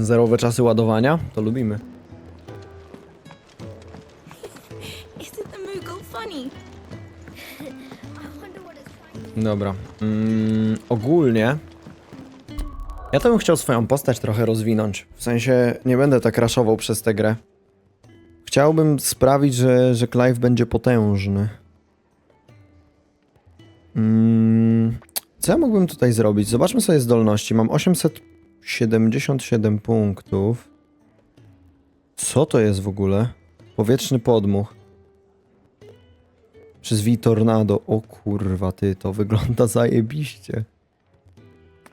Zerowe czasy ładowania? To lubimy. Dobra. Ogólnie ja to bym chciał swoją postać trochę rozwinąć. W sensie nie będę tak raszował przez tę grę. Chciałbym sprawić, że Clive będzie potężny. Co ja mógłbym tutaj zrobić? Zobaczmy sobie zdolności. Mam 877 punktów. Co to jest w ogóle? Powietrzny podmuch. Przyzwij tornado. O kurwa, ty, to wygląda zajebiście.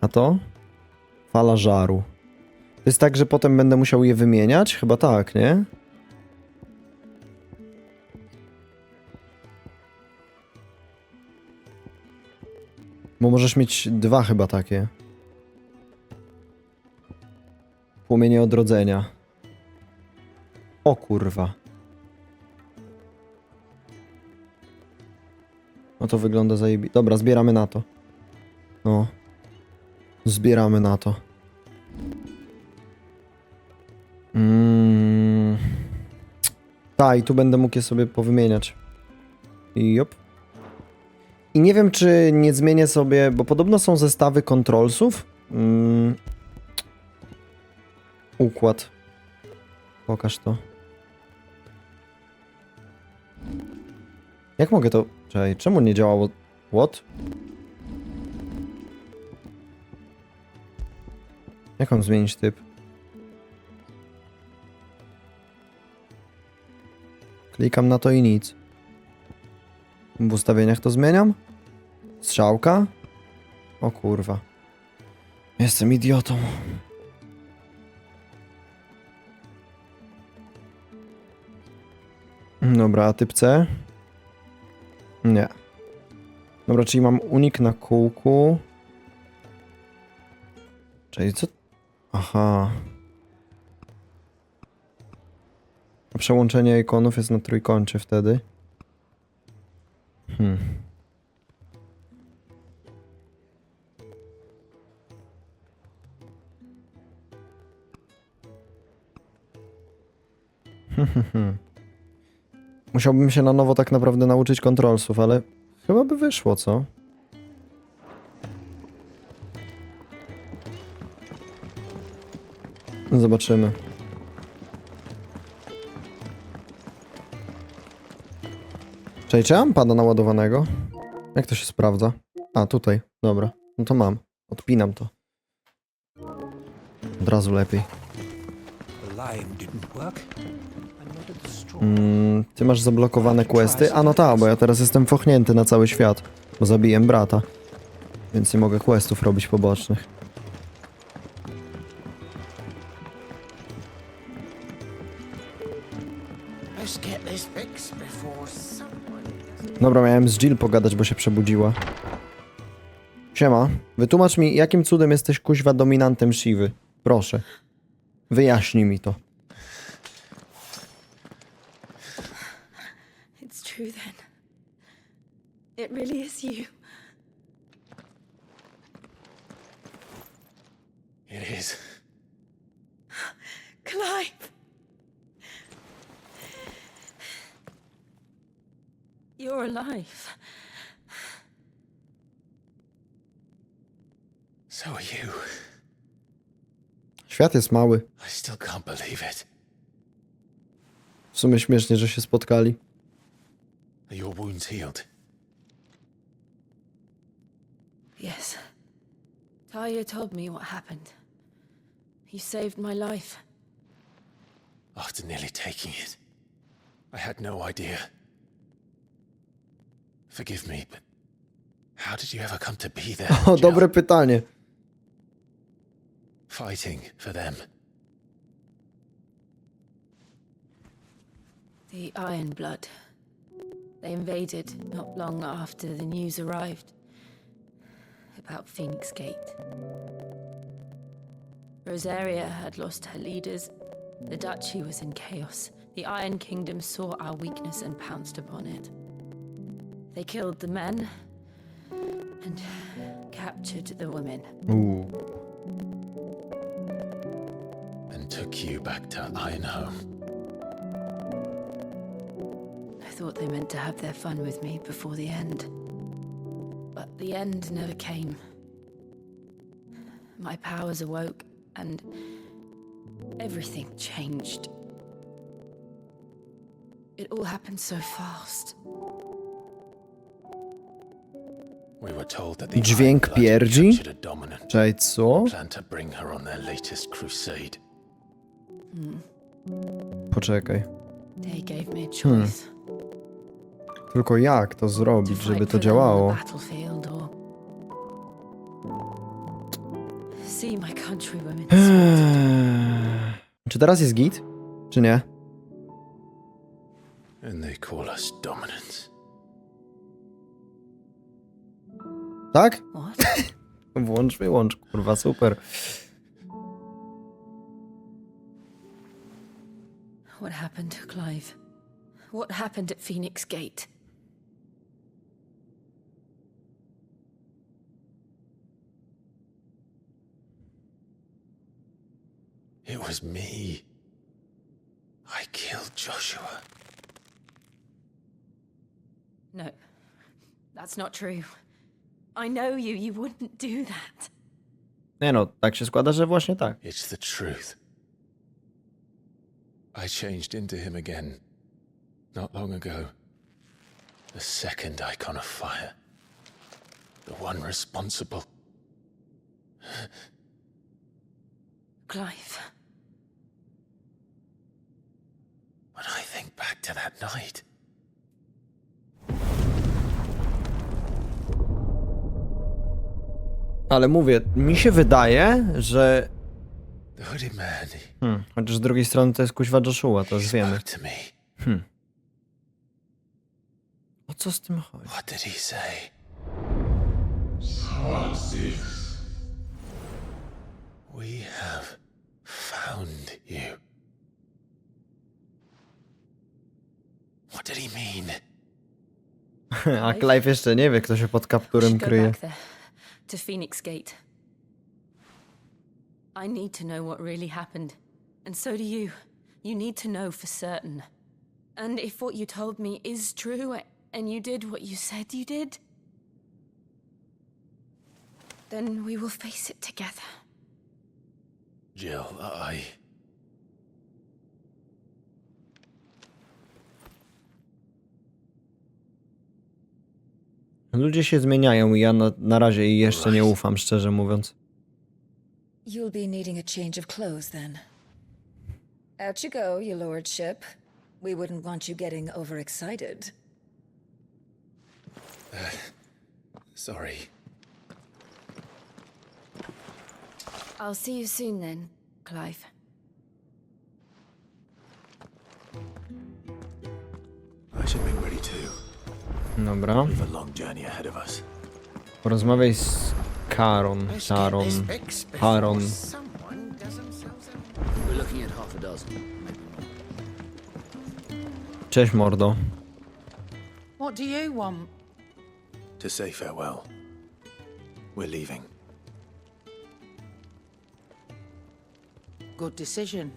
A to? Fala żaru. To jest tak, że potem będę musiał je wymieniać? Chyba tak, nie? Bo możesz mieć dwa chyba takie. Płomienie odrodzenia. O kurwa. No to wygląda zajebiście. Dobra, zbieramy na to. No. Zbieramy na to. Tak, i tu będę mógł je sobie powymieniać. Jop. I nie wiem, czy nie zmienię sobie, bo podobno są zestawy controlsów. Układ. Pokaż to. Jak mogę to... Czekaj, czemu nie działało? What? Jak mam zmienić typ? Klikam na to i nic. W ustawieniach to zmieniam? Strzałka? O kurwa. Jestem idiotą. Dobra, a typ C? Nie. Dobra, czyli mam unik na kółku. Czyli co? Aha. A przełączenie ikonów jest na trójkącie wtedy. Musiałbym się na nowo tak naprawdę nauczyć kontrolsów, ale chyba by wyszło, co? Zobaczymy. Czekaj, czy ja mam pada naładowanego? Jak to się sprawdza? A, tutaj. Dobra. No to mam. Odpinam to. Od razu lepiej. Ty masz zablokowane questy? A no tak, bo ja teraz jestem fochnięty na cały świat. Bo zabiłem brata. Więc nie mogę questów robić pobocznych. Dobra, miałem z Jill pogadać, bo się przebudziła. Siema, wytłumacz mi, jakim cudem jesteś kuźwa dominantem Shivy. Proszę. Wyjaśnij mi to. It's true then. It really is you. It is. Clive! You're alive. So are you. Świat jest mały. I still can't believe it. W sumie śmiesznie, że się spotkali. Are your wounds healed? Yes. Talia told me what happened. You saved my life. After nearly taking it, I had no idea. Forgive me, but how did you ever come to be there? O, Jill? dobre pytanie. Fighting for them. The Iron Blood. They invaded not long after the news arrived about Phoenix Gate. Rosaria had lost her leaders. The duchy was in chaos. The Iron Kingdom saw our weakness and pounced upon it. They killed the men and captured the women. and took you back to Ironhome. I thought they meant to have their fun with me before the end. But the end never came. My powers awoke, and everything changed. It all happened so fast. We were told that the Dźwięk Iron Blood pierdzi? captured a dominant. Czekaj, co? Planned to bring her on their latest crusade. Poczekaj. They gave me a choice. Tylko jak to To zrobić, żeby fight to for them on działało? the battlefield or see my countrywomen slaughtered. Czy teraz jest git? Czy nie? And they call us dominants. Tak? What? Włącz, wyłącz, kurwa, super. What happened, Clive? What happened at Phoenix Gate? It was me. I killed Joshua. No, that's not true. I know you. You wouldn't do that. Nie no, tak się składa, że właśnie tak. It's the truth. I changed into him again. Not long ago. The second icon of fire. The one responsible. Clive, When I think back to that night, Ale mówię, mi się wydaje, że... the hooded man, Chociaż z drugiej strony to jest kuźwa Joshua, to już wiemy. spoke to me. O co z tym chodzi? What did he say? We have found you. What did he mean? A Clive jeszcze nie wie, kto się pod kapturem should go kryje. back there to Phoenix Gate. I need to know what really happened, and so do you. You need to know for certain. And if what you told me is true, and you did what you said you did, then we will face it together. Jill, Ludzie się zmieniają i ja na razie jej jeszcze nie ufam, szczerze mówiąc. You'll be needing a change of clothes then. Out you go, your lordship. We wouldn't want you getting overexcited. sorry. I'll see you soon then, Clive. I should make ready too. Dobra. We have a long journey ahead of us. Porozmawiaj z Sharon. We're looking at half a dozen. Cześć, mordo. What do you want? To say farewell. We're leaving. Good decision.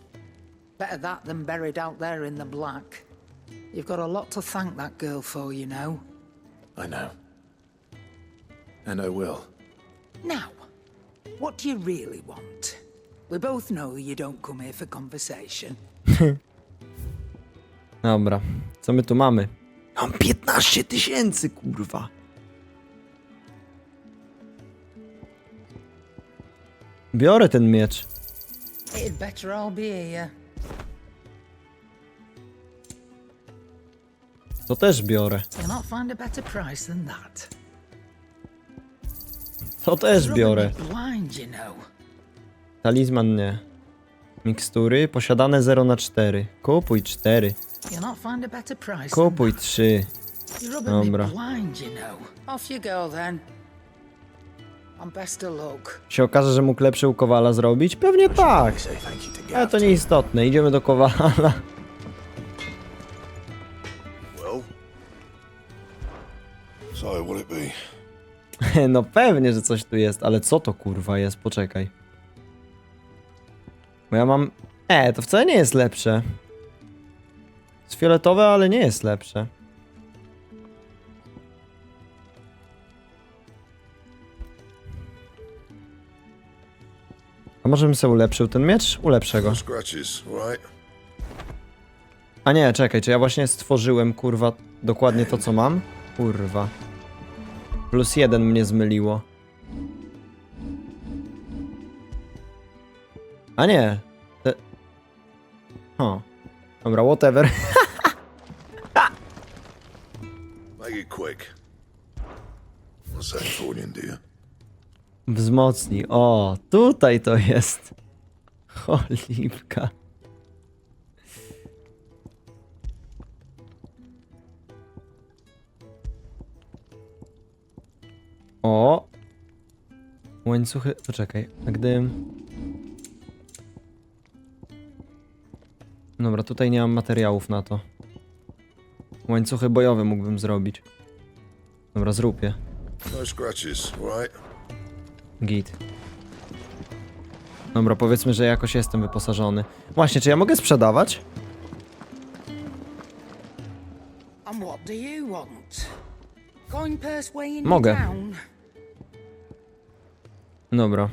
Better that than buried out there in the black. You've got a lot to thank that girl for, you know. I know. And I will. Now, what do you really want? We both know you don't come here for conversation. Dobra. Co my tu mamy? Mam 15 000, kurwa. Biorę ten miecz. It'd better all be here. To też biorę. You'll not find a better price than that. To też biorę. Rubbing me blind, you know. Talizman nie. Mikstury posiadane 0 na 4. Kupuj 4. You'll not find a better price than Kupuj 3. You're rubbing Dobra. me blind, you know. Off you go then. And best of luck. Się okaże, że mógł lepszy u Kowala zrobić? Pewnie tak. Say thank you to Ale Gav. to nieistotne. Idziemy do Kowala. Well, so what it be? No pewnie, że coś tu jest, ale co to kurwa jest? Poczekaj. Bo ja mam To wcale nie jest lepsze. Jest fioletowe, ale nie jest lepsze. A może bym sobie ulepszył ten miecz? Ulepszę go. No scratches, all right? A nie, czekaj, czy ja właśnie stworzyłem, kurwa, dokładnie to, co mam? Kurwa. +1 mnie zmyliło. A nie. Dobra, whatever. Make it quick. What's that for you, dear? Wzmocnij. O, tutaj to jest. Cholipka. O. Łańcuchy. Poczekaj. A gdy... Dobra, tutaj nie mam materiałów na to. Łańcuchy bojowe mógłbym zrobić. Dobra, zrób je. No scratches, all right? Git. Dobra, powiedzmy, że jakoś jestem wyposażony. Właśnie, czy ja mogę sprzedawać? And what do you want? Going persuading Mogę. town? Dobra.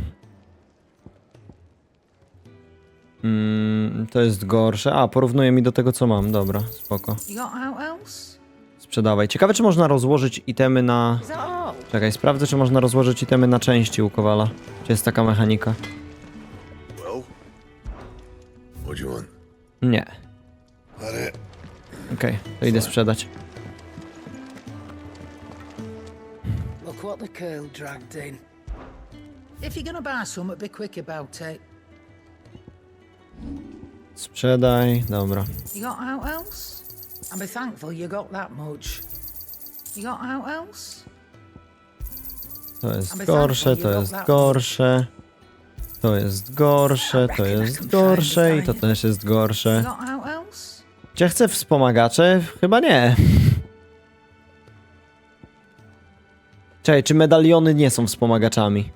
To jest gorsze. A, porównuje mi do tego, co mam. Dobra, spoko. You got out else? Sprzedawaj. Ciekawe, czy można rozłożyć itemy na... Is that all? Czekaj, sprawdzę, czy można rozłożyć itemy na części u Kowala. Czy jest taka mechanika? Well, what do you want? Nie. That it? Okej, to idę sprzedać. Look what the girl dragged in. If you're gonna buy some, be quick about it. Sprzedaj. Dobra. You got out else? And be thankful you got that much. You got out else? To jest gorsze, to jest gorsze. To jest gorsze, to jest gorsze i to też jest You gorsze. got out else? Czy ja chcę wspomagacze? Chyba nie. Czekaj, czy medaliony nie są wspomagaczami?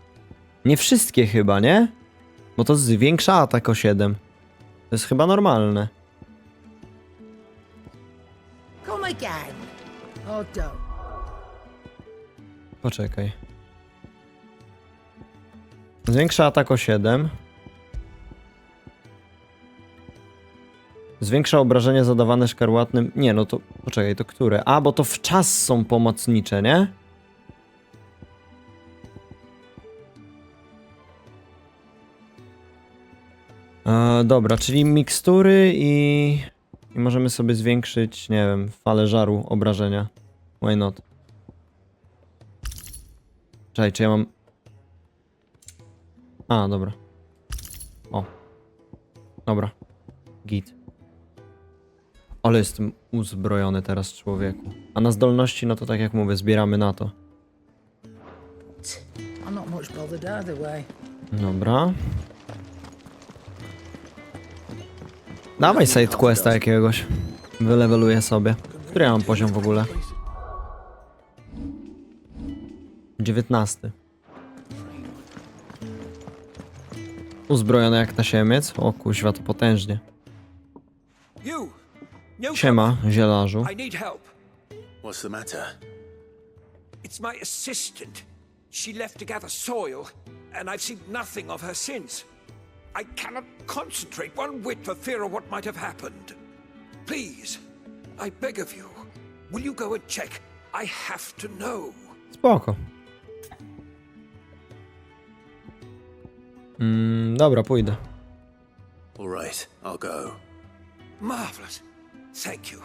Nie wszystkie chyba, nie? Bo to zwiększa atak o 7. To jest chyba normalne. Come again. Oh, don't. Poczekaj. Zwiększa atak o 7. Zwiększa obrażenia zadawane szkarłatnym... Nie, no to... Poczekaj, to które? A, bo to w czas są pomocnicze, nie? Dobra, czyli mikstury i możemy sobie zwiększyć, nie wiem, falę żaru obrażenia. Why not? Czekaj, czy ja mam... A, dobra. O. Dobra. Git. Ale jestem uzbrojony teraz, człowieku. A na zdolności, no to tak jak mówię, zbieramy na to. I'm not much bothered either way. Dobra. Dawaj sidequesta jakiegoś. Wyleweluję sobie. Który ja mam poziom w ogóle? 19. Uzbrojony jak tasiemiec. O kuźwa, to potężnie. Siema, zielarzu. I need help. What's the matter? It's my assistant. She left to gather soil, and I've seen nothing of her since. I cannot concentrate one whit for fear of what might have happened. Please, I beg of you, will you go and check? I have to know. Spoko. Dobra, pójdę. All right, I'll go. Marvelous. Thank you.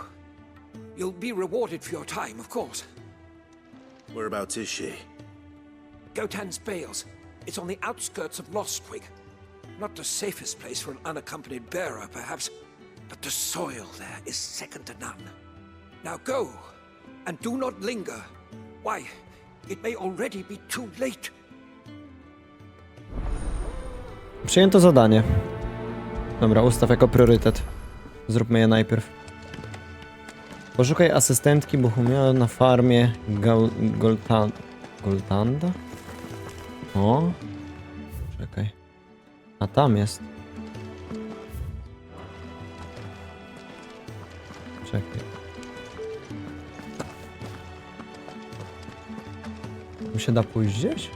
You'll be rewarded for your time, of course. Whereabouts is she? Gotan's Bales. It's on the outskirts of Lostwig. Not the safest place for an unaccompanied bearer, perhaps, but the soil there is second to none. Now go, and do not linger. Why, it may already be too late. Przyjęto zadanie. Dobra, ustaw jako priorytet. Zróbmy je najpierw. Poszukaj asystentki Bohumia na farmie Goltanda? O? Czekaj. A tam jest. Czekaj. Tu się da pójść gdzieś?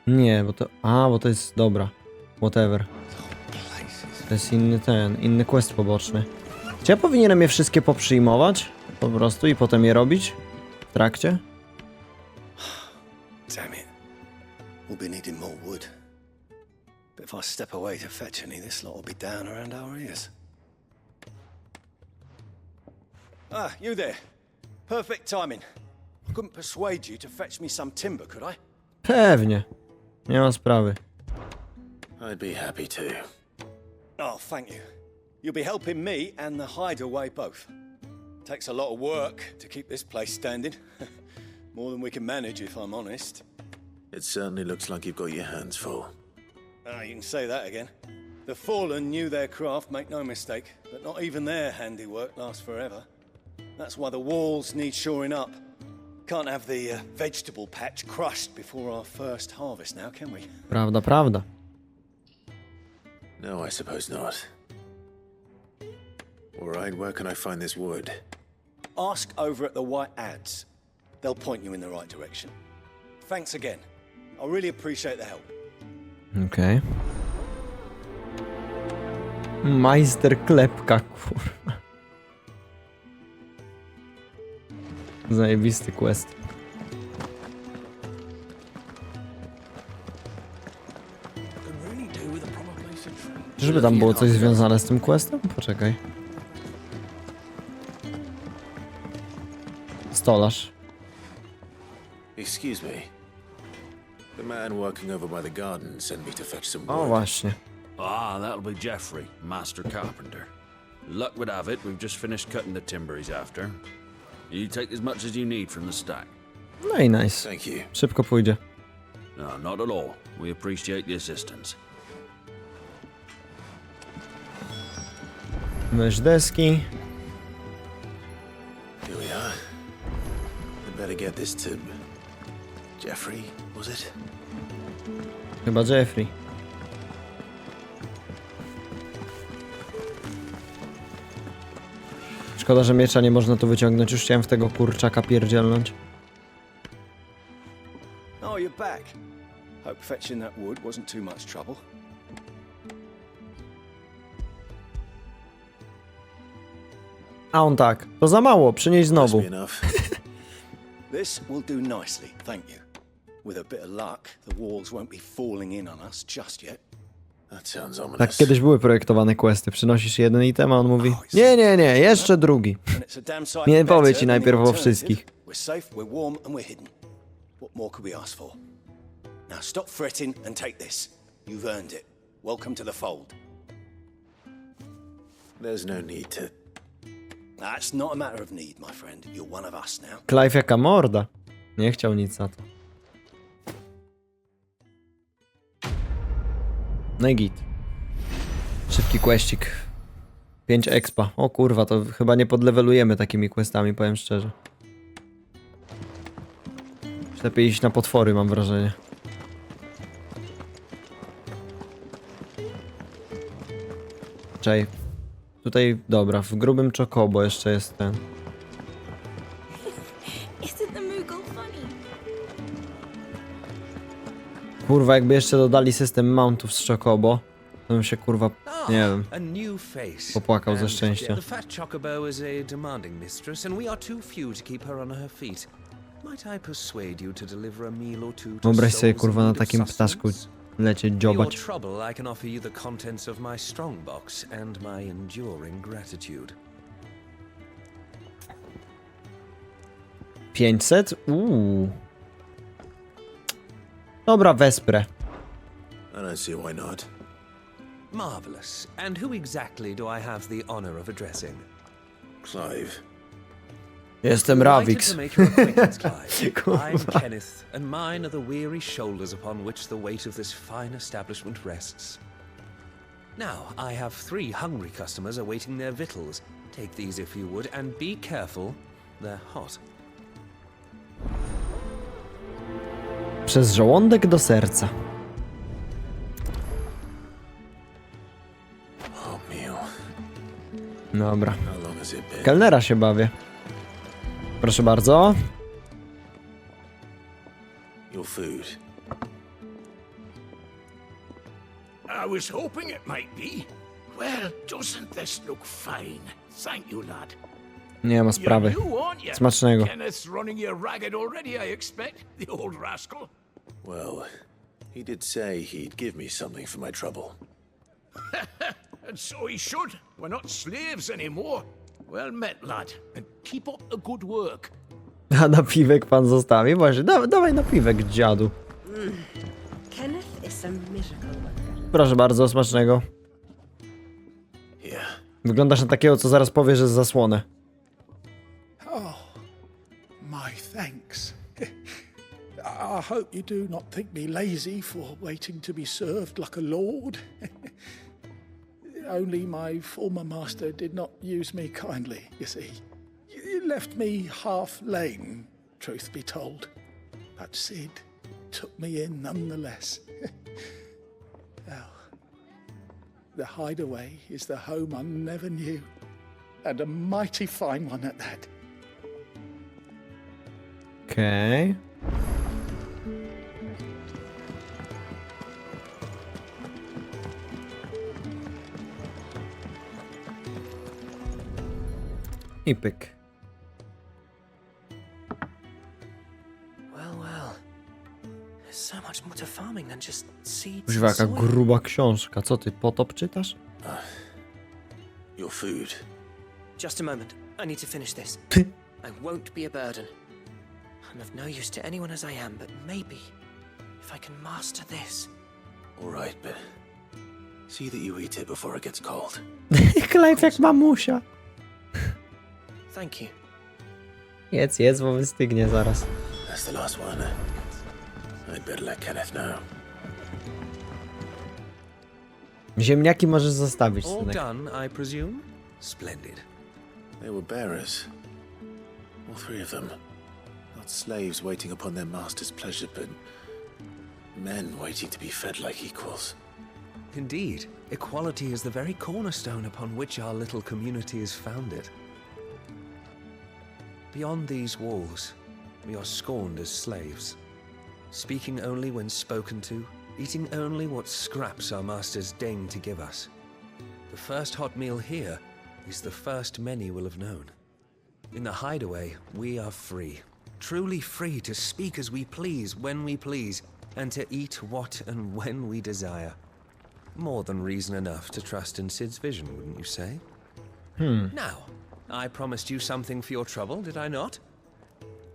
Nie, bo to... A, bo to jest... Dobra. Whatever. To jest inny quest poboczny. Czy ja powinienem je wszystkie poprzyjmować? Po prostu i potem je robić? W trakcie? Damn it. We'll be needing more wood. But if I step away to fetch any, this lot will be down around our ears. Ah, you there. Perfect timing. I couldn't persuade you to fetch me some timber, could I? Pewnie. Nie ma sprawy. I'd be happy to. Oh, thank you. You'll be helping me and the hideaway both. Takes a lot of work to keep this place standing. More than we can manage, if I'm honest. It certainly looks like you've got your hands full. Ah, you can say that again. The Fallen knew their craft, make no mistake, but not even their handiwork lasts forever. That's why the walls need shoring up. Can't have the vegetable patch crushed before our first harvest now, can we? Prawda, prawda. No, I suppose not. All right, where can I find this wood? Ask over at the White Ads. They'll point you in the right direction. Thanks again. I really appreciate the help. Okej. Majster klepka, kurwa. Zajebisty quest. Czyżby tam było coś związane z tym questem? Poczekaj. Stolarz. Excuse me. The man working over by the garden sent me to fetch some wood. O właśnie. Ah, that'll be Jeffrey, master carpenter. Luck would have it, we've just finished cutting the timber he's after. You take as much as you need from the stack. No i nice. Thank you. Szybko pójdzie. No, not at all. We appreciate the assistance. Weź deski. Here we are. I'd better get this to Jeffrey, was it? Chyba Jeffrey. Szkoda, że miecza nie można tu wyciągnąć. Już chciałem w tego kurczaka pierdzielnąć. Oh, you're back. Hope fetching that wood wasn't too much trouble. A on tak. To za mało. Przynieś znowu. Must be enough. This will do nicely, thank you. With a bit of luck, the walls won't be falling in on us just yet. That sounds ominous. Tak kiedyś były projektowane questy. Przynosisz jeden item, a on mówi: nie, nie, nie, jeszcze drugi. And it's a damn sight Nie better powie ci than najpierw the o alternative. wszystkich. We're safe, we're warm and we're hidden. What more could we ask for? Now stop fretting and take this. You've earned it. Welcome to the fold. There's no need to. That's not a matter of need, my friend. You're one of us now. Clive jaka morda. Nie chciał nic za to. No i git. Szybki questik. 5 expa. O kurwa, to chyba nie podlevelujemy takimi questami, powiem szczerze. Lepiej iść na potwory, mam wrażenie. Czekaj. Tutaj, dobra, w grubym czokobo jeszcze jest ten. Isn't the Moogle funny? Kurwa, jakby jeszcze dodali system mountów z czokobo, to bym się kurwa, nie wiem, A new face. popłakał ze And szczęścia. The fat chocobo is a demanding mistress, and we are too few to keep her on her feet. Might I persuade you to deliver a meal or two to Wyobraź sobie souls kurwa in na need of takim ptaszku sustenance? lecieć, For your dziobać. trouble, I can offer you the contents of my strongbox and my enduring gratitude. 500? Dobra, wesprę. I don't see why not. Marvelous. And who exactly do I have the honor of addressing? Clive. Jestem Delighted Ravix. to make your acquaintance, Clive. Kurwa. I'm Kenneth, and mine are the weary shoulders upon which the weight of this fine establishment rests. Now, I have 3 hungry customers awaiting their victuals. Take these if you would, and be careful, they're hot. Przez żołądek do serca. Oh, meal. Dobra. How long How's it been? Kelnera się bawię. Proszę bardzo. Your food. I was hoping it might be. Well, doesn't this look fine? Thank you, lad. Nie ma You're sprawy. new, aren't you? Smacznego. Kenneth's running you ragged already, I expect. The old rascal. Well, he did say he'd give me something for my trouble. And so he should. We're not slaves anymore. Well met, lad. And keep up the good work. A napiwek pan zostawi? Właśnie, dawaj napiwek, dziadu. Kenneth is a miracle worker. Proszę bardzo, smacznego. Yeah. Wyglądasz na takiego, co zaraz powie, że jest zasłonę. Oh, my thanks. I hope you do not think me lazy for waiting to be served like a lord. Only my former master did not use me kindly, you see. You left me half lame, truth be told. But Sid took me in nonetheless. Well, the hideaway is the home I never knew. And a mighty fine one at that. Okej. I pyk. Well, well. There's so much more to farming than just seeds Kuźwa, and jaka soil. gruba książka. Co ty, Potop czytasz? Your food. Just a moment. I need to finish this. I won't be a burden. I'm of no use to anyone as I am, but maybe if I can master this. All right, but see that you eat it before it gets cold. Klejf jak mamusia. Thank you. Jedz, bo wystygnie zaraz. That's the last one. I'd better let Kenneth know. Ziemniaki możesz zostawić, All synek. done, I presume? Splendid. They were bearers. All three of them. Not slaves waiting upon their master's pleasure, but men waiting to be fed like equals. Indeed, equality is the very cornerstone upon which our little community is founded. Beyond these walls, we are scorned as slaves, speaking only when spoken to, eating only what scraps our masters deign to give us. The first hot meal here is the first many will have known. In the hideaway, we are free, truly free to speak as we please, when we please, and to eat what and when we desire. More than reason enough to trust in Sid's vision, wouldn't you say? Now, I promised you something for your trouble, did I not?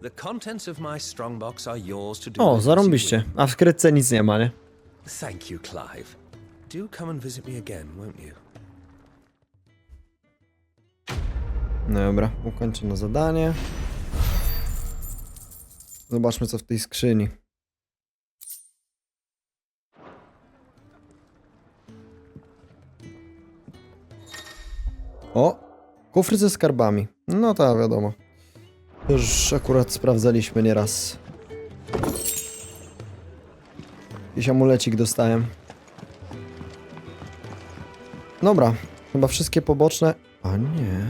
The contents of my strongbox are yours to do. O, with as you zarąbiście. will. A w skrytce nic nie ma, nie? Thank you, Clive. Do come and visit me again, won't you? Dobra, ukończone zadanie. Zobaczmy, co w tej skrzyni. O! Kufry ze skarbami. No to wiadomo. Już akurat sprawdzaliśmy nieraz. Jakiś amulecik dostałem. Dobra, chyba wszystkie poboczne... A nie...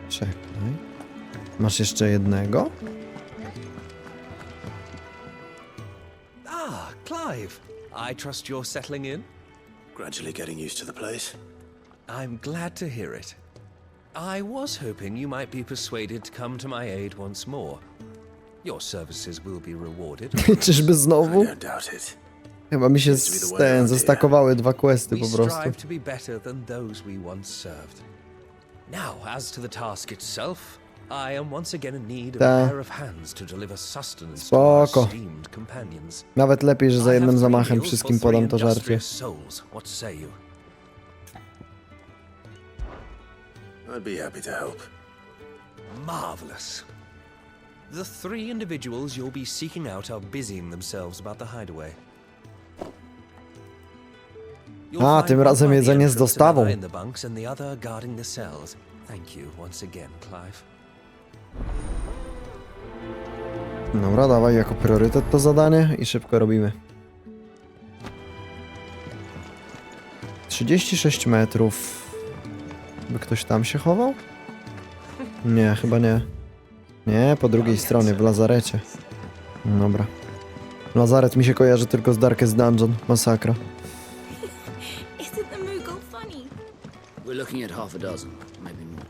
Czekaj. Masz jeszcze jednego? Ah, Clive. I trust you're settling in? Gradually getting used to the place. I'm glad to hear it. I was hoping you might be persuaded to come to my aid once more. Your services will be rewarded. Czyżby I znowu? don't doubt it. Chyba mi się zestakowały dwa questy We po prostu. strive to be better than those we once served. Now, as to the task itself, I am once again in need of a pair of hands to deliver sustenance to our Spoko. esteemed companions. Nawet lepiej, że za I jednym have zamachem meals wszystkim for three podam to żarcie. industrious souls. What say you? I'd be happy to help. Marvelous. The three individuals you'll be seeking out are busying themselves about the hideaway. You'll find tym one razem by the jedzenie z entrance, dostawą. another in the bunks, and the other guarding the cells. Thank you once again, Clive. Dobra, dawaj jako priorytet to zadanie i szybko robimy. 36 metrów. By ktoś tam się chował? Nie, chyba nie. Nie, po drugiej stronie, w lazarecie. Dobra. Lazaret mi się kojarzy tylko z Darkest Dungeon. Masakra. Isn't the Moogle funny? We're looking at half a dozen, maybe more.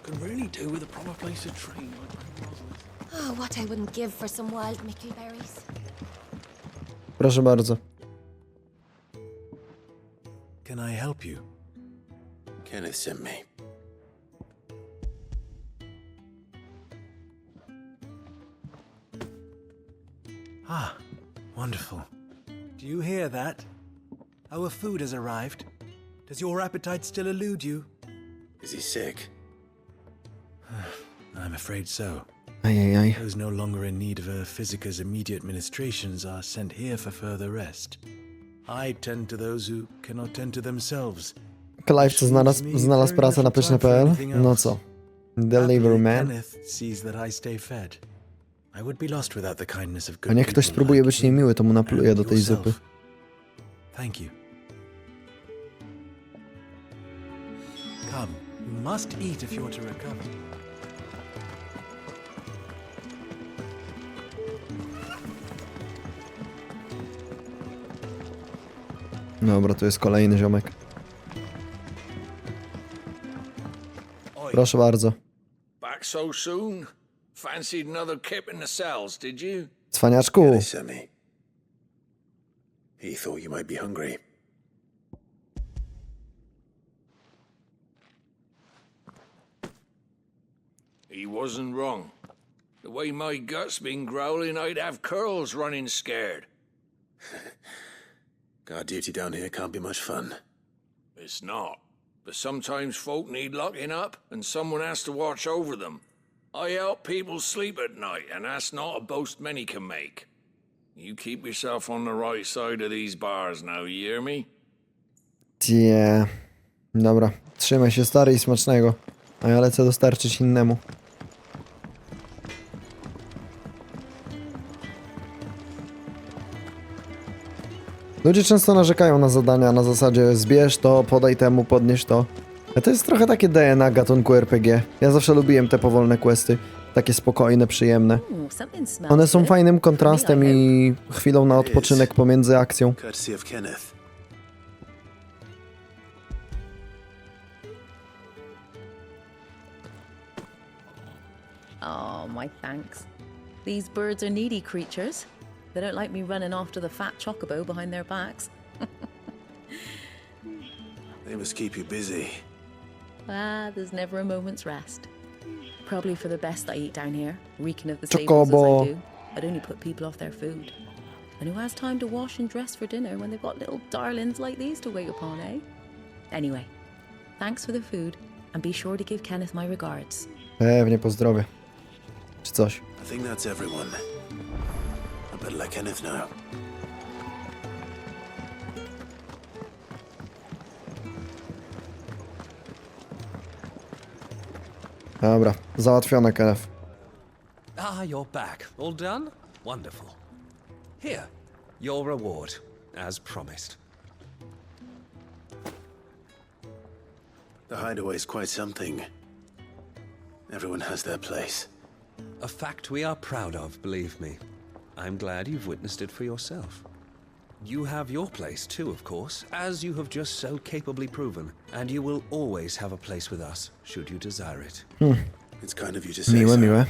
Could really do with a proper place to train. Oh, what I wouldn't give for some wild mickleberries. Proszę bardzo. Can I help you? Kenneth sent me. Ah, wonderful. Do you hear that? Our food has arrived. Does your appetite still elude you? Is he sick? I'm afraid so. Ajajaj. Those no longer in need of a physicus immediate ministrations are sent here for further rest. I tend to those who cannot tend to themselves. Clive, co znalazł pracę na pyszne.pl? No co? Delivery man. Kenneth sees that I stay fed. I would be lost without the kindness of good A niech ktoś people spróbuje like być you niemiły, to mu napluje and do tej yourself. zupy. Thank you. Come, you must eat if you're to recover. Dobra, tu jest kolejny ziomek. Proszę bardzo. Back so soon? Fancied another kip in the cells, did you? Cwaniaczku. Kenneth sent me. He thought you might be hungry. He wasn't wrong. The way my gut's been growling, I'd have curls running scared. Guard duty down here can't be much fun. It's not. But sometimes folk need locking up, and someone has to watch over them. I help people sleep at night, and that's not a boast many can make. You keep yourself on the right side of these bars now, you hear me? Nie. Dobra, trzymaj się stary i smacznego. A ja lecę dostarczyć innemu. Ludzie często narzekają na zadania na zasadzie zbierz to, podaj temu, podnieś to. A to jest trochę takie DNA gatunku RPG. Ja zawsze lubiłem te powolne questy. Takie spokojne, przyjemne. One są fajnym kontrastem i chwilą na odpoczynek pomiędzy akcją. Courtesy of Kenneth. Oh, my thanks. These birds are needy creatures. They don't like me running after the fat chocobo behind their backs. They must keep you busy. There's never a moment's rest. Probably for the best I eat down here, reeking of the Chocobo. stables as I do. I'd only put people off their food. And who has time to wash and dress for dinner when they've got little darlings like these to wait upon, eh? Anyway, thanks for the food, and be sure to give Kenneth my regards. Pewnie pozdrowię. Czy coś. I think that's everyone. I better let Kenneth know. Dobra, załatwione, Kenneth. Ah, you're back. All done? Wonderful. Here, your reward, as promised. The hideaway's quite something. Everyone has their place. A fact we are proud of, believe me. I'm glad you've witnessed it for yourself. You have your place too, of course, as you have just so capably proven, and you will always have a place with us, should you desire it. It's kind of you to say Miłe, so. miłe.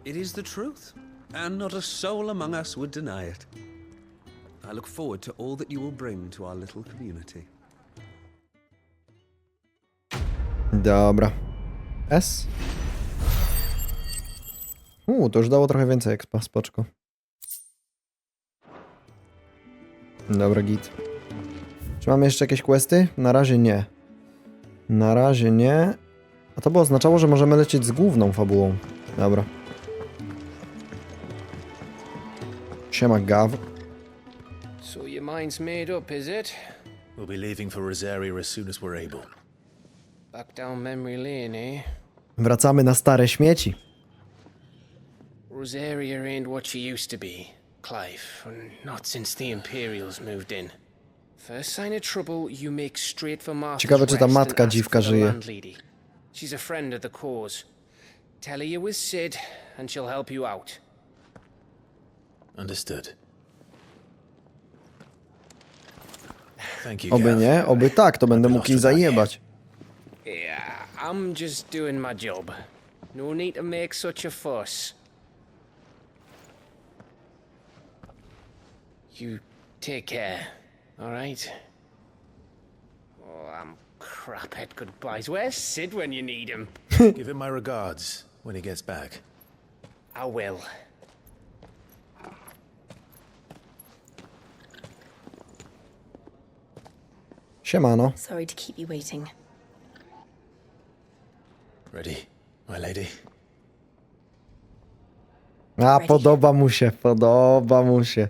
It is the truth, and not a soul among us would deny it. I look forward to all that you will bring to our little community. Dobra. S? To już dało trochę więcej expa, spoczko. Dobra, git. Czy mamy jeszcze jakieś questy? Na razie nie. Na razie nie. A to by oznaczało, że możemy lecieć z główną fabułą. Dobra. Siema, Gav. So your mind's made up, is it? We'll be leaving for Rosaria as soon as we're able. Back down memory lane, eh? Wracamy na stare śmieci. Rosaria ain't what she used to be, Clive, not since the Imperials moved in. First sign of trouble, you make straight for Martha's Ciekawe, czy ta Rest matka and ask dziwka for the żyje. landlady. She's a friend of the cause. Tell her you're with Sid, and she'll help you out. Understood. Thank you, Oby Gav. nie, oby tak, to będę mógł jej zajebać. Yeah, I'm just doing my job. No need to make such a fuss. You take care, all right? Oh, I'm crap at goodbyes. Where's Sid when you need him? Give him my regards when he gets back. I will. Siemano. Sorry to keep you waiting. Ready, my lady? A, podoba mu się, podoba mu się.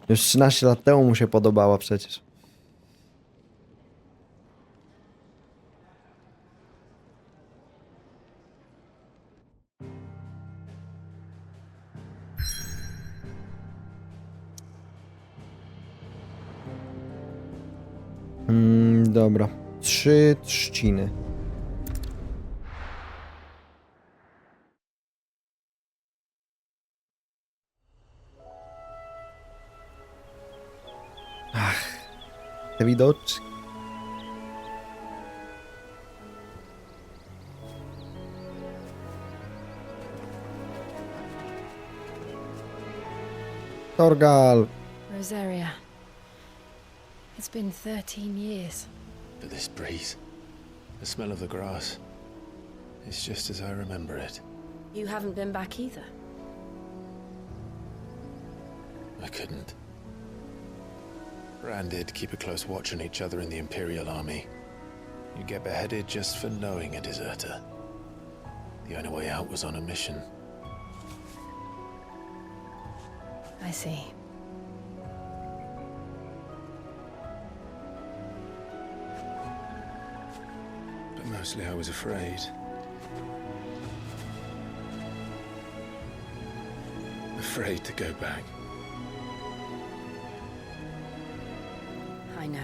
Już 13 lat temu mu się podobała przecież. Dobra. 3 trzciny. Ach, te widoczki. Torgal. Rosaria. It's been 13 years. But this breeze, the smell of the grass, it's just as I remember it. You haven't been back either. I couldn't. Bran did keep a close watch on each other in the Imperial Army. You get beheaded just for knowing a deserter. The only way out was on a mission. I see. But mostly I was afraid. Afraid to go back. I know.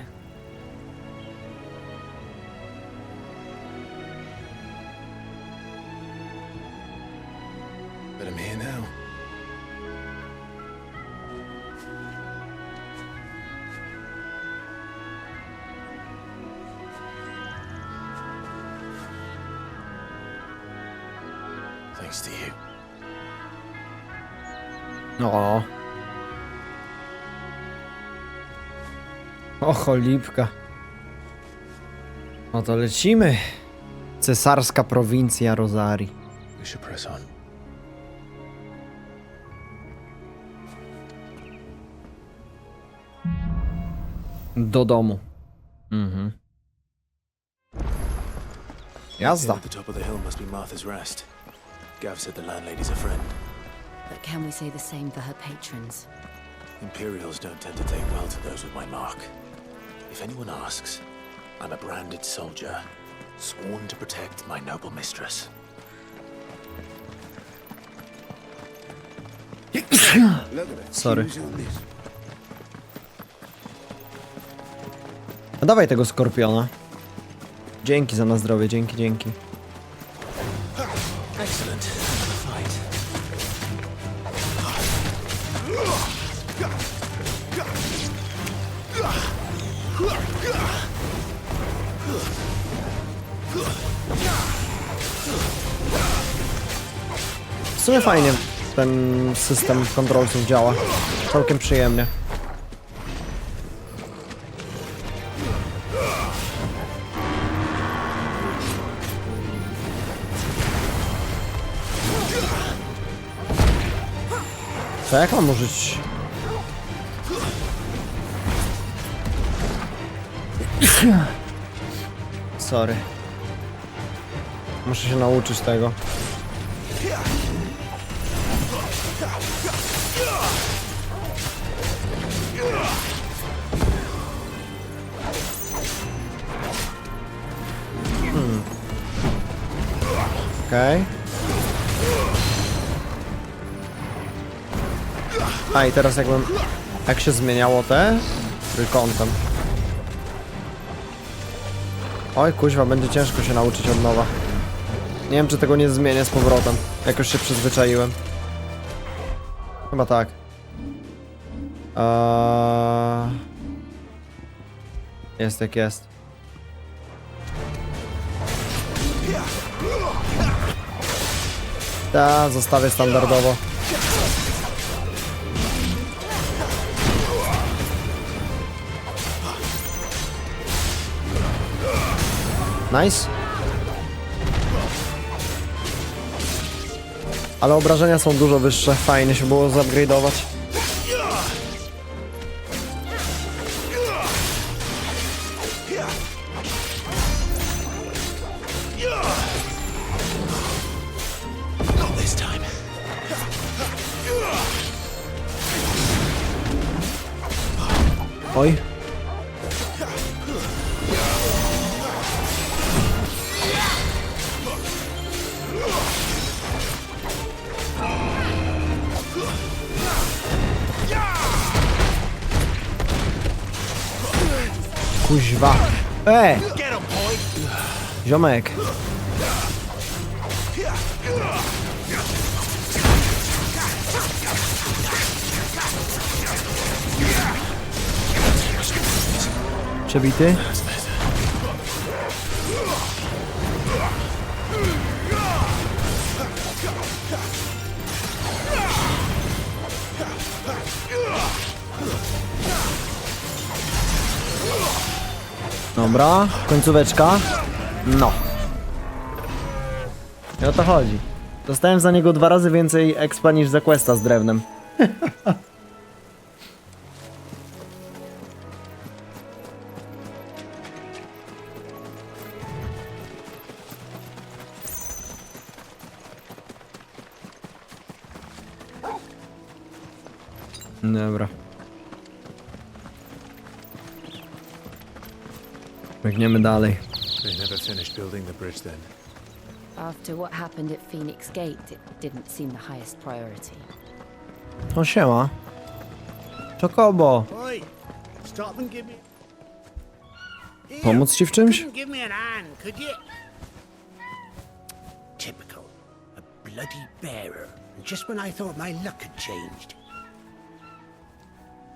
But I'm here now. Thanks to you. O. O, cholipka. No to lecimy. Cesarska prowincja Rosarii. We should press on. Do domu. Mhm. Jazda. At the top of the hill must be Martha's Rest. Gav said the landlady's a friend. But can we say the same for her patrons? Imperials don't tend to take well to those with my mark. If anyone asks, I'm a branded soldier, sworn to protect my noble mistress. Sorry. No dawaj tego skorpiona. Dzięki za na zdrowie, dzięki, dzięki. Excellent. Fight. W sumie fajnie ten system kontrolców działa. Całkiem przyjemnie. To jak mam użyć? Sorry. Muszę się nauczyć tego. Okej. A i teraz jak się zmieniało te trójkątem. Oj, kuźwa, będzie ciężko się nauczyć od nowa. Nie wiem, czy tego nie zmienię z powrotem. Jakoś się przyzwyczaiłem. Chyba tak. Jest jak jest. Ta, zostawię standardowo. Nice. Ale obrażenia są dużo wyższe. Fajnie się było zupgrade'ować. Oj. Kuźwa. Ziomek. Przebity. Dobra, końcóweczka. No. I o to chodzi. Dostałem za niego 2 razy więcej expa niż za questa z drewnem. Dobra. Biegniemy dalej. They never finished building the bridge then. After what happened at Phoenix Gate, it didn't seem the highest priority. O, siema. Czokobo. Oi, stop and give me... Pomóc ci w czymś? Couldn't give me an hand, could you? Typical. A bloody bearer. Just when I thought my luck had changed.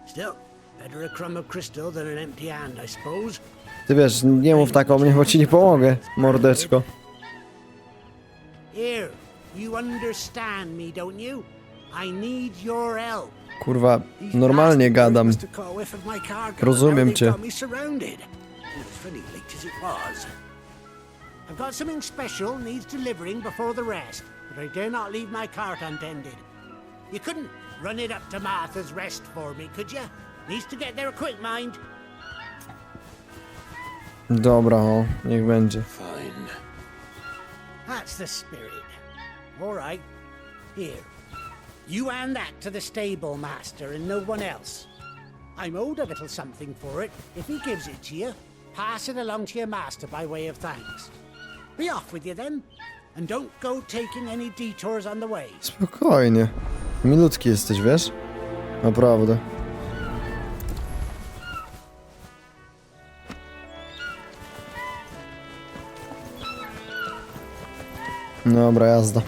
Still, better a crumb of crystal than an empty hand, I suppose. Ty wiesz, nie mów tak o mnie, bo ci nie pomogę, mordeczko. Here, you understand me, don't you? I need your help. Kurwa, normalnie gadam. Rozumiem cię. I've got something special needs delivering before the rest, but I dare not leave my cart untended. You couldn't run it up to Martha's Rest for me, could you? Needs to get there quick, mind. Dobra, o, niech będzie. Fine. That's the spirit. All right. Here. You hand that to the stable master and no one else. I'm owed a little something for it. If he gives it to you, pass it along to your master by way of thanks. Be off with you then, and don't go taking any detours on the way. Spokojnie. Milutki jesteś, wiesz? Naprawdę. Dobra, jazda.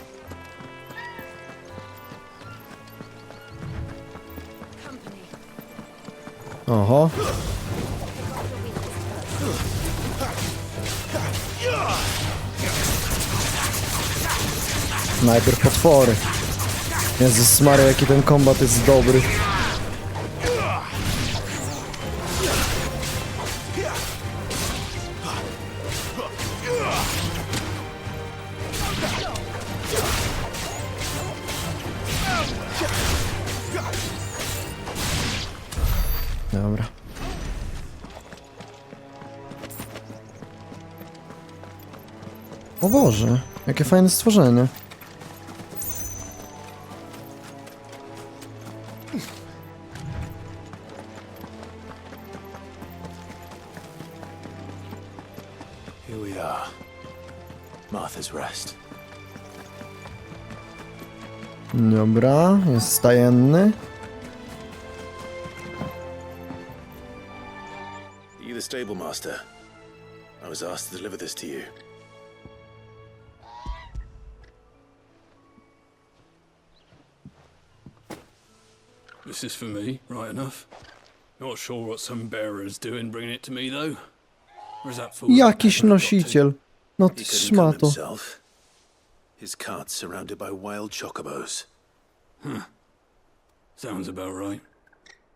Oho. Najpierw potwory. Jezus Maria, jaki ten kombat jest dobry. Dobra. O Boże, jakie fajne stworzenie. Here we are. Martha's Rest. Dobra, jest stajenny. You the stable master? I was asked to deliver this to you. This is for me, right enough. Not sure what some bearer's doing bringing it to me, though. Where's that fool? Jakiś nosiciel. No ty He couldn't come szmato. himself. His cart's surrounded by wild chocobos. Huh. Sounds about right.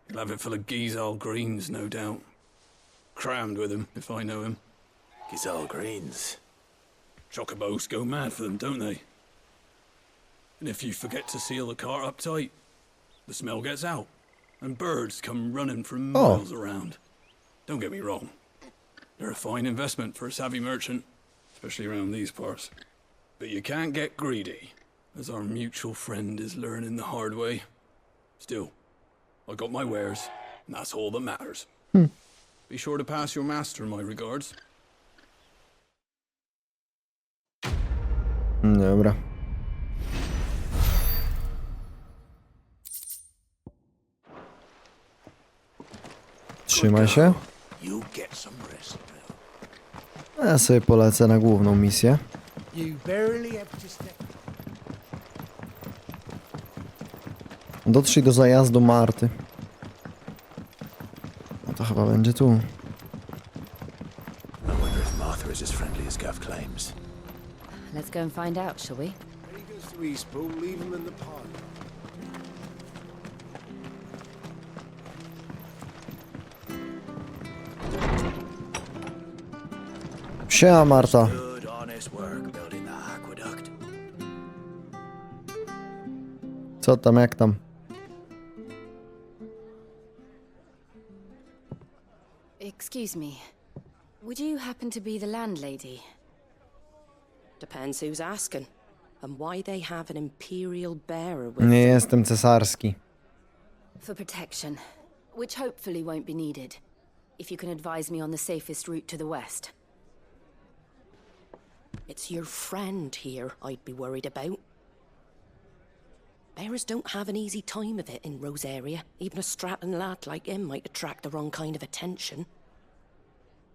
He'll have it full of Gizal greens, no doubt. Crammed with him, if I know him. Gizal greens. Chocobos go mad for them, don't they? And if you forget to seal the cart up tight, the smell gets out, and birds come running from miles around. Don't get me wrong. They're a fine investment for a savvy merchant, especially around these parts. But you can't get greedy, as our mutual friend is learning the hard way. Still, I got my wares, and that's all that matters. Be sure to pass your master my regards. Dobra. Trzymaj się. You get some rest now. Ja sobie polecę na główną misję. You barely have to step. Dotrzyj do zajazdu Marty. No to chyba będzie tu. I wonder if Martha is as friendly as Gav claims. Let's go and find out, shall we? When he goes to Eastpool, leave him in the pond. Siema Marta. Good, honest work building that aqueduct. Co tam, jak tam? Excuse me. Would you happen to be the landlady? Depends who's asking, and why they have an imperial bearer with Nie jestem cesarski. For protection, which hopefully won't be needed. If you can advise me on the safest route to the west. It's your friend here I'd be worried about. Bearers don't have an easy time of it in Rosaria. Even a strapping lad like him might attract the wrong kind of attention.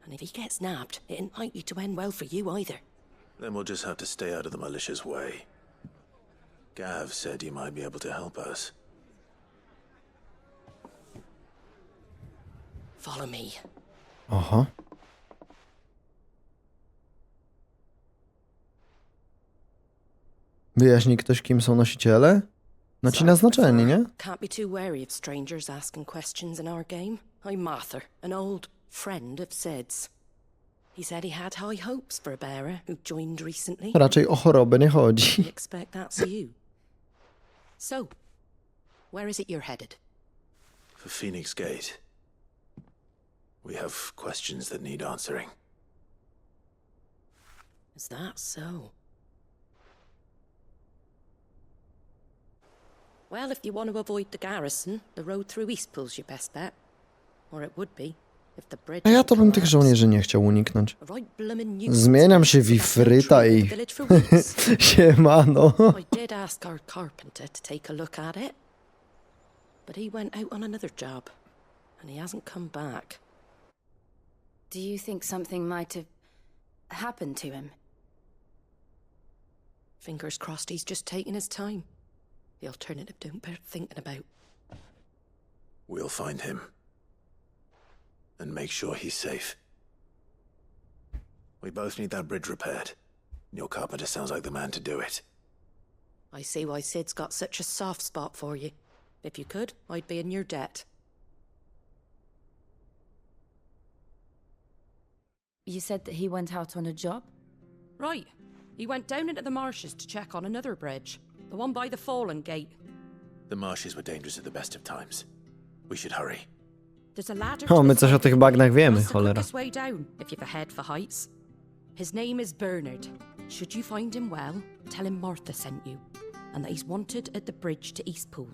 And if he gets nabbed, it ain't likely to end well for you either. Then we'll just have to stay out of the malicious way. Gav said you might be able to help us. Follow me. Aha. Wyjaśni ktoś, kim są nosiciele? No ci naznaczeni, nie? Can't be too wary of strangers asking questions in our game. I'm Martha, an old friend of Sid's. He said he had high hopes for a bearer who joined recently. Raczej o chorobę nie I chodzi. expect that's you. So, where is it you're headed? For Phoenix Gate. We have questions that need answering. Is that so? Well, if you want to avoid the garrison, the road through Eastpool's your best bet. Or it would be, if the bridge... A ja to bym tych żołnierzy nie chciał uniknąć. A right bloomin' nuisance Zmieniam się w Ifryta i... village for weeks. Siemano. I did ask our carpenter to take a look at it. But he went out on another job. And he hasn't come back. Do you think something might have happened to him? Fingers crossed he's just taking his time. The alternative don't bear thinking about. We'll find him. And make sure he's safe. We both need that bridge repaired. Your carpenter sounds like the man to do it. I see why Sid's got such a soft spot for you. If you could, I'd be in your debt. You said that he went out on a job? Right. He went down into the marshes to check on another bridge. The one by the Fallen Gate. The marshes were dangerous at the best of times. We should hurry. There's a ladder O, to my the coś o tych bagnach wiemy, That's the cholera. quickest way down, if you've a head for heights. His name is Bernard. Should you find him well, tell him Martha sent you. And that he's wanted at the bridge to Eastpool.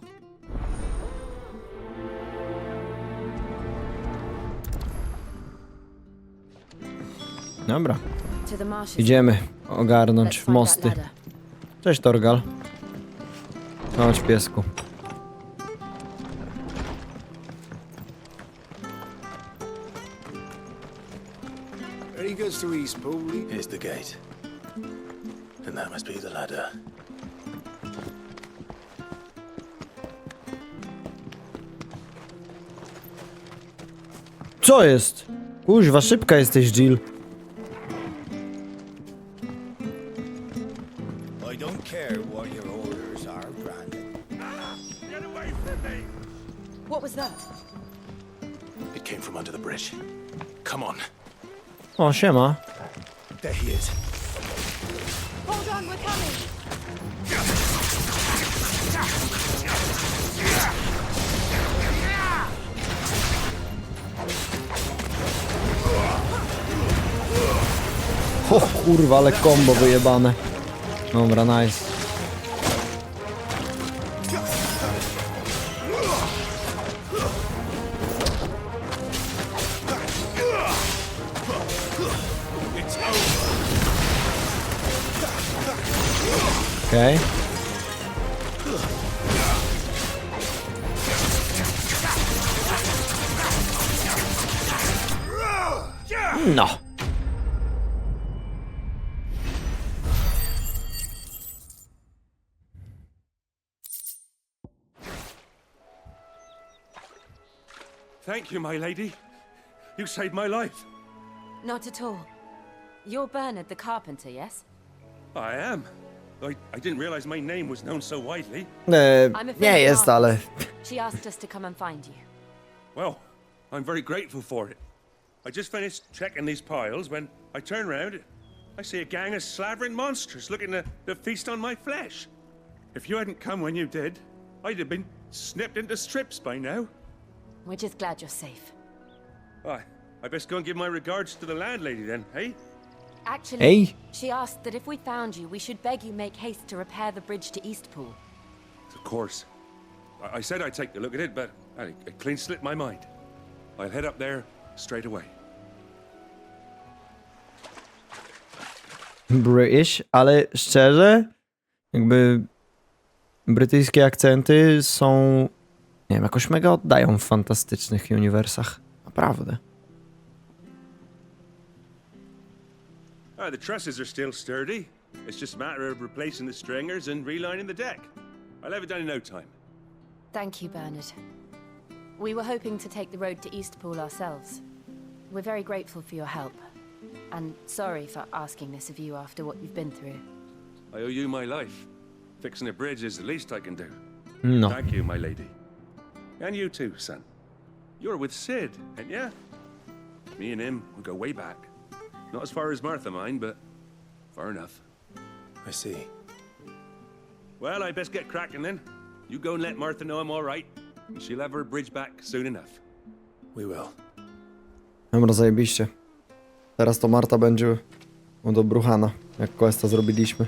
Dobra. To the marshes. Idziemy ogarnąć mosty. Cześć Torgal. Chodź piesku. He goes to Eastpool. Here's the gate. And that must be the ladder. Co jest? Kuźwa, szybka jesteś, Jill. I don't care what your orders are, Brandon. Get away from me! What was that? It came from under the bridge. Come on. O, siema. There he is. Hold on, we're coming. O kurwa, ale kombo wyjebane. Dobra, nice. Okej. No. Thank you, my lady. You saved my life. Not at all. You're Bernard the carpenter, yes? I am. I didn't realize my name was known so widely. Nie jest, ale... She asked us to come and find you. Well, I'm very grateful for it. I just finished checking these piles when I turn around. I see a gang of slavering monsters looking to feast on my flesh. If you hadn't come when you did, I'd have been snipped into strips by now. We're just glad you're safe. I best go and give my regards to the landlady then, eh? Actually, she asked that if we found you, we should beg you make haste to repair the bridge to Eastpool. Of course. I said I'd take a look at it, but it clean slipped my mind. I'll head up there straight away. British, ale szczerze, jakby brytyjskie akcenty są, nie wiem, jakoś mega oddają w fantastycznych uniwersach. Naprawdę. The trusses are still sturdy. It's just a matter of replacing the stringers and relining the deck. I'll have it done in no time. Thank you, Bernard. We were hoping to take the road to Eastpool ourselves. We're very grateful for your help. And sorry for asking this of you after what you've been through. I owe you my life. Fixing a bridge is the least I can do. No. Thank you, my lady. And you too, son. You're with Sid, ain't ya? Me and him, we go way back. Not as far as Martha, mind, but far enough. I see. Well, I best get cracking then. You go and let Martha know I'm all right. She'll have her bridge back soon enough. We will. Dobra, zajebiście. Teraz to Marta będzie udobruchana, jak questa zrobiliśmy.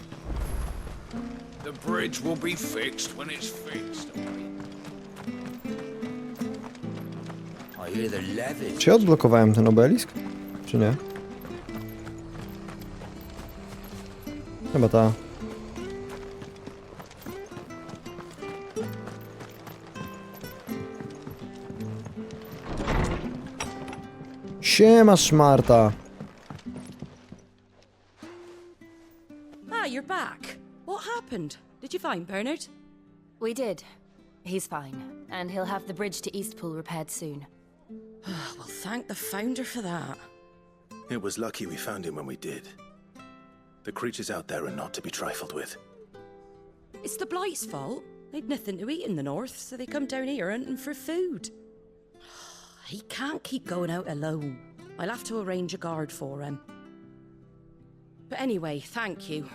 The bridge will be fixed when it's fixed. I hear the levies. Czy ja odblokowałem ten obelisk? Czy nie? Chyba ta. Siema, szmarta. You're back. What happened? Did you find Bernard? We did. He's fine, and he'll have the bridge to Eastpool repaired soon. Well, thank the founder for that. It was lucky we found him when we did. The creatures out there are not to be trifled with. It's the Blight's fault. They'd nothing to eat in the north, so they come down here hunting for food. He can't keep going out alone. I'll have to arrange a guard for him. But anyway, thank you.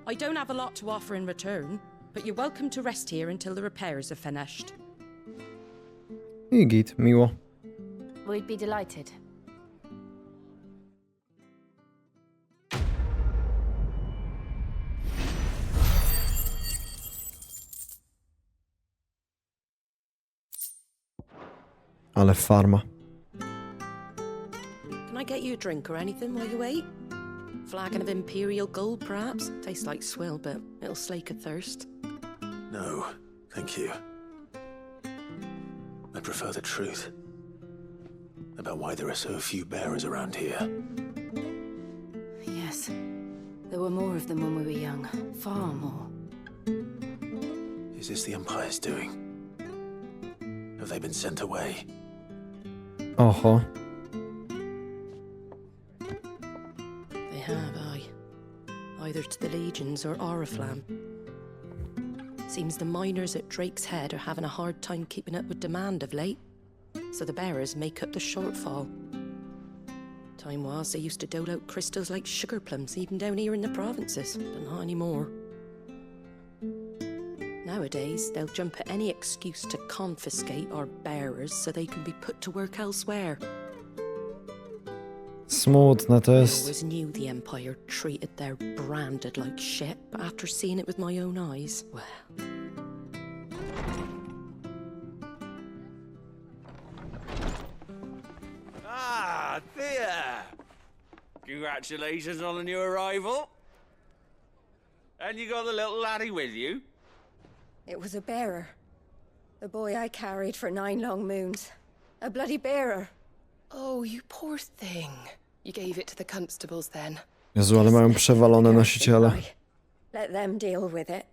I don't have a lot to offer in return, but you're welcome to rest here until the repairs are finished. I git, miło. We'd be delighted. Ale farma. Can I get you a drink or anything while you wait? Flagon of Imperial Gold, perhaps? Tastes like swill, but it'll slake a thirst. No, thank you. I prefer the truth about why there are so few bearers around here. There were more of them when we were young. Far more. Is this the Empire's doing? Have they been sent away? Oho. They have, aye. Either to the Legions or Oriflamme. Seems the miners at Drake's Head are having a hard time keeping up with demand of late, so the bearers make up the shortfall. Time was they used to dole out crystals like sugar plums even down here in the provinces, but not anymore. Nowadays, they'll jump at any excuse to confiscate our bearers so they can be put to work elsewhere. Smutne to I jest. always knew the Empire treated their branded like shit, but after seeing it with my own eyes, well... Ah, Thea! Congratulations on the new arrival. And you got the little laddie with you? It was a bearer. The boy I carried for 9 long moons. A bloody bearer. Oh, you poor thing. You gave it to the constables then. Jezu, ale mają przewalone nosiciele. Let them deal with it.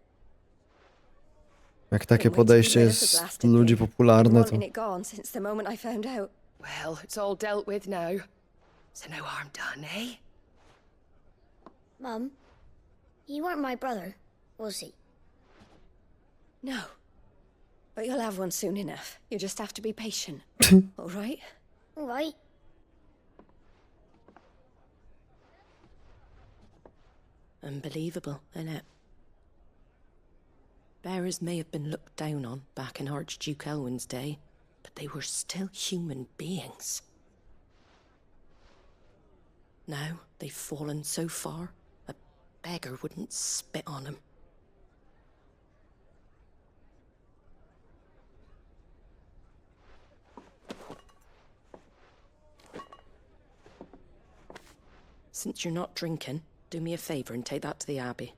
Jak takie podejście jest ludzi popularne, to... Wanting it gone since the moment I found out. Well, it's all dealt with now. So no harm done, eh? Mum, you weren't my brother, was he? No. But you'll have one soon enough. You just have to be patient. All right? All right. Unbelievable, innit? Bearers may have been looked down on back in Archduke Elwin's day, but they were still human beings. Now they've fallen so far, a beggar wouldn't spit on them. Since you're not drinking, do me a favor and take that to the Abbey.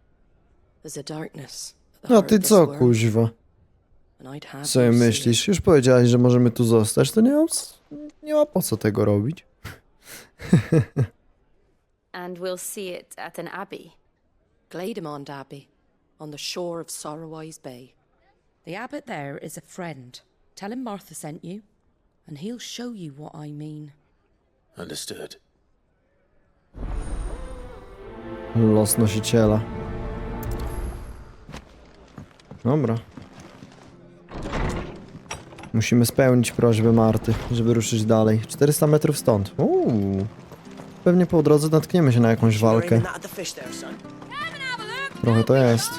There's a darkness at the No heart ty of this co, world, kuźwa? and I'd have Co you see myślisz? Już powiedziałeś, że możemy tu zostać, to nie ma po co tego robić. And we'll see it at an abbey. Glademond Abbey, on the shore of Sorrowise Bay. The abbot there is a friend. Tell him Martha sent you, and he'll show you what I mean. Understood. Los nosiciela. Dobra. Musimy spełnić prośbę Marty, żeby ruszyć dalej. 400 metrów stąd. Pewnie po drodze natkniemy się na jakąś walkę. Trochę to jest.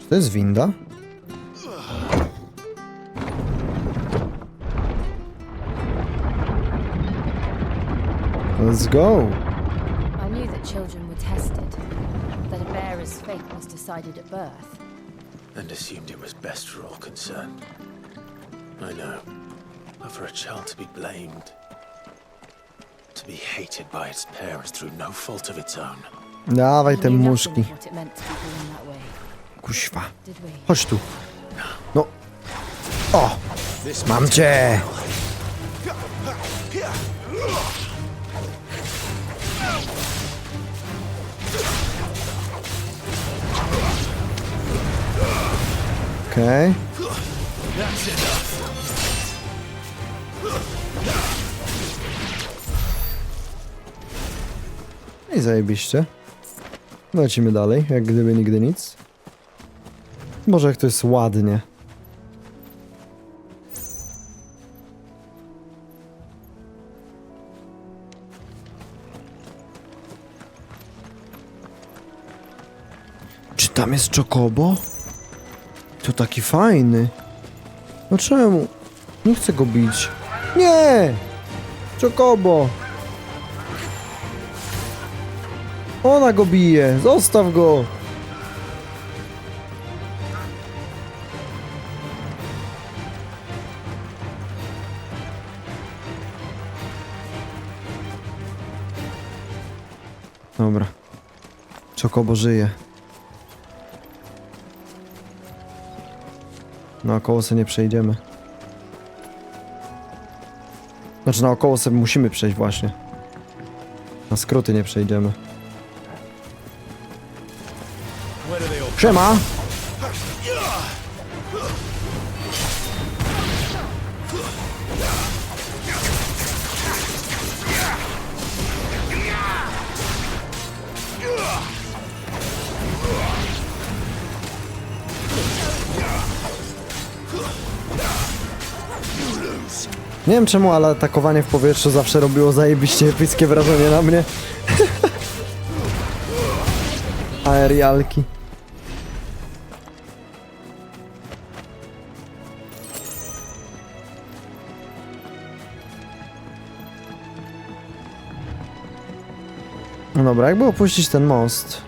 Czy to jest winda? Let's go! I knew that children were tested, that a bearer's fate was decided at birth. And assumed it was best for all concerned. I know. But for a child to be blamed, to be hated by its parents through no fault of its own. Dawaj te muszki. What it meant to be born that way. Kuźwa. Did we? Chodź tu. No. O! Mam cię! Okej. I zajebiście. Lecimy dalej, jak gdyby nigdy nic. Może jak to jest ładnie. Czy tam jest Chocobo? To taki fajny. No czemu? Nie chcę go bić. Nie! Chocobo! Ona go bije! Zostaw go! Dobra. Chocobo żyje. Naokoło sobie nie przejdziemy. Znaczy naokoło sobie musimy przejść właśnie. Na skróty nie przejdziemy. Siema! Nie wiem czemu, ale atakowanie w powietrzu zawsze robiło zajebiście epickie wrażenie na mnie. Aerialki. No dobra, jakby opuścić ten most?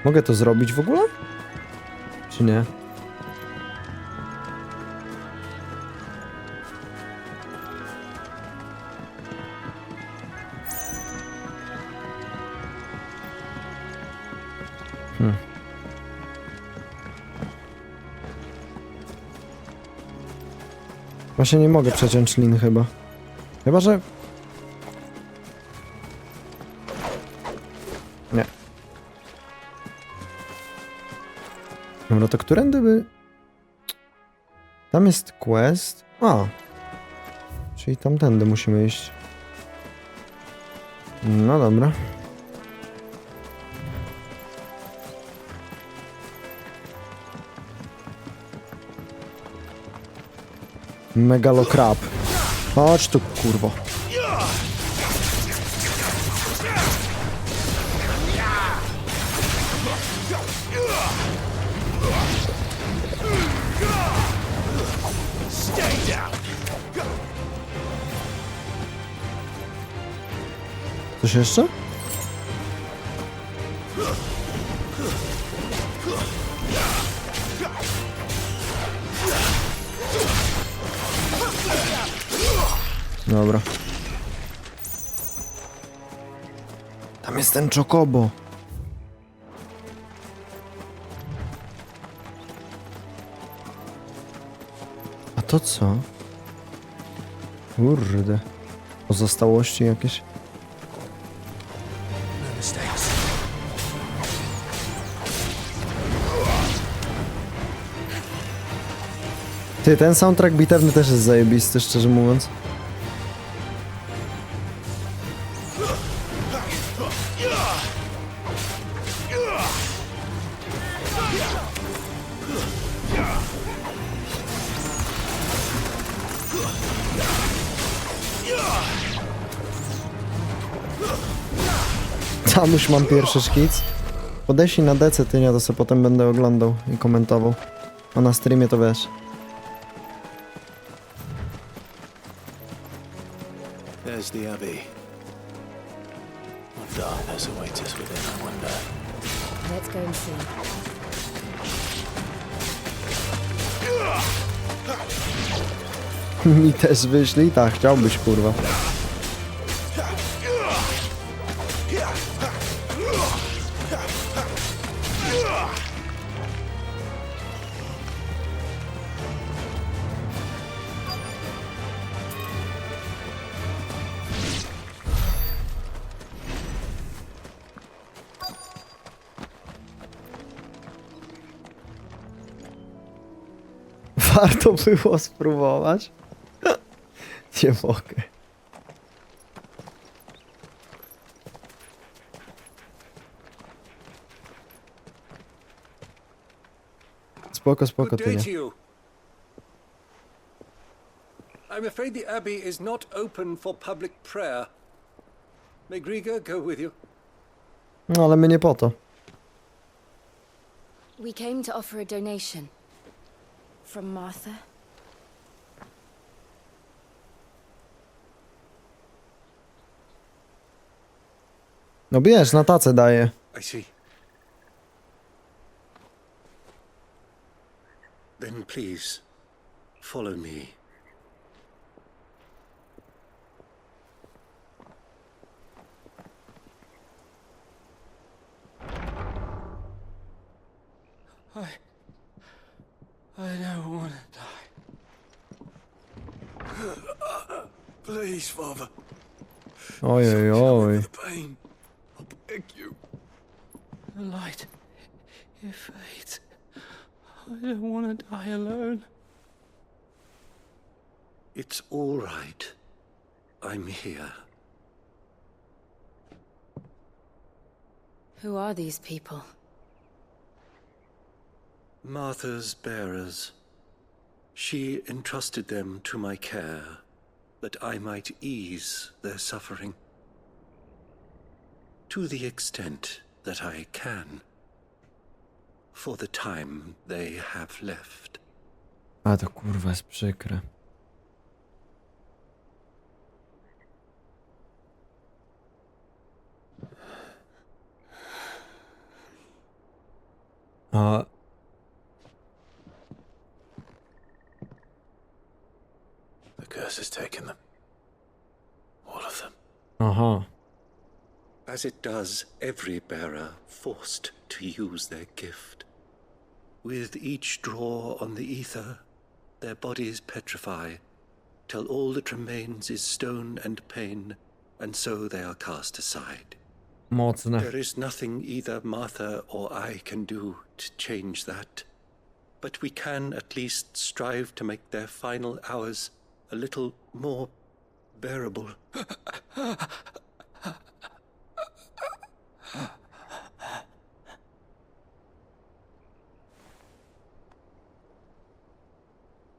Mogę to zrobić w ogóle? Czy nie? Właśnie nie mogę przeciąć lin chyba. Chyba, że... Nie. Dobra, to którędy by... Tam jest quest. A. Czyli tamtędy musimy iść. No dobra. Megalokrab. Chodź tu, kurwo. Coś jeszcze? Dobra. Tam jest ten Chocobo. A to co? Kurde. Pozostałości jakieś? Ty, ten soundtrack bitewny też jest zajebisty, szczerze mówiąc. Tam już mam pierwszy szkic. Podeślij na DC, Tynia, to sobie potem będę oglądał i komentował. A na streamie to wiesz. There's the Abbey. What darkness awaits us within, I wonder. Let's go and see. Mi też wyślij? Tak, chciałbyś, kurwa. Warto było spróbować? Nie mogę. Spoko, spoko, Good day Tynia. to you. I'm afraid the Abbey is not open for public prayer. May Griga go with you? No ale my nie po to. We came to offer a donation. From Martha. No bierz, na tacę daję. I see. Then please, follow me. I don't want to die. Please, Father. Oj, oj, oj. Pain. I'll beg you. The light, it fades. I don't want to die alone. It's all right. I'm here. Who are these people? Martha's bearers. She entrusted them to my care, that I might ease their suffering. To the extent that I can. For the time they have left. A to kurwa jest przykre. A... The curse has taken them. All of them. Aha. As it does every bearer forced to use their gift. With each draw on the ether, their bodies petrify, till all that remains is stone and pain, and so they are cast aside. Mocne. There is nothing either Martha or I can do to change that, but we can at least strive to make their final hours a little more bearable.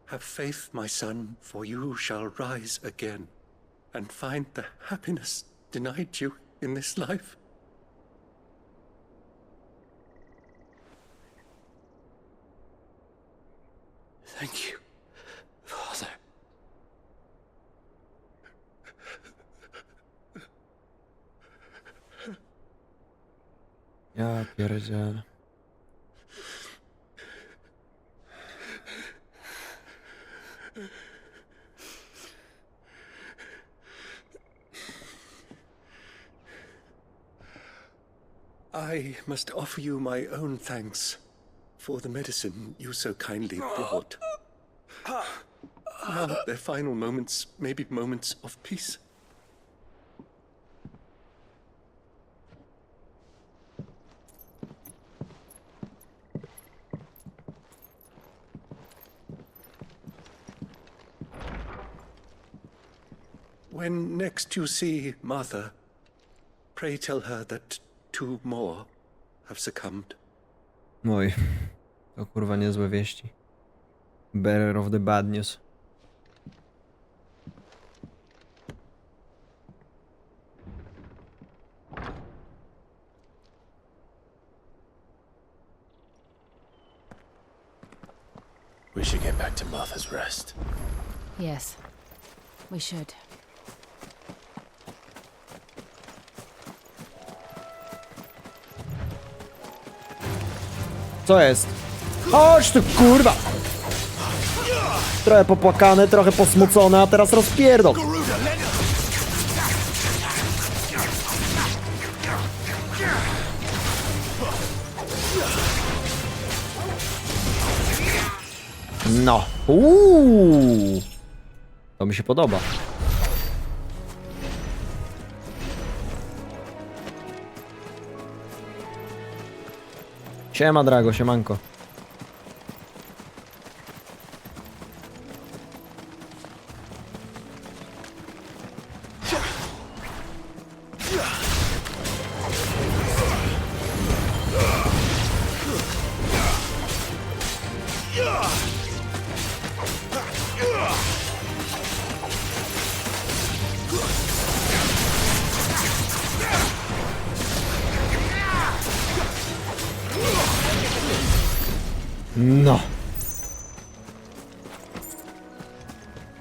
Have faith, my son, for you shall rise again and find the happiness denied you in this life. Thank you, Father. Ja pierdzielę. I must offer you my own thanks for the medicine you so kindly brought. Now their final moments may be moments of peace. When next you see Martha, pray tell her that 2 more have succumbed. Oj, to kurwa niezłe wieści. Bearer of the bad news. We should get back to Martha's Rest. Yes, we should. Co jest? Chodź tu, kurwa! Trochę popłakane, trochę posmucone, a teraz rozpierdol! No. To mi się podoba. Siema, Drago, siemanko. No.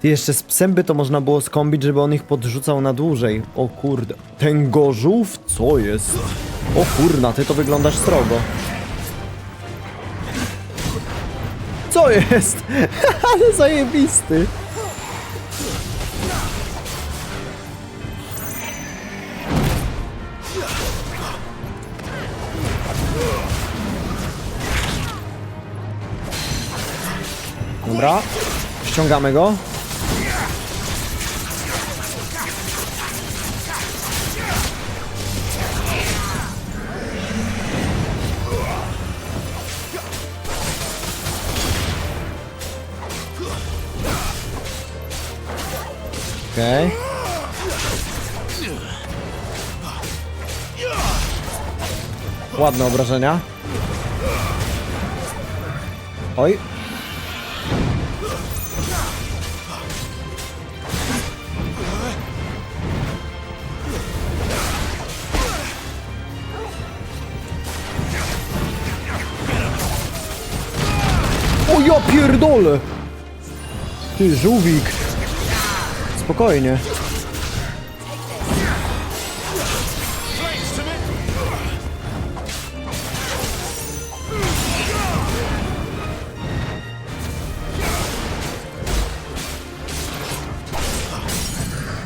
Ty, jeszcze z psem by to można było skombić, żeby on ich podrzucał na dłużej. O kurde. Ten gorzów? Co jest? O kurna, ty to wyglądasz srogo. Co jest? Ale zajebisty. Dobra, ściągamy go. Okej. Ładne obrażenia. Oj. O ja pierdolę! Ty, żółwik. Spokojnie.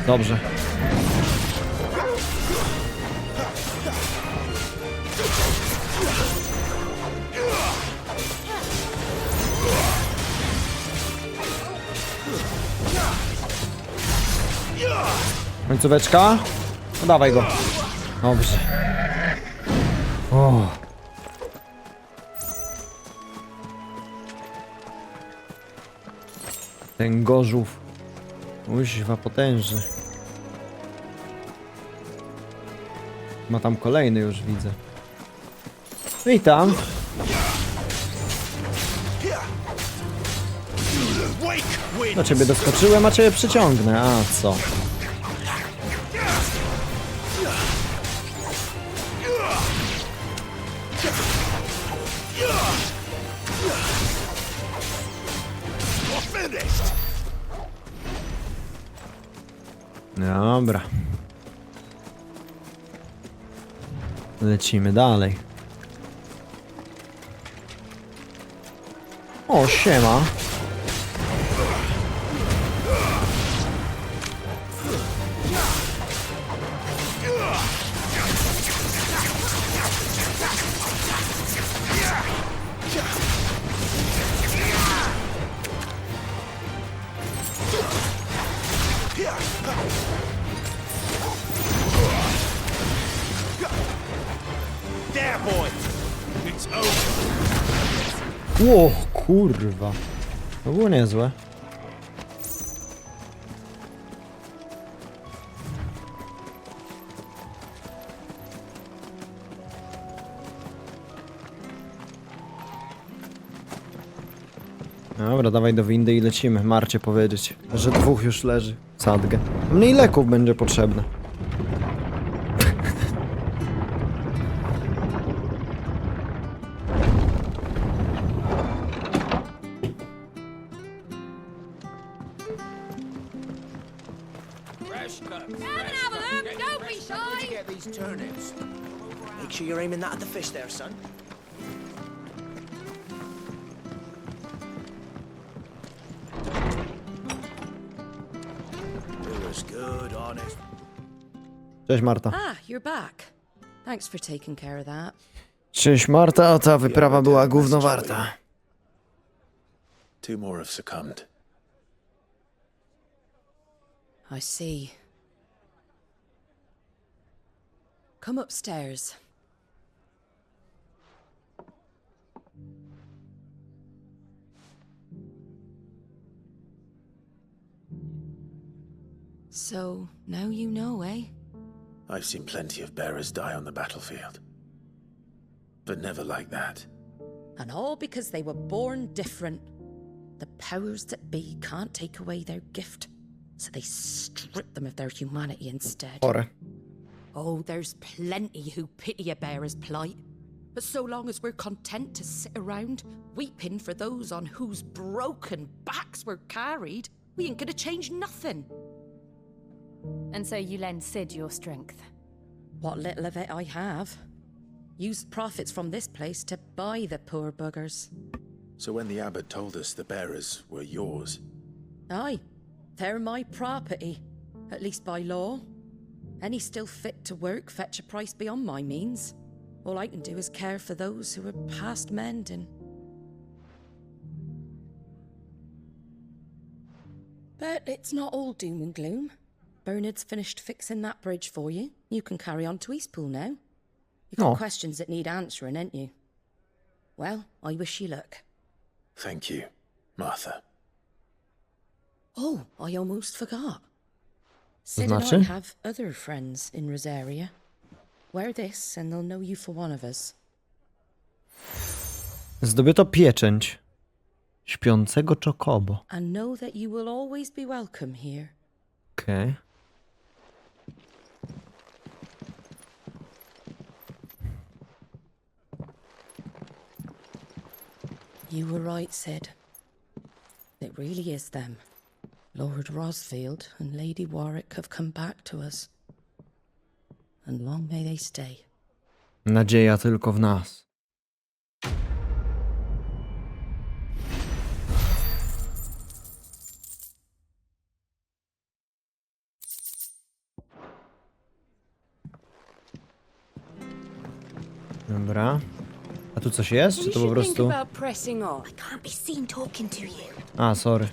Dobrze. Końcóweczka? No dawaj go. Dobrze. O. Ten gorzów. Uźwa potężny. Ma tam kolejny już widzę. Witam. Do ciebie doskoczyłem, a ciebie przyciągnę. A co? Dobra. Lecimy dalej. O, siema. Ło, kurwa. To było niezłe. Dobra, dawaj do windy i lecimy. Marcie powiedzieć, że dwóch już leży. Sadgę. Mniej leków będzie potrzebne. Make sure you're aiming that at the fish there, son. Cześć Marta. Ah, you're back. Thanks for taking care of that. Cześć Marta, ta wyprawa była gówno warta. 2 more have succumbed. I see. Come upstairs. So, now you know, eh? I've seen plenty of bearers die on the battlefield. But never like that. And all because they were born different. The powers that be can't take away their gift, so they strip them of their humanity instead. Oh, there's plenty who pity a bearer's plight. But so long as we're content to sit around, weeping for those on whose broken backs we're carried, we ain't gonna change nothing. And so you lend Sid your strength? What little of it I have. Used profits from this place to buy the poor buggers. So when the abbot told us the bearers were yours... Aye, they're my property, at least by law. Any still fit to work fetch a price beyond my means. All I can do is care for those who are past mending. But it's not all doom and gloom. Bernard's finished fixing that bridge for you. You can carry on to Eastpool now. You've got questions that need answering, ain't you? Well, I wish you luck. Thank you, Martha. Oh, I almost forgot. Sid and I znaczy? have other friends in Rosaria. Wear this and they'll know you for one of us. Zdobyto pieczęć śpiącego Chocobo. And know that you will always be welcome here. Okej. You were right, Sid. It really is them. Lord Rosfield and Lady Warwick have come back to us. And long may they stay. Nadzieja tylko w nas. Dobra. A tu coś jest? Czy to po prostu... pressing on. I can't be seen talking to you. A, sorry.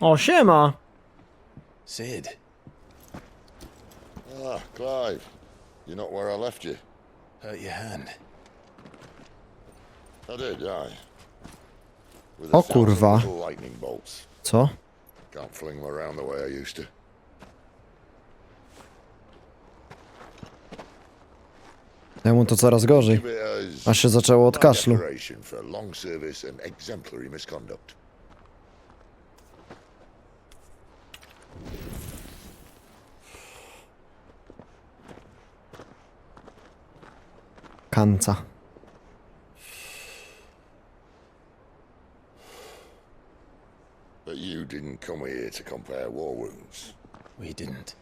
O, siema! Sid. Ah, Clive. You're not where I left you. Hurt your hand. I did, aye. With O kurwa. little lightning bolts. Co? Can't fling them around the way I used to. Temu to coraz gorzej. Give it as Aż się zaczęło od kaszlu. decoration for long service and exemplary misconduct. Kanca. But you didn't come here to compare war wounds. We didn't.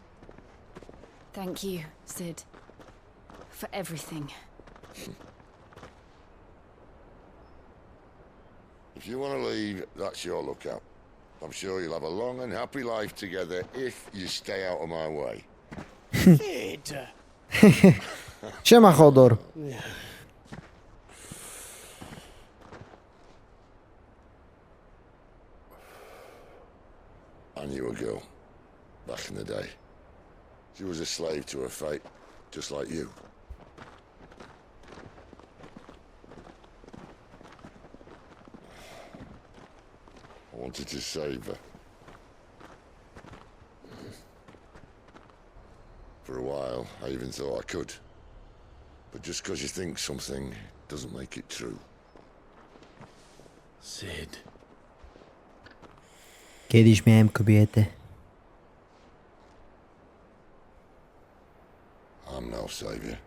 Thank you, Sid. For everything. If you want to leave, that's your lookout. I'm sure you'll have a long and happy life together if you stay out of my way. Sid! Siema, Hodor. I knew a girl back in the day. She was a slave to her fate, just like you. I wanted to save her. For a while, I even thought I could. But just because you think something doesn't make it true. Sid. Kiedyś miałem kobietę. I'm no savior.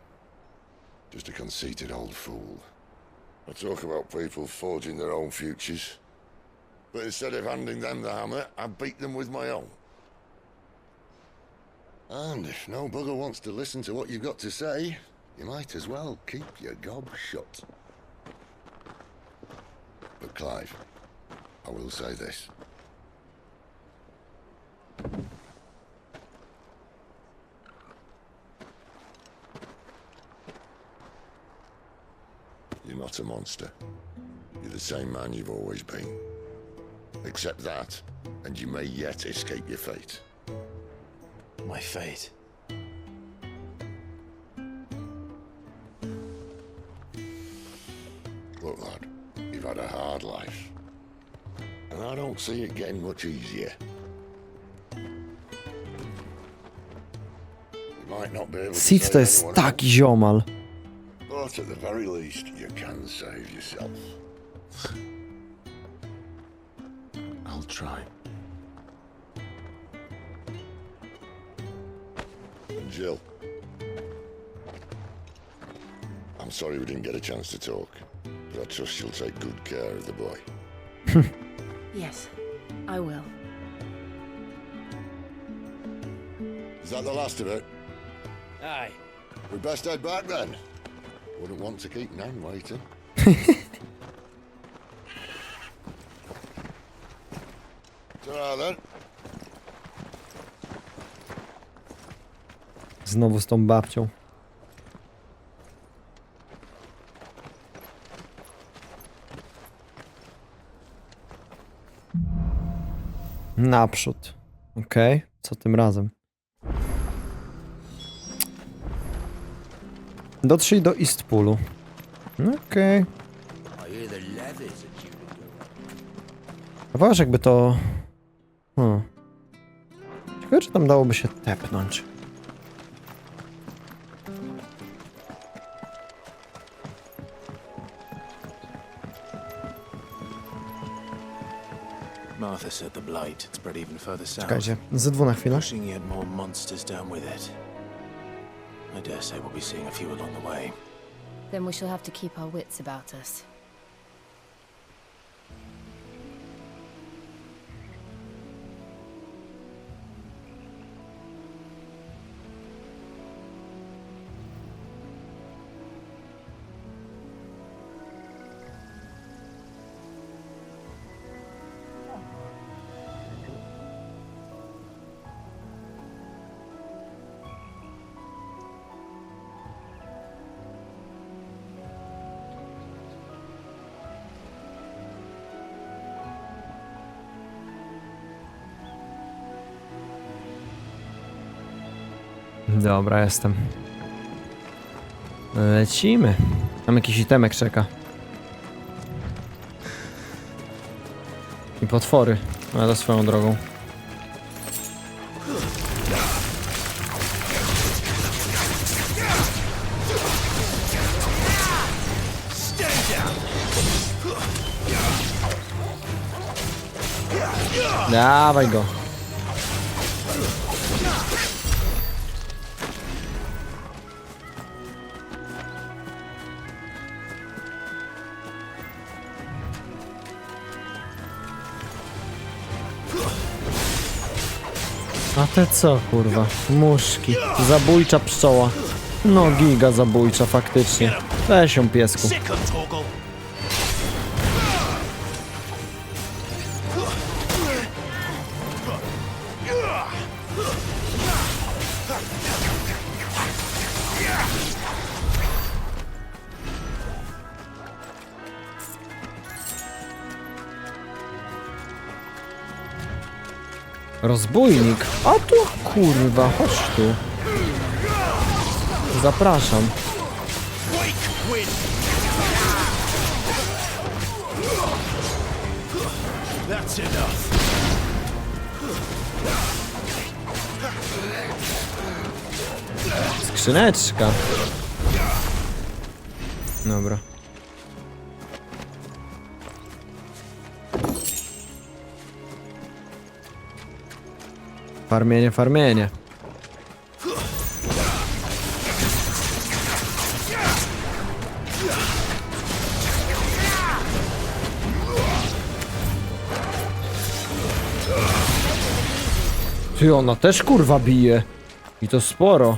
Just a conceited old fool. I talk about people forging their own futures. But instead of handing them the hammer, I beat them with my own. And if no bugger wants to listen to what you've got to say, you might as well keep your gob shut. But Clive, I will say this. You're not a monster. You're the same man you've always been. Accept that, and you may yet escape your fate. My fate. Look, lad, you've had a hard life. And I don't see it getting much easier. You might not be able to Sid save to jest anyone taki else, ziomal. but at the very least, you can save yourself. I'll try. And Jill, I'm sorry we didn't get a chance to talk, but I trust you'll take good care of the boy. Yes, I will. Is that the last of it? Aye. We best head back then. Wouldn't want to keep Nan waiting. Ta-ra then. Znowu z tą babcią. Naprzód. Okej, co tym razem? Dotrzyj do Eastpoolu. Okej. Zobacz, jakby to... Ciekawe, czy tam dałoby się tepnąć. Martha said the blight had spread even further south. Czekajcie, Z2 na chwilę. Pushing yet more monsters down with it. I dare say we'll be seeing a few along the way. Then we shall have to keep our wits about us. Dobra, jestem. Lecimy. Tam jakiś itemek czeka. I potwory. No to swoją drogą. Dawaj go. A te co, kurwa? Muszki. Zabójcza pszczoła. No giga zabójcza, faktycznie. Weź ją, piesku. Rozbójnik? A tu kurwa, chodź tu. Zapraszam. Skrzyneczka. Dobra. Farmienie, farmienie. Ty, ona też kurwa bije. I to sporo.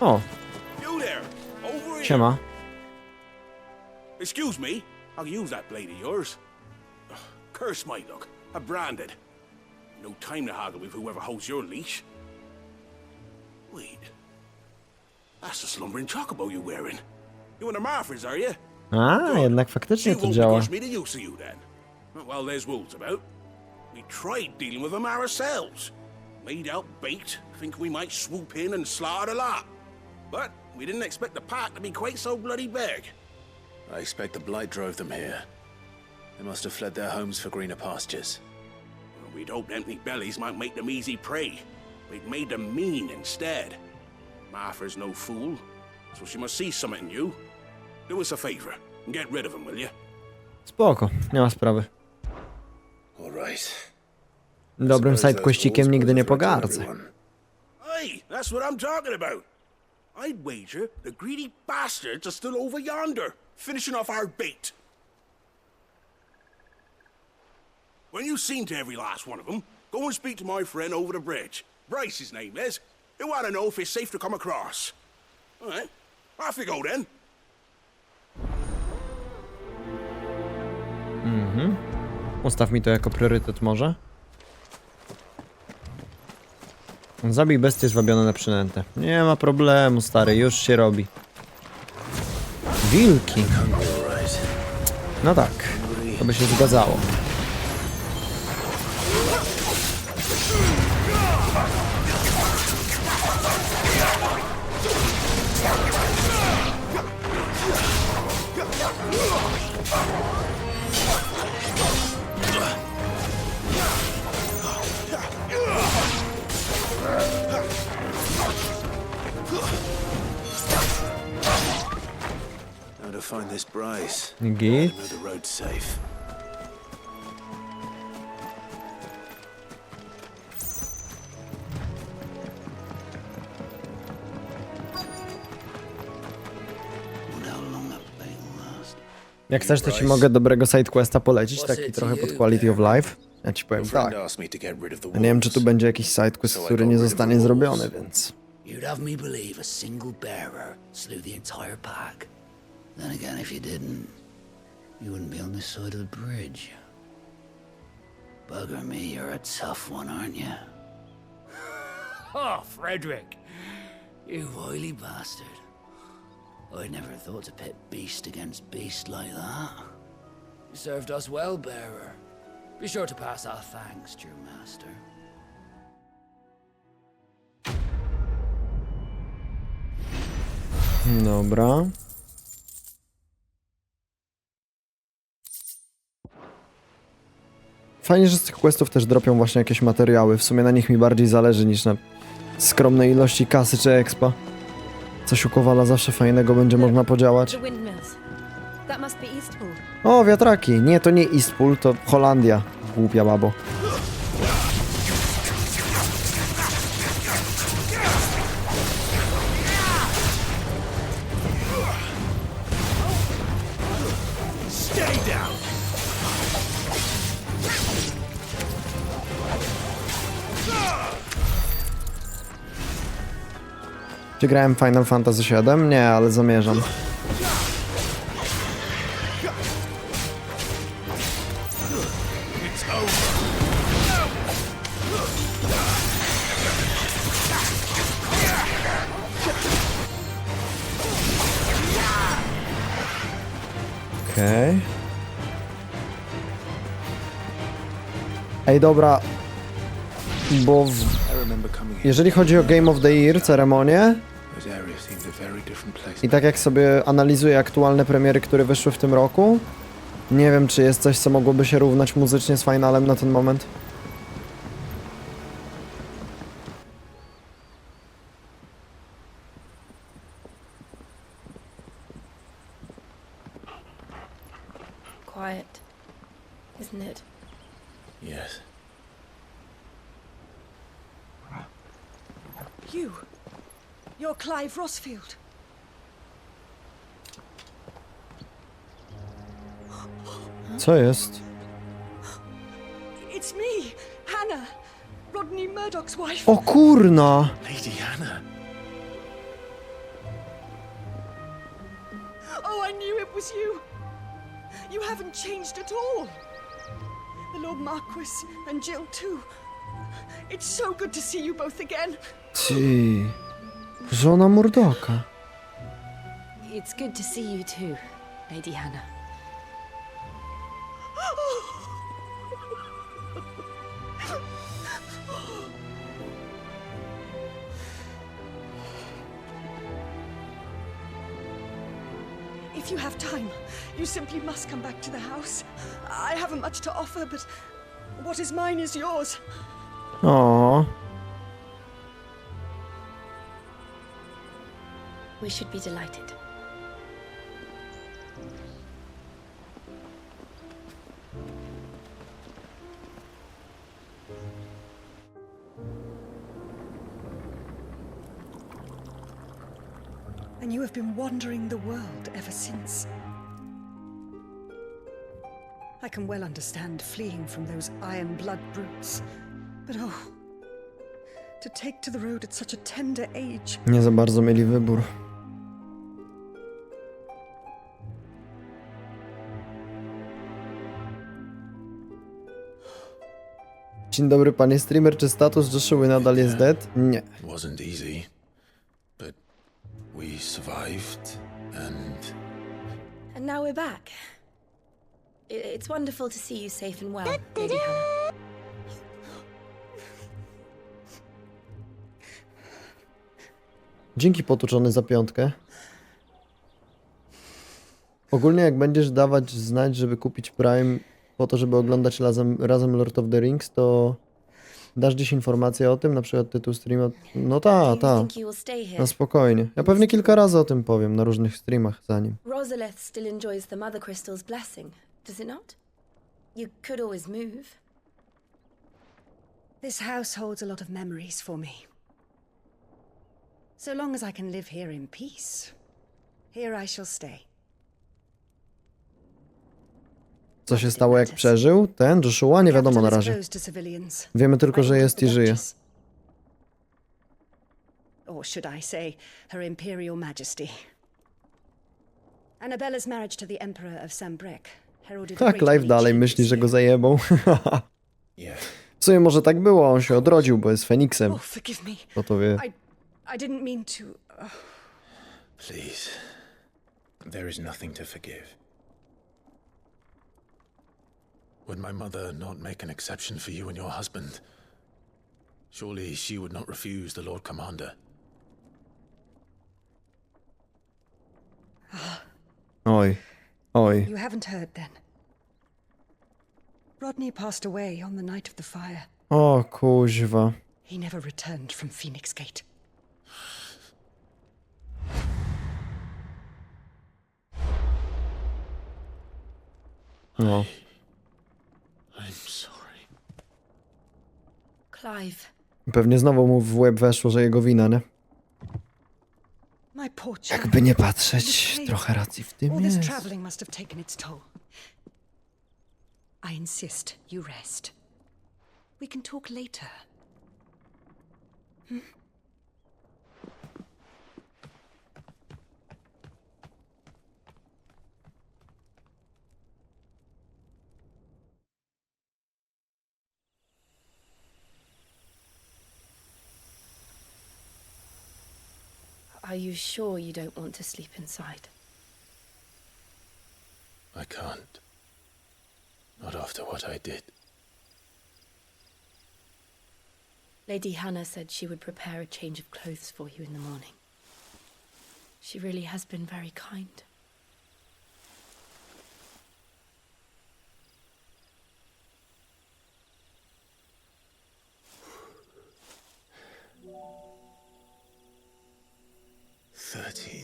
O. Siema. Excuse me, I'll use that blade of yours. Ugh, curse my luck. I'm branded. No time to haggle with whoever holds your leash. Wait. That's the slumbering chocobo you're wearing. You and the Marfors, are you? A, jednak faktycznie to działa. Me the use of you then. Well, there's wolves about. We tried dealing with them ourselves. Made out bait, think we might swoop in and slaughter the lot. But we didn't expect the pack to be quite so bloody big. I expect the blight drove them here. They must have fled their homes for greener pastures. Well, we'd hoped empty bellies might make them easy prey. We'd made them mean instead. Martha's no fool, so she must see something in you. Do us a favor and get rid of them, will you? Spoko, nie ma sprawy. All right. Dobrym sidequestikiem nigdy nie pogardzę. Hey, that's what I'm talking about. I'd wager the greedy bastards are still over yonder, finishing off our bait. When you've seen to every last one of them, go and speak to my friend over the bridge. Bryce, his name is. He'll want to know if it's safe to come across. All right, off you go then. Ustaw mi to jako priorytet może. Zabij bestie zwabione na przynętę. Nie ma problemu, stary, już się robi. Wilki. No tak, to by się zgadzało. Now to find this Bryce. Git. I know the road's safe. Jak chcesz, to ci mogę dobrego sidequesta polecić, taki trochę pod quality of life. Ja ci powiem tak. Ja nie wiem, czy tu będzie jakiś sidequest, który nie zostanie zrobiony, więc... You'd have me believe a single bearer slew the entire pack. Then again, if you didn't, you wouldn't be on this side of the bridge. Bugger me, you're a tough one, aren't you? Oh, Frederick! You wily bastard. I never thought to pit beast against beast like that. You served us well, bearer. Be sure to pass our thanks to your master. Dobra. Fajnie, że z tych questów też dropią właśnie jakieś materiały. W sumie na nich mi bardziej zależy niż na skromnej ilości kasy czy expa. Coś u Kowala zawsze fajnego będzie można podziałać. O, wiatraki. Nie, to nie Eastpool, to Holandia. Głupia babo. Czy grałem Final Fantasy VII? Nie, ale zamierzam. Okej. Ej, dobra. Bo jeżeli chodzi o Game of the Year, ceremonię, i tak jak sobie analizuję aktualne premiery, które wyszły w tym roku, nie wiem, czy jest coś, co mogłoby się równać muzycznie z finalem na ten moment. Quiet, isn't it? Yes. You're Clive Rossfield. Co jest? It's me, Hannah, Rodney Murdoch's wife. O kurna! Lady Hannah. Oh, I knew it was you. You haven't changed at all. The Lord Marquis and Jill too. It's so good to see you both again. Ty. Żona Murdocha. It's good to see you too, Lady Hannah. If you have time, you simply must come back to the house. I haven't much to offer, but what is mine is yours. Aww. We should be delighted. And you have been wandering the world ever since. I can well understand fleeing from those iron blood brutes, but oh, to take to the road at such a tender age. Nie za bardzo mieli wybór. Dzień dobry, panie streamer. Czy status Joshua nadal jest dead? Nie. Wasn't easy, but we survived And now we're back. It's wonderful to see you safe and well, Lady Hannah. Dzięki, potuczony za 5. Ogólnie jak będziesz dawać znać, żeby kupić Prime po to, żeby oglądać razem Lord of the Rings, to dasz gdzieś informację o tym, na przykład tytuł streama? No ta. Na spokojnie. Ja pewnie kilka razy o tym powiem na różnych streamach zanim. Rosalith still enjoys the Mother Crystal's blessing, does it not? You could always move. This house holds a lot of memories for me. So long as I can live here in peace, here I shall stay. Co się stało, jak przeżył? Ten Joshua? Nie wiadomo na razie. Wiemy tylko, że jest i żyje. Or should I say, Her Imperial Majesty. Annabella's marriage to the Emperor of Sambrec heralded Tak, Clive dalej myśli, że go zajebą. W sumie może tak było, on się odrodził, bo jest Feniksem. Oh, forgive me. Kto to wie? I didn't mean to... Please. There is nothing to forgive. Would my mother not make an exception for you and your husband? Surely she would not refuse the Lord Commander. Oj. You haven't heard then. Rodney passed away on the night of the fire. O kuźwa. He never returned from Phoenix Gate. No. I'm sorry. Clive. Pewnie znowu mu w łeb weszło, że jego wina, nie? My poor child. Jakby nie patrzeć, trochę racji w tym All this jest. traveling must have taken its toll. I insist you rest. We can talk later. Hmm? Are you sure you don't want to sleep inside? I can't. Not after what I did. Lady Hannah said she would prepare a change of clothes for you in the morning. She really has been very kind.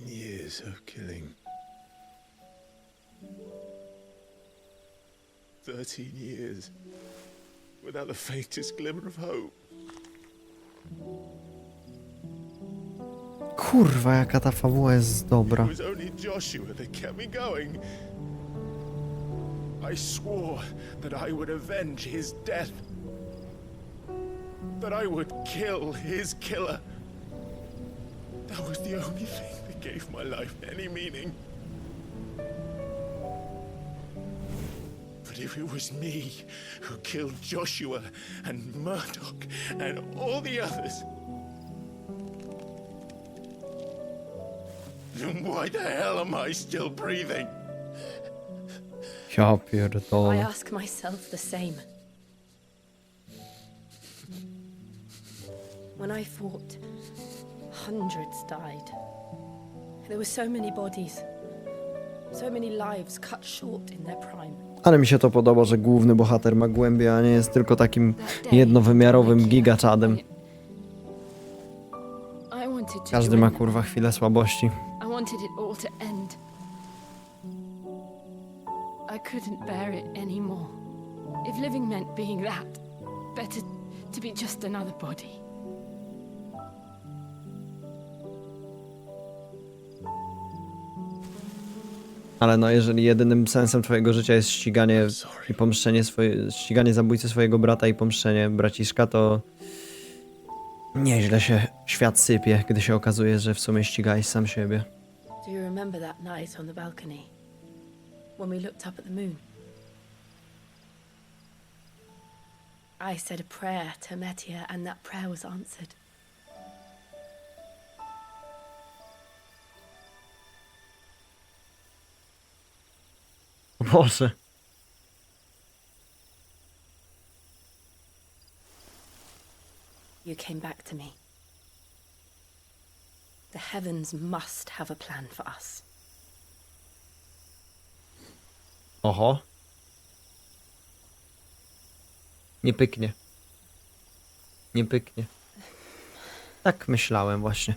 Years of killing. 13 years without the faintest glimmer of hope. Kurwa, jaka ta fabuła jest dobra. It was only Joshua that kept me going. I swore that I would avenge his death. That I would kill his killer. That was the only thing that gave my life any meaning. But if it was me who killed Joshua and Murdoch and all the others, then why the hell am I still breathing? Ja I pierdolę. ask myself the same. When I fought, hundreds died. There were so many bodies, so many lives cut short in their prime. Ale mi się to podoba, że główny bohater ma głębię, a nie jest tylko takim jednowymiarowym gigaczadem. Każdy ma kurwa chwilę słabości. I wanted it all to end. I couldn't bear it anymore. If living meant being that, better to be just another body. Ale no, jeżeli jedynym sensem twojego życia jest ściganie i pomszczenie ściganie zabójcy swojego brata i pomszczenie braciszka, to nieźle się świat sypie, gdy się okazuje, że w sumie ścigałeś sam siebie. Do you remember that night on the balcony when we looked up at the moon? I said a prayer to Metia and that prayer was answered. O Boże. You came back to me. The heavens must have a plan for us. Oho. Nie pyknie. Nie pyknie. Tak myślałem właśnie.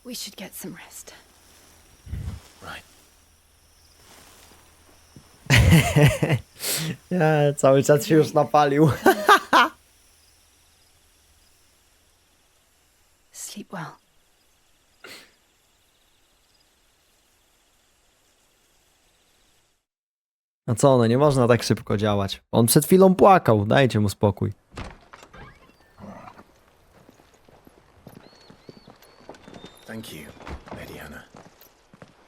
We should get some rest. Right. Ja, cały czas się już napalił. Sleep well. A co, no nie można tak szybko działać. On przed chwilą płakał, dajcie mu spokój. Thank you, Lady Hannah.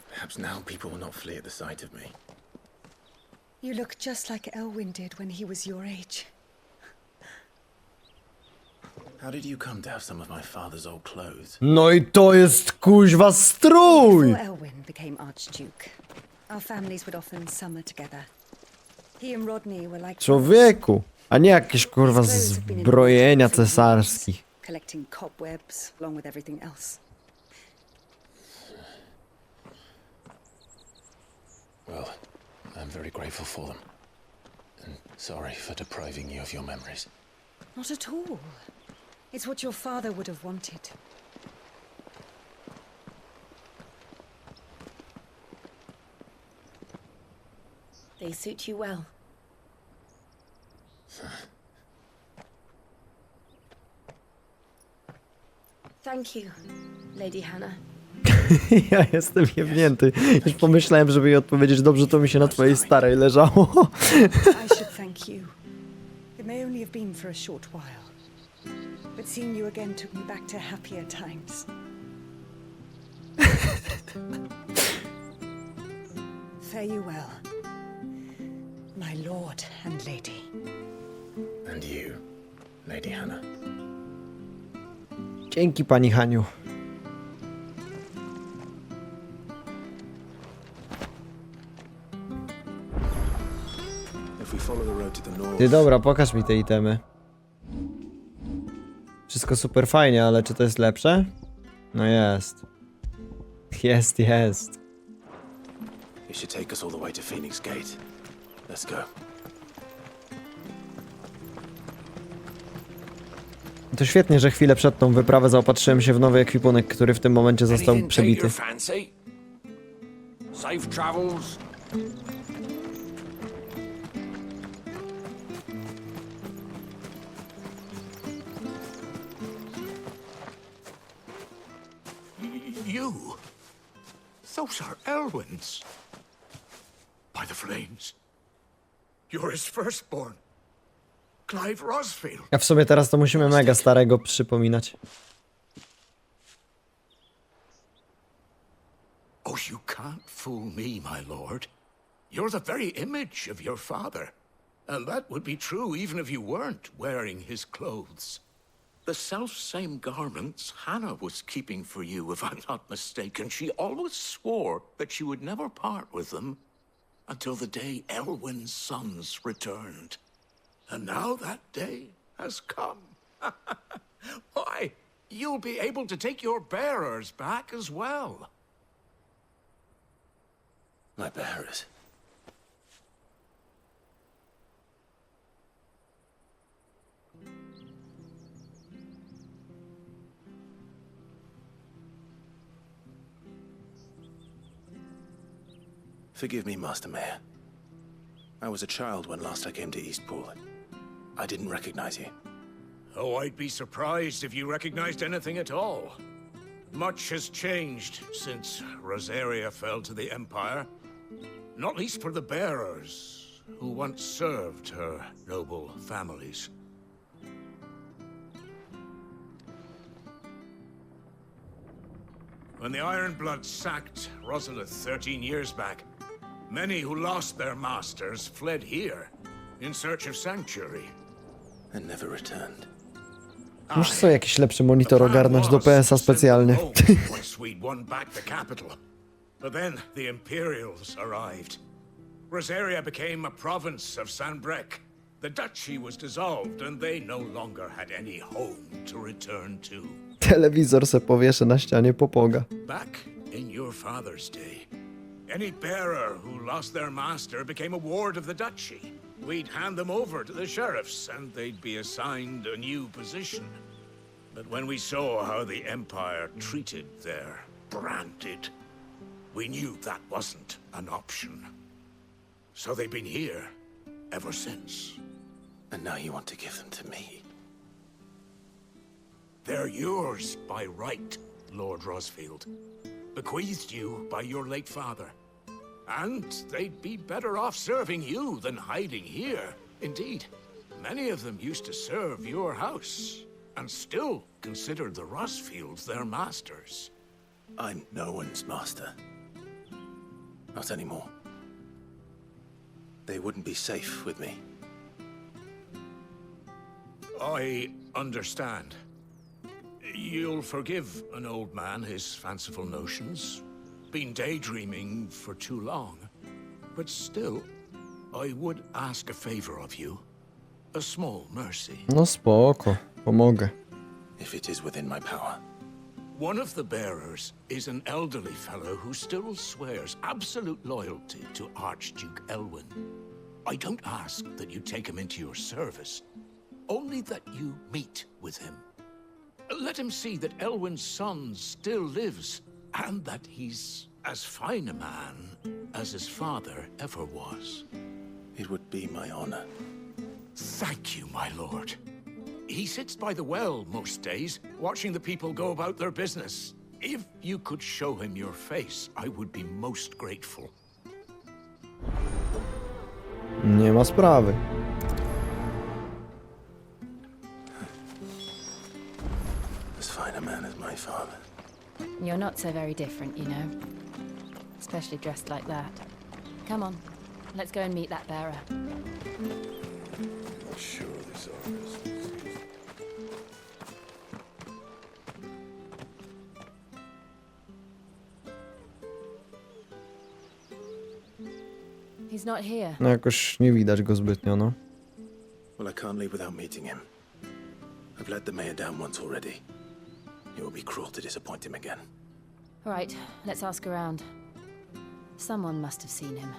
Perhaps now people will not flee at the sight of me. You look just like Elwyn did when he was your age. How did you come to have some of my father's old clothes? No i to jest kuźwa strój! Before Elwyn became Archduke, our families would often summer together. He and Rodney were like Człowieku, a nie jakieś kurwa zbrojenia cesarskich. collecting cobwebs along with everything else. Well, I'm very grateful for them. And sorry for depriving you of your memories. Not at all. It's what your father would have wanted. They suit you well. Thank you, Lady Hannah. Ja jestem jebnięty. Już pomyślałem, żeby jej odpowiedzieć, dobrze to mi się na twojej starej leżało. I should thank you. It may only have been for a short while, but seeing you again took me back to happier times. Fare you well, my lord and lady. And you, Lady Hannah. Dzięki, pani Haniu. Ty, dobra, pokaż mi te itemy. Wszystko super fajnie, ale czy to jest lepsze? No jest. Jest. It should take us all the way to Phoenix Gate. Let's go. To świetnie, że chwilę przed tą wyprawę zaopatrzyłem się w nowy ekwipunek, który w tym momencie został przebity. Safe travels. You? Those are Elwyn's. By the flames. You're his firstborn. Clive Rosfield. A w sumie teraz to musimy mega starego przypominać. Oh, you can't fool me, my lord. You're the very image of your father. And that would be true even if you weren't wearing his clothes. The self-same garments Hannah was keeping for you, if I'm not mistaken. She always swore that she would never part with them until the day Elwyn's sons returned. And now that day has come. Why, you'll be able to take your bearers back as well. My bearers. Forgive me, Master Mayor. I was a child when last I came to Eastpool. I didn't recognize you. Oh, I'd be surprised if you recognized anything at all. Much has changed since Rosaria fell to the Empire. Not least for the bearers, who once served her noble families. When the Ironbloods sacked Rosalith 13 years back, many who lost their masters fled here in search of sanctuary. And never returned. Muszę sobie jakiś lepszy monitor ogarnąć do PS-a specjalnie. Once we'd won back the capital. But then the Imperials arrived. Rosaria became a province of Sanbreque. The duchy was dissolved and they no longer had any home to return to. Telewizor se powieszę na ścianie, popoga. Back in your father's day, Any bearer who lost their master became a ward of the duchy. We'd hand them over to the sheriffs, and they'd be assigned a new position. But when we saw how the Empire treated their branded, we knew that wasn't an option. So they've been here ever since. And now you want to give them to me? They're yours by right, Lord Rosfield. Bequeathed you by your late father. And they'd be better off serving you than hiding here. Indeed, many of them used to serve your house, and still consider the Rosfields their masters. I'm no one's master. Not anymore. They wouldn't be safe with me. I understand. You'll forgive an old man his fanciful notions. Been daydreaming for too long. But still, I would ask a favor of you. A small mercy. No spoko, pomogę. If it is within my power. One of the bearers is an elderly fellow who still swears absolute loyalty to Archduke Elwyn. I don't ask that you take him into your service, only that you meet with him. Let him see that Elwyn's son still lives, and that he's as fine a man as his father ever was. It would be my honor. Thank you, my lord. He sits by the well most days, watching the people go about their business. If you could show him your face, I would be most grateful. Nie ma sprawy. As fine a man as my father. You're not so very different, you know. Especially dressed like that. Come on, let's go and meet that bearer. Not sure this office. He's not here. No jakoś nie widać go zbytnio, no. Well, I can't leave without meeting him. I've let the mayor down once already. It will be cruel to disappoint him again. Right, let's ask around. Someone must have seen him.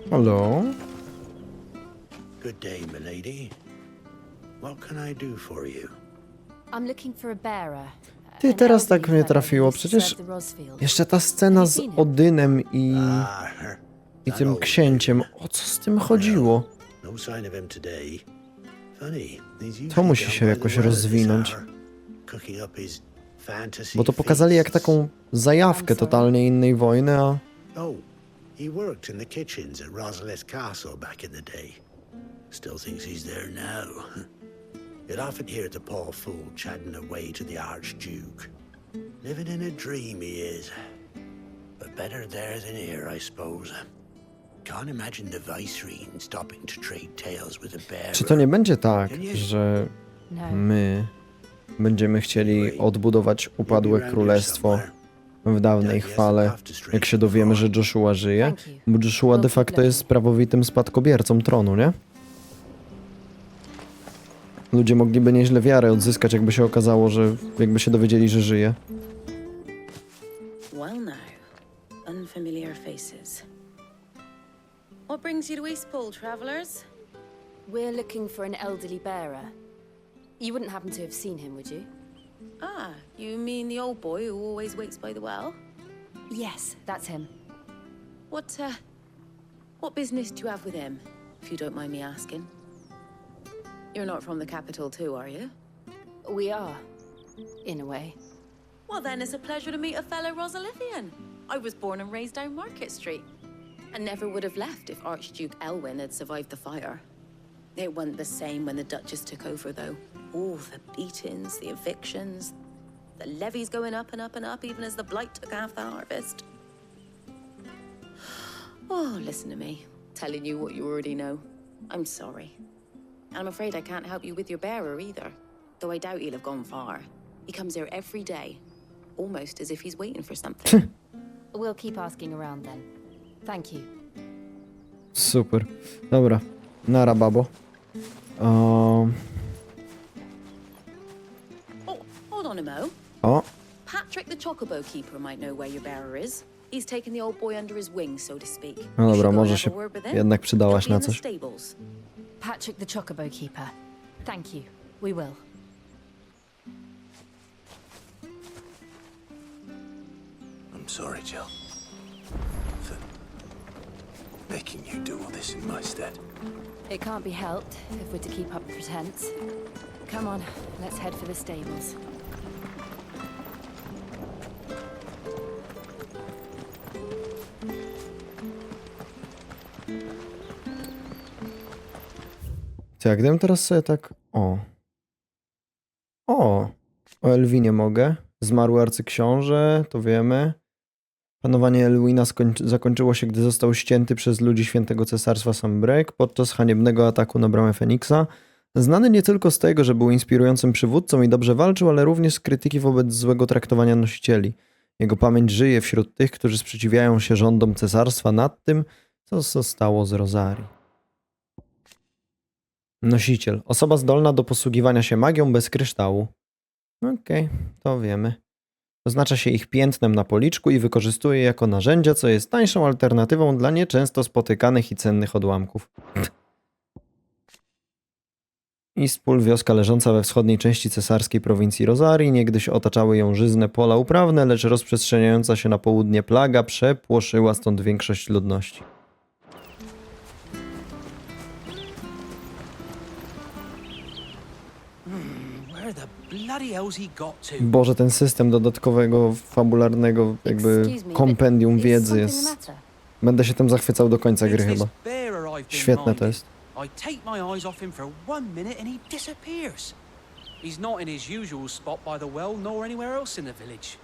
Hello? Good day, milady. What can I do for you? I'm looking for a bearer. Ty, teraz tak mnie trafiło. Przecież jeszcze ta scena z Odynem i tym księciem. O co z tym chodziło? To musi się jakoś rozwinąć. Bo to pokazali jak taką zajawkę totalnie innej wojny, a... He worked in the kitchens at Rosalith's castle back in the day. Still thinks he's there now. You'd often hear the poor fool chatting away to the Archduke. Living in a dream he is. But better there than here, I suppose. Can't imagine the Viceroy stopping to trade tales with a bear. Czy to nie będzie tak, że my będziemy chcieli odbudować upadłe królestwo w dawnej chwale, jak się dowiemy, że Joshua żyje? Bo Joshua de facto jest prawowitym spadkobiercą tronu, nie? Ludzie mogliby nieźle wiarę odzyskać, jakby się okazało, że jakby się dowiedzieli, że żyje. Well now, unfamiliar faces. What brings you to Eastpool, travelers? We're looking for an elderly bearer. You wouldn't happen to have seen him, would you? Ah, you mean the old boy who always waits by the well? Yes, that's him. What business do you have with him, if you don't mind me asking? You're not from the capital too, are you? We are, in a way. Well then, it's a pleasure to meet a fellow Rosalithian. I was born and raised down Market Street, and never would have left if Archduke Elwyn had survived the fire. It wasn't the same when the Duchess took over, though. Oh, the beatings, the evictions, the levies going up and up and up, even as the blight took half the harvest. Oh, listen to me, telling you what you already know. I'm sorry. And I'm afraid I can't help you with your bearer either, though I doubt he'll have gone far. He comes here every day, almost as if he's waiting for something. We'll keep asking around then. Thank you. Super. Dobra. Nara, babo. Oh, hold on a mo. O. Patrick the Chocobo Keeper might know where your bearer is. He's taken the old boy under his wing, so to speak. No dobra, może się jednak przydałaś na coś. Patrick the Chocobo Keeper. Thank you. We will. I'm sorry, Jill. For making you do all this in my stead. It can't be helped if we're to keep up the pretense. Come on, let's head for the stables. To jak gdybym teraz sobie tak... O Elwinie mogę. Zmarły arcyksiąże, to wiemy. Panowanie Elwina zakończyło się, gdy został ścięty przez ludzi świętego cesarstwa Sambrek podczas haniebnego ataku na bramę Feniksa. Znany nie tylko z tego, że był inspirującym przywódcą i dobrze walczył, ale również z krytyki wobec złego traktowania nosicieli. Jego pamięć żyje wśród tych, którzy sprzeciwiają się rządom cesarstwa nad tym, co zostało z Rosarii. Nosiciel. Osoba zdolna do posługiwania się magią bez kryształu. Okej, to wiemy. Oznacza się ich piętnem na policzku i wykorzystuje je jako narzędzia, co jest tańszą alternatywą dla nieczęsto spotykanych i cennych odłamków. Ispul, wioska leżąca we wschodniej części cesarskiej prowincji Rosarii, niegdyś otaczały ją żyzne pola uprawne, lecz rozprzestrzeniająca się na południe plaga przepłoszyła stąd większość ludności. Boże, ten system dodatkowego, fabularnego jakby kompendium wiedzy jest... Będę się tym zachwycał do końca gry chyba. Świetne to jest. I take my eyes off him for 1 minute and he disappears. He's not in his usual spot by the well nor anywhere else in the village.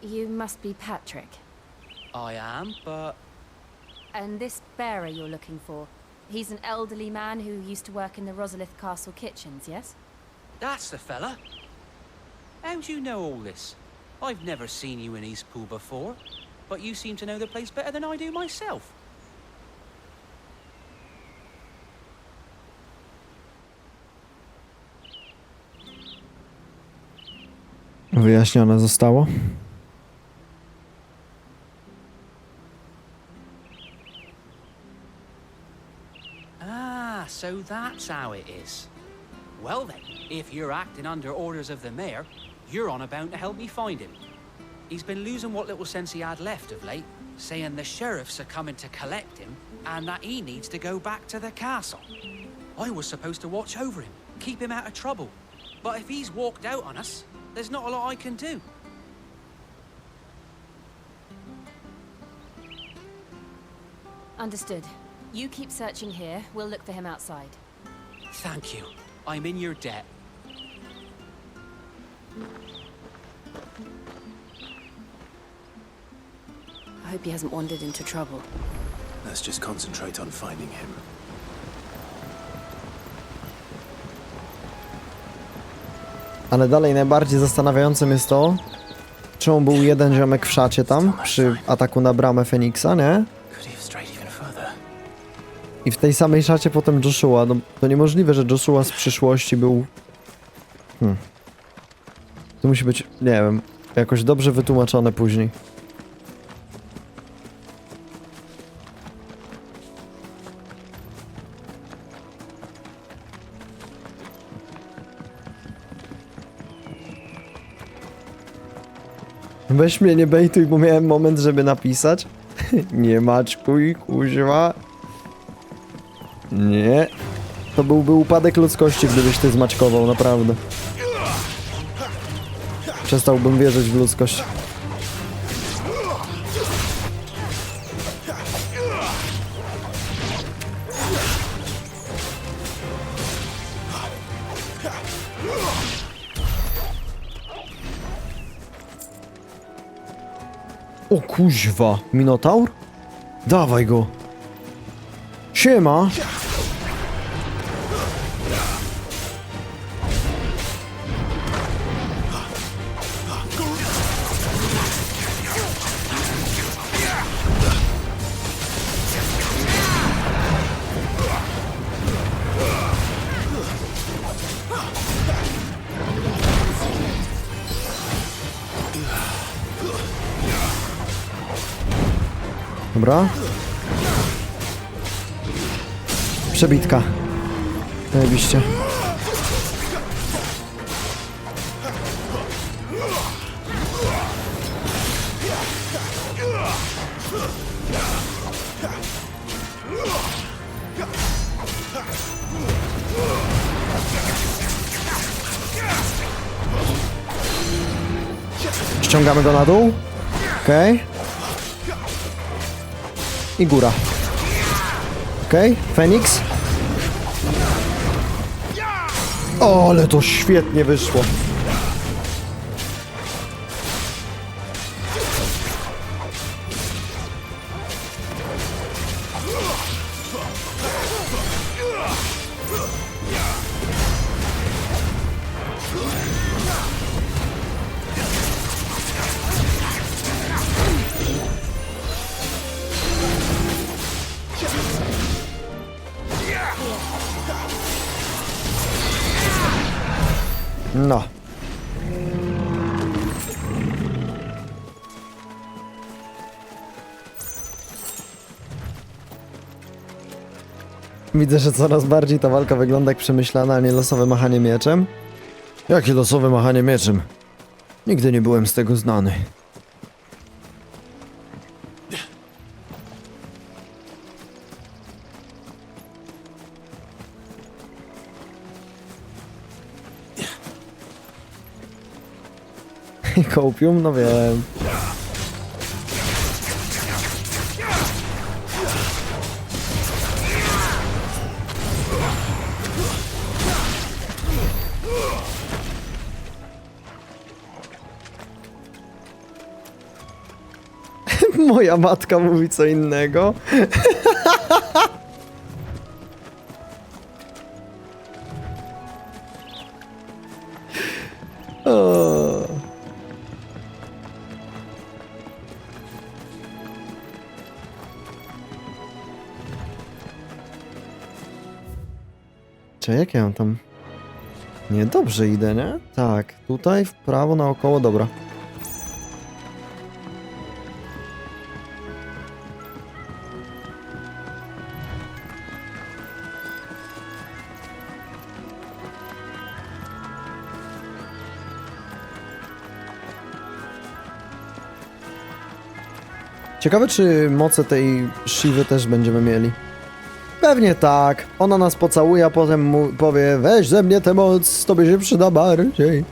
You must be Patrick. I am, but... And this bearer you're looking for, he's an elderly man who used to work in the Rosalith Castle kitchens, yes? That's the fella. How do you know all this? I've never seen you in Eastpool before, but you seem to know the place better than I do myself. Wyjaśnione zostało. Ah, so that's how it is. Well then, if you're acting under orders of the mayor, you're on about to help me find him. He's been losing what little sense he had left of late, saying the sheriffs are coming to collect him and that he needs to go back to the castle. I was supposed to watch over him, keep him out of trouble. But if he's walked out on us, there's not a lot I can do. Understood. You keep searching here, we'll look for him outside. Thank you. I'm in your debt. I hope he hasn't wandered into trouble. Let's just concentrate on finding him. Ale dalej najbardziej zastanawiającym jest to, czemu był jeden ziomek w szacie tam, przy ataku na bramę Feniksa, nie? I w tej samej szacie potem Joshua. No, to niemożliwe, że Joshua z przyszłości był... To musi być, nie wiem, jakoś dobrze wytłumaczone później. Weź mnie nie bejtuj, bo miałem moment, żeby napisać. Nie maczkuj, kuźwa. Nie. To byłby upadek ludzkości, gdybyś ty zmaczkował, naprawdę. Przestałbym wierzyć w ludzkość. O kuźwa, Minotaur? Dawaj go. Siema. Dobra. Przebitka. Zajebiście. Ściągamy go na dół. Okej. I góra. Okej, Feniks. O, ale to świetnie wyszło. No. Widzę, że coraz bardziej ta walka wygląda jak przemyślana, a nie losowe machanie mieczem. Jakie losowe machanie mieczem? Nigdy nie byłem z tego znany. Kopium? No wiem. Moja matka mówi co innego. O. Czy jak ja mam tam? Nie, dobrze idę, nie? Tak, tutaj w prawo naokoło, dobra. Ciekawe, czy moce tej Shivy też będziemy mieli. Pewnie tak. Ona nas pocałuje, a potem mu powie: weź ze mnie tę moc, tobie się przyda bardziej.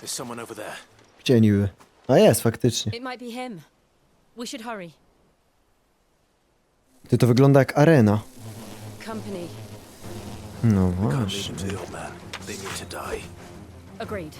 There's someone over there. Gdzie niby? A jest, faktycznie. It might be him. We should hurry. Ty, to wygląda jak arena. Company. No We can't leave właśnie. them to the old man. They need to die. Agreed.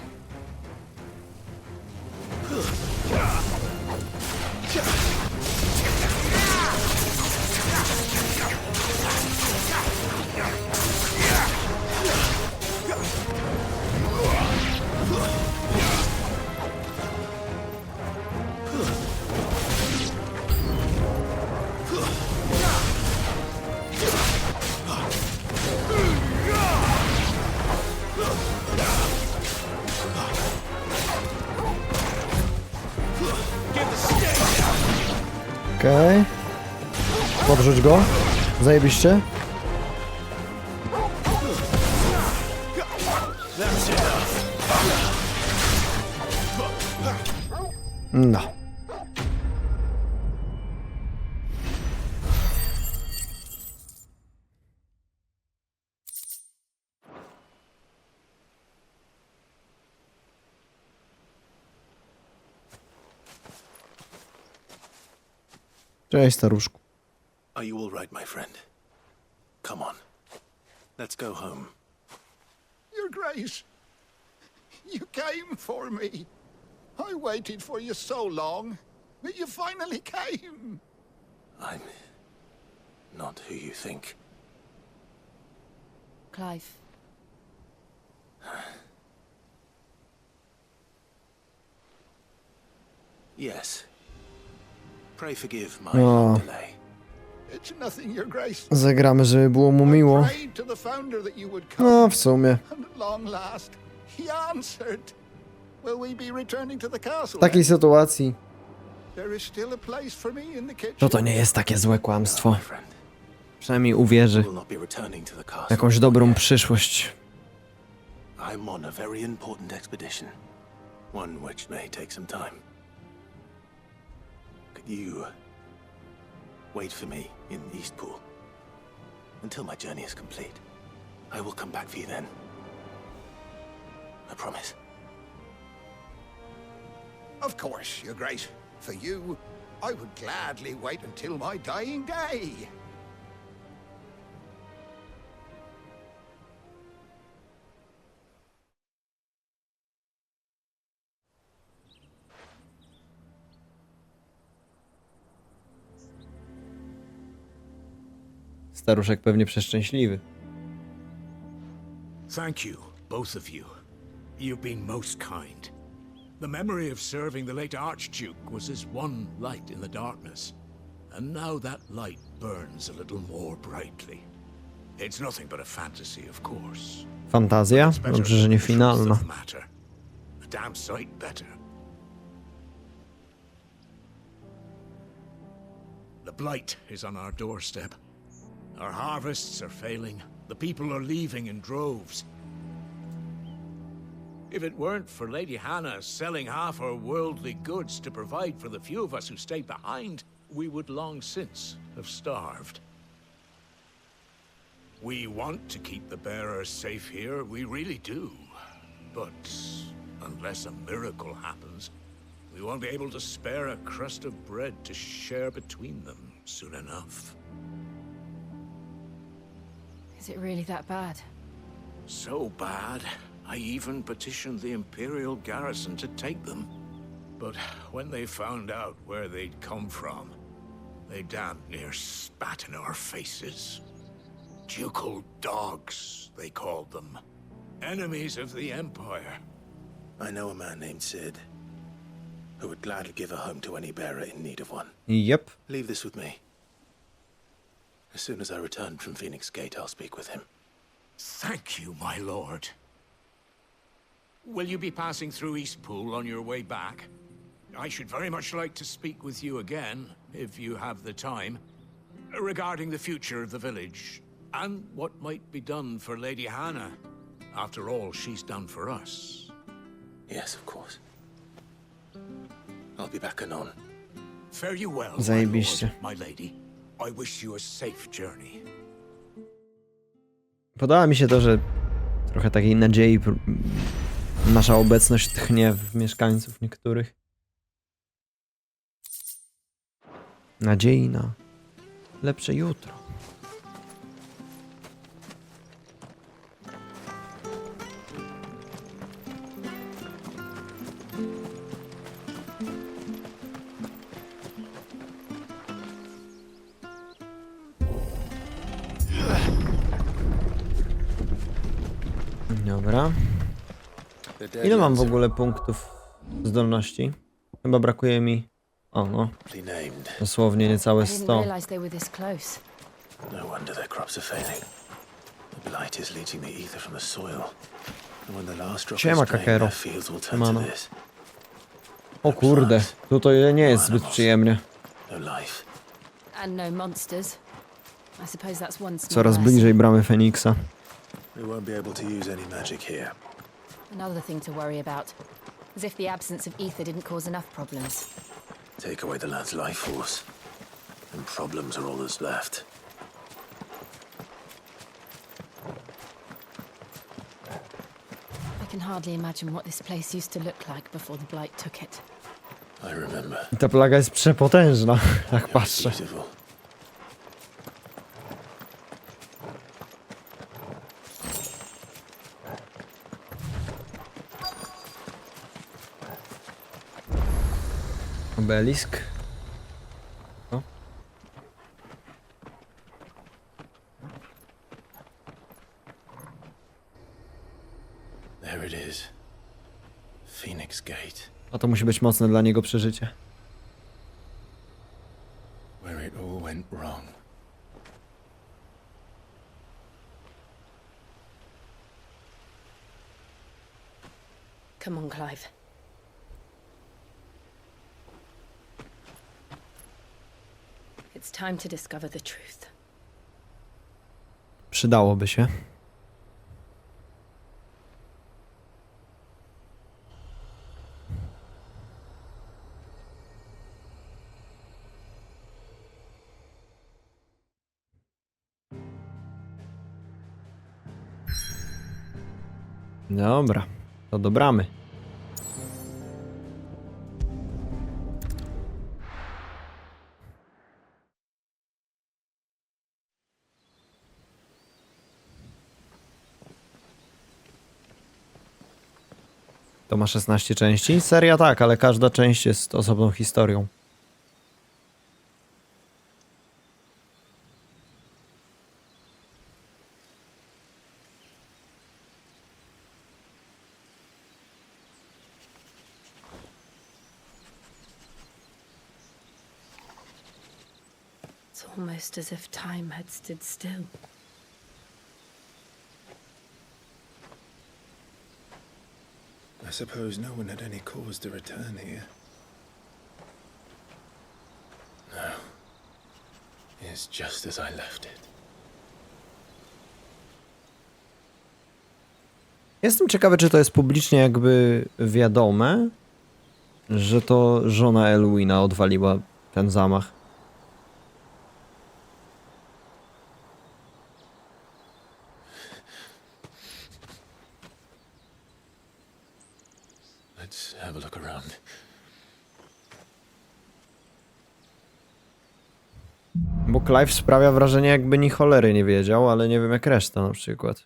Okej. Podrzuć go. Zajebiście. No. Cześć, staruszku. Are you all right, my friend? Come on. Let's go home. Your Grace, you came for me. I waited for you so long, but you finally came. I'm not who you think. Clive. Yes. Pray forgive my O, delay. It's nothing, Your Grace. zagramy, żeby było mu miło. Prayed to the founder that you would come. No, w sumie. And at long last, he answered. Will we be returning to the castle? W takiej sytuacji There is still a place for me in the kitchen. to nie jest takie złe kłamstwo. Przynajmniej uwierzy Will not be returning to the w castle. jakąś dobrą przyszłość. I'm on a very important expedition. One which may take some time. Could you wait for me in Eastpool until my journey is complete? I will come back for you then. I promise. Of course, Your Grace. For you, I would gladly wait until my dying day. Staruszek pewnie przeszczęśliwy. Thank you, both of you. You've been most kind. The memory of serving the late Archduke was as one light in the darkness. And now that light burns a little more brightly. It's nothing but a fantasy, of course. Fantazja? Dobrze, że nie finalna. Truth of the matter. A damn sight better. The blight is on our doorstep. Our harvests are failing. The people are leaving in droves. If it weren't for Lady Hannah selling half her worldly goods to provide for the few of us who stayed behind, we would long since have starved. We want to keep the bearers safe here, we really do. But unless a miracle happens, we won't be able to spare a crust of bread to share between them soon enough. Is it really that bad? So bad, I even petitioned the Imperial garrison to take them. But when they found out where they'd come from, they damn near spat in our faces. Ducal dogs, they called them. Enemies of the Empire. I know a man named Sid, who would gladly give a home to any bearer in need of one. Yep. Leave this with me. As soon as I return from Phoenix Gate, I'll speak with him. Thank you, my lord. Will you be passing through Eastpool on your way back? I should very much like to speak with you again, if you have the time, regarding the future of the village, and what might be done for Lady Hannah. After all, she's done for us. Yes, of course. I'll be back anon. Fare you well, Zajebiście. my lady. I wish you a safe journey. Podoba mi się to, że trochę takiej nadziei nasza obecność tchnie w mieszkańców niektórych. Nadziei na lepsze jutro. Dobra. Ile mam w ogóle punktów zdolności? Chyba brakuje mi... O no. Dosłownie niecałe I didn't 100. realize they were this close. No wonder their crops are failing. The blight is leaching the ether from the soil. And when the last drop Siema, is drained, Kakero. their fields will turn to Siemano. this. O kurde, tutaj nie jest zbyt przyjemnie. No life. And no monsters. I suppose that's one small Coraz lesson. bliżej bramy Feniksa. We won't be able to use any magic here. Another thing to worry about. As if the absence of ether didn't cause enough problems. Take away the lad's life force, and problems are all that's left. I can hardly imagine what this place used to look like before the blight took it. I remember. I ta plaga jest przepotężna, jak patrzę. Beautiful. Obelisk. O. There it is. Phoenix Gate. A to musi być mocne dla niego przeżycie. Where it all went wrong. Come on, Clive. It's time to discover the truth. Przydałoby się. Dobra, to do bramy. To ma 16 części? Seria tak, ale każda część jest osobną historią. It's almost as if time had stood still. I suppose no one had any cause to return here. No. It's just as I left it. Jestem ciekawy, czy to jest publicznie jakby wiadome, że to żona Elwina odwaliła ten zamach. Let's have a look around. Bo Clive sprawia wrażenie, jakby ni cholery nie wiedział, ale nie wiem jak reszta na przykład.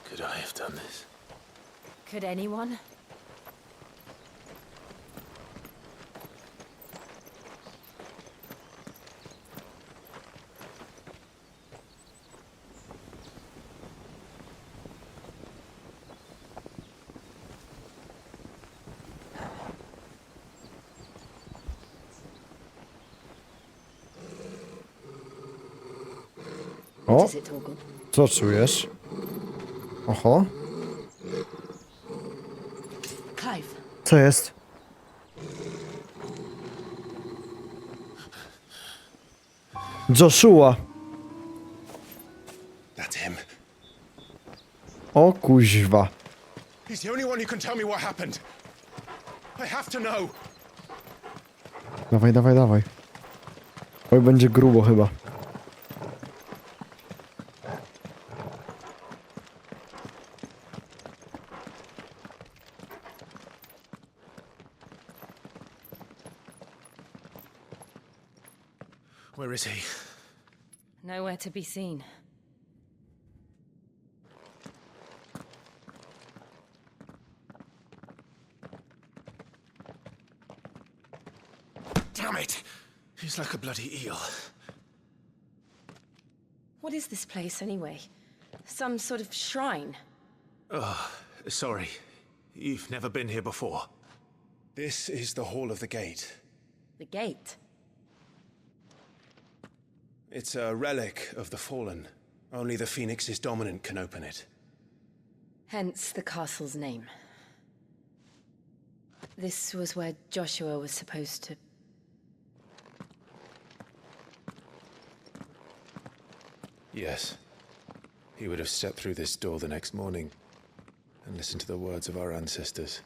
Could I have done this? Could anyone? O, co czujesz? Oho, Clive. co jest? Joshua. That's him. O kuźwa. He's the only one who can tell me what happened. I have to know. Dawaj, dawaj, dawaj. Oj, będzie grubo chyba. Where is he? Nowhere to be seen. Damn it! He's like a bloody eel. What is this place, anyway? Some sort of shrine? Oh, sorry. You've never been here before. This is the Hall of the Gate. The gate? It's a relic of the Fallen. Only the Phoenix's dominant can open it. Hence the castle's name. This was where Joshua was supposed to... Yes. He would have stepped through this door the next morning and listened to the words of our ancestors.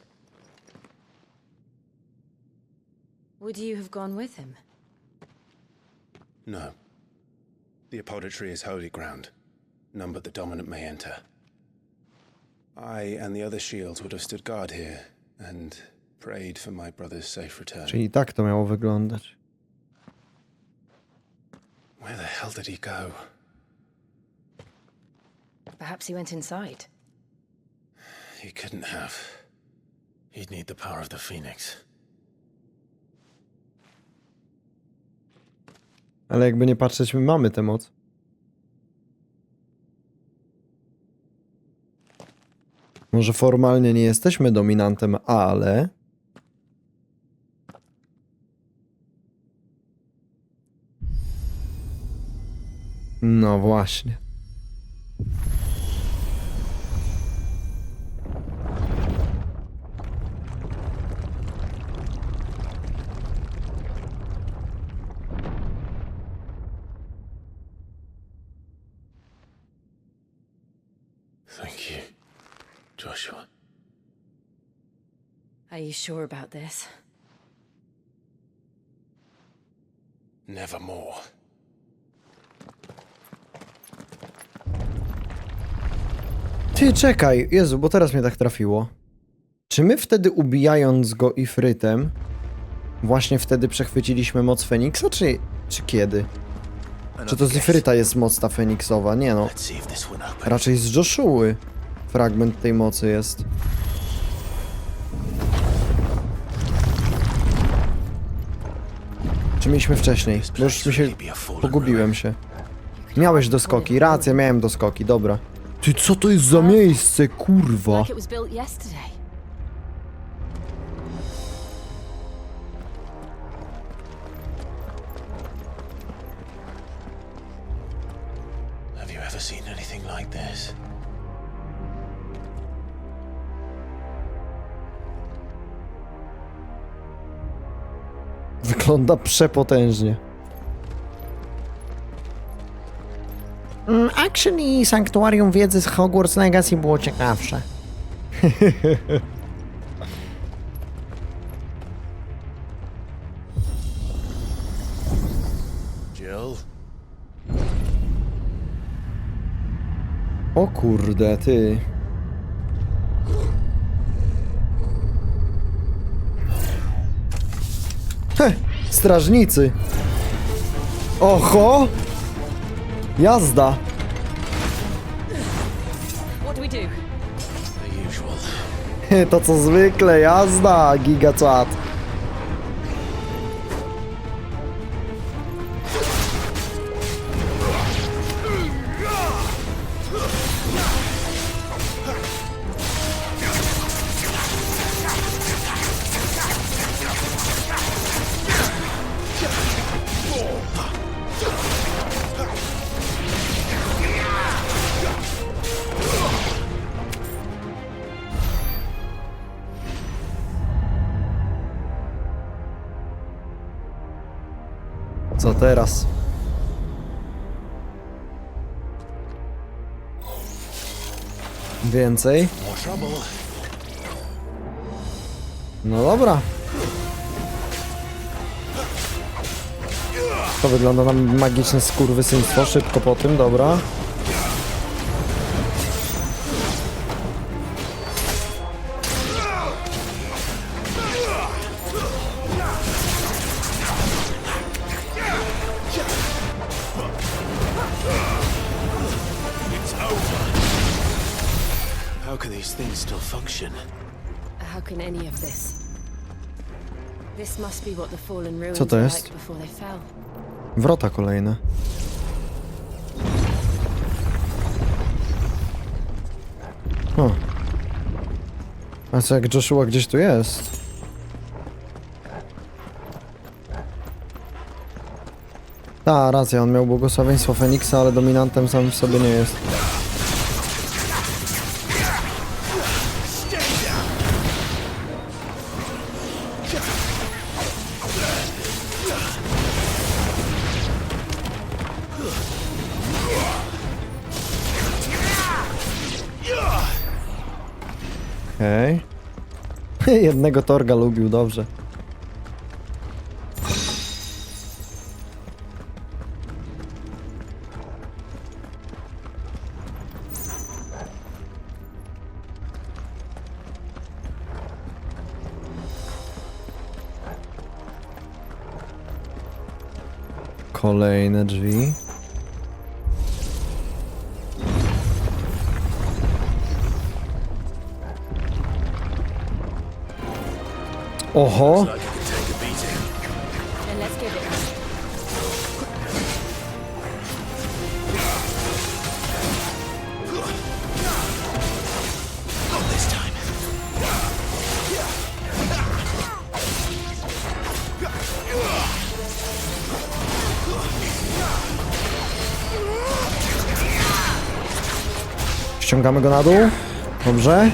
Would you have gone with him? No. The apodatory is holy ground. None but the dominant may enter. I and the other shields would have stood guard here and prayed for my brother's safe return. Czyli tak to miało wyglądać. Where the hell did he go? Perhaps he went inside. He couldn't have. He'd need the power of the Phoenix. Ale jakby nie patrzeć, my mamy tę moc. Może formalnie nie jesteśmy dominantem, ale... No właśnie. Thank you, Joshua. Are you sure about this? Nevermore. Ty, czekaj, Jezu, bo teraz mnie tak trafiło. Czy my wtedy ubijając go ifrytem właśnie wtedy przechwyciliśmy moc Feniksa, czy kiedy? Czy to z ifryta jest moc ta feniksowa? Nie no. Raczej z Joshuły fragment tej mocy jest. Czy mieliśmy wcześniej? Bo już mi się... Pogubiłem się. Miałeś doskoki, racja, miałem doskoki, dobra. Ty, co to jest za miejsce, kurwa? Like it was built yesterday. Have you ever seen anything like this? Wygląda przepotężnie. Actually, Sanktuarium Wiedzy z Hogwarts Legacy było ciekawsze. Jill? O kurde, ty. Strażnicy. Oho! Jazda. What do we do? The usual. To co zwykle, jazda, gigachat. Co teraz? Więcej? No dobra. To wygląda na magiczne skurwysyństwo. Szybko po tym, dobra. How can these things still function? How can any of this? This must be what the fallen ruins Co to were jest? like before they fell. Wrota kolejne. O. A co jak Joshua gdzieś tu jest? Ta, racja, on miał błogosławieństwo Feniksa, ale dominantem sam w sobie nie jest. Okej. Jednego Torga lubił, dobrze. Kolejne drzwi. Oho! Then let's give it. ściągamy go na dół. Dobrze.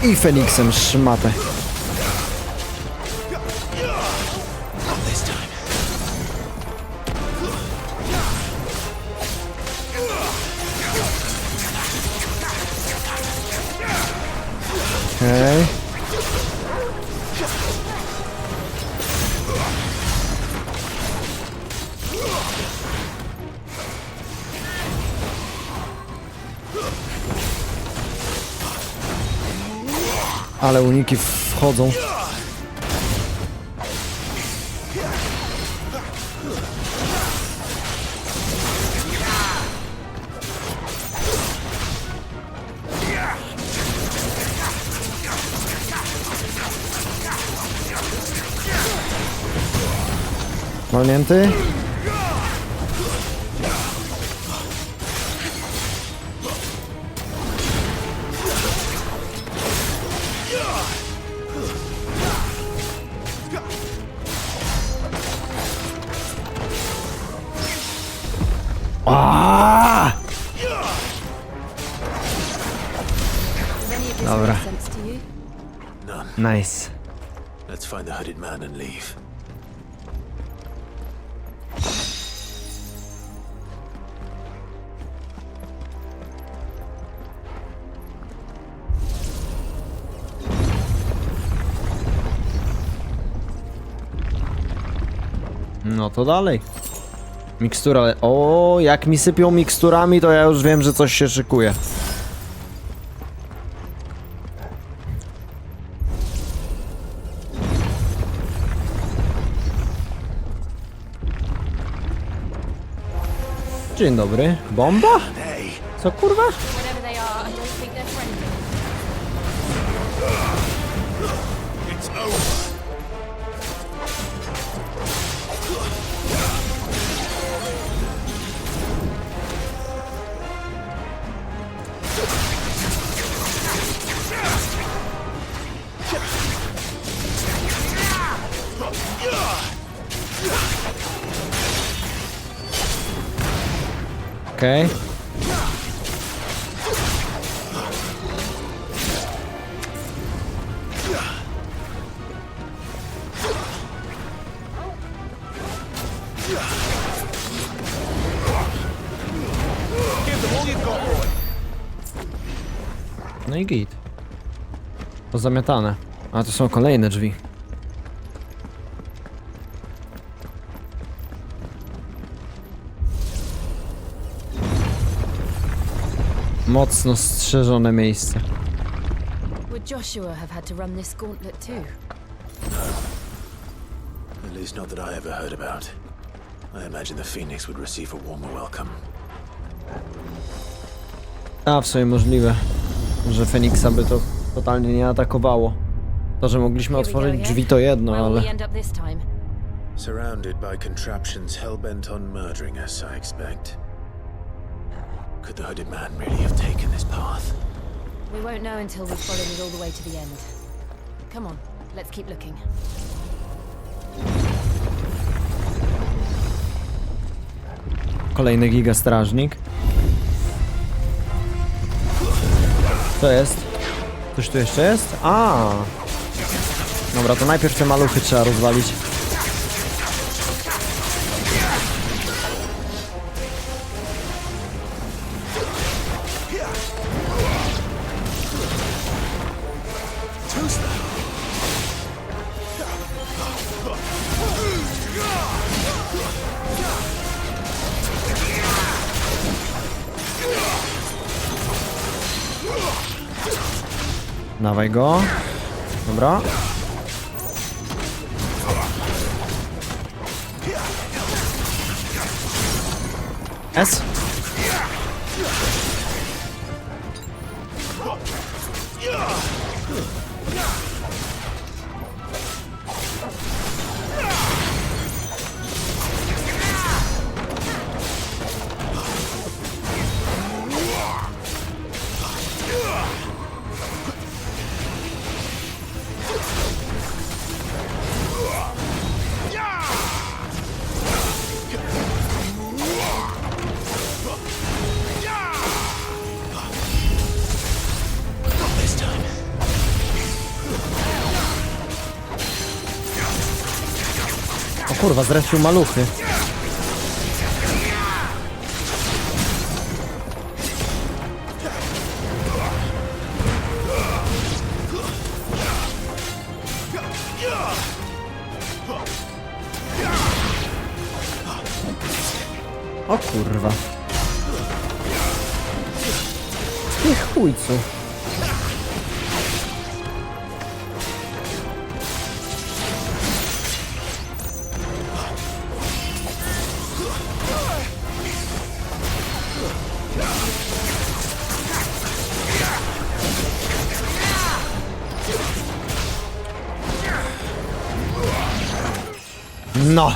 I Feniksem szmatę. Okej. Ale uniki wchodzą. Walnięty. Dobra. Nice. Let's find the hooded man and leave. No to dalej. Mikstura. O, jak mi sypią miksturami, to ja już wiem, że coś się szykuje. Dzień dobry. Bomba? Co kurwa? Okej. No i git. Pozamiatane. A to są kolejne drzwi. Mocno strzeżone miejsce. Would Joshua have had to run this gauntlet too? At least not that I ever heard about. I imagine the Phoenix would receive a warmer welcome. A, w sumie możliwe, że Feniksa by to totalnie nie atakowało. To, że mogliśmy otworzyć drzwi to jedno, ale... Surrounded by contraptions hell-bent on murdering us, I expect. Could the hooded man really have taken this path? We won't know until we've followed it all the way to the end. Come on, let's keep looking. Kolejny gigastrażnik. Co jest? Coś tu jeszcze jest? A. Dobra, to najpierw te maluchy trzeba rozwalić. Dawaj go. Dobra. S. Kurwa, zrespił maluchy. O kurwa. Nie chujcu. No.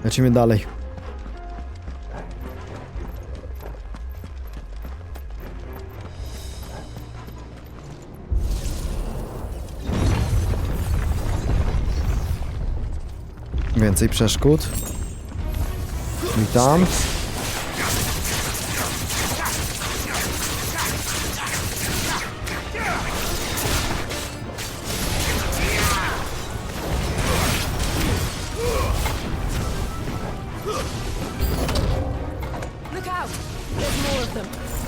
Lecimy dalej. Więcej przeszkód. Witam.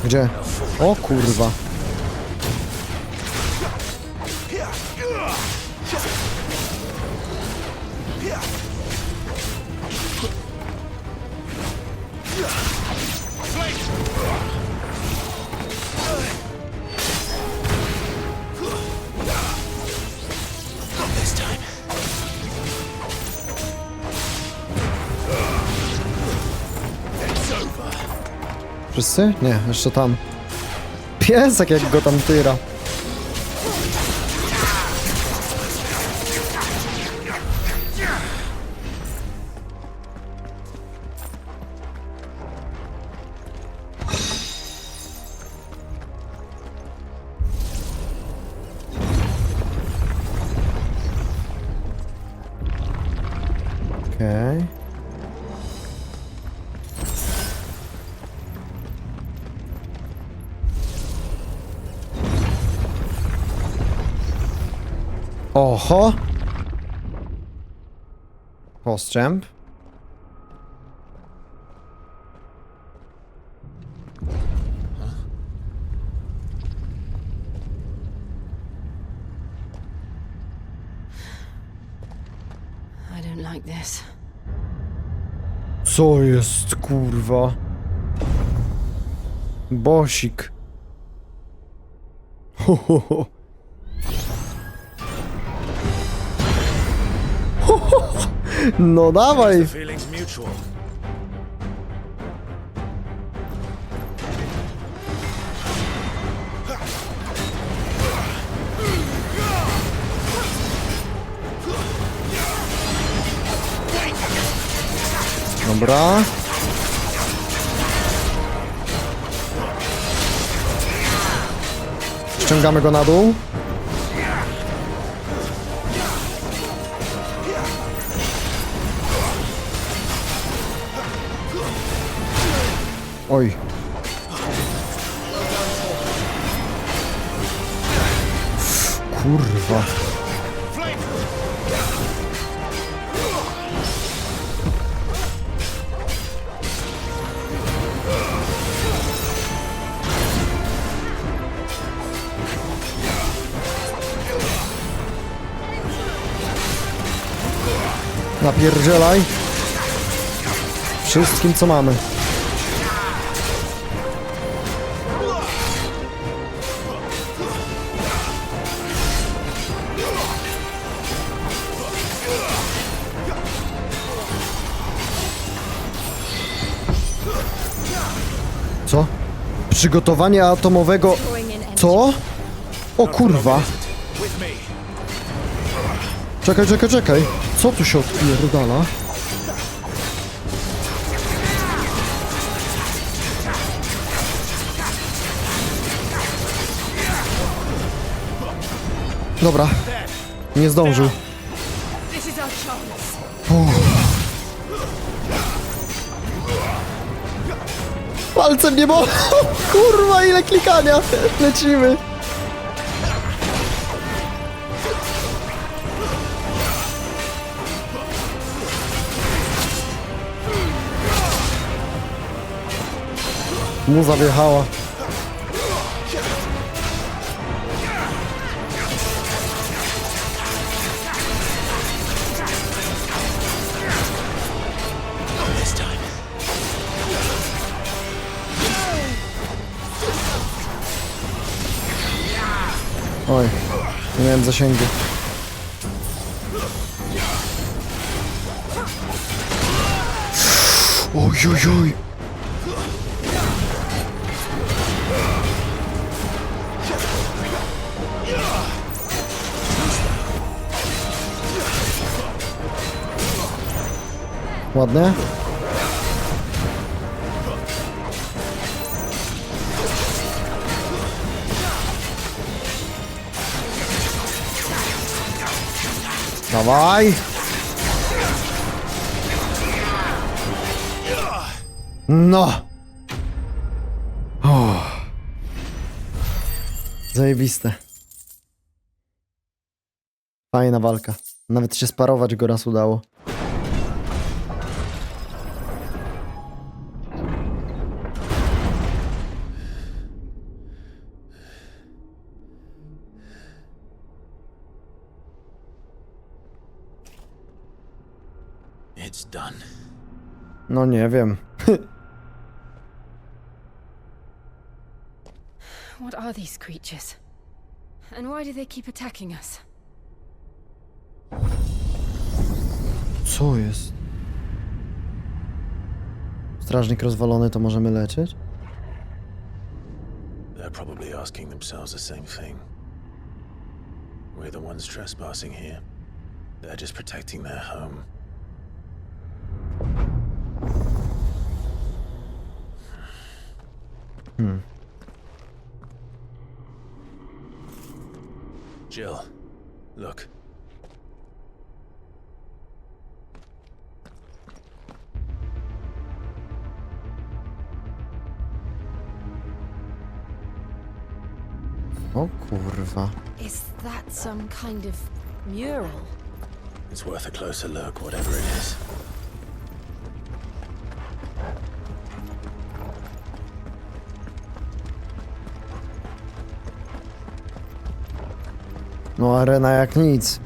Gdzie? O kurwa. Wszyscy? Nie, jeszcze tam. Piesek jak go tam tyra. Okej. Oho! Postrzęp. I don't like this. Co jest, kurwa? Bosik. Ho, ho, ho. No dawaj! Dobra. Ściągamy go na dół. Oj. Kurwa. Napierdzielaj. Wszystkim co mamy. Co? Przygotowanie atomowego... Co? O kurwa. Czekaj, czekaj, czekaj. Co tu się odpierdala? Dobra. Nie zdążył. Palcem nie mogę! Kurwa, ile klikania! Lecimy! Muza wjechała. Oj, nie miałem zasięgu. Ojojoj. Ładne. Dawaj! No! Zajebiste. Fajna walka. Nawet się sparować go raz udało. It's done. No nie wiem. What are these creatures? And why do they keep attacking us? Co jest? Strażnik rozwalony, to możemy leczyć? They're probably asking themselves the same thing. We're the ones trespassing here. They're just protecting their home. Jill, look. O kurwa. Is that some kind of mural? It's worth a closer look, whatever it is. No arena jak nic.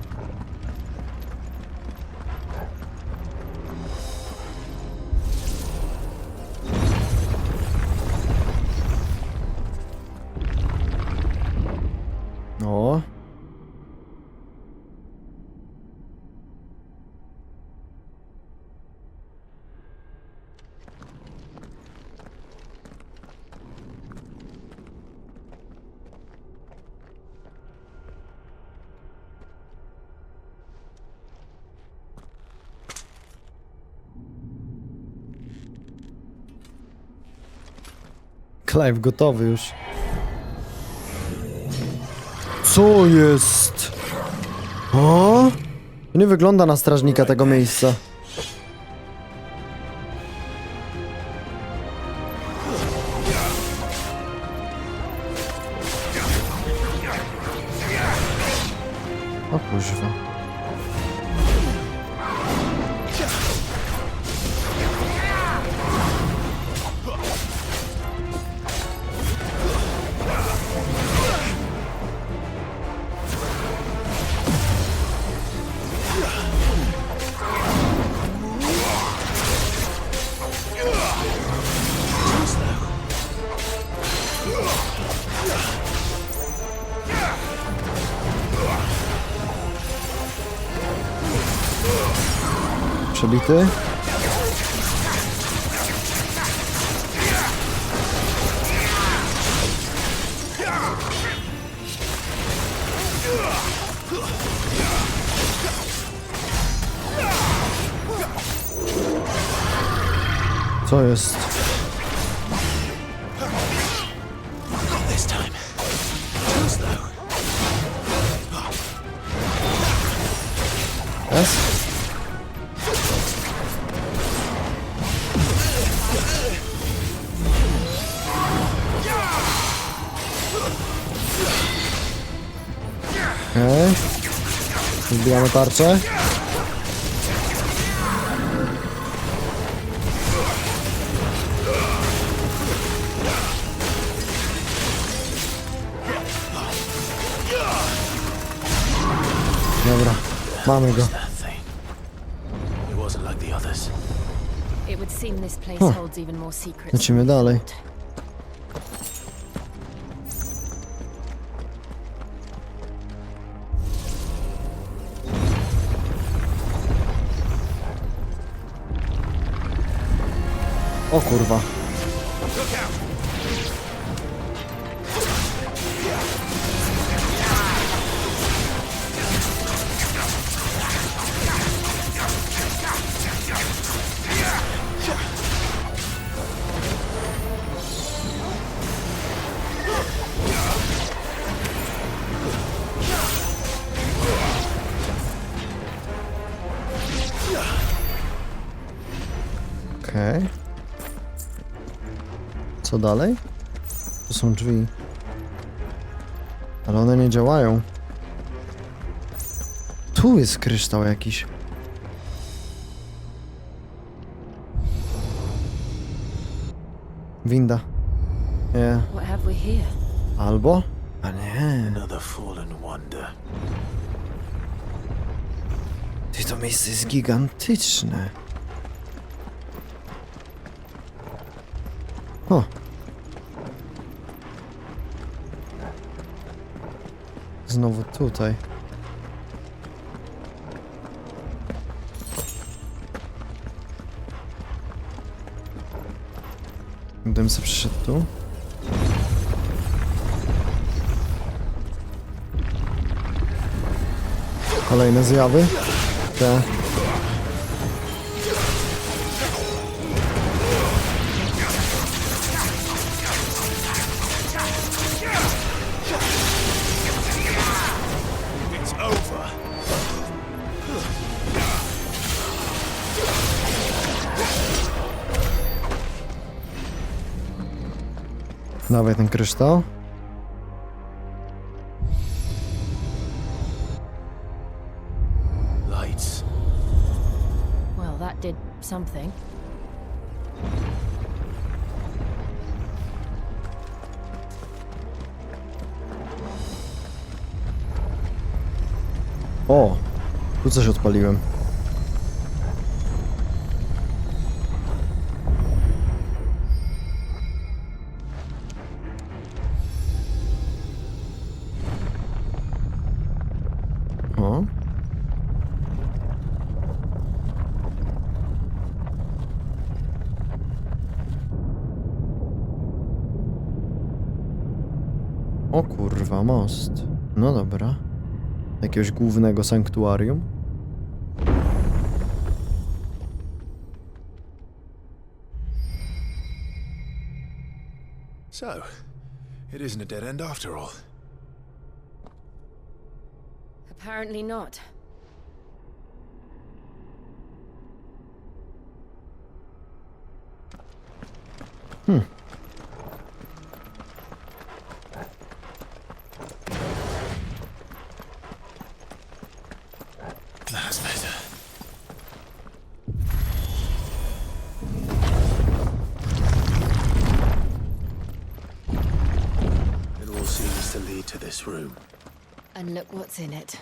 O. Clive gotowy już. Co jest? O? To nie wygląda na strażnika tego miejsca. O kuźwa. Przebity. Co jest? Jest? Okej. Zbijamy tarczę. Dobra, mamy go. It wasn't like the others. It would seem this place Huh. holds even more secrets. Lecimy dalej. O kurwa. Okej. Co dalej? Tu są drzwi. Ale one nie działają. Tu jest kryształ jakiś. Winda. Nie. What have we here? Albo? A nie. Another fallen wonder. Ty, to miejsce jest gigantyczne. O. Znowu tutaj. Gdybym sobie przyszedł tu. Kolejne zjawy. Te. Dawaj ten kryształ. Lights. Well, that did something. O, tu coś odpaliłem. O. O kurwa, most. No dobra. Jakiegoś głównego sanktuarium? So, it isn't a dead end after all. Apparently not. That's better. It all seems to lead to this room. And look what's in it.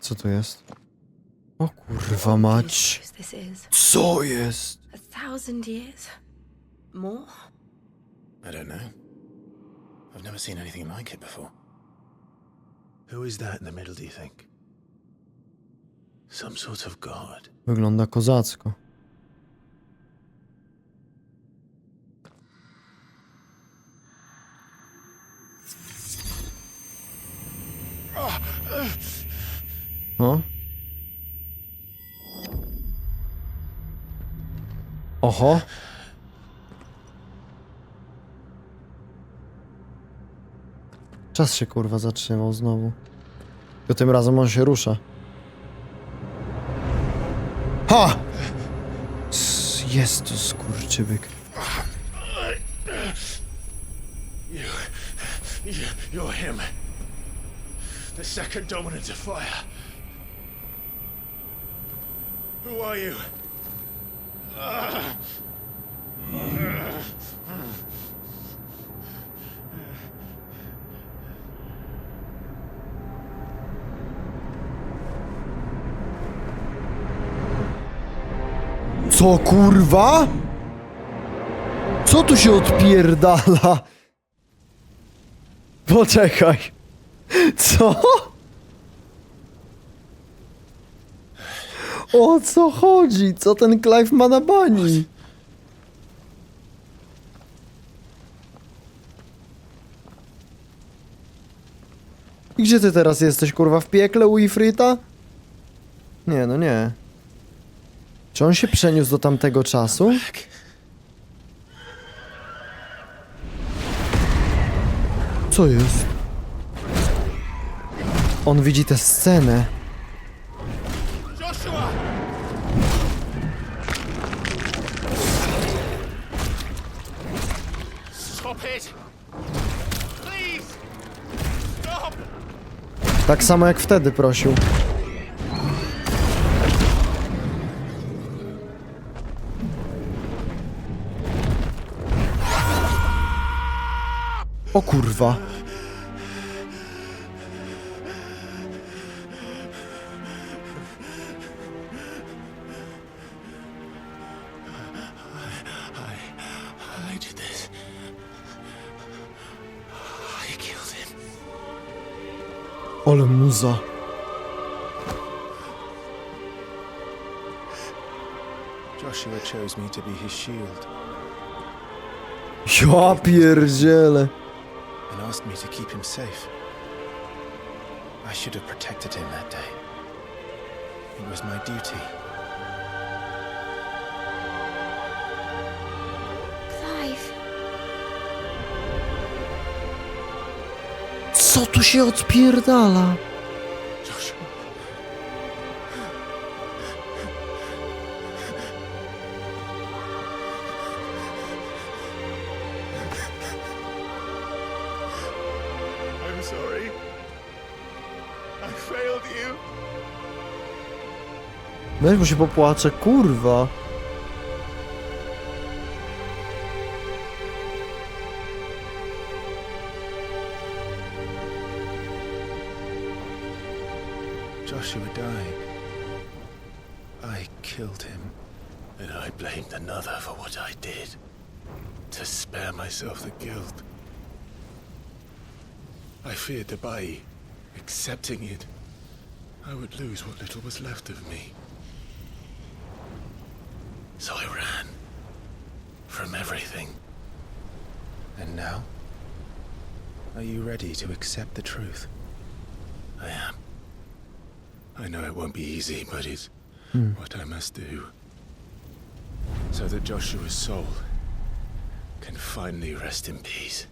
Co to jest? O kurwa mać. This is. Co jest? 1,000 years? More? I don't know. I've never seen anything like it before. Who is that in the middle, do you think? Some sort of god. Wygląda kozacko. O? Oho. Czas się kurwa zatrzymał znowu. Tylko tym razem on się rusza. Ha! Jest to skurczybyk. You're him. The second dominant of fire. Who are you? Co kurwa? Co tu się odpierdala? Poczekaj. Co? O co chodzi? Co ten Clive ma na bani? I gdzie ty teraz jesteś, kurwa? W piekle u Ifrita? Nie, no nie. Czy on się przeniósł do tamtego czasu? Co jest? On widzi tę scenę. Joshua! Stop it! Please! Stop! Tak samo jak wtedy prosił. O kurwa. I did this. I killed him. Ale muza. Joshua chose me to be his shield Ja pierdziele. and asked me to keep him safe. I should have protected him that day. It was my duty. Clive. Co tu się odpierdala? I'm sorry. I failed you. Weź, bo się popłaczę, kurwa. Joshua died. I killed him. And I blamed another for what I did. To spare myself the guilt. I feared that by accepting it, I would lose what little was left of me. So I ran. From everything. And now? Are you ready to accept the truth? I am. I know it won't be easy, but it's what I must do. So that Joshua's soul can finally rest in peace.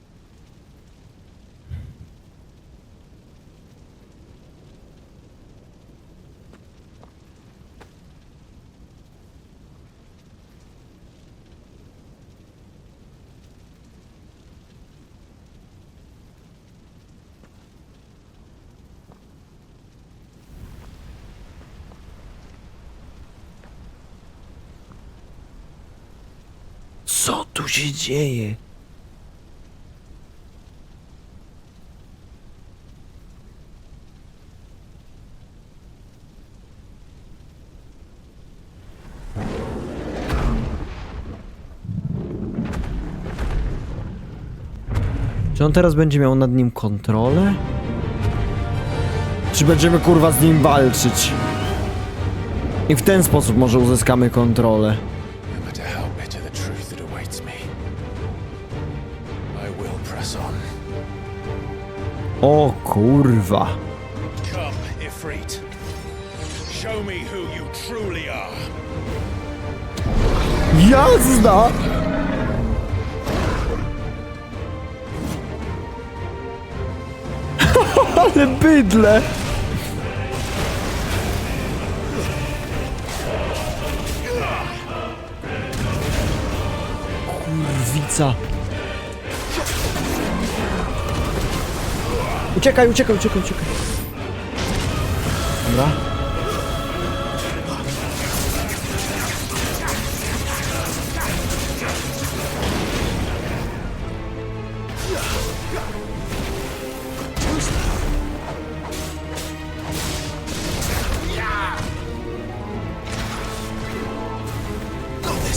Co tu się dzieje? Czy on teraz będzie miał nad nim kontrolę? Czy będziemy kurwa z nim walczyć? I w ten sposób może uzyskamy kontrolę. No matter how bitter the truth that awaits me, I will press on. O kurwa. Come, Ifrit. Show me who you truly are. Jazda! Ale bydle! Kurwica. Uciekaj, uciekaj, uciekaj, uciekaj. Dobra.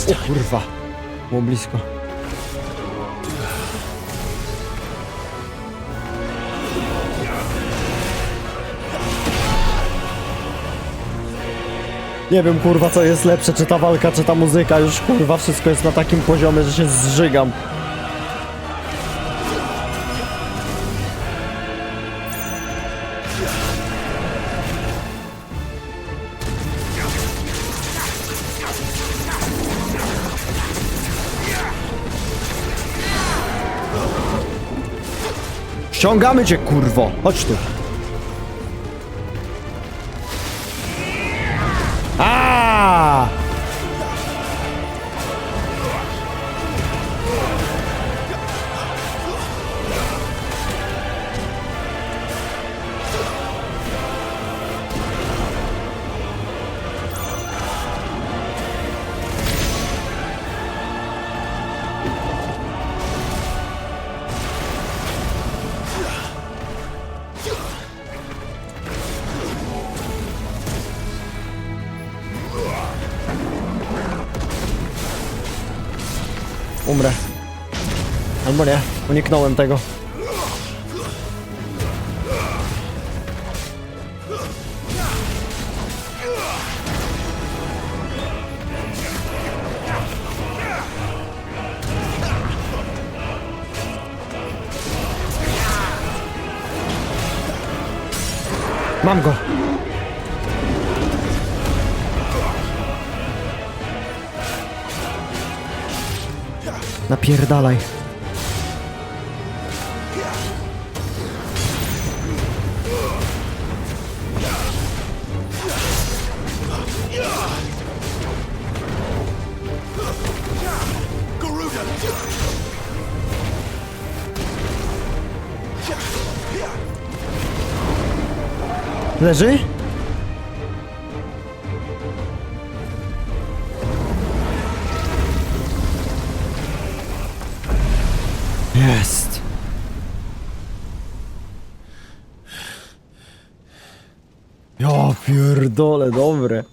O kurwa, było blisko. Nie wiem kurwa co jest lepsze, czy ta walka, czy ta muzyka. Już kurwa wszystko jest na takim poziomie, że się zżygam. Ściągamy cię, kurwo! Chodź tu! Aaaa! Umrę. Albo nie, uniknąłem tego. Mam go. Napierdalaj. Leży? Jest. Ja pierdolę, dobre.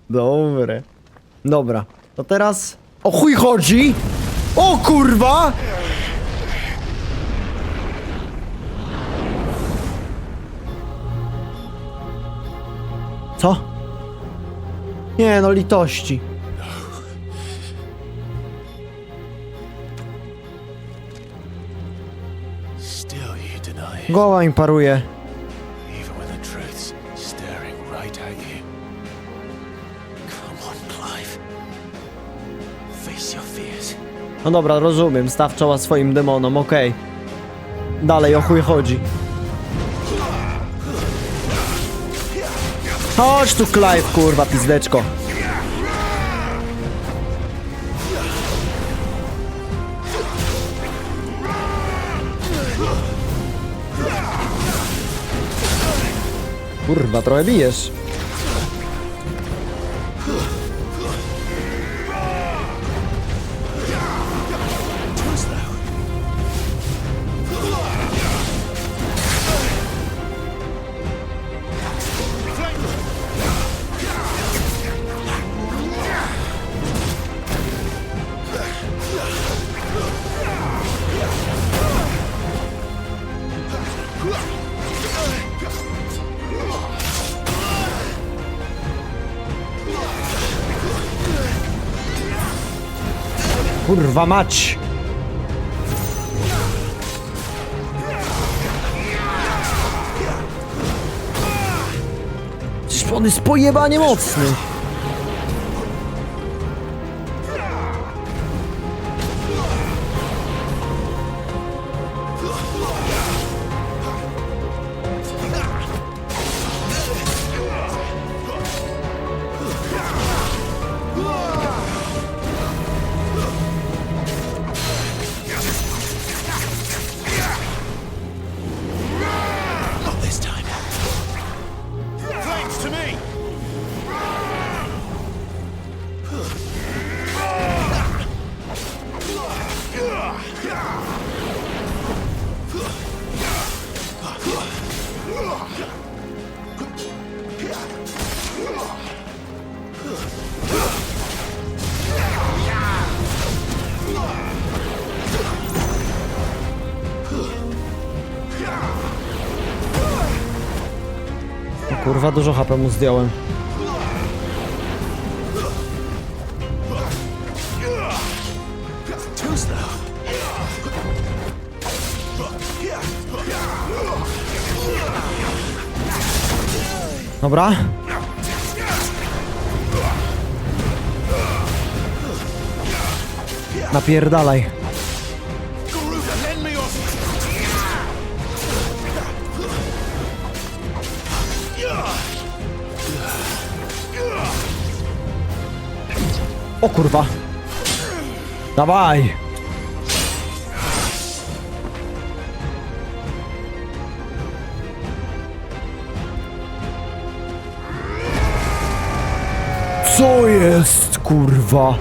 Dobre. Dobra, to teraz... O chuj chodzi? O kurwa! Co? Nie no, litości. Głowa mi paruje. No dobra, rozumiem, staw czoła swoim demonom, okej. Dalej, o chuj chodzi. Chodź tu, Clive, kurwa, pizdeczko. Kurwa, trochę bijesz. Kurwa mać! Przecież on jest pojebanie mocny! Flames to O kurwa, dużo HP mu zdjąłem. Dobra. Napierdalaj. O kurwa. Dawaj. Co jest, kurwa?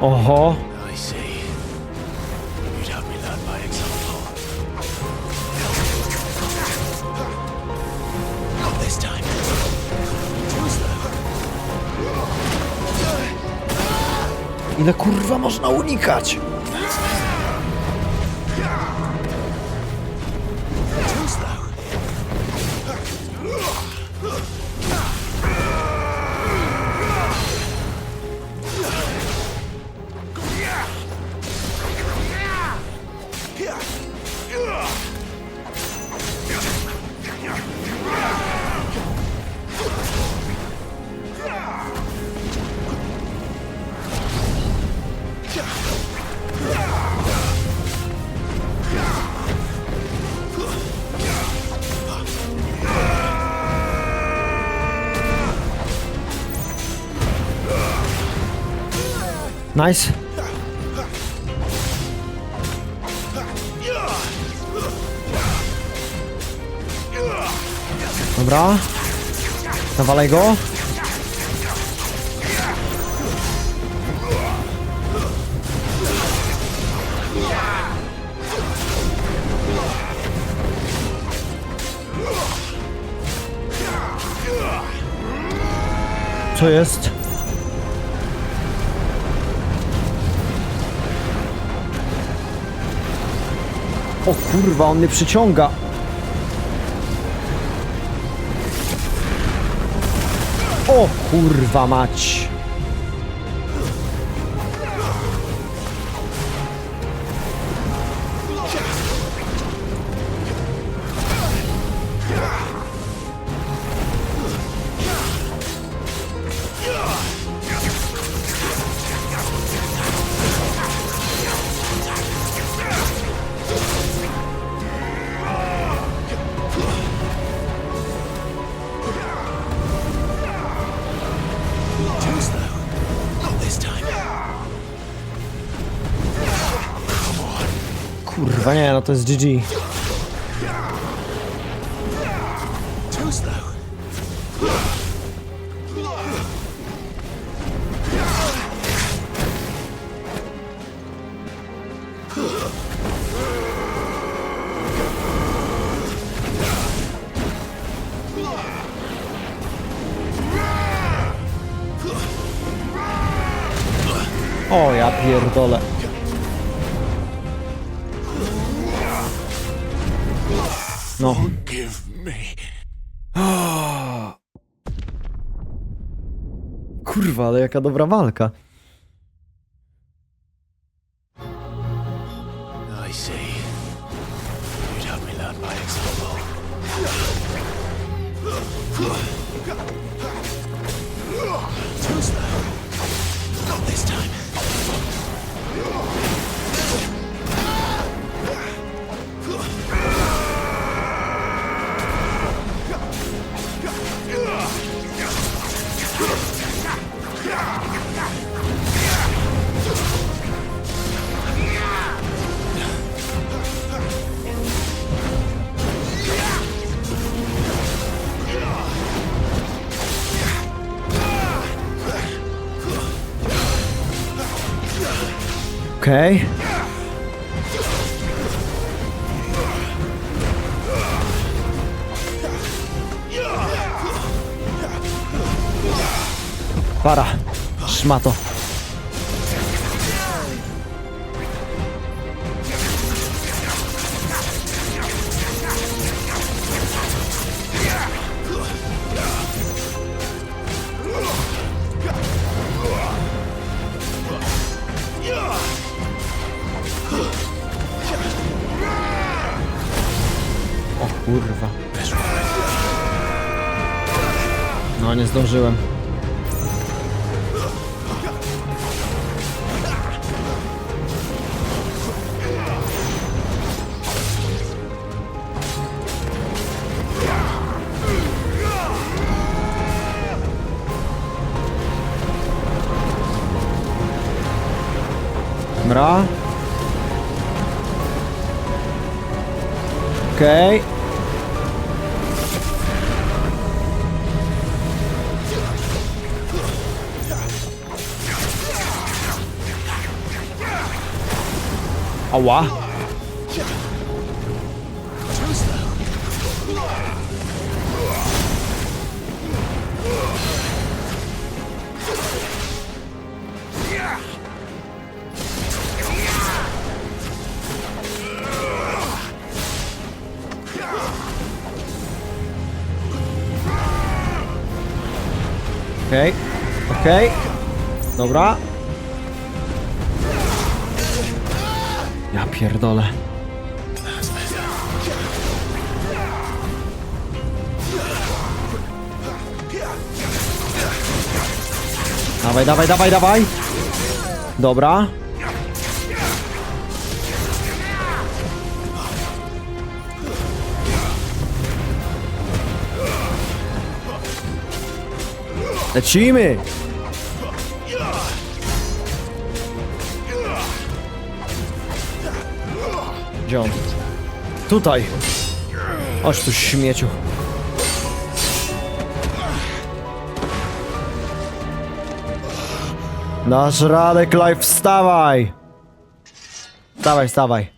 Oho. I see. You'd have me learn by example. Not this time. Too slow. Ile kurwa można unikać? Too slow. Nice. Dobra. Nawalaj go. Co jest? O kurwa, on mnie przyciąga. O kurwa mać. Kurwa nie, no to jest GG. Too slow. O ja pierdolę. No. Give me. Kurwa, ale jaka dobra walka. I see. You'd have me learn by example. Too slow. Not this time. Okej. Para. Szmato. Kurwa. No, nie zdążyłem. Dobra. Okej. Ała. Okej, okej. Dobra. Ja pierdolę. Dawaj, dawaj, dawaj, dawaj. Dobra. Lecimy! Gdzie on? Tutaj! Chodź tu, śmieciu. Dasz radę, Clive, wstawaj! Wstawaj, wstawaj.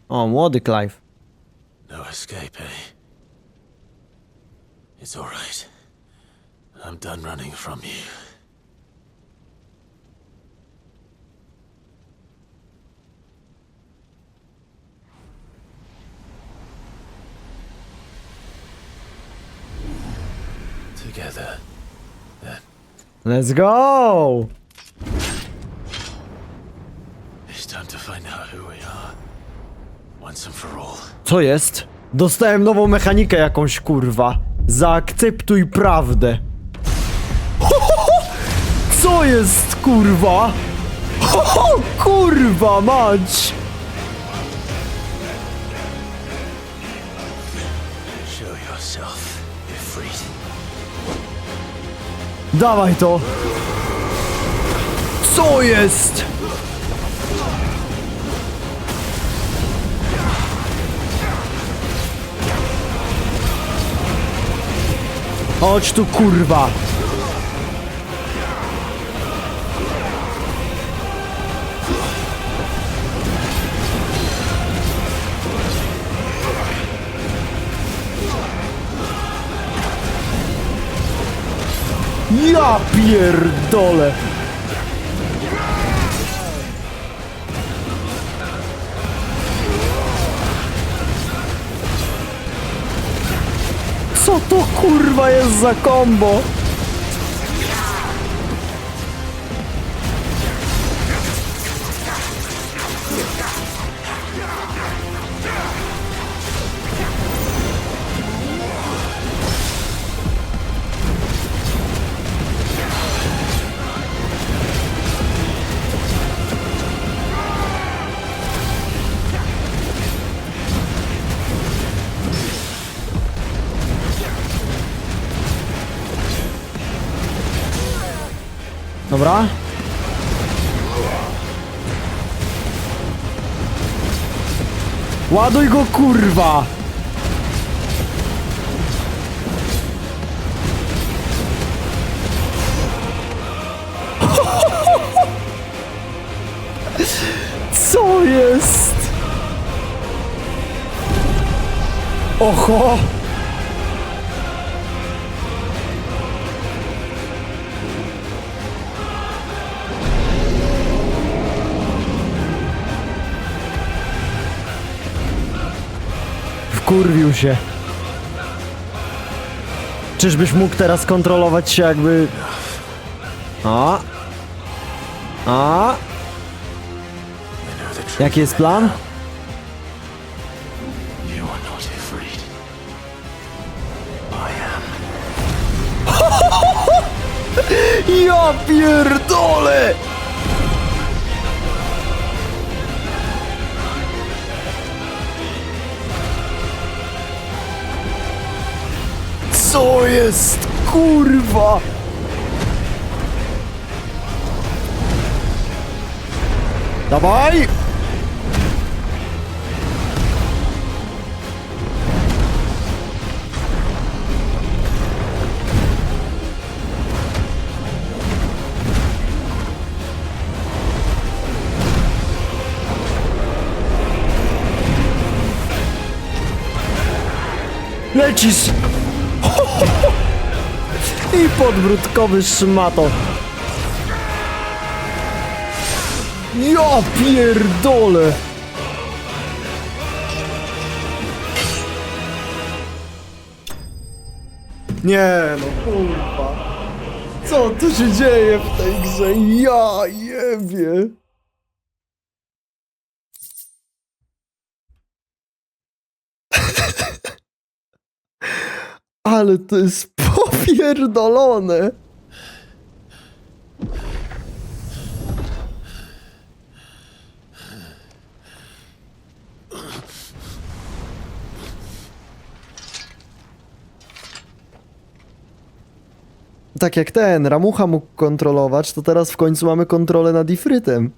O, młody Clive. No escape, eh? It's all right. I'm done running from you. Together, then. Let's go! It's time to find out who we are. Once and for all. Co jest? Dostałem nową mechanikę jakąś, kurwa. Zaakceptuj prawdę. Co jest, kurwa? Kurwa mać! Show yourself, Ifrit. Dawaj to! Co jest? Chodź tu, kurwa! Ja pierdolę! Co to kurwa jest za kombo? Dobra. Ładuj go, kurwa! Co jest? Oho! Wkurwił się. Czyżbyś mógł teraz kontrolować się jakby... Jaki jest plan? Ja pierdolę! Co jest, kurwa? Dawaj! Lecisz! I podbródkowy szmato. Ja pierdolę! Nie no kurwa. Co tu się dzieje w tej grze? Ja jebie. Ale to jest popierdolone. Tak jak ten Ramucha mógł kontrolować, to teraz w końcu mamy kontrolę nad Ifrytem.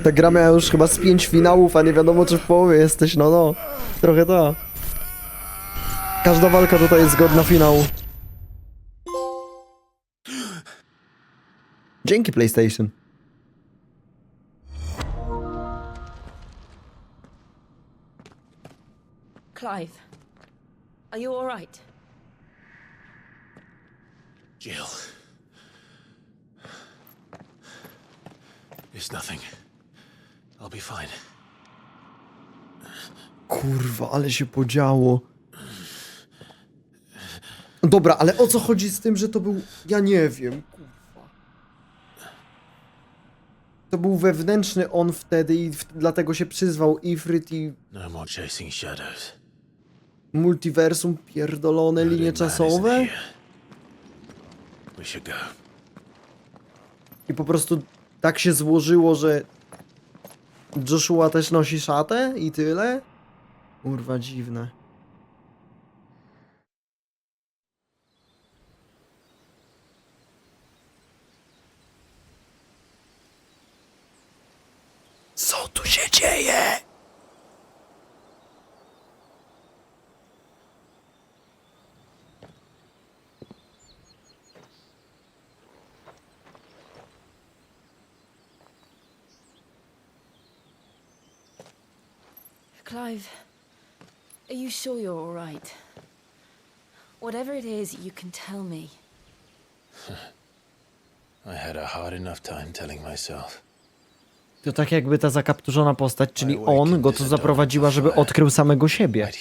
Ta gra miała już chyba z 5 finałów, a nie wiadomo czy w połowie jesteś, no. Trochę to. Każda walka tutaj jest godna finału. Dzięki PlayStation. Clive, are you all right? Jill. It's nothing. I'll be fine. Kurwa, ale się podziało. Dobra, ale o co chodzi z tym, że to był... Ja nie wiem, kurwa. To był wewnętrzny on wtedy i dlatego się przyzwał Ifrit i... No more chasing shadows. Multiversum pierdolone, linie czasowe. We should go. I po prostu tak się złożyło, że Joshua też nosi szatę i tyle? Kurwa, dziwne. Co tu się dzieje? Clive, are you sure you're all right? Whatever it is, you can tell me. I had a hard enough time telling myself. To tak jakby ta zakapturzona postać, czyli on go tu zaprowadziła, żeby odkrył samego siebie.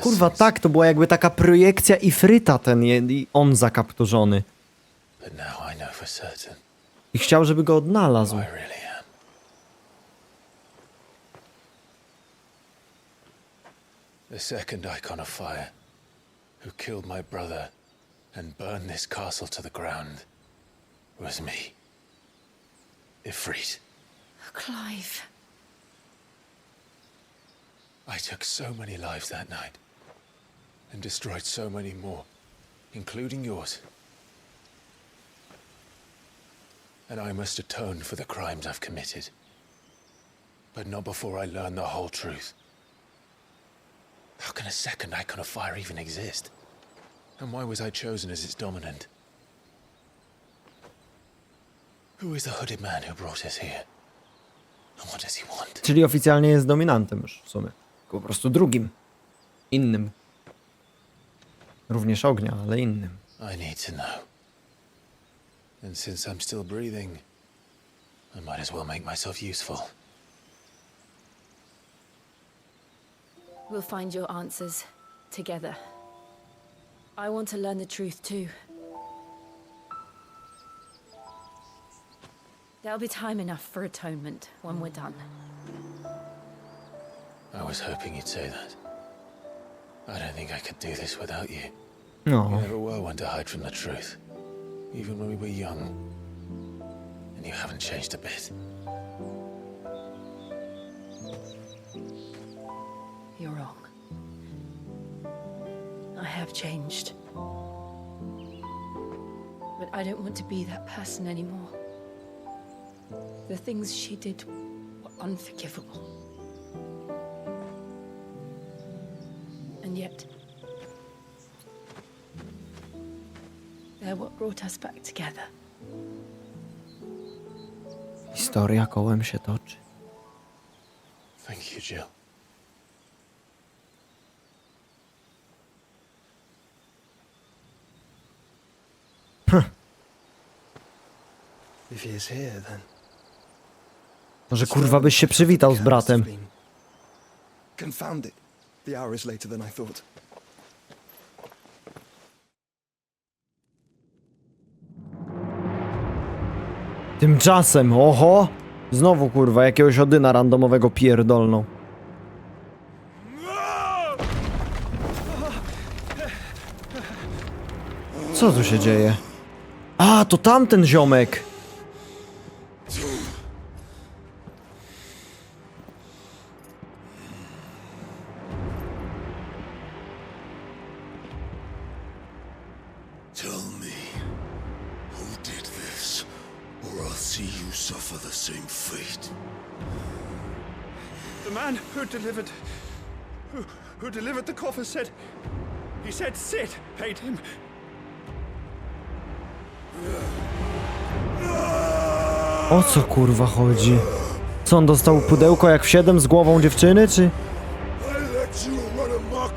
Kurwa, tak, to była jakby taka projekcja Ifryta, ten i on zakapturzony. I chciał, żeby go odnalazł. The second icon of fire, who killed my brother and burned this castle to the ground, was me. Ifrit. Clive. I took so many lives that night, and destroyed so many more, including yours. And I must atone for the crimes I've committed. But not before I learn the whole truth. How can a second icon of fire even exist? And why was I chosen as its dominant? Who is the hooded man who brought us here? And what does he want? Czyli oficjalnie jest dominantem już w sumie. Po prostu drugim. Innym. Również ognia, ale innym. I need to know. And since I'm still breathing, I might as well make myself useful. We'll find your answers together. I want to learn the truth too. There'll be time enough for atonement when we're done. I was hoping you'd say that. I don't think I could do this without you. No. You never were one to hide from the truth, even when we were young. And you haven't changed a bit. You're wrong. I have changed. But I don't want to be that person anymore. The things she did were unforgivable. And yet, they're what brought us back together. Historia kołem się toczy. Thank you, Jill. If he is here, then Może kurwa byś się przywitał z bratem. confound it. The hour is later than I thought. Tymczasem, oho! Znowu kurwa jakiegoś Odyna randomowego pierdolną. Co tu się dzieje? A, to tamten ziomek! Tell me, who did this, or I'll see you suffer the same fate. The man who delivered the coffer said, he said Sid paid him. O co kurwa chodzi? Co on dostał pudełko jak w 7 z głową dziewczyny, czy? I let you run amok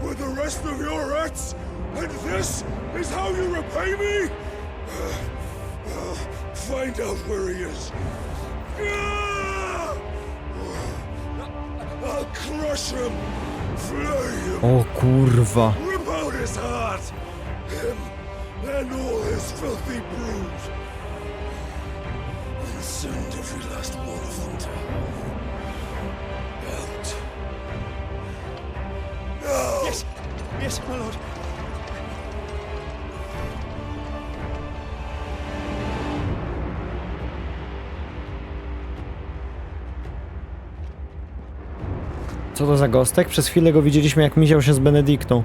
with the rest of your acts, and this is how you repay me? Find out where he is. I'll crush him, flay him, O kurwa. rip out his heart, him and all his filthy brood, and send every last one of them to out. Now! Yes, yes, my lord. Co to za gostek? Przez chwilę go widzieliśmy jak misiał się z Benediktą.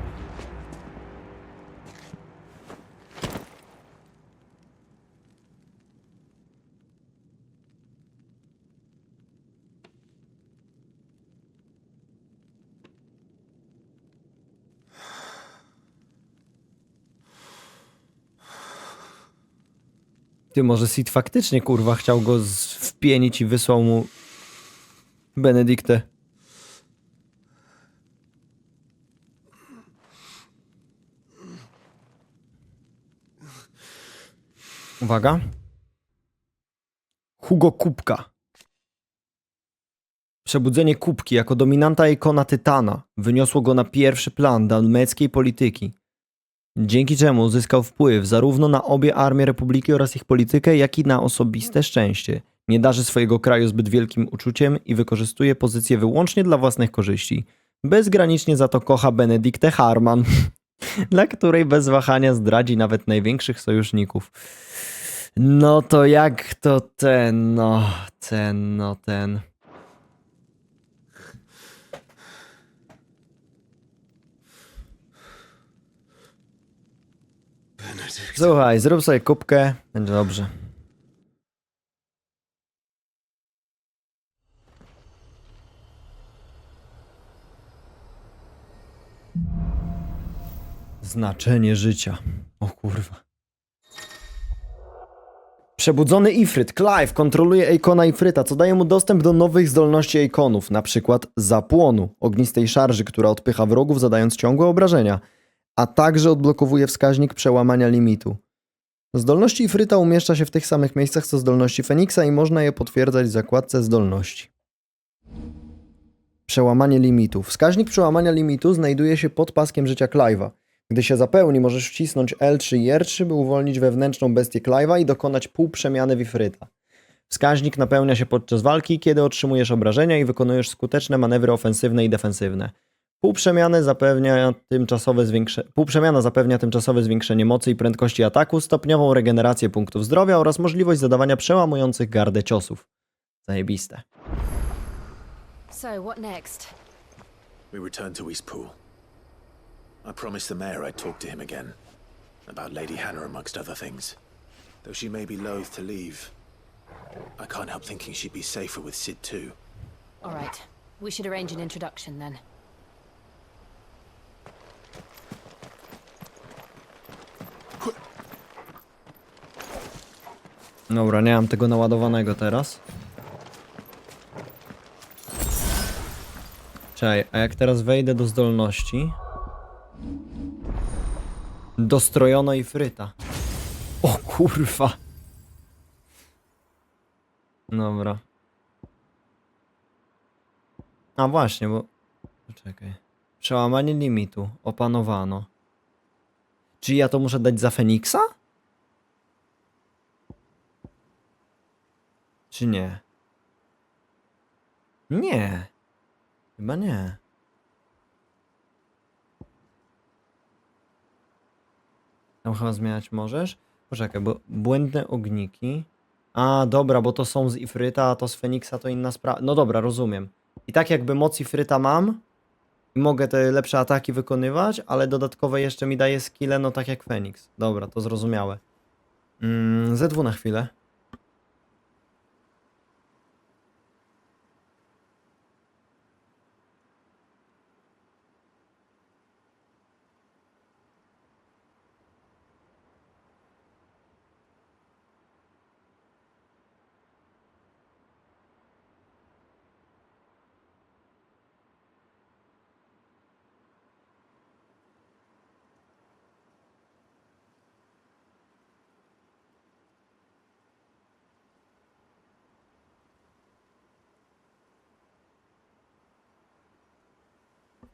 Ty, może Sid faktycznie kurwa chciał go wpienić i wysłał mu Benediktę. Uwaga. Hugo Kubka. Przebudzenie Kubki jako dominanta ikona Tytana wyniosło go na pierwszy plan dalmeckiej polityki, dzięki czemu uzyskał wpływ zarówno na obie armie Republiki oraz ich politykę, jak i na osobiste szczęście. Nie darzy swojego kraju zbyt wielkim uczuciem i wykorzystuje pozycję wyłącznie dla własnych korzyści. Bezgranicznie za to kocha Benediktę Harman, dla której bez wahania zdradzi nawet największych sojuszników. No to jak to ten. Słuchaj, zrób sobie kubkę, będzie dobrze. Znaczenie życia. O kurwa. Przebudzony Ifryt, Clive, kontroluje Eikona Ifryta, co daje mu dostęp do nowych zdolności Eikonów, na przykład zapłonu, ognistej szarży, która odpycha wrogów, zadając ciągłe obrażenia, a także odblokowuje wskaźnik przełamania limitu. Zdolności Ifryta umieszcza się w tych samych miejscach co zdolności Feniksa i można je potwierdzać w zakładce zdolności. Przełamanie limitu. Wskaźnik przełamania limitu znajduje się pod paskiem życia Clive'a. Gdy się zapełni, możesz wcisnąć L3 i R3, by uwolnić wewnętrzną bestię Clive'a i dokonać półprzemiany w Ifryta. Wskaźnik napełnia się podczas walki, kiedy otrzymujesz obrażenia i wykonujesz skuteczne manewry ofensywne i defensywne. Półprzemiana zapewnia tymczasowe zwiększenie mocy i prędkości ataku, stopniową regenerację punktów zdrowia oraz możliwość zadawania przełamujących gardę ciosów. Zajebiste. So, what next? We return to Eastpool. I promised the mayor I'd talk to him again. About Lady Hannah amongst other things. Though she may be loath to leave, I can't help thinking she'd be safer with Sid too. All right. We should arrange an introduction then. Dobra, nie mam tego naładowanego teraz. Czekaj, a jak teraz wejdę do zdolności? Dostrojono Ifryta. O kurwa. Dobra. A właśnie, bo... Czekaj. Przełamanie limitu. Opanowano. Czy ja to muszę dać za Feniksa? Czy nie? Nie. Chyba nie. Tam chyba zmieniać możesz? Poczekaj, bo błędne ogniki... A, dobra, bo to są z Ifryta, a to z Feniksa to inna sprawa. No dobra, rozumiem. I tak jakby moc Ifryta mam i mogę te lepsze ataki wykonywać, ale dodatkowe jeszcze mi daje skille, no tak jak Feniks. Dobra, to zrozumiałe. ZW na chwilę.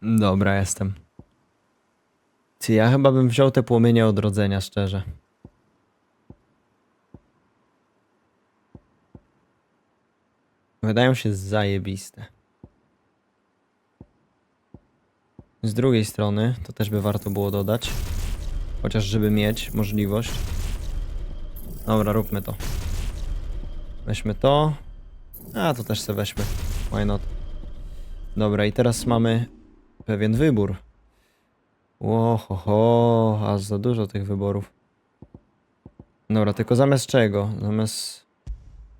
Dobra, jestem. Czy ja chyba bym wziął te płomienie odrodzenia, szczerze. Wydają się zajebiste. Z drugiej strony, to też by warto było dodać. Chociaż żeby mieć możliwość. Dobra, róbmy to. Weźmy to. A, to też sobie weźmy. Why not? Dobra, i teraz mamy pewien wybór. Łohoho, aż za dużo tych wyborów. Dobra, tylko zamiast czego?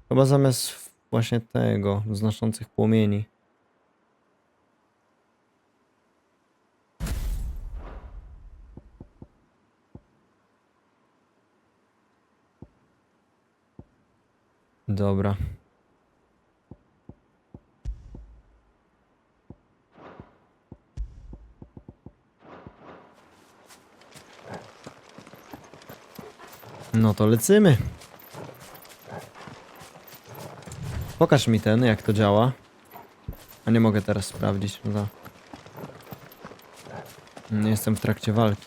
Chyba zamiast właśnie tego, znoszących płomieni. Dobra. No to lecimy. Pokaż mi ten, jak to działa. A nie mogę teraz sprawdzić. No. Nie jestem w trakcie walki.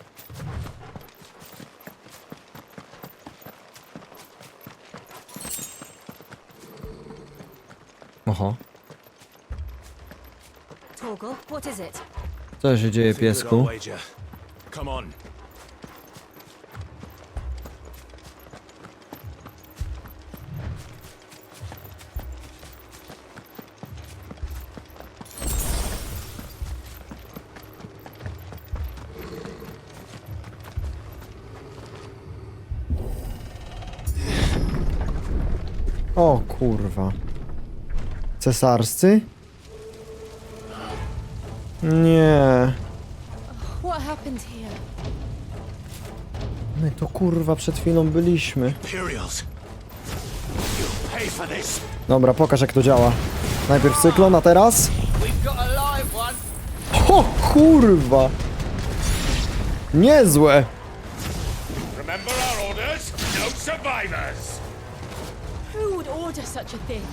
Oho. Torgal, what is it? Co się dzieje, piesku? Come on. O kurwa. Cesarscy? Nie. What happened here? My to kurwa przed chwilą byliśmy. Dobra, pokaż jak to działa. Najpierw cyklon, a teraz? O kurwa! Niezłe! Remember our orders? No survivors! Who would order such a thing?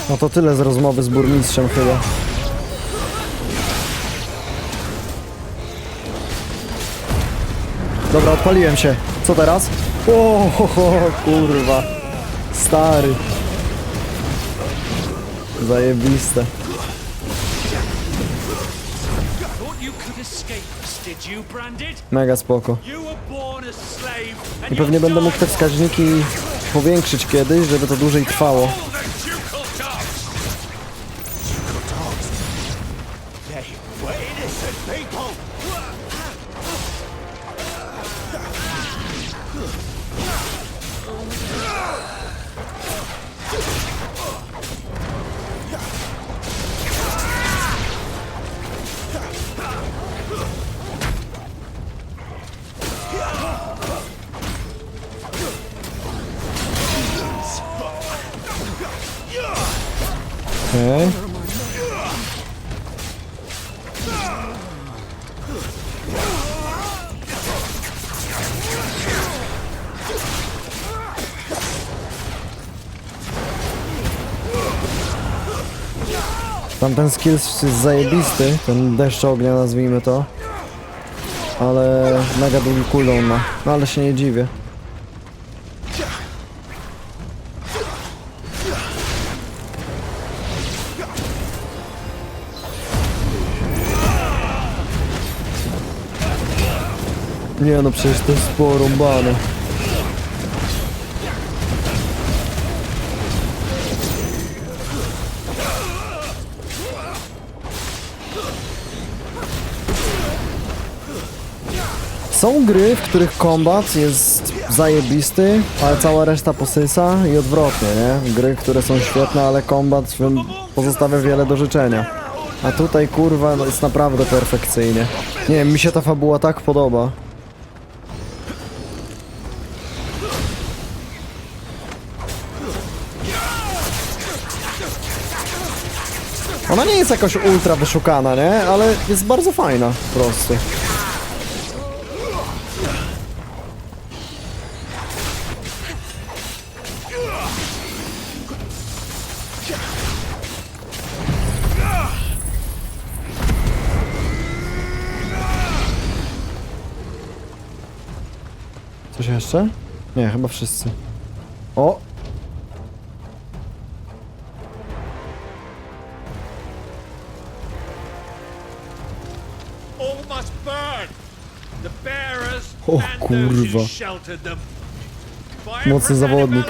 No to tyle z rozmowy z burmistrzem chyba. Dobra, odpaliłem się. Co teraz? O, kurwa. Stary. Zajebiste. Mega spoko. I pewnie będę mógł te wskaźniki powiększyć kiedyś, żeby to dłużej trwało. Okay. Tamten skill jest zajebisty, ten deszcz ognia nazwijmy to. Ale mega długi cooldown ma, no ale się nie dziwię. Nie no, przecież to jest porąbane. Są gry, w których kombat jest zajebisty, ale cała reszta posysa i odwrotnie, nie? Gry, które są świetne, ale kombat pozostawia wiele do życzenia. A tutaj, kurwa, no jest naprawdę perfekcyjnie. Nie wiem, mi się ta fabuła tak podoba. Ona nie jest jakoś ultra wyszukana, nie? Ale jest bardzo fajna, po prostu. Coś jeszcze? Nie, chyba wszyscy. O! O kurwa. Mocny zawodnik.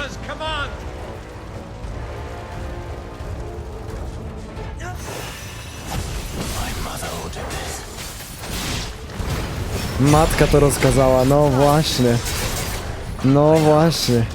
Matka to rozkazała, no właśnie. No właśnie.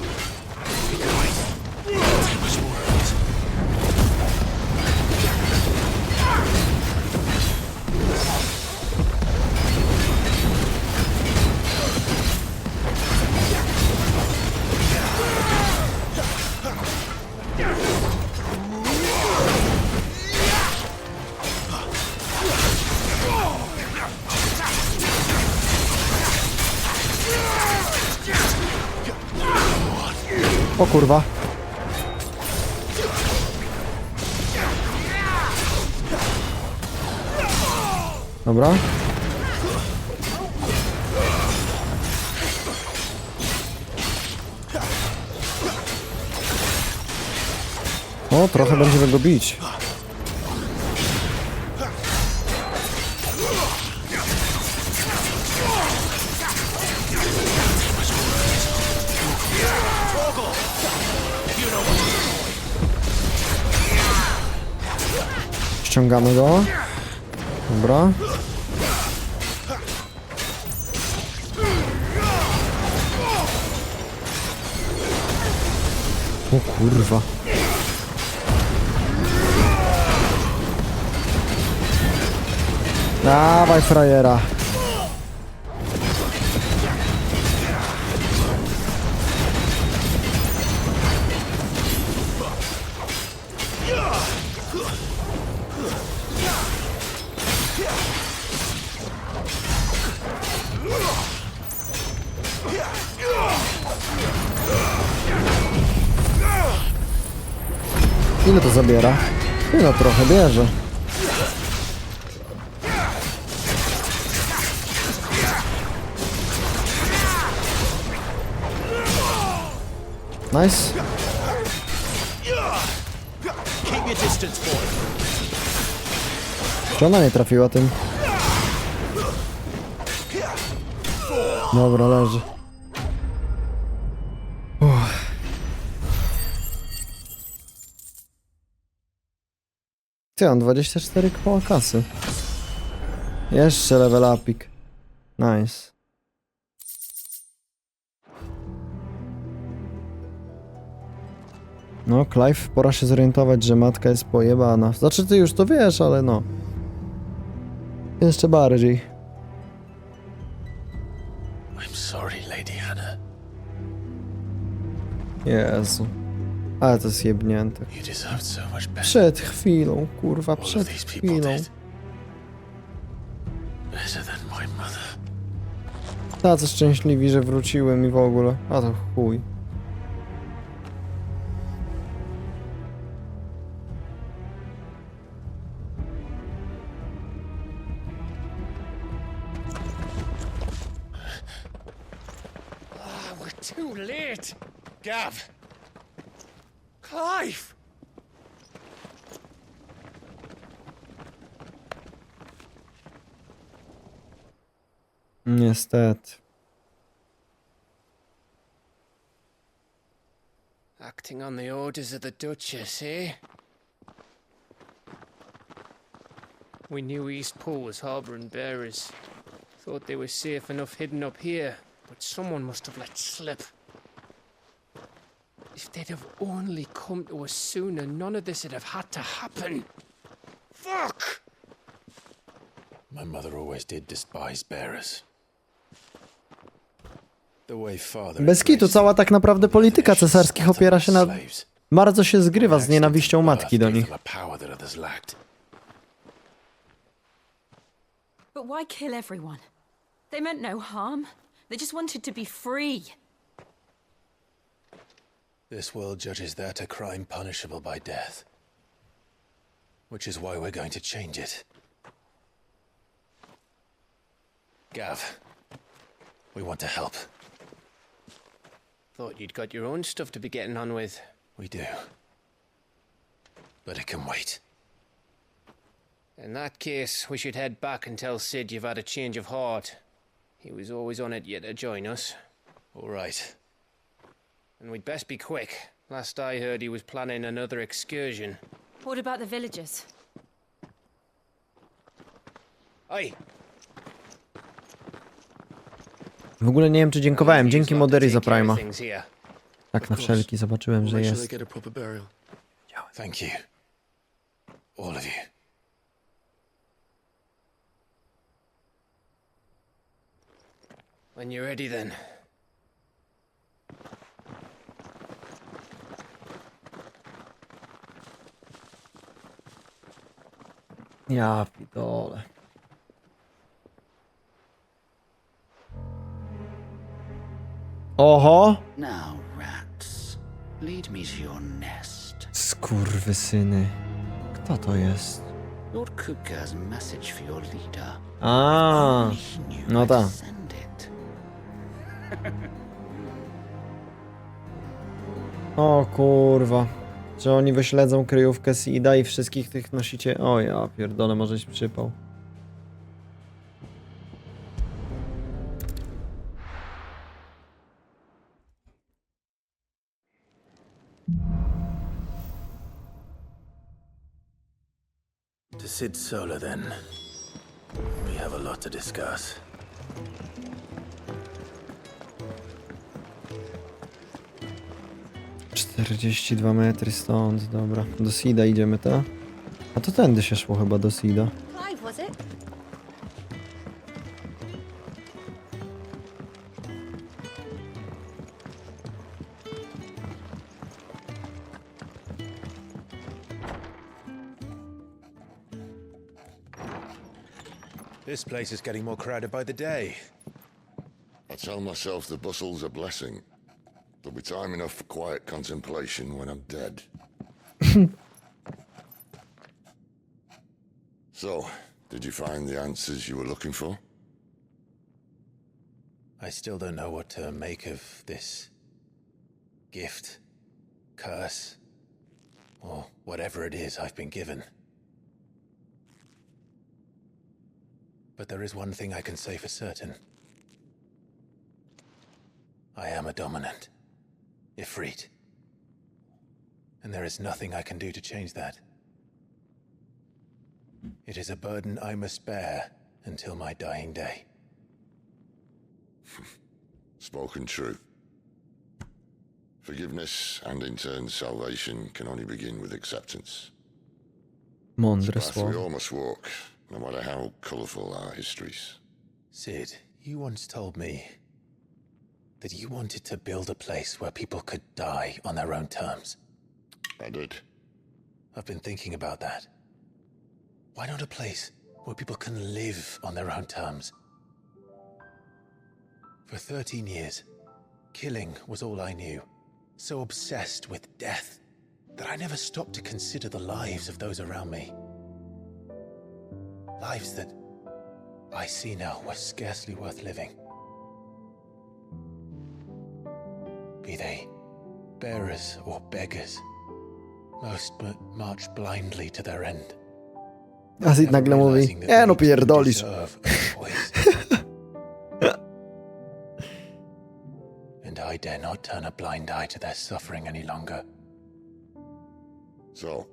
O kurwa. Dobra. O, trochę będziemy go bić. Ściągamy go. Dobra. O kurwa. Dawaj frajera. Ile to zabiera? No trochę bierze. Nice. Czy ona nie trafiła tym? Dobra, leży. Ty, mam 24 koła kasy. Jeszcze level upik. Nice. No, Clive, pora się zorientować, że matka jest pojebana. Znaczy, ty już to wiesz, ale no. Jeszcze bardziej. I'm sorry, Lady Hannah. Jezu. Ale to jest jebnięte. You deserved so much better. Przed chwilą, kurwa, przed chwilą. Better than my mother. Tacy szczęśliwi, że wróciłem i w ogóle. A to chuj. Too late! Gav! Clive! Niestety. Acting on the orders of the Duchess, eh? We knew East Pool was harbouring bearers. Thought they were safe enough hidden up here, but someone must have let slip. If they'd have only come to us sooner, none of this would have had to happen. Fuck! My mother always did despise bearers. The way father Bez kitu, cała tak naprawdę polityka cesarskich opiera się na... Bardzo się zgrywa z nienawiścią matki do nich. But why kill everyone? They meant no harm. They just wanted to be free. This world judges that a crime punishable by death. Which is why we're going to change it. Gav, we want to help. Thought you'd got your own stuff to be getting on with. We do. But it can wait. In that case, we should head back and tell Sid you've had a change of heart. He was always on it yet to join us. All right. And we'd best be quick. Last I heard he was planning another excursion. What about the villagers? Oj! W ogóle nie wiem, czy dziękowałem. Dzięki Modery za Prima. Tak na wszelki zobaczyłem, że jest. Thank you. All of you. When you're ready then. Ja pitole. Oho! Now, rats, lead me to your nest. Skurwysyny. Kto to jest? Lord Cook has a message for your leader. A, no tak. Send it. O kurwa. Czy oni wyśledzą kryjówkę Sida i wszystkich tych nosicie... O ja pierdolę, może się przypał. To Sid Solar then. We have a lot to discuss. ...42 metry stąd, dobra. Do Sida idziemy, tak? A to tędy się szło chyba do Sida. Clive, was it? This place is getting more crowded by the day. I tell myself the bustle's a blessing. There'll be time enough for quiet contemplation when I'm dead. So, did you find the answers you were looking for? I still don't know what to make of this gift, curse, or whatever it is I've been given. But there is one thing I can say for certain. I am a dominant, Ifrit. And there is nothing I can do to change that. It is a burden I must bear until my dying day. Spoken true. Forgiveness and in turn salvation can only begin with acceptance. Mądre It's a path we słowo. all must walk, no matter how colourful our histories. Sid, you once told me that you wanted to build a place where people could die on their own terms. I did. I've been thinking about that. Why not a place where people can live on their own terms? For 13 years, killing was all I knew. So obsessed with death that I never stopped to consider the lives of those around me. Lives that I see now were scarcely worth living. Be they bearers or beggars, most march blindly to their end. Asid nagle mówi, no pierdolisz. And I dare not turn a blind eye to their suffering any longer. So,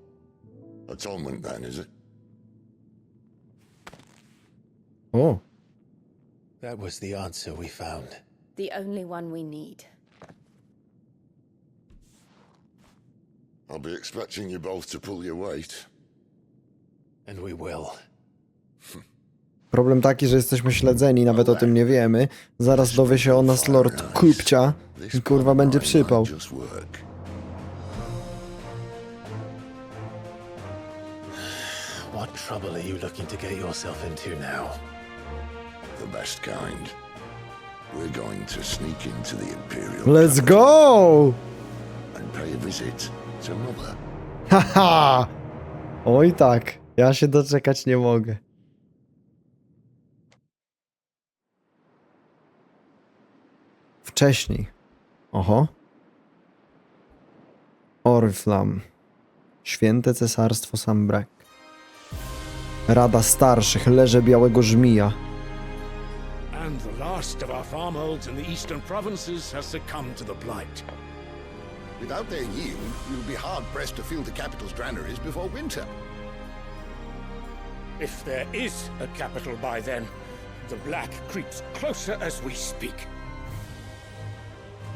atonement then, is it? Oh. That was the answer we found. The only one we need. I'll be expecting you both to pull your weight. And we will. Problem taki, że jesteśmy śledzeni, nawet o tym nie wiemy. Zaraz dowie się o nas Lord Kupcia i kurwa będzie przypał. What trouble are you looking to get yourself into now? The best kind. We're going to sneak into the Imperial Let's go! and pay a visit to Mother. Haha! Oj tak, ja się doczekać nie mogę. Wcześniej. Oho. Oriflam. Święte Cesarstwo Sambrek. Rada Starszych, leże białego żmija. And the last of our farmholds in the eastern provinces has succumbed to the blight. Without their yield, you'll be hard-pressed to fill the capital's granaries before winter. If there is a capital by then, the black creeps closer as we speak.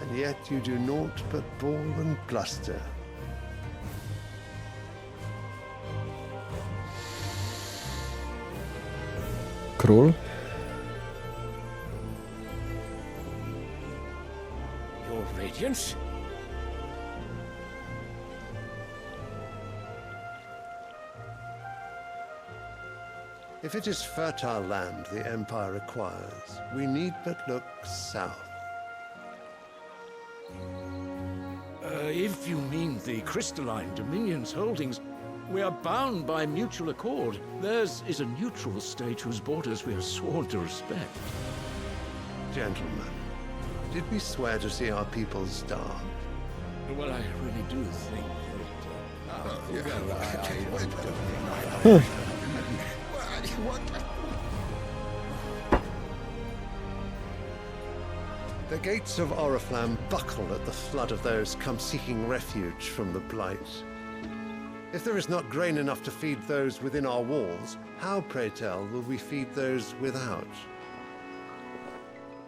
And yet you do naught but bawl and bluster. Król? Your Radiance? If it is fertile land the Empire acquires, we need but look south. If you mean the crystalline Dominion's holdings, we are bound by mutual accord. Theirs is a neutral state whose borders we are sworn to respect. Gentlemen, did we swear to see our people starve? Well, I really do think that... The gates of Oriflamme buckle at the flood of those come seeking refuge from the blight. If there is not grain enough to feed those within our walls, how, pray tell, will we feed those without?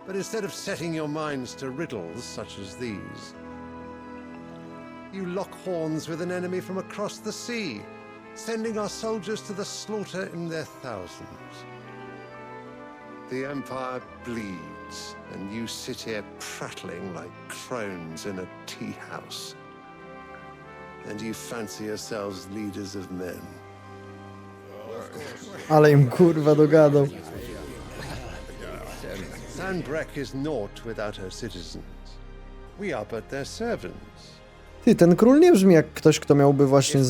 But instead of setting your minds to riddles such as these, you lock horns with an enemy from across the sea, sending our soldiers to the slaughter in their thousands. The Empire bleeds, and you sit here prattling like crones in a tea house. And you fancy yourselves leaders of men. Ale im kurwa dogadał. Sanbreque is naught without her citizens. We are but their servants. Ty, ten król nie brzmi jak ktoś, kto miałby właśnie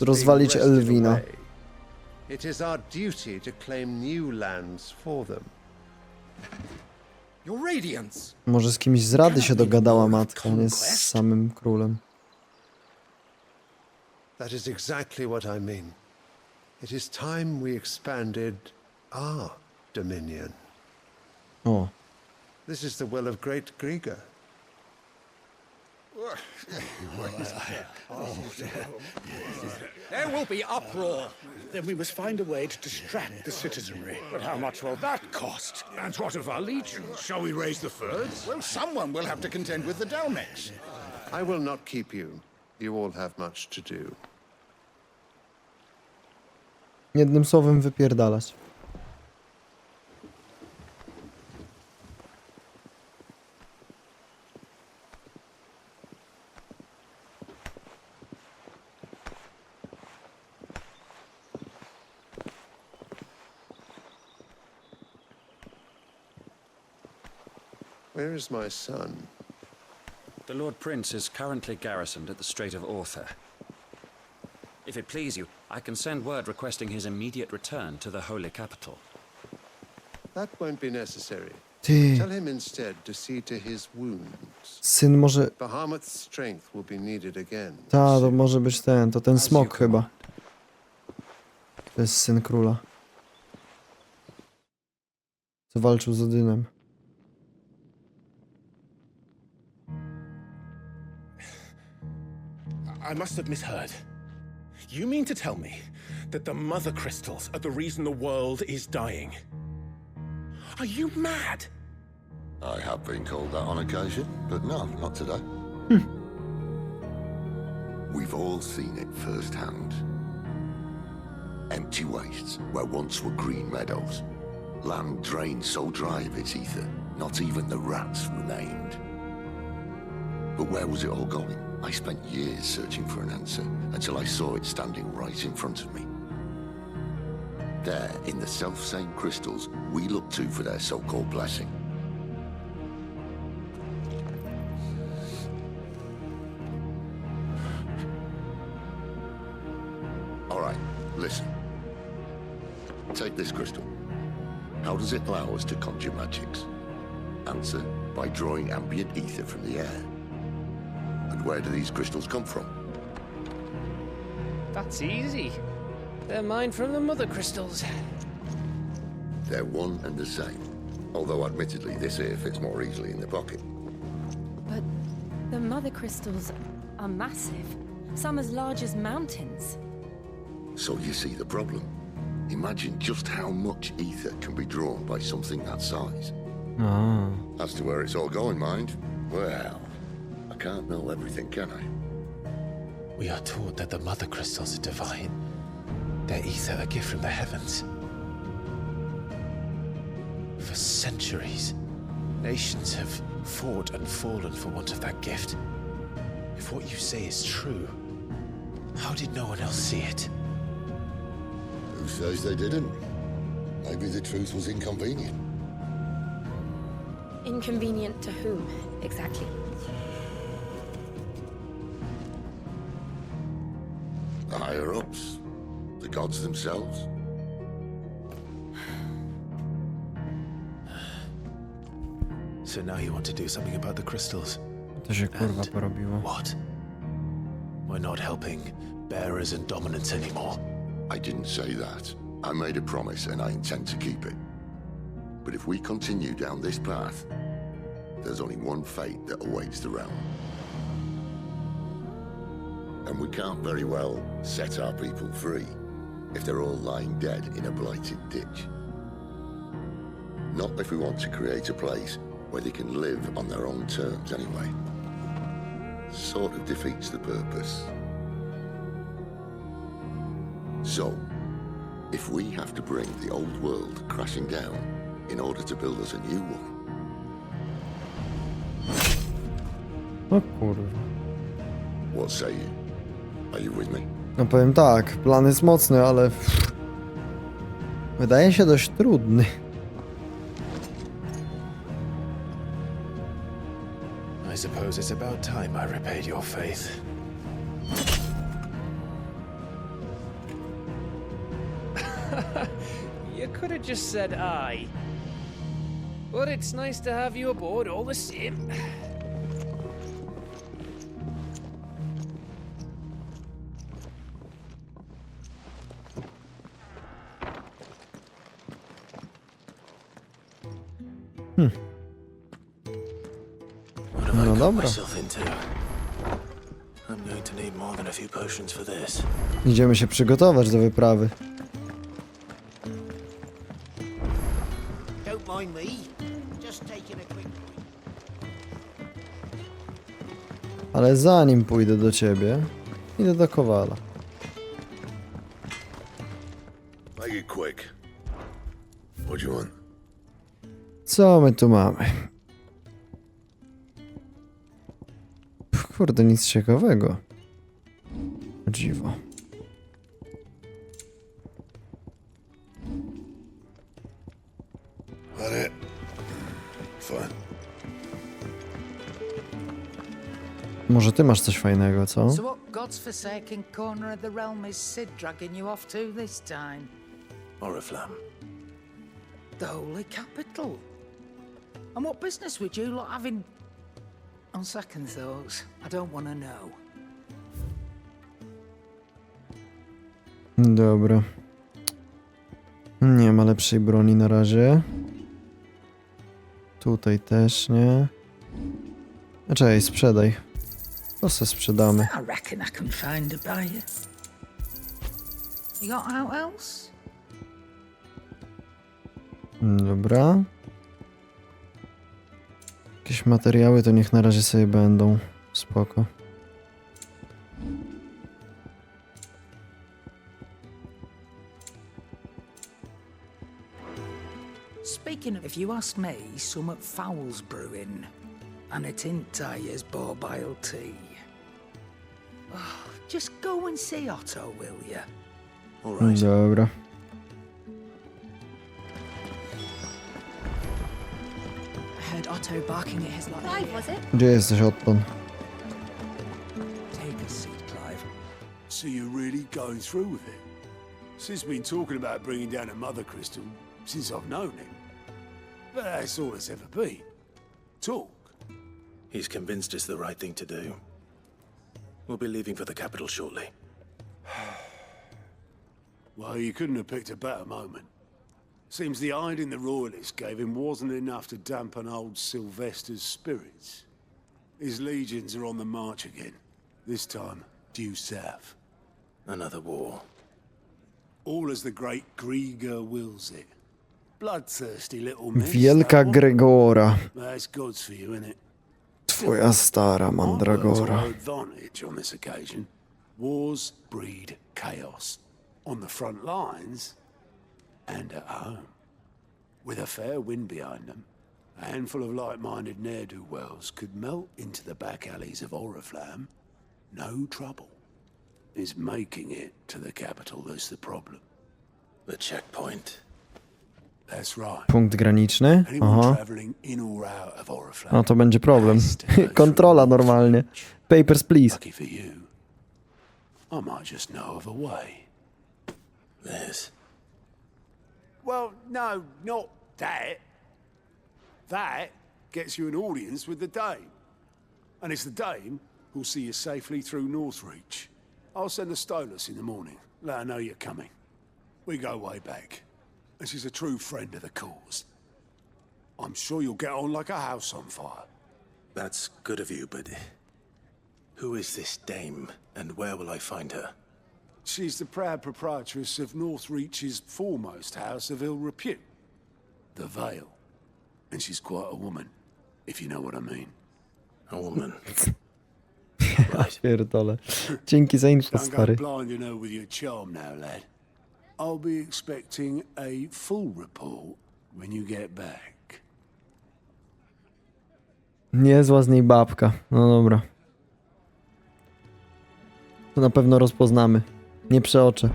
rozwalić Elwina. It is our duty to claim new lands for them. Your Radiance! Może z kimś z Rady się dogadała matka, nie z samym królem. That is exactly what I mean. It is time we expanded our dominion. O. This is the will of great Griga. There will be uproar. Then we must find a way to distract the citizenry. But how much will that cost? And what of our legion? Shall we raise the furs? Well, someone will have to contend with the Dalmex. I will not keep you. You all have much to do. Jednym słowem wypierdalać. Where is my son? The Lord Prince is currently garrisoned at the Strait of Arthur. If it please you, I can send word requesting his immediate return to the Holy Capital. That won't be necessary. Ty. Tell him instead to see to his wounds. Syn może... Bahamut's strength will be needed again. Ta, to może być ten, to ten smok chyba. To jest syn króla. Co walczył z Odynem. I must have misheard. You mean to tell me that the mother crystals are the reason the world is dying? Are you mad? I have been called that on occasion, but no, not today. We've all seen it firsthand. Empty wastes where once were green meadows. Land drained so dry of its ether, not even the rats remained. But where was it all going? I spent years searching for an answer until I saw it standing right in front of me. There, in the self-same crystals we look to for their so-called blessing. All right, listen. Take this crystal. How does it allow us to conjure magics? Answer, by drawing ambient ether from the air. And where do these crystals come from? That's easy. They're mined from the mother crystals. They're one and the same. Although admittedly this here fits more easily in the pocket. But the mother crystals are massive. Some as large as mountains. So you see the problem. Imagine just how much ether can be drawn by something that size. Ah. As to where it's all going, mind, well, I can't know everything, can I? We are taught that the mother crystals are divine. Their ether a gift from the heavens. For centuries, nations have fought and fallen for want of that gift. If what you say is true, how did no one else see it? Who says they didn't? Maybe the truth was inconvenient. Inconvenient to whom, exactly? The higher-ups, the gods themselves. So now you want to do something about the crystals? To się kurwa porobiło. What? We're not helping bearers and dominants anymore. I didn't say that. I made a promise and I intend to keep it. But if we continue down this path, there's only one fate that awaits the realm. And we can't very well set our people free if they're all lying dead in a blighted ditch. Not if we want to create a place where they can live on their own terms anyway. Sort of defeats the purpose. So, if we have to bring the old world crashing down in order to build us a new one. O kurwa. What say you? Are you with me? No powiem tak, plan jest mocny, ale... wydaje się dość trudny. I suppose it's about time I repaid your faith. You could have just said aye. But it's nice to have you aboard all the same. No dobra. I'm going to need more than a few potions for this. Idziemy się przygotować do wyprawy. Don't mind me. Just taking a quick. Ale zanim pójdę do ciebie, idę do Kowala. Make it quick. What do you want? Co my tu mamy? Kurde, nic ciekawego. O dziwo. That it? Fine. Może ty masz coś fajnego, co? So what God's forsaken corner of the realm is Sid dragging you off to this time? Oriflamme. The Holy Capital. And what business would you lot have in... On second thoughts, I don't want to know. Dobra. Nie ma lepszej broni na razie. Tutaj też nie. Czekaj, sprzedaj. To se sprzedamy. I reckon I can find a buyer. You got out else? Dobra. Jakieś materiały to niech na razie sobie będą. Spoko. Speaking of, if you ask me, some fowls brewing, and a tint tires borbile tea. Oh, just go and see Otto, will you? Dobra. I heard Otto barking at his lot. Clive, was it? Gdzie jesteś, Otton? Take a seat, Clive. So you're really going through with it? Sid's been talking about bringing down a mother crystal since I've known him. But that's all it's ever been. Talk. He's convinced it's the right thing to do. We'll be leaving for the capital shortly. Well, you couldn't have picked a better moment. Seems the hiding the royalists gave him wasn't enough to dampen old Sylvester's spirits. His legions are on the march again. This time, due south. Another war. All as the great Grieger wills it. Bloodthirsty little miss. Wielka Gregora. That's God's for you, isn't it? Twoja stara mandragora. Our advantage on this occasion. Wars breed chaos. On the front lines and at home. With a fair wind behind them, a handful of like-minded ne'er-do-wells could melt into the back alleys of Oriflamme. No trouble. It's making it to the capital that's the problem. The checkpoint. That's right. Punkt graniczny? Anyone Aha. traveling in or out of Oriflamme. No to będzie problem. Kontrola normalnie. Papers, please. Lucky for you, I might just know of a way. There's... Well, no, not that. That gets you an audience with the Dame. And it's the Dame who'll see you safely through Northreach. I'll send the Stolas in the morning. Let her know you're coming. We go way back. And she's a true friend of the cause. I'm sure you'll get on like a house on fire. That's good of you, but... Who is this Dame, and where will I find her? She's the proud proprietress of Northreach's foremost house of ill repute, the Vale. And she's quite a woman, if you know what I mean. A woman. Ja pierdolę. Dzięki za info, Don't go stary. blinding her with your charm now, lad. I'll be expecting a full report when you get back. Niezła z niej babka. No dobra. To na pewno rozpoznamy. Nie przeoczę.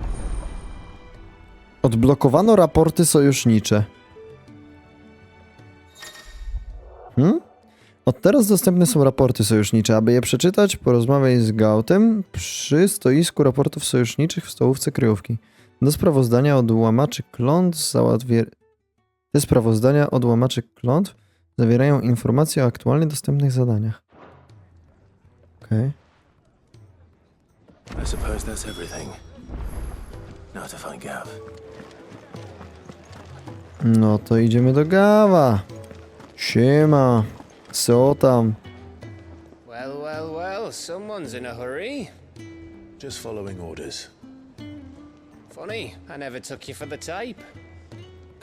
Odblokowano raporty sojusznicze. Od teraz dostępne są raporty sojusznicze. Aby je przeczytać, porozmawiaj z Gautem przy stoisku raportów sojuszniczych w stołówce kryjówki. Do sprawozdania od łamaczy klątw Te sprawozdania od łamaczy klątw zawierają informacje o aktualnie dostępnych zadaniach. Okej. I suppose that's everything. Now to find Gav. No to idziemy do Gawa. Siema. Co tam? Well, well, well, someone's in a hurry. Just following orders. Funny, I never took you for the type.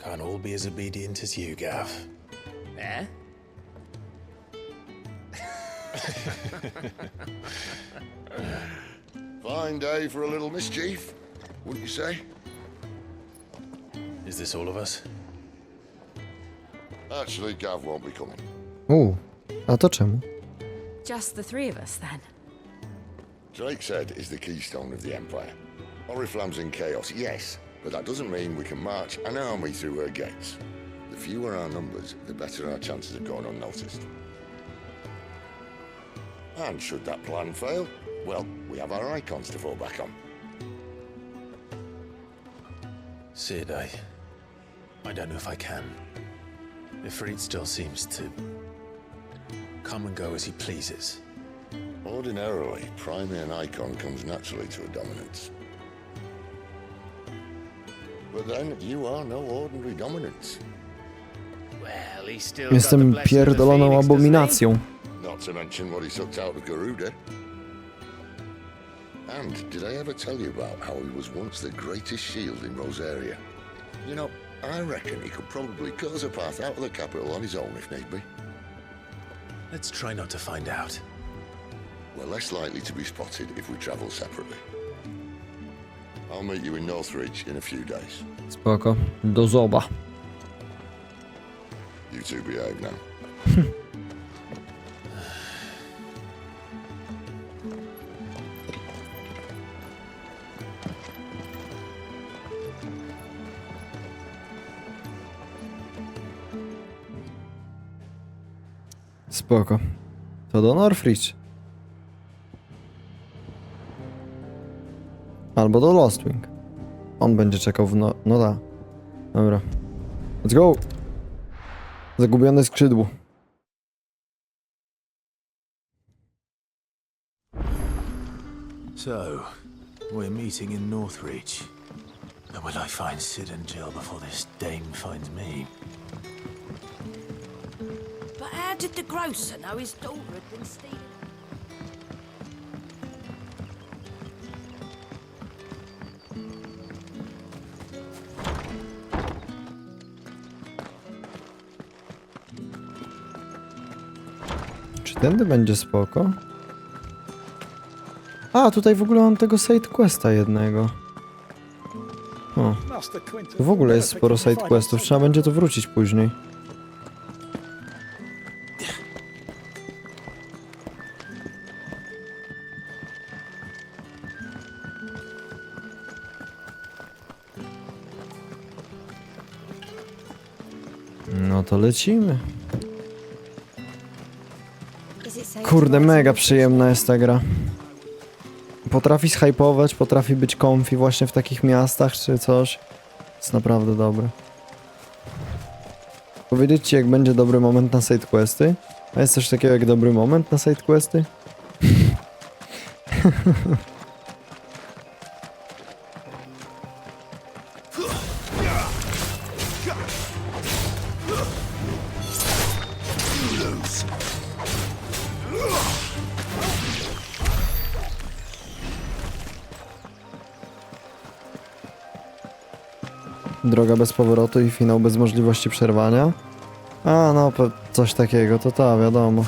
Can't all be as obedient as you, Gav. Eh? Fine day for a little mischief, wouldn't you say? Is this all of us? Actually, Gav won't be coming. A to czemu? Just the three of us, then. Drake said is the keystone of the Empire. Oriflamme's in chaos, yes, but that doesn't mean we can march an army through her gates. The fewer our numbers, the better our chances of going unnoticed. And should that plan fail, well, we have our icons to fall back on. Sid, I don't know if I can. Ifrit still seems to come and go as he pleases. Ordinarily, priming an icon comes naturally to a dominance. But then, you are no ordinary dominance. Well, he's still Jestem pierdoloną abominacją. Not to mention what he sucked out of Garuda. And did I ever tell you about how he was once the greatest shield in Rosaria? You know, I reckon he could probably cut us a path out of the capital on his own if need be. Let's try not to find out. We're less likely to be spotted if we travel separately. I'll meet you in Northridge in a few days. Spoko. Do zoba. You two behave now. Spoko. To do Northridge. Albo do Lostwing. On będzie czekał w no da. Dobra. Let's go! Zagubione skrzydło. So, we're meeting in Northridge. Now will I find Sid and Jill before this dame finds me? But how did the grocer know his daughter had been stealing? Czy tędy będzie spoko? A, tutaj w ogóle mam tego side questa jednego. O. Tu w ogóle jest sporo side questów, trzeba będzie tu wrócić później. No to lecimy. Kurde, mega przyjemna jest ta gra. Potrafi zhypować, potrafi być comfy właśnie w takich miastach czy coś. Jest naprawdę dobre. Powiedzieć ci, jak będzie dobry moment na side questy? A jest coś takiego jak dobry moment na side questy? Droga bez powrotu i finał bez możliwości przerwania. A no, coś takiego, to ta, wiadomo.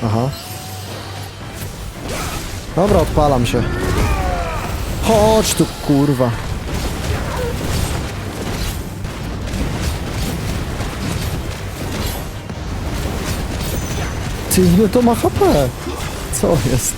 Aha. Dobra, odpalam się. Chodź tu, kurwa. Ty, ile to ma HP? Co jest?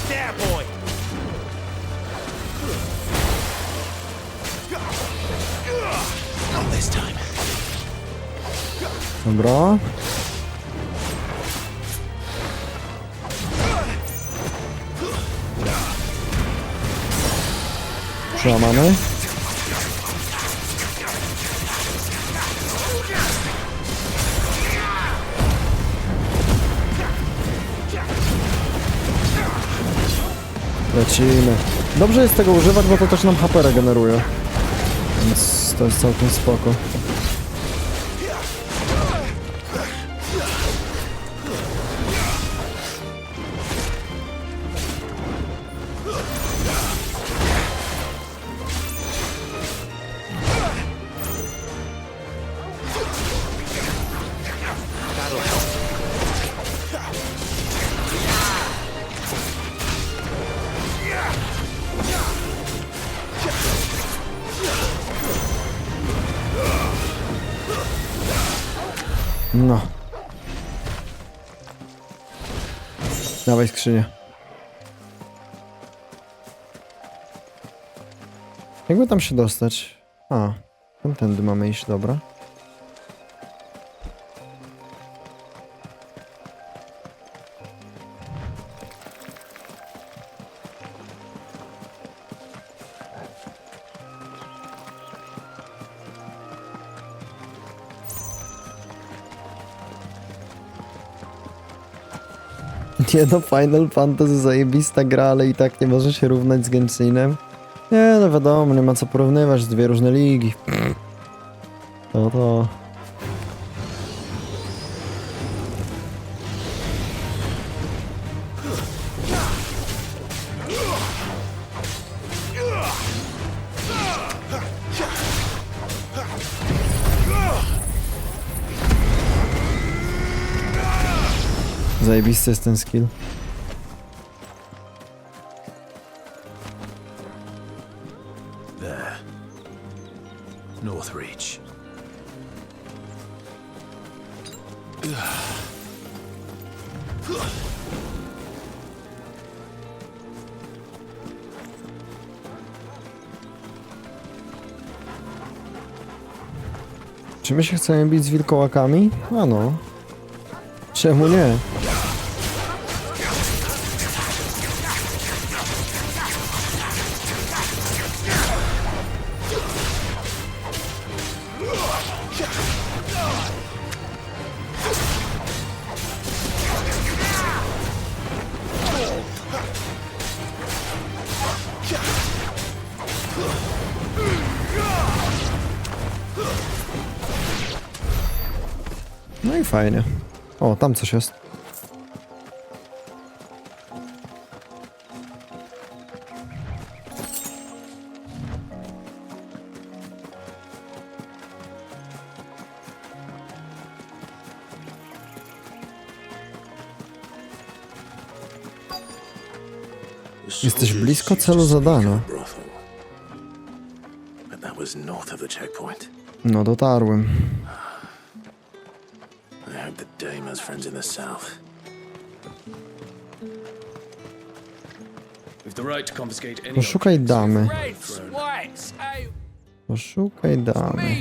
There, boy. Not this time. Dobra. Przełamany. Lecimy. Dobrze jest tego używać, bo to też nam HP regeneruje. Więc to jest całkiem spoko. No. Dawaj skrzynię. Jakby tam się dostać? A, tędy mamy iść, dobra. Nie no, Final Fantasy zajebista gra, ale i tak nie może się równać z Genshinem. Nie no wiadomo, nie ma co porównywać, dwie różne ligi. To... Zajebisty jest ten skill. There. North Reach. Czy my się chcemy bić z wilkołakami? A no. Czemu nie? No i fajnie. O, tam coś jest. Jesteś blisko celu zadania. But that was north of the checkpoint. No dotarłem. I hope the dame has friends in the south. Poszukaj damy. Poszukaj damy.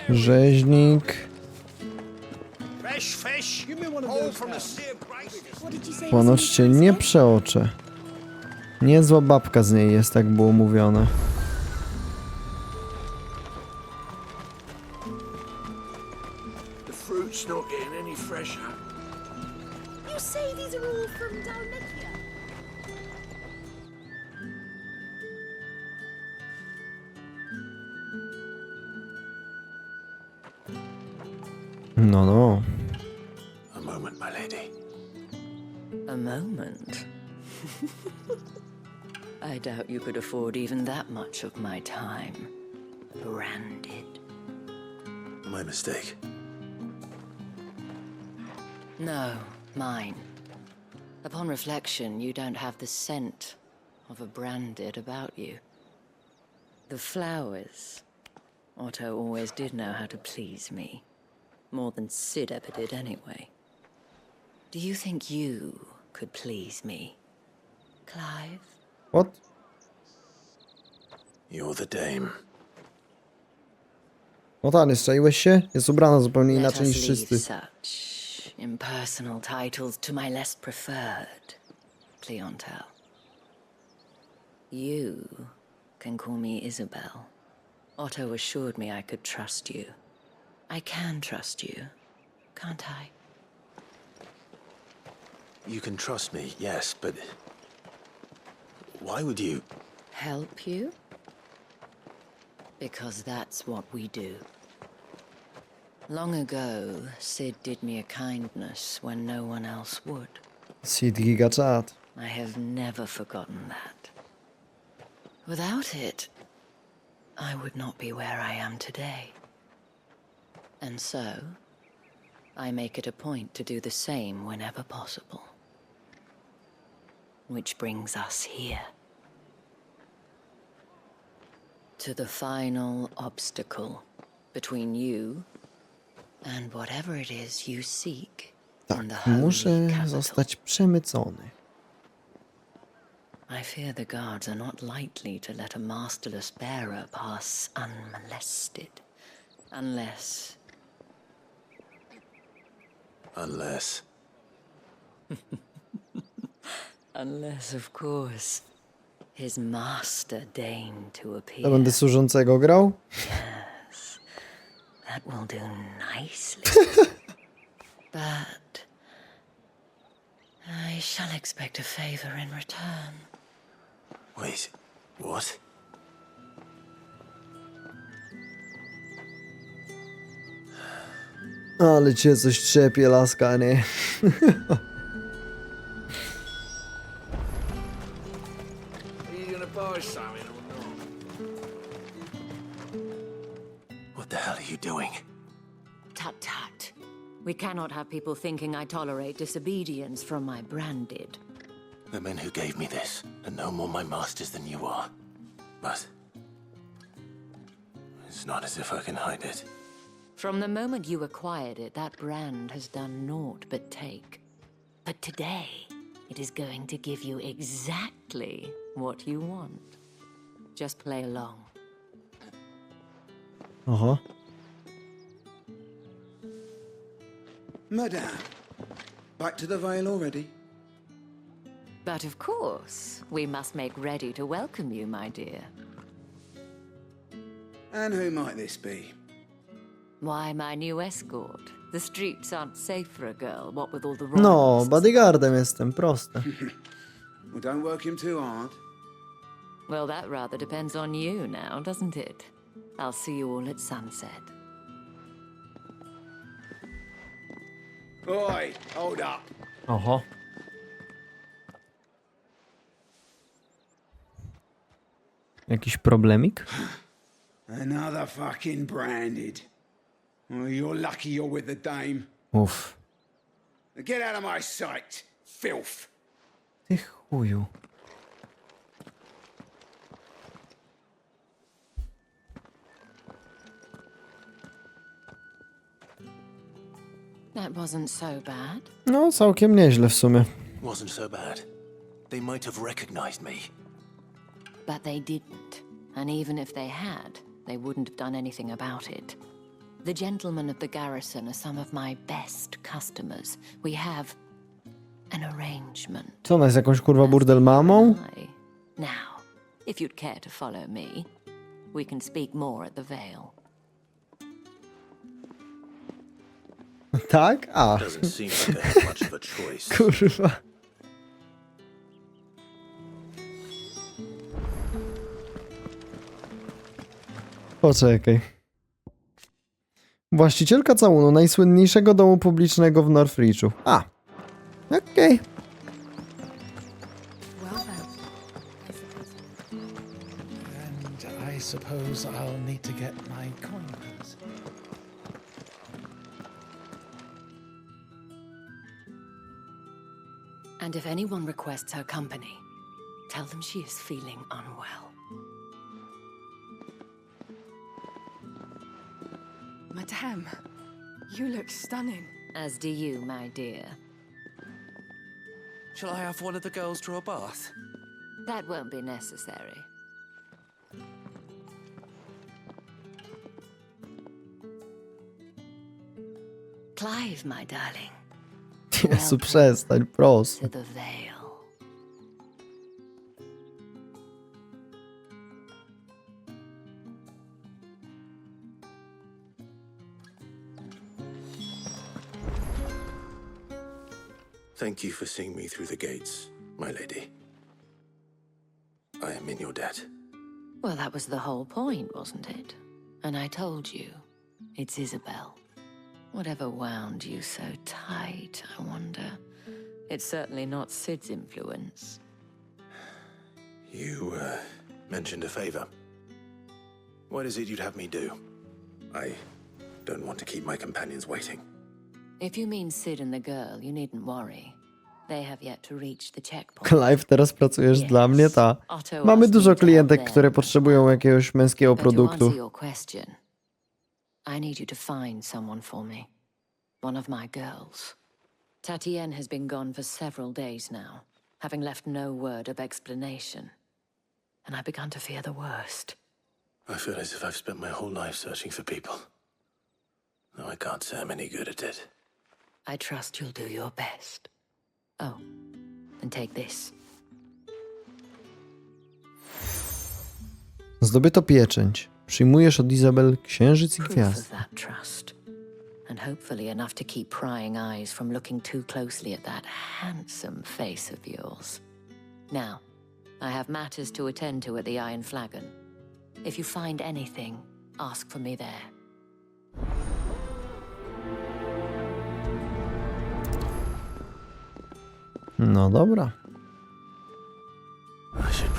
Rzeźnik. Ponoć cię nie przeoczę. Niezła babka z niej jest, jak było mówione. The fruit's not getting any fresher. You say these are all from Dalmatia? No, no. A moment, my lady. A moment? I doubt you could afford even that much of my time. Branded. My mistake. No, mine. Upon reflection, you don't have the scent of a branded about you. The flowers. Otto always did know how to please me. More than Sid ever did anyway. Do you think you could please me, Clive? What? You're the dame. No tak, nie strzeliłeś się? Jest ubrana zupełnie Let inaczej us niż leave wszyscy. such impersonal titles to my less preferred clientele. You can call me Isabel. Otto assured me I could trust you. I can trust you, can't I? You can trust me, yes, but why would you? Help you? Because that's what we do. Long ago, Sid did me a kindness when no one else would. Sid giga chat. I have never forgotten that. Without it, I would not be where I am today. And so, I make it a point to do the same whenever possible. Which brings us here. To the final obstacle between you and whatever it is you seek in the Tak, holy muszę capital. zostać przemycony. I fear the guards are not likely to let a masterless bearer pass unmolested. Unless... Unless, of course, his master deigned to appear. To będę służącego grał? Yes, that will do nicely. But I shall expect a favor in return. Wait, what? Ale cię coś trzepie, laska, nie? Are you gonna buy something or not? What the hell are you doing? Tut tut. We cannot have people thinking I tolerate disobedience from my branded. The men who gave me this are no more my masters than you are. But it's not as if I can hide it. From the moment you acquired it, that brand has done naught but take. But today, it is going to give you exactly what you want. Just play along. Aha. Madame, back to the Vale already? But of course, we must make ready to welcome you, my dear. And who might this be? Why, my new escort. The streets aren't safe for a girl, what with all the royals. No, bodyguardem jestem, proste. Well, don't work him too hard. Well, that rather depends on you now, doesn't it? I'll see you all at sunset. Oi, hold up. Oho. Jakiś problemik? Another fucking branded. Well, you're lucky you're with the dame. Uff. Get out of my sight, filth. Ty chuju. That wasn't so bad. No, całkiem nieźle w sumie. Wasn't so bad. They might have recognized me. But they didn't. And even if they had, they wouldn't have done anything about it. The gentlemen of the garrison are some of my best customers. We have an arrangement. Co ona jest jakąś kurwa burdel mamą? Now, if you'd care to follow me, we can speak more at the Vale. Tak? A. Doesn't seem like I have much of a choice. Kurwa. Poczekaj. Właścicielka całunu najsłynniejszego domu publicznego w Northrichu. A. Okej. And I suppose I'll need to get my coins. And if anyone requests her company, tell them she is feeling unwell. Madame, you look stunning. As do you, my dear. Shall I have one of the girls draw a bath? That won't be necessary. Clive, my darling. Jezu, przestań, proszę. To the veil. Thank you for seeing me through the gates, my lady. I am in your debt. Well, that was the whole point, wasn't it? And I told you, it's Isabel. Whatever wound you so tight, I wonder. It's certainly not Sid's influence. You, mentioned a favor. What is it you'd have me do? I don't want to keep my companions waiting. If you mean Sid and the girl, you needn't worry. They have yet to reach the checkpoint. Clive, teraz pracujesz dla mnie, ta. Mamy dużo klientek, które potrzebują jakiegoś męskiego produktu. To answer your question, I need you to find someone for me. One of my girls. Tatienne has been gone for several days now, having left no word of explanation. And I begun to fear the worst. I feel as if I've spent my whole life searching for people. No, I can't say I'm any good at it. I trust you'll do your best. Oh, and take this. Zdobyto pieczęć. Przyjmujesz od Izabel księżyc i Proof gwiazd. of that trust. And hopefully enough to keep prying eyes from looking too closely at that handsome face of yours. Now, I have matters to attend to at the Iron Flagon. If you find anything, ask for me there. No dobra.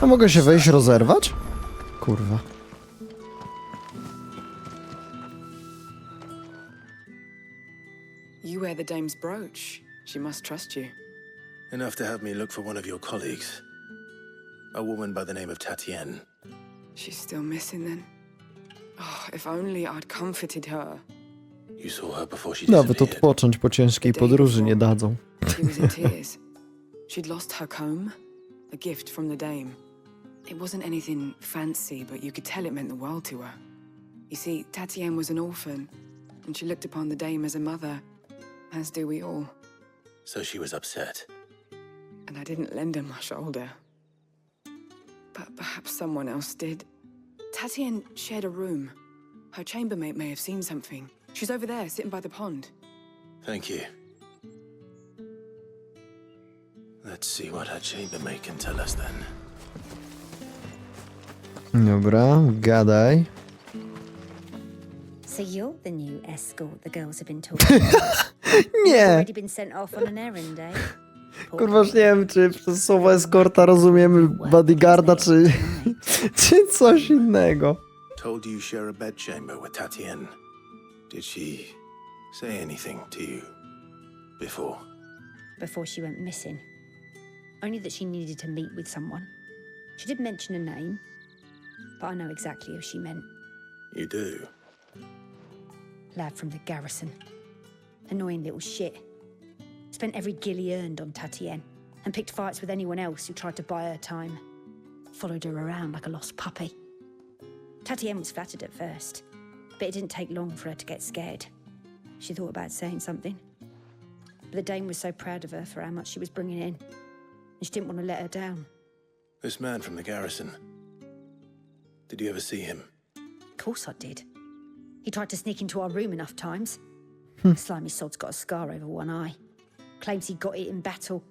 A mogę się wejść rozerwać? Kurwa. You wear the dame's brooch. She must trust you. Enough to have me look for one of your colleagues. A woman by the name of Tatienne. She's still missing then. Oh, if only I'd comforted her. You saw her before she Nawet disappeared. odpocząć po ciężkiej podróży nie dadzą. She was in tears. She'd lost her comb, a gift from the dame. It wasn't anything fancy, but you could tell it meant the world to her. You see, Tatienne was an orphan, and she looked upon the dame as a mother, as do we all. So she was upset. And I didn't lend her my shoulder. But perhaps someone else did. Tatienne shared a room. Her chambermaid may have seen something. She's over there, sitting by the pond. Thank you. Let's see what her chambermaid can tell us then. Dobra, gadaj. So you're the new escort the girls have been talking about? Nie. Already been sent off on an errand, eh? Kurwa, już nie wiem, czy przez słowo eskorta rozumiemy bodyguarda, czy coś innego. Told you share a bedchamber with Tatienne. Did she say anything to you before? Before she went missing. Only that she needed to meet with someone. She did mention a name, but I know exactly who she meant. You do? Lad from the garrison. Annoying little shit. Spent every guil he earned on Tatienne, and picked fights with anyone else who tried to buy her time. Followed her around like a lost puppy. Tatienne was flattered at first, but it didn't take long for her to get scared. She thought about saying something. But the dame was so proud of her for how much she was bringing in, and she didn't want to let her down. This man from the garrison. Did you ever see him? Of course I did. He tried to sneak into our room enough times. The slimy sod's got a scar over one eye. Claims he got it in battle.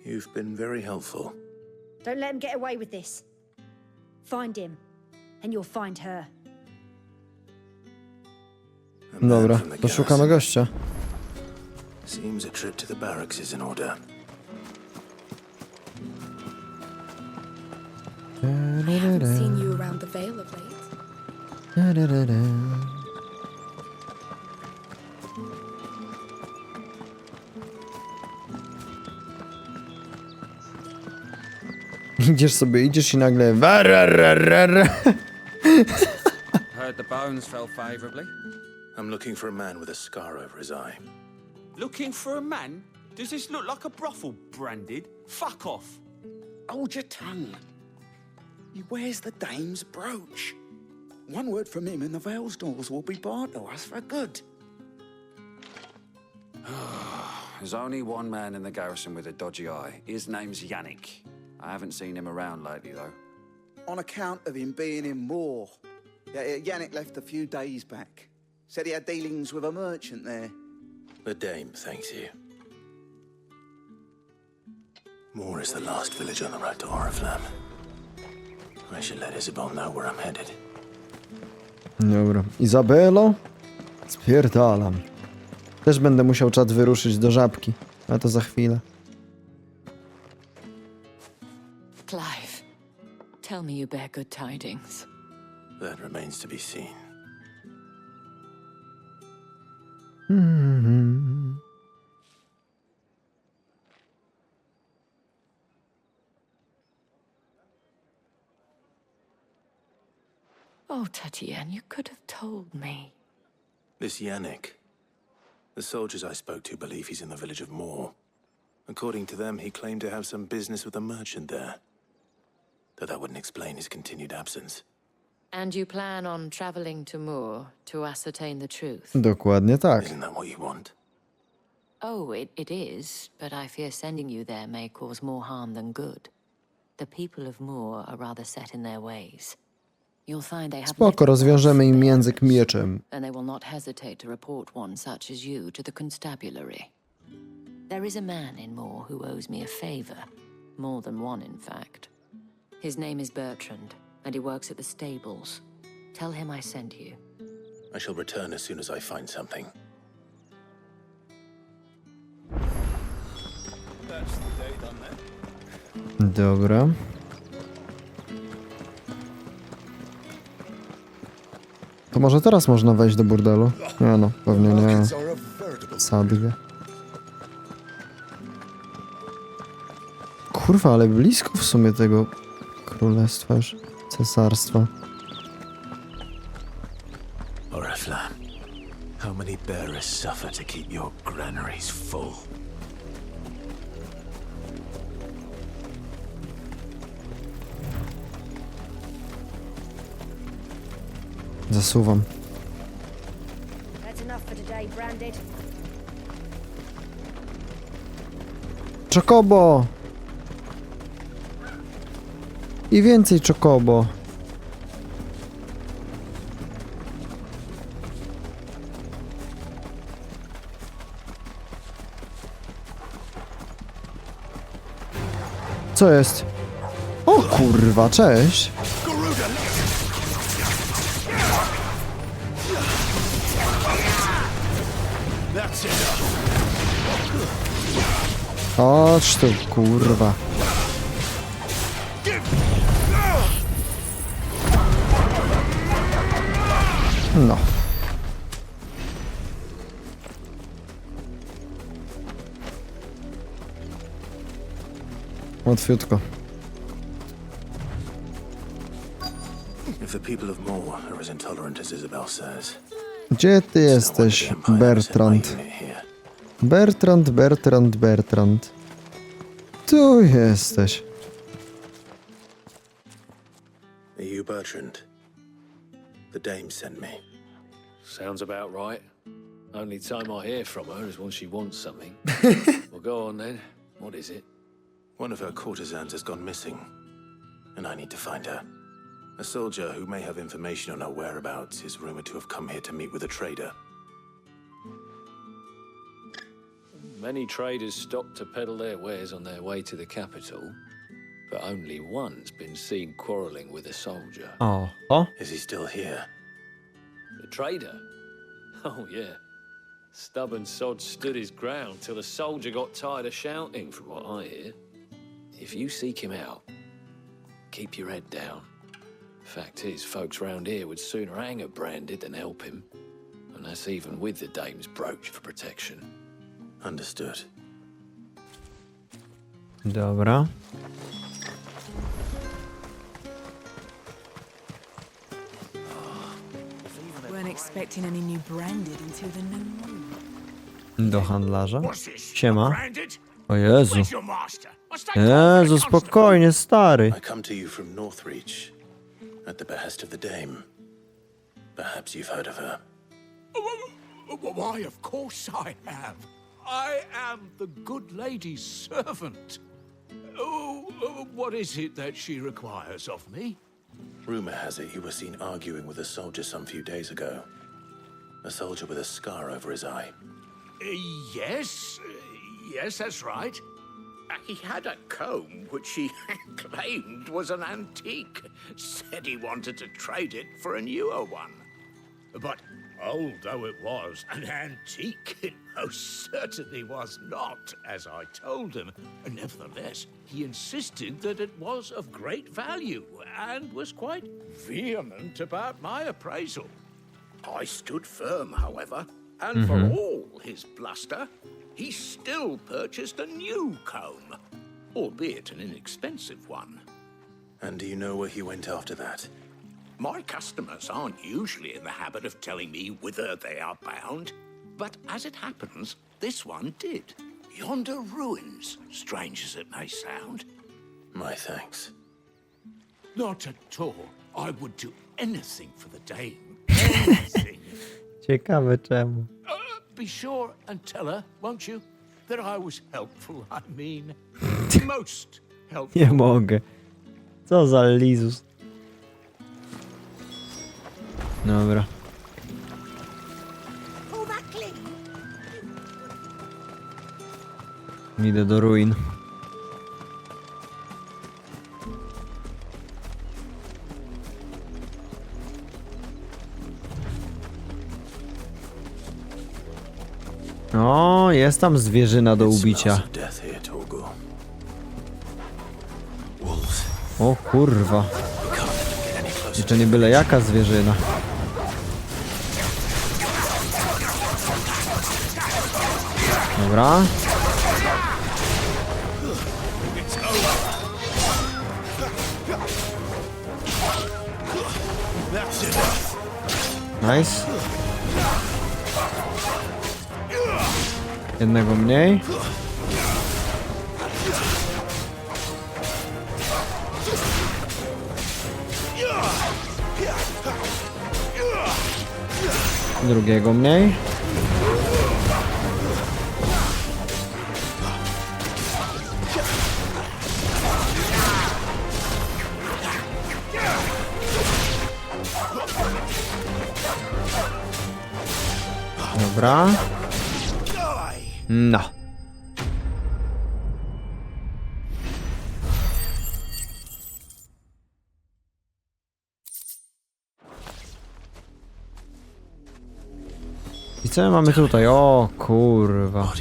You've been very helpful. Don't let him get away with this. Find him, and you'll find her. Dobra, to szukamy gościa. Seems a trip to the barracks is in order. I haven't seen you around the Vale of late. Idziesz i nagle... Heard the bones fell favorably. I'm looking for a man with a scar over his eye. Looking for a man? Does this look like a brothel, Branded? Fuck off. Hold your tongue. He wears the dame's brooch. One word from him and the Velsdorls will be barred to us for good. There's only one man in the garrison with a dodgy eye. His name's Yannick. I haven't seen him around lately, though. On account of him being in Moor. Yannick left a few days back. Said he had dealings with a merchant there. The dame thanks you. Moor is the last village on the road to Oriflamme. I should let Isabel know where I'm headed. Dobra. Izabelo? Spierdalam. Też będę musiał czat wyruszyć do żabki. Ale to za chwilę. Clive, tell me you bear good tidings. That remains to be seen. Oh, Tatienne, you could have told me. This Yannick. The soldiers I spoke to believe he's in the village of Moor. According to them, he claimed to have some business with a merchant there. Though that wouldn't explain his continued absence. And you plan on traveling to Moor to ascertain the truth? Dokładnie tak. Isn't that what you want? Oh, it is, but I fear sending you there may cause more harm than good. The people of Moor are rather set in their ways. You'll find they have Spoko, rozwiążemy im język mieczem. and they will not hesitate to report one such as you to the constabulary. There is a man in Moor who owes me a favor. More than one, in fact. His name is Bertrand, and he works at the stables. Tell him I sent you. I shall return as soon as I find something. That's the day done then. Dobra. To może teraz można wejść do burdelu? Nie no, pewnie nie. Sadgę. Kurwa, ale blisko w sumie tego królestwa, już cesarstwa. Oriflamme, how many bearers suffer to keep your granaries full? Zasuwam. That's enough for today, Branded. Czokobo! I więcej czokobo. Co jest? O kurwa, cześć! Chodź tu, kurwa. No. Łatwiutko. If the people of Moor are as intolerant as Isabel says. Gdzie ty jesteś, Bertrand? Bertrand. Tu jesteś. Are you Bertrand? The dame sent me. Sounds about right. Only time I hear from her is when she wants something. Well, go on then. What is it? One of her courtesans has gone missing, and I need to find her. A soldier who may have information on her whereabouts is rumored to have come here to meet with a trader. Many traders stop to peddle their wares on their way to the capital, but only one's been seen quarrelling with a soldier. Oh. Is he still here? The trader? Oh, yeah. Stubborn sod stood his ground till the soldier got tired of shouting, from what I hear. If you seek him out, keep your head down. Fact is, folks round here would sooner hang a Branded than help him. And that's even with the dame's brooch for protection. Understood. Dobra. expecting any new branded until the new moon. Do handlarza. Siema. O Jezu. Jezu, spokojnie, stary. I come to you from Northreach, at the behest of the dame. Perhaps you've heard of her. Why, of course I have. I am the good lady's servant. What is it that she requires of me? Rumor has it you were seen arguing with a soldier some few days ago. A soldier with a scar over his eye. Yes, that's right. He had a comb which he claimed was an antique. Said he wanted to trade it for a newer one. But old though it was, an antique it most certainly was not, as I told him. Nevertheless, he insisted that it was of great value and was quite vehement about my appraisal. I stood firm, however, and for all his bluster, he still purchased a new comb, albeit an inexpensive one. And do you know where he went after that? My customers aren't usually in the habit of telling me whither they are bound, but as it happens, this one did. Yonder ruins, strange as it may sound. My thanks. Not at all. I would do anything for the dame. Anything. Ciekawe czemu. Be sure and tell her, won't you, that I was helpful. I mean, most helpful. Nie mogę. Co za lizus. Dobra. Idę do ruin. O, jest tam zwierzyna do ubicia. O kurwa. I to nie byle jaka zwierzyna. Dobra. Nice. Jednego mniej. Drugiego mniej. Dobra. No. I co my mamy tutaj? O kurwa.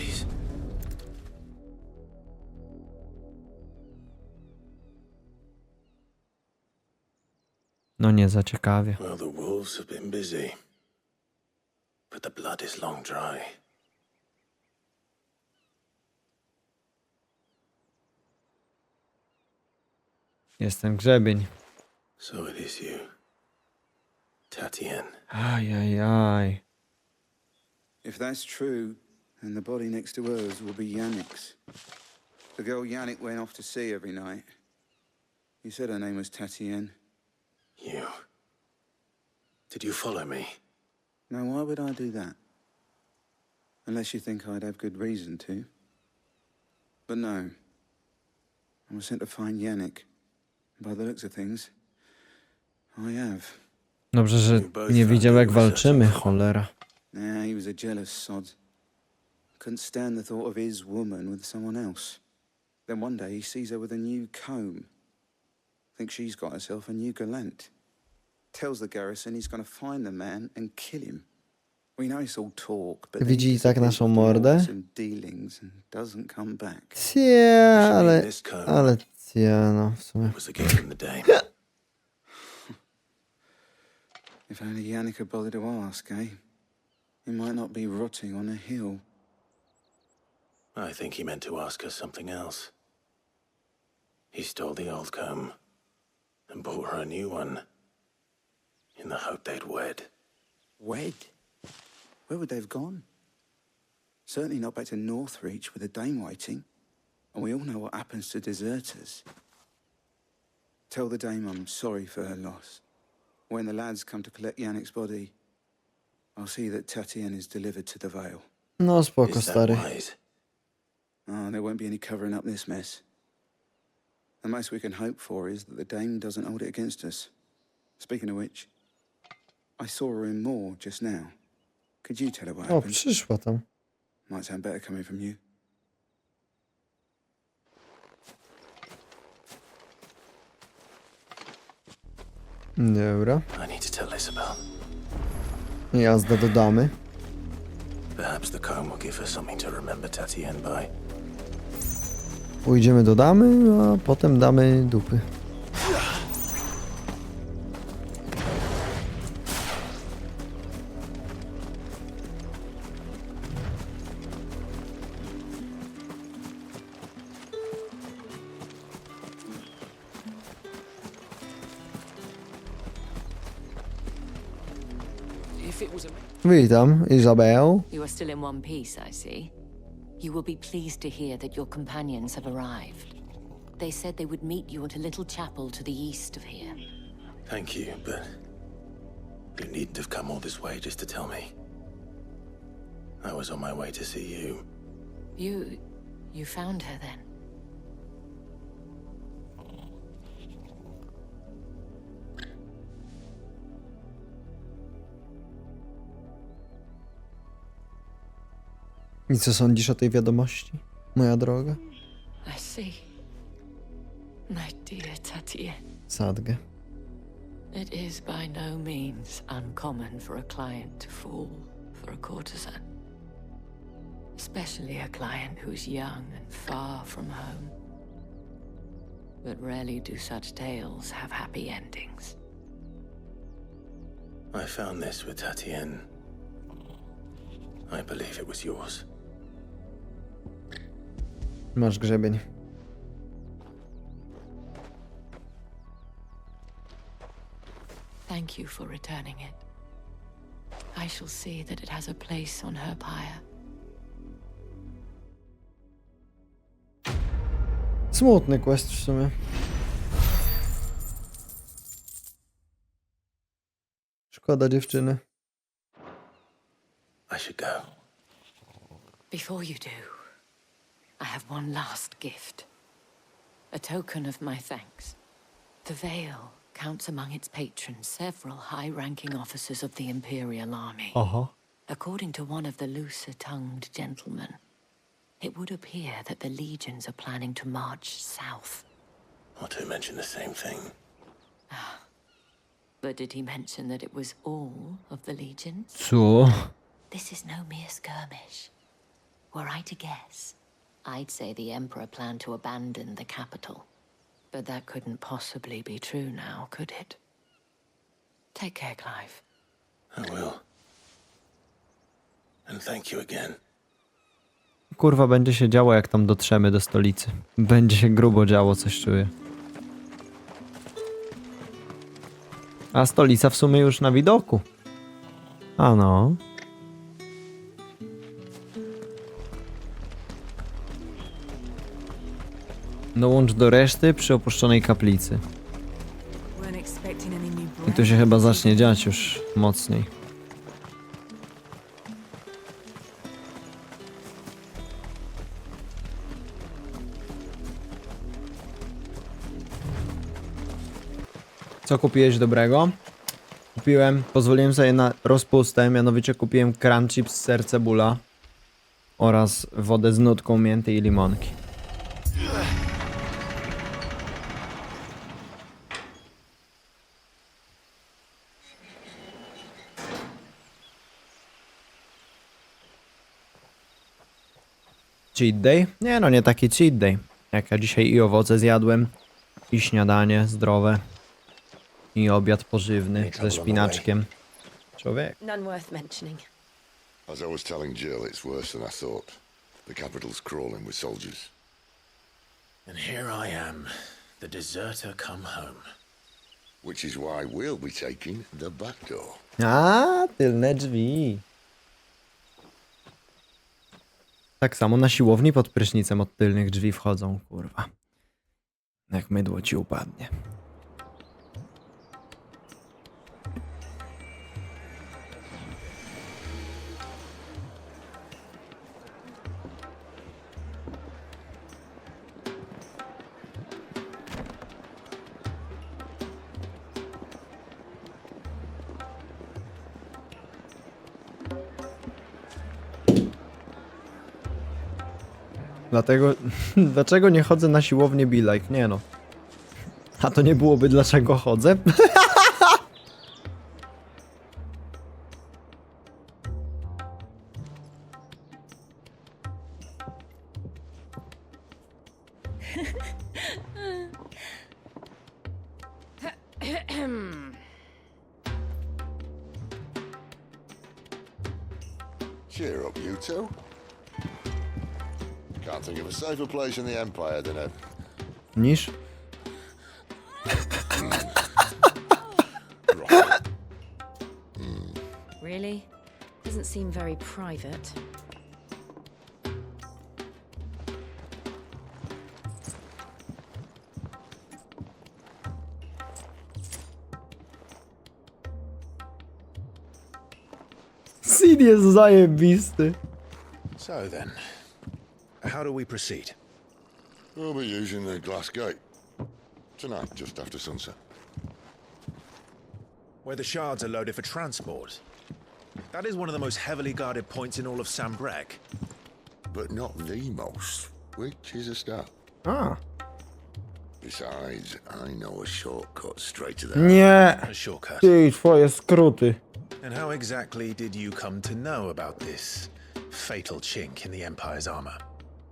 No nie za ciekawie. Well, the wolves have been busy, but the blood is long dry. Jest ten grzebień. So it is you, Tatienne. Ajajaj. If that's true, then the body next to hers will be Yannick's. The girl Yannick went off to sea every night. You said her name was Tatienne. You. Did you follow me? Now, why would I do that? Unless you think I'd have good reason to. But no. I was sent to find Yannick. By the looks of things, I have. Dobrze, że nie widział jak walczymy, cholera. Nah, he was a jealous sod. Couldn't stand the thought of his woman with someone else. Then one day he sees her with a new comb. Thinks she's got herself a new gallant. Tells the garrison he's gonna find the man and kill him. We know it's all talk, but widzi tak naszą mordę? some dealings and doesn't come back. Ale no w sumie. If only Yannick had bothered to ask, eh? He might not be rotting on a hill. I think he meant to ask her something else. He stole the old comb and bought her a new one in the hope they'd wed. Wed? Where would they have gone? Certainly not back to Northreach with a dame waiting. And we all know what happens to deserters. Tell the dame I'm sorry for her loss. When the lads come to collect Yannick's body, I'll see that Tatienne is delivered to the Vale. No spoko, stary. Oh, there won't be any covering up this mess. The most we can hope for is that the dame doesn't hold it against us. Speaking of which, I saw her in Moor just now. Could you tell her what O, happened? przyszła tam. Might sound better coming from you. Dobra. I need to tell Isabel. Jazda do damy. Perhaps the comb will give her something to remember Tatienne by. Pójdziemy do damy, a potem damy dupy. Witam, Izabel. You are still in one piece, I see. You will be pleased to hear that your companions have arrived. They said they would meet you at a little chapel to the east of here. Thank you, but you needn't have come all this way just to tell me. I was on my way to see you. You found her then? I co sądzisz o tej wiadomości, moja droga? I see. My dear Tatienne. Sadgę. It is by no means uncommon for a client to fall for a courtesan. Especially a client who's young and far from home. But rarely do such tales have happy endings. I found this with Tatienne. I believe it was yours. Masz grzebień. Thank you for returning it. I shall see that it has a place on her pyre. Smutny quest w sumie. Szkoda dziewczyny. I should go. Before you do, I have one last gift. A token of my thanks. The Vale counts among its patrons several high-ranking officers of the Imperial Army. According to one of the looser-tongued gentlemen, it would appear that the legions are planning to march south. Or to mention the same thing. But did he mention that it was all of the legions? Co? This is no mere skirmish. Were I to guess, I'd say the Emperor planned to abandon the capital. But that couldn't possibly be true now, could it? Take care, Clive. I will. And thank you again. Kurwa, będzie się działo, jak tam dotrzemy do stolicy. Będzie się grubo działo, coś czuję. A stolica w sumie już na widoku. A no. Dołącz do reszty przy opuszczonej kaplicy. I tu się chyba zacznie dziać już mocniej. Co kupiłeś dobrego? Pozwoliłem sobie na rozpustę, mianowicie kupiłem crunch chips, ser, cebula oraz wodę z nutką mięty i limonki. Cheat day? Nie no, nie taki cheat day. Jak ja dzisiaj i owoce zjadłem, i śniadanie zdrowe, i obiad pożywny ze szpinaczkiem. Człowiek. None worth mentioning. As I was telling Jill, it's worse than I thought. The capital's crawling with soldiers. And here I am, the deserter come home. Which is why we'll be taking the back door. A, tylne drzwi. Tak samo na siłowni pod prysznicem od tylnych drzwi wchodzą, kurwa. Jak mydło ci upadnie. Dlaczego nie chodzę na siłownię be like? Nie no. A to nie byłoby dlaczego chodzę? Cheer up, you two. Can't think of a safer place in the Empire than a... Niż? Really? Doesn't seem very private. Sid jest zajebisty. So then, how do we proceed? We'll be using the glass gate. Tonight, just after sunset. Where the shards are loaded for transport. That is one of the most heavily guarded points in all of Sambrek. But not the most, which is a start. Ah. Besides, I know a shortcut straight to the... Nie. A shortcut. Ty, twoje skróty. And how exactly did you come to know about this fatal chink in the Empire's armor?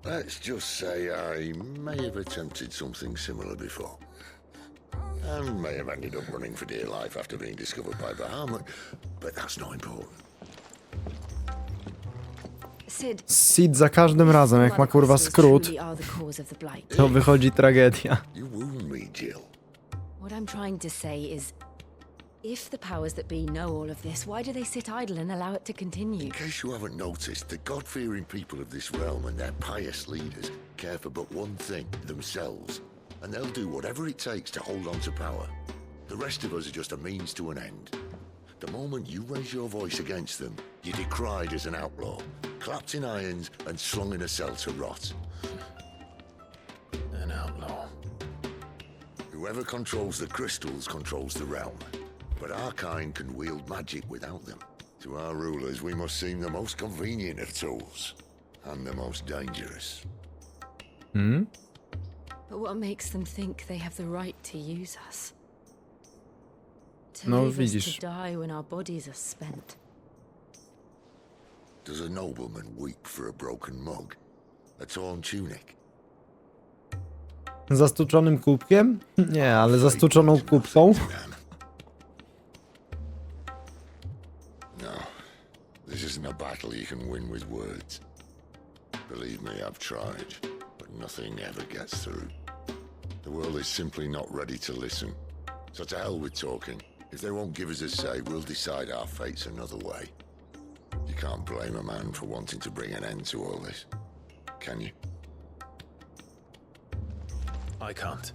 Let's just say I may have attempted something similar before. And may have ended up running for dear life after being discovered by Bahamut, but that's not important. Sid za każdym razem, jak ma kurwa skrót, to wychodzi tragedia. You wound me, Jill. What I'm trying to say is, if the powers that be know all of this, why do they sit idle and allow it to continue? In case you haven't noticed, the God-fearing people of this realm and their pious leaders care for but one thing, themselves. And they'll do whatever it takes to hold on to power. The rest of us are just a means to an end. The moment you raise your voice against them, you're decried as an outlaw, clapped in irons and slung in a cell to rot. An outlaw. Whoever controls the crystals controls the realm. But our kind can wield magic without them. To our rulers, we must seem the most convenient of tools. And the most dangerous. Hmm? But what makes them think they have the right to use us? To No, leave us widzisz. to die when our bodies are spent. Does a nobleman weep for a broken mug? A torn tunic? Zastuczonym kubkiem? Nie, ale zastuczoną kubką. No, this isn't a battle you can win with words. Believe me, I've tried, but nothing ever gets through. The world is simply not ready to listen. So to hell with talking. If they won't give us a say, we'll decide our fates another way. You can't blame a man for wanting to bring an end to all this, can you? I can't.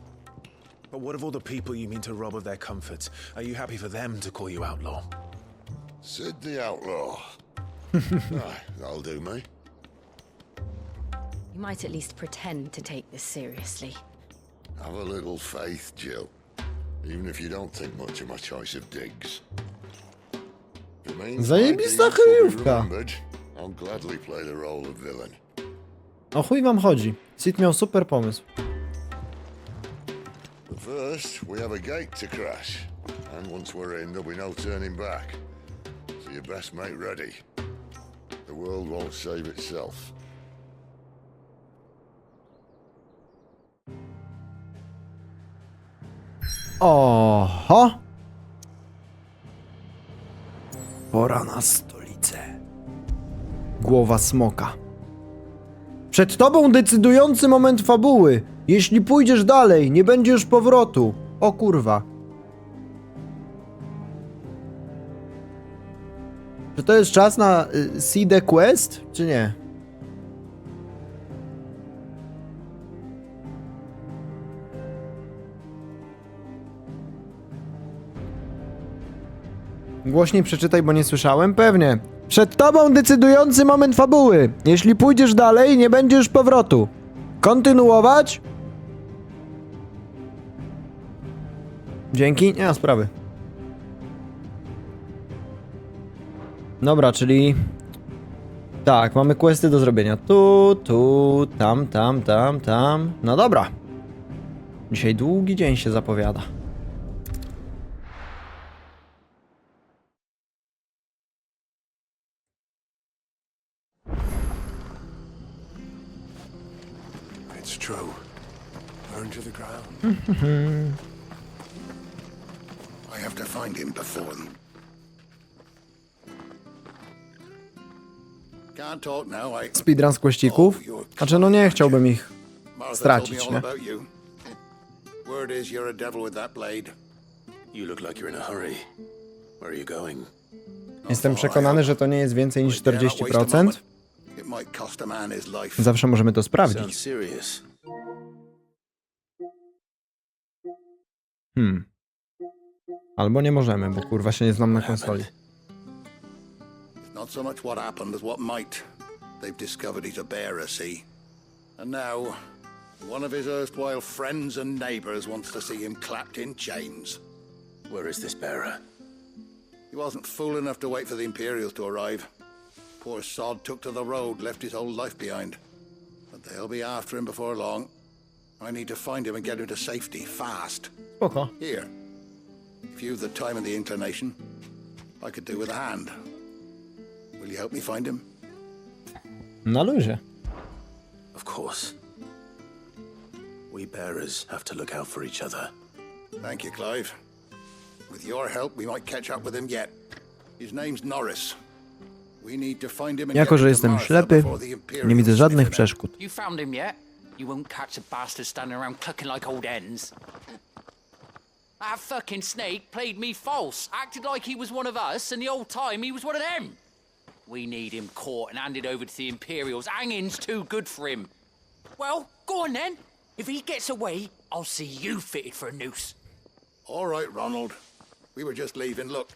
But what of all the people you mean to rob of their comforts? Are you happy for them to call you outlaw? Sid the outlaw. Aye, that'll do me. You might at least pretend to take this seriously. Have a little faith, Jill. Even if you don't think much of my choice of digs. If it means my Zajebista deeds will be kryjówka. remembered, I'll gladly play the role of villain. O chuj wam chodzi. Sid miał super pomysł. But first, we have a gate to crash. And once we're in, there'll be no turning back. So you best make ready. The world won't save itself. Oho! Pora na stolicę. Głowa smoka. Przed tobą decydujący moment fabuły. Jeśli pójdziesz dalej, nie będzie już powrotu. O kurwa. Czy to jest czas na See the Quest, czy nie? Głośniej przeczytaj, bo nie słyszałem. Pewnie. Przed tobą decydujący moment fabuły. Jeśli pójdziesz dalej, nie będzie już powrotu. Kontynuować? Dzięki. Nie ma sprawy. Dobra, czyli... Tak, mamy questy do zrobienia. Tu, tam. No dobra. Dzisiaj długi dzień się zapowiada. It's true. Burned to the ground. I have to find him before them. Can't talk now. Speedrun z kłeścików? Znaczy, no nie chciałbym ich stracić, nie? Word is you're a devil with that blade. You look like you're in a hurry. Where are you going? Jestem przekonany, że to nie jest więcej niż 40%. It might cost a man his life. Zawsze możemy to Sounds sprawdzić. serious. Albo nie możemy, bo kurwa się nie znam na konsoli. Not so much what happened as what might. They've discovered he's a bearer, see? And now, one of his erstwhile friends and neighbors wants to see him clapped in chains. Where is this bearer? He wasn't fool enough to wait for the Imperials to arrive. Poor sod took to the road, left his whole life behind. But they'll be after him before long. I need to find him and get him to safety, fast. Spoko. Here. If you've the time and the inclination, I could do with a hand. Will you help me find him? Na luzie. Of course. We bearers have to look out for each other. Thank you, Clive. With your help, we might catch up with him yet. His name's Norris. We need to find him and Jako, get że him to jestem Martha ślepy, before the Imperials nie widzę żadnych sniff him out. przeszkód. You found him yet? You won't catch a bastard standing around clucking like old hens. That fucking snake played me false, acted like he was one of us, and the whole time he was one of them. We need him caught and handed over to the Imperials. Hanging's too good for him. Well, go on then. If he gets away, I'll see you fitted for a noose. All right, Ronald. We were just leaving. Look,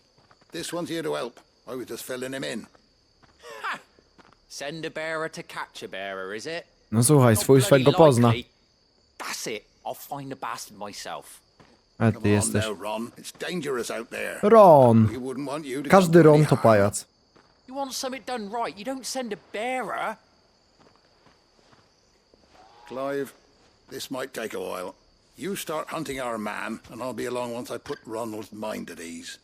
this one's here to help. I was just filling him in. Ha! Send a bearer to catch a bearer, is it? No słuchaj, swój swego pozna. That's it. I'll find the bastard myself. A ty jesteś... Now, Ron. It's dangerous out there. Ron. We wouldn't want you to Każdy Ron to pajac. You want something done right, you don't send a bearer. Clive, this might take a while. You start hunting our man, and I'll be along once I put Ronald's mind at ease.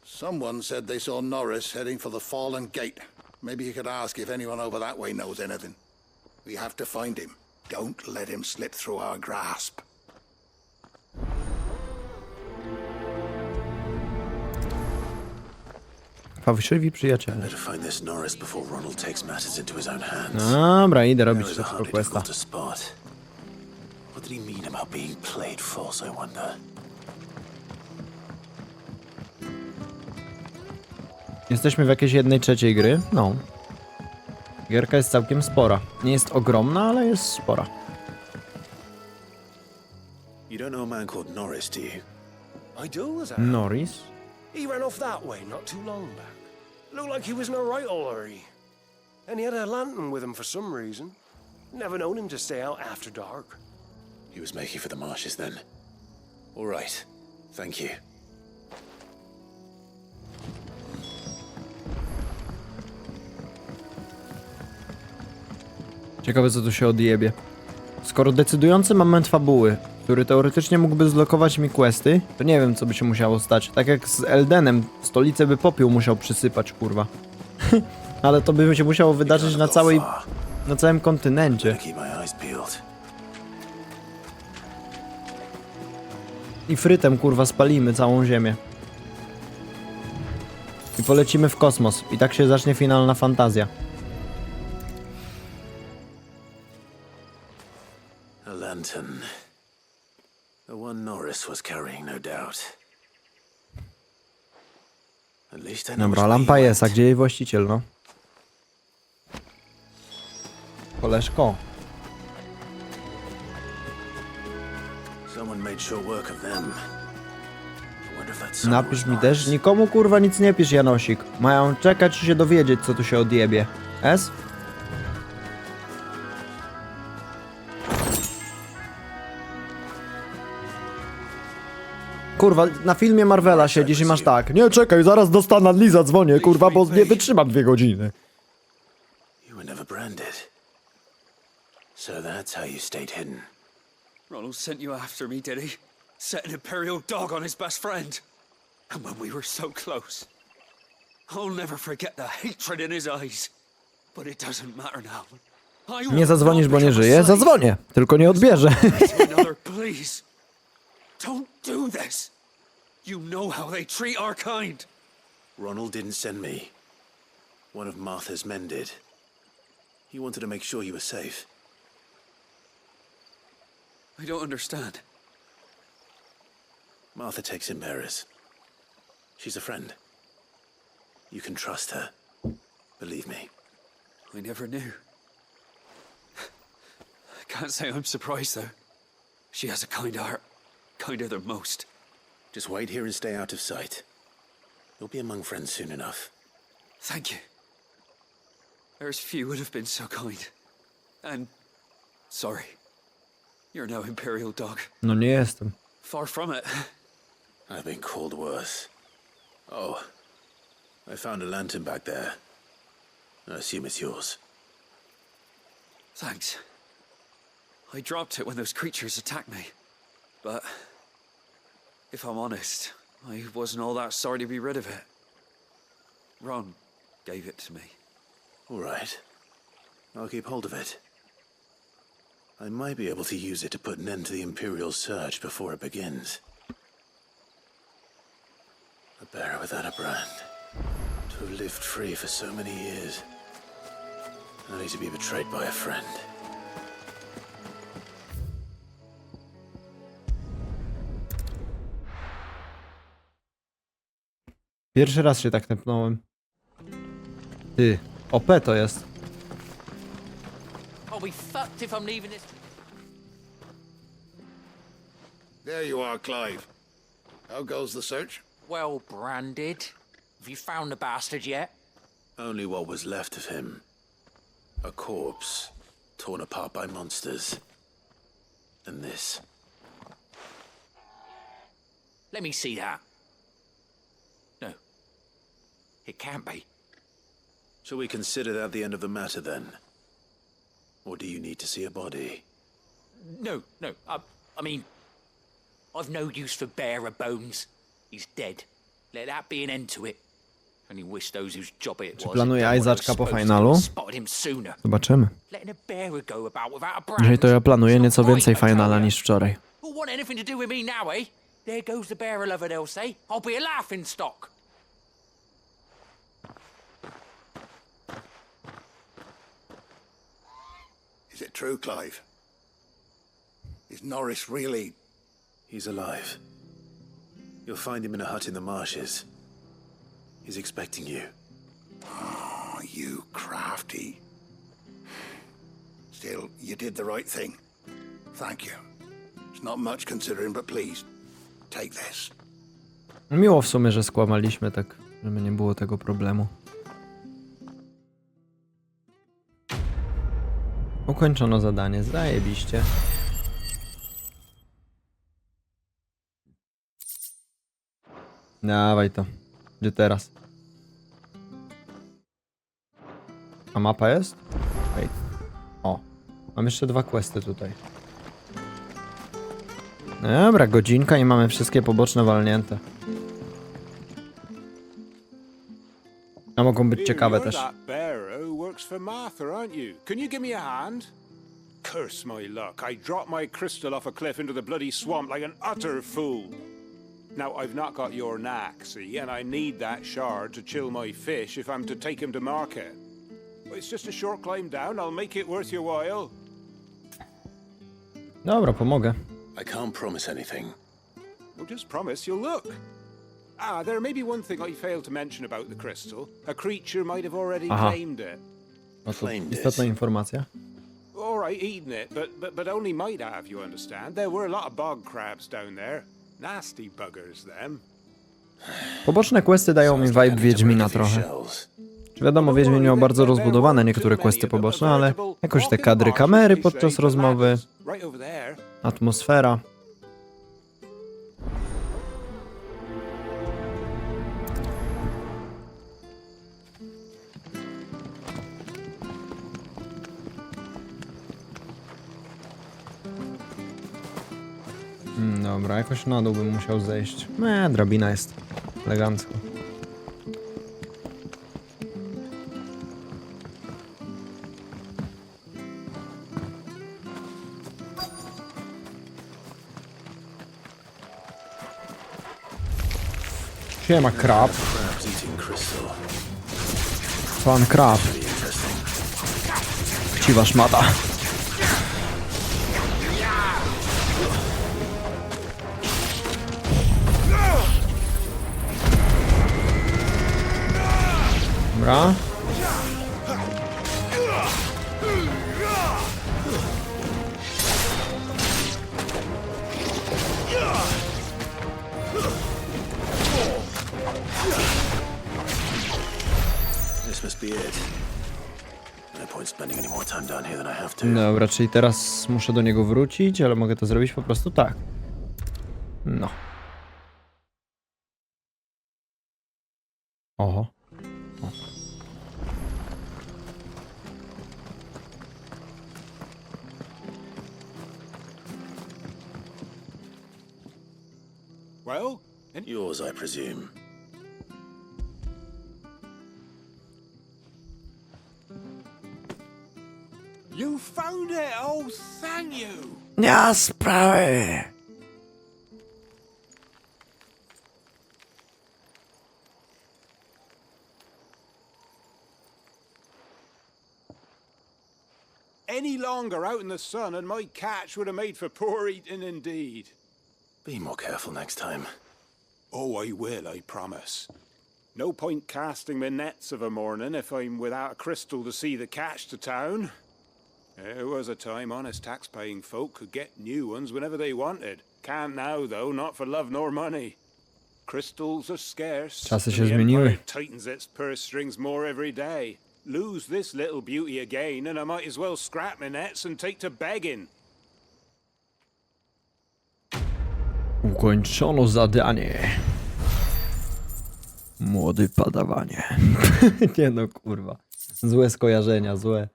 Someone said they saw Norris heading for the Fallen Gate. Maybe you could ask if anyone over that way knows anything. We have to find him. Don't let him slip through our grasp. Fałszywi przyjaciele. Better find this Norris before Ronald takes matters into his own hands. Dobra, idę robić There is a tego hardly questa. difficult to spot. What did he mean about being played false, I wonder? Jesteśmy w jakiejś 1/3 gry? No. Gierka jest całkiem spora. Nie jest ogromna, ale jest spora. You don't know a man called Norris, do you? I do, as I Norris? He ran off that way not too long back. Looked like he was in a right old hurry. And he had a lantern with him for some reason. Never known him to stay out after dark. He was making for the marshes then. All right. Thank you. Ciekawe, co tu się odjebie. Skoro decydujący moment fabuły, który teoretycznie mógłby zlokować mi questy, to nie wiem, co by się musiało stać. Tak jak z Eldenem, stolicę by popiół musiał przysypać, kurwa. Ale to by się musiało wydarzyć na całym kontynencie. I frytem, kurwa, spalimy całą ziemię. I polecimy w kosmos. I tak się zacznie finalna fantazja. A lantern. The one Norris was carrying, no doubt. At least I know Dobra, which way lampa you jest, a went. gdzie jej właściciel, no? Koleżko. Someone made sure work of them. I wonder if that's Napisz mi też. Nikomu kurwa nic nie pisz, Janosik. Mają czekać i się dowiedzieć, co tu się odjebie. S? Kurwa, na filmie Marvela siedzisz i masz tak. Nie, czekaj, zaraz do Stana Lee zadzwonię, kurwa, bo nie wytrzymam 2 godziny. You were never branded. So that's how you stayed hidden. Ronald sent you after me, did he? Set an Imperial dog on his best friend. And when we were so close. I'll never forget the hatred in his eyes. But it doesn't matter now. Nie zadzwonisz, bo nie żyje? Zadzwonię, tylko nie odbierze. Another, please. Don't do this. You know how they treat our kind. Ronald didn't send me. One of Martha's men did. He wanted to make sure you were safe. I don't understand. Martha takes in bearers. She's a friend. You can trust her. Believe me. I never knew. I can't say I'm surprised, though. She has a kind heart. Kinder than most. Just wait here and stay out of sight. You'll be among friends soon enough. Thank you. There's few would have been so kind. And sorry. You're no Imperial dog. No nie jestem. Far from it. I've been called worse. Oh, I found a lantern back there. I assume it's yours. Thanks. I dropped it when those creatures attacked me. But if I'm honest, I wasn't all that sorry to be rid of it. Ron gave it to me. All right. I'll keep hold of it. I might be able to use it to put an end to the Imperial surge before it begins. A bearer without a brand. To have lived free for so many years. Only to be betrayed by a friend. Pierwszy raz się tak tepnąłem. Ty, OP to jest. I'll be fucked if I'm leaving this. There you are, Clive. How goes the search? Well branded. Have you found the bastard yet? Only what was left of him. A corpse, torn apart by monsters. And this. Let me see that. No. It can't be. Shall we consider that the end of the matter then? Or do you need to see a body? No. I mean, I've no use for bearer bones. He's dead. Let that be an end to it. Only wish those whose job it Czy was planuje had done what I was Isaacka po supposed to finalu? and spotted him sooner. Zobaczymy. Letting a bearer go about without a brand. Jeżeli to ja planuję nieco więcej finala niż wczoraj. Who'll want anything to do with me now, eh? There goes the bearer lover, they'll say. I'll be a laughing stock. Is it true, Clive? Is Norris really... He's alive. You'll find him in a hut in the marshes. He's expecting you. Oh, you crafty. Still, you did the right thing. Thank you. It's not much considering, but please, take this. Miło w sumie, że skłamaliśmy tak, żeby nie było tego problemu. Ukończono zadanie, zajebiście. Dawaj to. Gdzie teraz? A mapa jest? Wait. O. Mam jeszcze 2 questy tutaj. Dobra, godzinka i mamy wszystkie poboczne walnięte. A mogą być ciekawe też. That bearer who works for Martha, aren't you? Can you give me a hand? Curse my luck. I dropped my crystal off a cliff into the bloody swamp like an utter fool. Now, I've not got your knack, see, and I need that shard to chill my fish if I'm to take him to market. It's just a short climb down. I'll make it worth your while. Dobra, pomogę. I can't promise anything. Well, just promise you'll look. There may be one thing I failed to mention about the crystal. A creature might have already Aha. claimed it. No to istotna informacja. All right, eating it, but only might have, you understand. There were a lot of bog crabs down there. Nasty buggers, them. Poboczne questy dają mi vibe Wiedźmina trochę. Czy wiadomo, Wiedźmin miał bardzo rozbudowane niektóre questy poboczne, ale jakoś te kadry kamery podczas rozmowy, atmosfera. Dobra, jakoś na dół bym musiał zejść. Drabina jest elegancko. Siema, krab. Pan krab. Chciwa szmata. Dobra. Dobra, czyli teraz muszę do niego wrócić, ale mogę to zrobić po prostu tak. No. Oho. O. Well, yours, I presume. You found it! Oh, thank you! Nie ma sprawy. Any longer out in the sun and my catch would have made for poor eating indeed. Be more careful next time. Oh, I will, I promise. No point casting my nets of a morning if I'm without a crystal to see the catch to town. There was a time honest tax-paying folk could get new ones whenever they wanted. Can't now, though, not for love nor money. Crystals are scarce. Czasy się and the zmieniły. Empire tightens its purse strings more every day. Lose this little beauty again, and I might as well scrap my nets and take to begging. Ukończono zadanie. Młody padawanie. Nie no, kurwa. Złe skojarzenia, złe.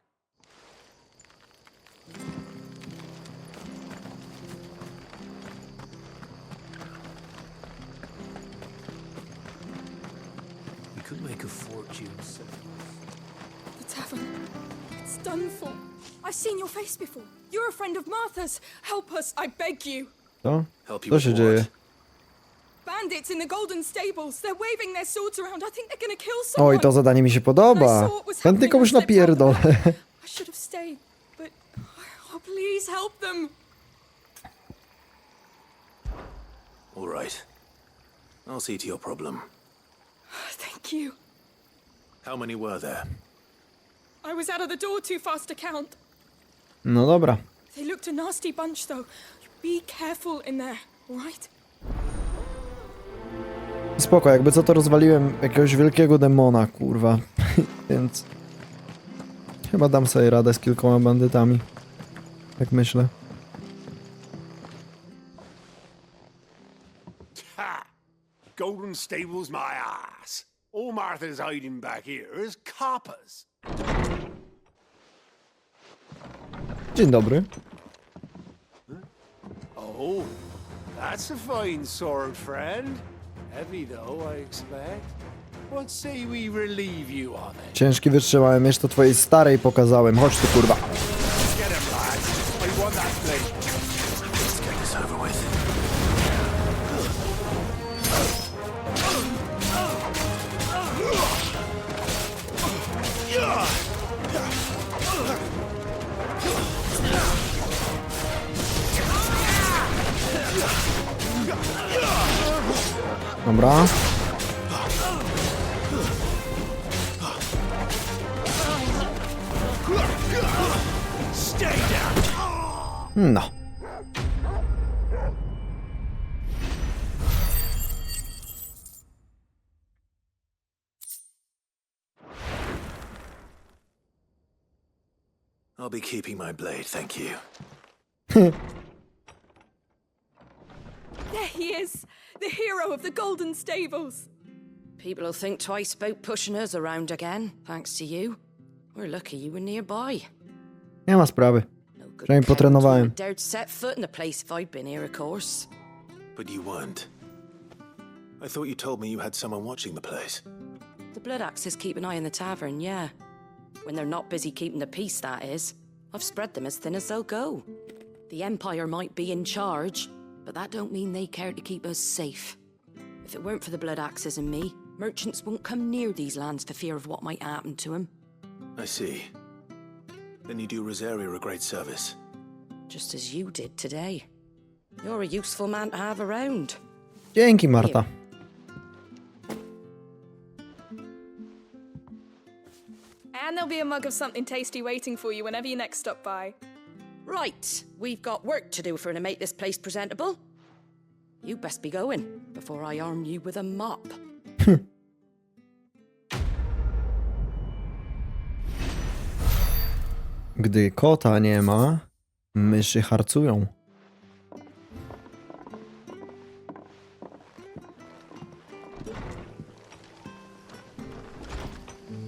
We could make a fortune. The tavern. It's done for. I've seen your face before. You're a friend of Martha's. Help us, I beg you. Co? Co się dzieje? Bandits in the golden stables. They're waving their swords around. I think they're gonna kill someone. Oj, to zadanie mi się podoba. Chętnie komuś napierdolę. I should have stayed, but oh, please help them. All right. I'll see to your problem. Thank you. How many were there? I was out of the door too fast to count. No dobra. They looked a nasty bunch, though. Be careful in there, all right? Spoko, jakby co to rozwaliłem jakiegoś wielkiego demona, kurwa. Więc chyba dam sobie radę z kilkoma bandytami. Tak myślę. Ha! Golden stables, my ass. All Martha's hiding back here is coppers. Dzień dobry. Oh, that's a fine sword, friend. Heavy though, I expect. What say we relieve you of it? Ciężki wytrzymałem, jeszcze to twojej starej pokazałem. Chodź tu, kurwa. Get him, lads. I want that blade. Let's get this over with. Dobra. No. I'll be keeping my blade, thank you. There he is! The hero of the Golden Stables! People will think twice about pushing us around again, thanks to you. We're lucky you were nearby. Nie ma sprawy. Przynajmniej potrenowałem. Dared set foot in the place if I'd been here, of course. But you weren't. I thought you told me you had someone watching the place. The Blood Axes keep an eye on the tavern, yeah. When they're not busy keeping the peace, that is. I've spread them as thin as they'll go. The Empire might be in charge, but that don't mean they care to keep us safe. If it weren't for the Blood Axes and me, merchants won't come near these lands for fear of what might happen to them. I see. Then you do Rosaria a great service. Just as you did today. You're a useful man to have around. Dzięki, Marta. And there'll be a mug of something tasty waiting for you whenever you next stop by. Right, we've got work to do for to make this place presentable. You best be going before I arm you with a mop. Gdy kota nie ma, myszy harcują.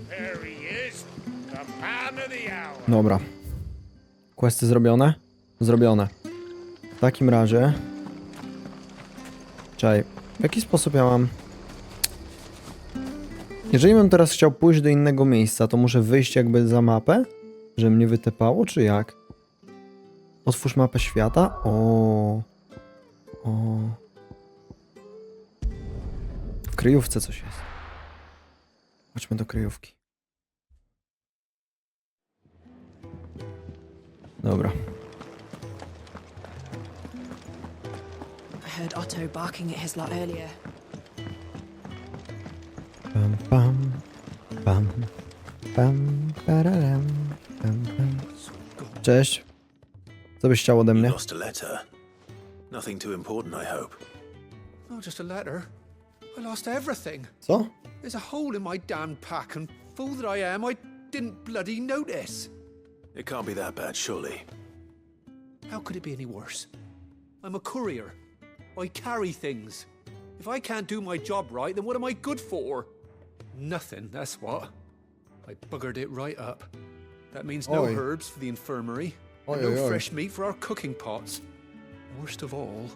There he is, the man of the hour. Dobra. Questy zrobione? Zrobione. W takim razie... Czekaj, w jaki sposób ja mam... Jeżeli bym teraz chciał pójść do innego miejsca, to muszę wyjść jakby za mapę? Że mnie wytepało, czy jak? Otwórz mapę świata? O. W kryjówce coś jest. Chodźmy do kryjówki. Dobra. I heard Otto barking at his lot earlier. Pam, pam, pam, pam, pararam, pam, pam. Cześć. Co byś chciał ode mnie? Lost a letter. Nothing too important, I hope. Oh, just a letter. I lost everything. Co? There's a hole in my damn pack, and fool that I am, I didn't bloody notice. It can't be that bad, surely. How could it be any worse? I'm a courier. I carry things. If I can't do my job right, then what am I good for? Nothing, that's what. I buggered it right up. That means no Oi. herbs for the infirmary, Oi, and no oi, oi. fresh meat for our cooking pots. Worst of all,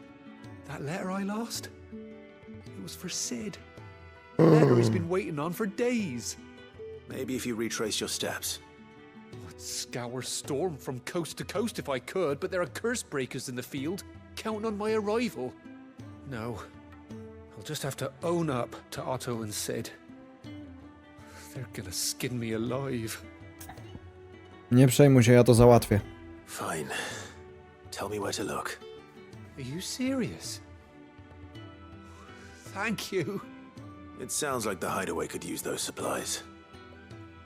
that letter I lost, it was for Sid. A letter he's been waiting on for days. Maybe if you retrace your steps. I'd scour Storm from coast to coast if I could, but there are curse breakers in the field, counting on my arrival. No, I'll just have to own up to Otto and Sid. They're gonna skin me alive. Nie przejmuj się, ja to załatwię. Fine. Tell me where to look. Are you serious? Thank you. It sounds like the hideaway could use those supplies.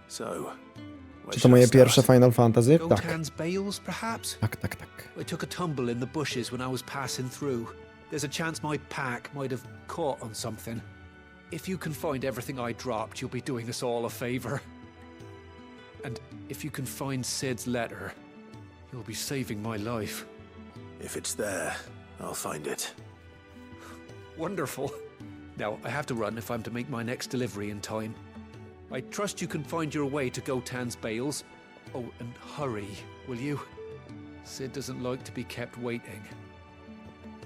So, where Czy to should I moje start? pierwsze Final Fantasy? Tak. Gotan's bales, perhaps? Tak. I took a tumble in the bushes when I was passing through. There's a chance my pack might have caught on something. If you can find everything I dropped, you'll be doing us all a favor. And if you can find Sid's letter, you'll be saving my life. If it's there, I'll find it. Wonderful. Now, I have to run if I'm to make my next delivery in time. I trust you can find your way to Gotan's bales. Oh, and hurry, will you? Sid doesn't like to be kept waiting.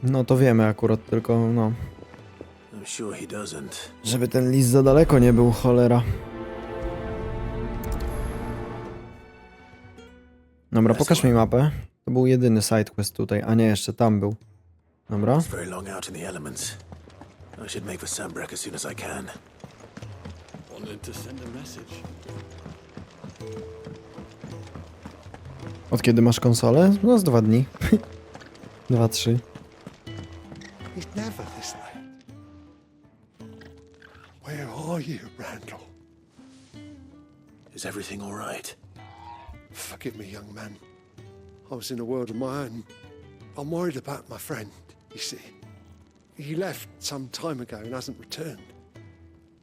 No to wiemy akurat, tylko no. I'm sure he doesn't. Żeby ten list za daleko nie był, cholera. Dobra, pokaż mi mapę. To był jedyny sidequest tutaj, a nie, jeszcze tam był. Dobra. It's very long out in the elements. I should make for Sunbreak as soon as I can. Wanted to send a message. Od kiedy masz konsolę? No z 2 dni. 2-3. He's never this late. Where are you, Randall? Is everything all right? Forgive me, young man. I was in a world of my own. I'm worried about my friend, you see. He left some time ago and hasn't returned.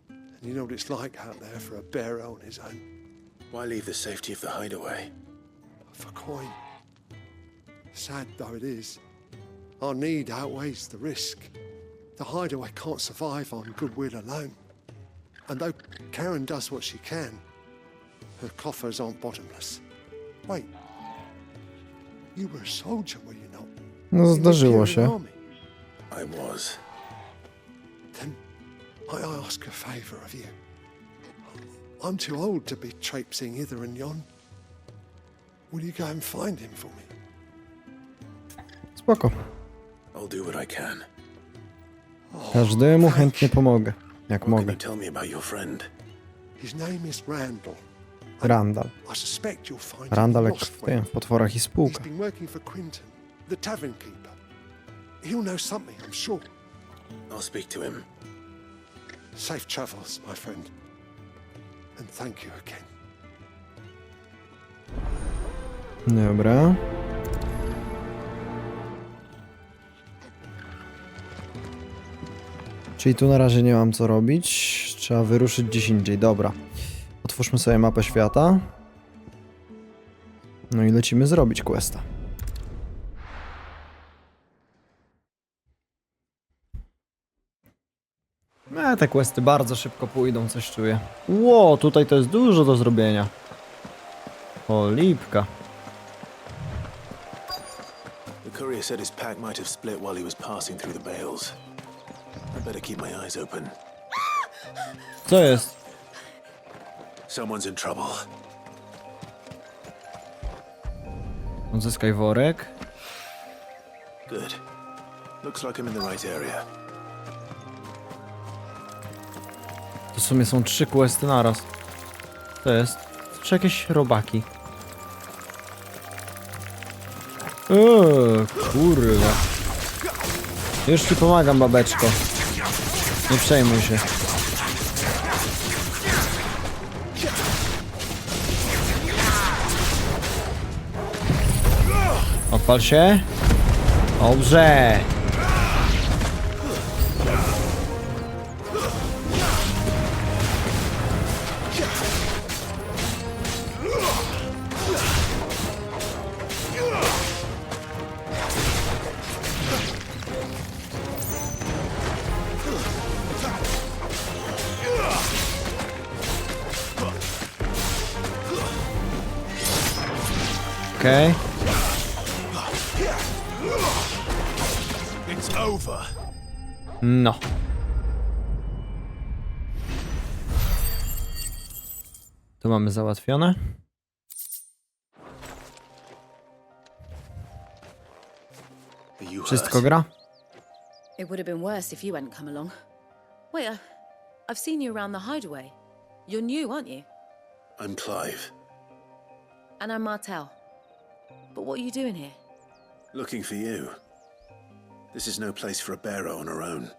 And you know what it's like out there for a bearer on his own. Why leave the safety of the hideaway? For coin. Sad though it is, our need outweighs the risk. The hideaway can't survive on goodwill alone. And though Karen does what she can, her coffers aren't bottomless. Wait, you were a soldier, were you not? No, zdarzyło się. I was. Then might I ask a favour of you? I'm too old to be traipsing hither and yon. Will you go and find him for me? Spoko. I'll do what I can. Każdemu chętnie pomogę, jak What can mogę. you tell me about your friend? His name is Randall. Randall. I suspect you'll find Randall him jak lost w tym, w potworach i He's spółka. been working for Quinton, the tavern keeper. He'll know something, I'm sure. I'll speak to him. Safe travels, my friend. And thank you again. Dobra. Czyli tu na razie nie mam co robić. Trzeba wyruszyć gdzieś indziej. Dobra. Otwórzmy sobie mapę świata. No i lecimy zrobić questa. Te questy bardzo szybko pójdą, coś czuję. Ło, tutaj to jest dużo do zrobienia. O, lipka. The courier said his pack might have split while he was passing through the bales. I better keep my eyes open. Co jest? Someone's in trouble. Odzyskaj worek. Good. Looks like I'm in the right area. To w sumie są 3 questy naraz. To jest? Czy jakieś robaki? Kurwa. Już ci pomagam, babeczko. Nie przejmuj się. Odpal się. Dobrze. Okej. It's over. No. To mamy załatwione. Wszystko gra? It would have been worse if you hadn't come along. Wait, I've seen you around the hideaway. You're new, aren't you? I'm Clive. And I'm Martel. But what are you doing here? Looking for you. This is no place for a bearer on her own.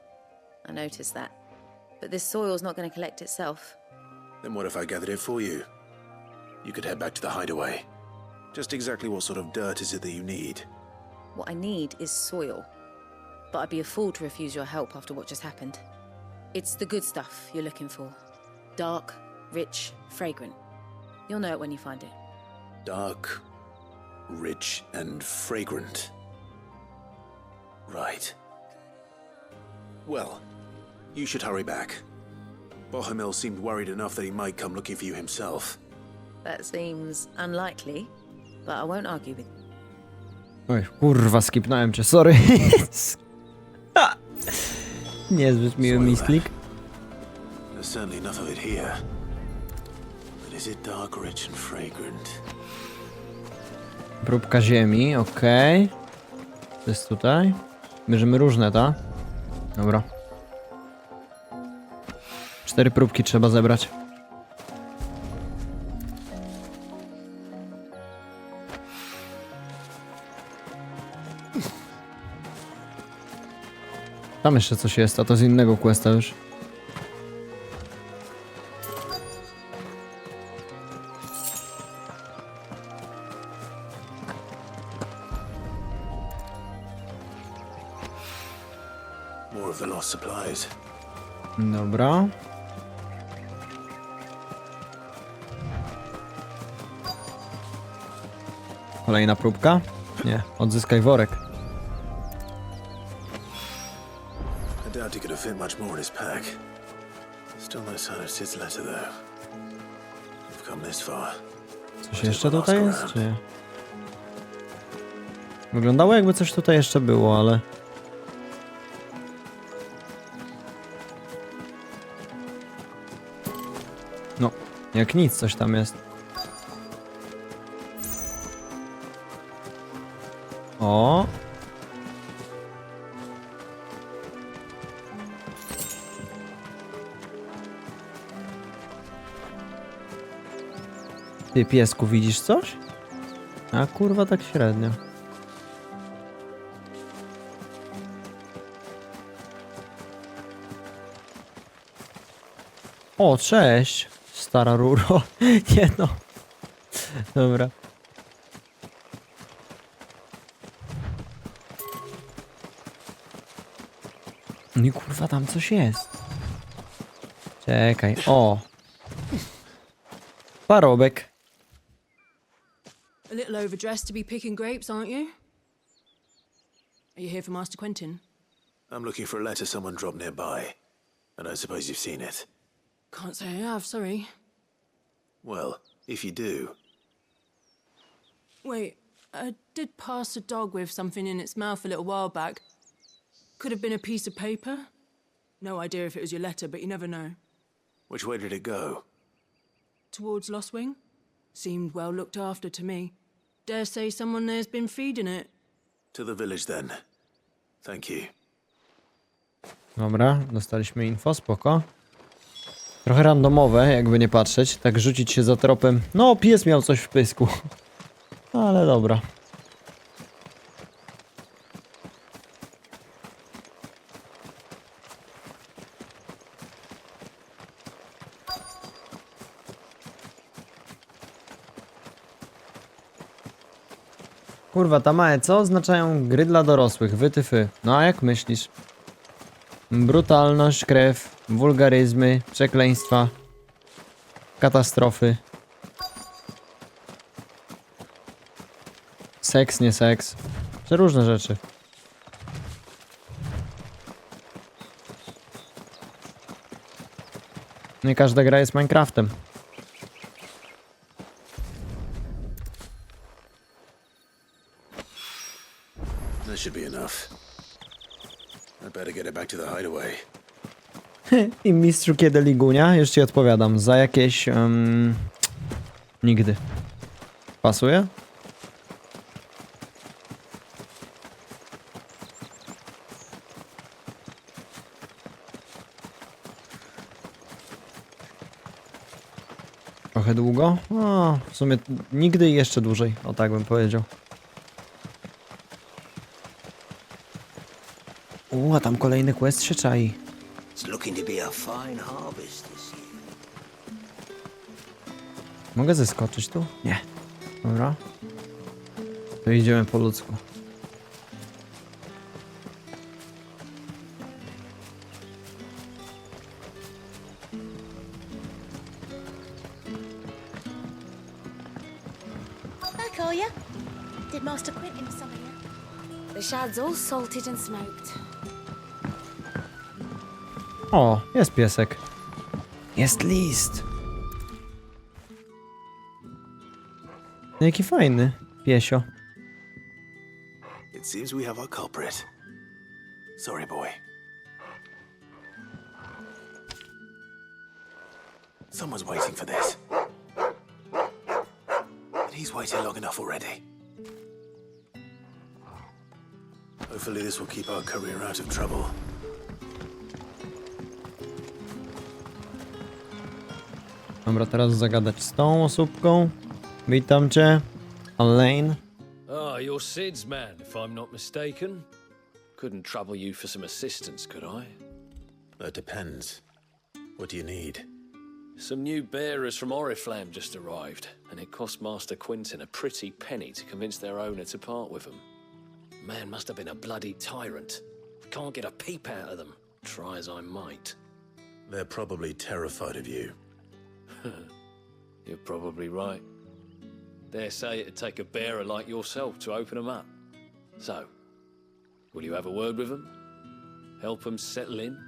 I noticed that. But this soil's not going to collect itself. Then what if I gathered it for you? You could head back to the hideaway. Just exactly what sort of dirt is it that you need? What I need is soil. But I'd be a fool to refuse your help after what just happened. It's the good stuff you're looking for. Dark, rich, fragrant. You'll know it when you find it. Dark, rich, and fragrant. Right. Well, you should hurry back. Bohemil seemed worried enough that he might come looking for you himself. That seems unlikely, but I won't argue with you. Oj, kurwa, skipnąłem cię, sorry. Niezbyt miły misklik. There's certainly enough of it here. But is it dark, rich, and fragrant? Próbka ziemi, okej. To jest tutaj. Bierzemy różne, tak? Dobra. 4 próbki trzeba zebrać. Tam jeszcze coś jest, a to z innego questa już. more of the lost supplies. Dobra. Kolejna próbka? Nie, odzyskaj worek. I doubt he could have fit much more in his pack. Still no sign of Sid's letter, though. We've come this far. Coś jeszcze tutaj jest, czy nie? Wyglądało jakby coś tutaj jeszcze było, ale... No, jak nic, coś tam jest. O! Ty, piesku, widzisz coś? A kurwa, tak średnio. O, cześć, stara ruro. Nie no. Dobra. No i kurwa, tam coś jest. Czekaj, o. Parobek. A little overdressed to be picking grapes, aren't you? Are you here for Master Quentin? I'm looking for a letter someone dropped nearby. And I suppose you've seen it. Can't say I have, sorry. Well, if you do... Wait, I did pass a dog with something in its mouth a little while back. Could have been a piece of paper. No idea if it was your letter, but you never know. Which way did it go? Towards Lost Wing? Seemed well looked after to me. Dare say someone there's been feeding it. To the village then. Thank you. Dobra, dostaliśmy info, spoko. Trochę randomowe, jakby nie patrzeć. Tak rzucić się za tropem. No, pies miał coś w pysku. Ale dobra. Kurwa, Tamae, co oznaczają gry dla dorosłych? Wytyfy. No a jak myślisz? Brutalność, krew, wulgaryzmy, przekleństwa, katastrofy. Seks, nie seks. Przeróżne rzeczy. Nie każda gra jest Minecraftem. That should be enough. I better get it back to the hideaway. I mistrzu kiedy ligunia? Już ci odpowiadam. Za jakieś... nigdy. Pasuje? Trochę długo? O, w sumie nigdy i jeszcze dłużej. O tak bym powiedział. A tam kolejny quest się czai. Mogę zeskoczyć tu? Nie. Dobra. To idziemy po ludzku. I call ya. Did Master Quentin summon you? The shad's all salted and smoked. O, jest piesek. Jest list. Jaki fajny piesio. It seems we have our culprit. Sorry, boy. Someone's waiting for this. And he's waited long enough already. Hopefully this will keep our career out of trouble. Dobra, teraz zagadać z tą osóbką. Witam cię, Alain. Ah, you're Sid's man, if I'm not mistaken. Couldn't trouble you for some assistance, could I? That depends. What do you need? Some new bearers from Oriflamme just arrived, and it cost Master Quentin a pretty penny to convince their owner to part with them. Man must have been a bloody tyrant. can't get a peep out of them, try as I might. They're probably terrified of you. You're probably right. Dare say it'd take a bearer like yourself to open them up. So, will you have a word with them? Help them settle in?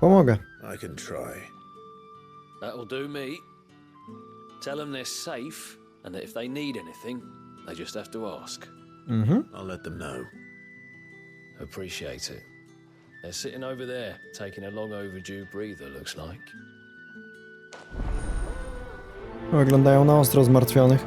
Pomogę. I can try. That'll do me. Tell them they're safe, and that if they need anything, they just have to ask. I'll let them know. Appreciate it. They're sitting over there, taking a long overdue breather, looks like. Wyglądają na ostro zmartwionych.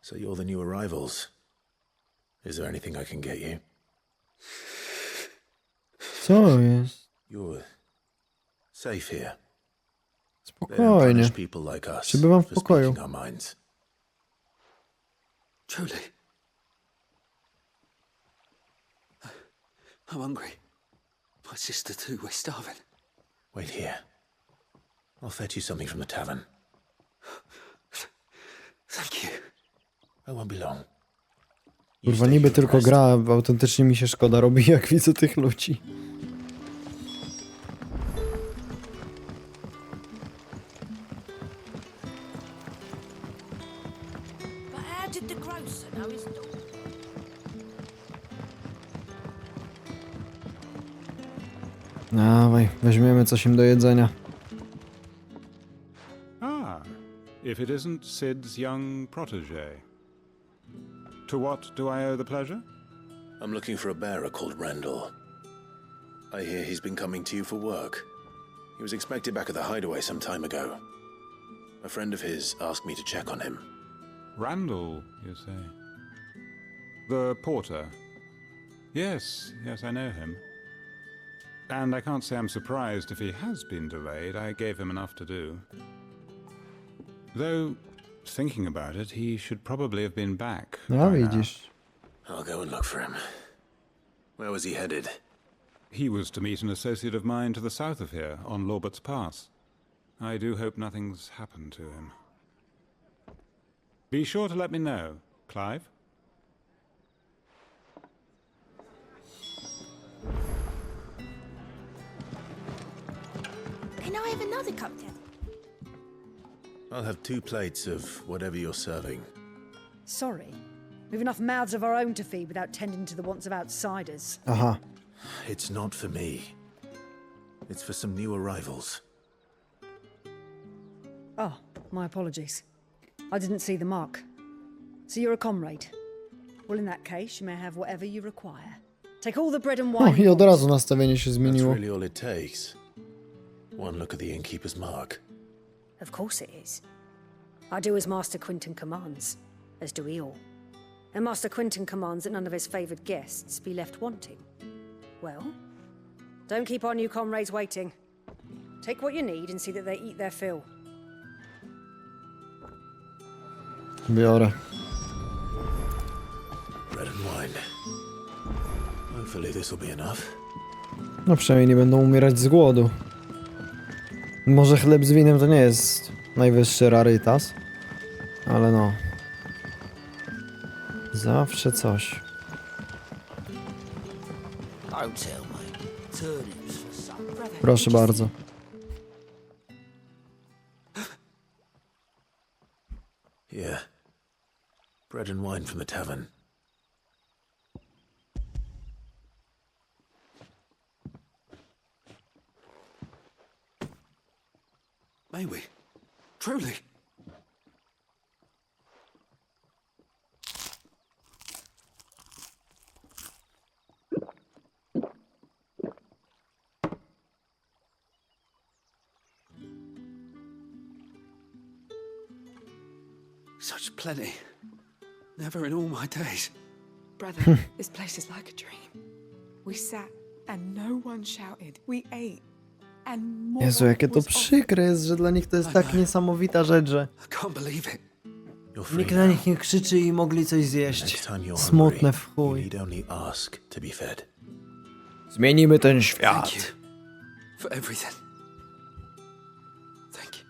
So you're the new arrivals. Is there anything I can get you? Co jest? You're safe here. Spokojnie. People like us Przybywam w for pokoju. speaking our minds. Truly. I'm hungry. My sister too, we're starving. Wait here. I'll fetch you something from the tavern. Thank you. I won't be long. Kurwa, niby tylko gra, a autentycznie mi się szkoda robi, jak widzę tych ludzi. But how did the grocer know his daughter? Dawaj, weźmiemy coś im do jedzenia. Ah, if it isn't Sid's young protégé. To what do I owe the pleasure? I'm looking for a bearer called Randall. I hear he's been coming to you for work. He was expected back at the hideaway some time ago. A friend of his asked me to check on him. Randall, you say? The porter? Yes, I know him. And I can't say I'm surprised if he has been delayed. I gave him enough to do. Though, thinking about it, he should probably have been back. No widzisz. I'll go and look for him. Where was he headed? He was to meet an associate of mine to the south of here, on Lorbert's Pass. I do hope nothing's happened to him. Be sure to let me know, Clive. Can I have another cup, Dad? I'll have 2 plates of whatever you're serving. Sorry. We've enough mouths of our own to feed without tending to the wants of outsiders. Aha. It's not for me. It's for some new arrivals. Oh, my apologies. I didn't see the mark. So you're a comrade. Well, in that case, you may have whatever you require. Take all the bread and O, wine. i od razu nastawienie się That's zmieniło. really all it takes. One look at the innkeeper's mark. Of course it is. I do as Master Quinton commands, as do we all. And Master Quinton commands that none of his favoured guests be left wanting. Well, don't keep our new comrades waiting. Take what you need and see that they eat their fill. Biorę. Bread and wine. Hopefully this will be enough. No przynajmniej nie będą umierać z głodu. Może chleb z winem to nie jest najwyższy rarytas, ale no. Zawsze coś. Proszę bardzo. Here. Bread and wine from the tavern. May we? Truly? Such plenty. Never in all my days. Brother, this place is like a dream. We sat and no one shouted. We ate and more Jezu, jakie to was przykre jest, że dla nich to jest tak niesamowita rzecz, że I can't believe it. nikt na nich nie krzyczy i mogli coś zjeść. Next time you're Smutne hungry, w chuj. you need only ask to be fed. Zmienimy ten świat. Thank you for everything. Thank you.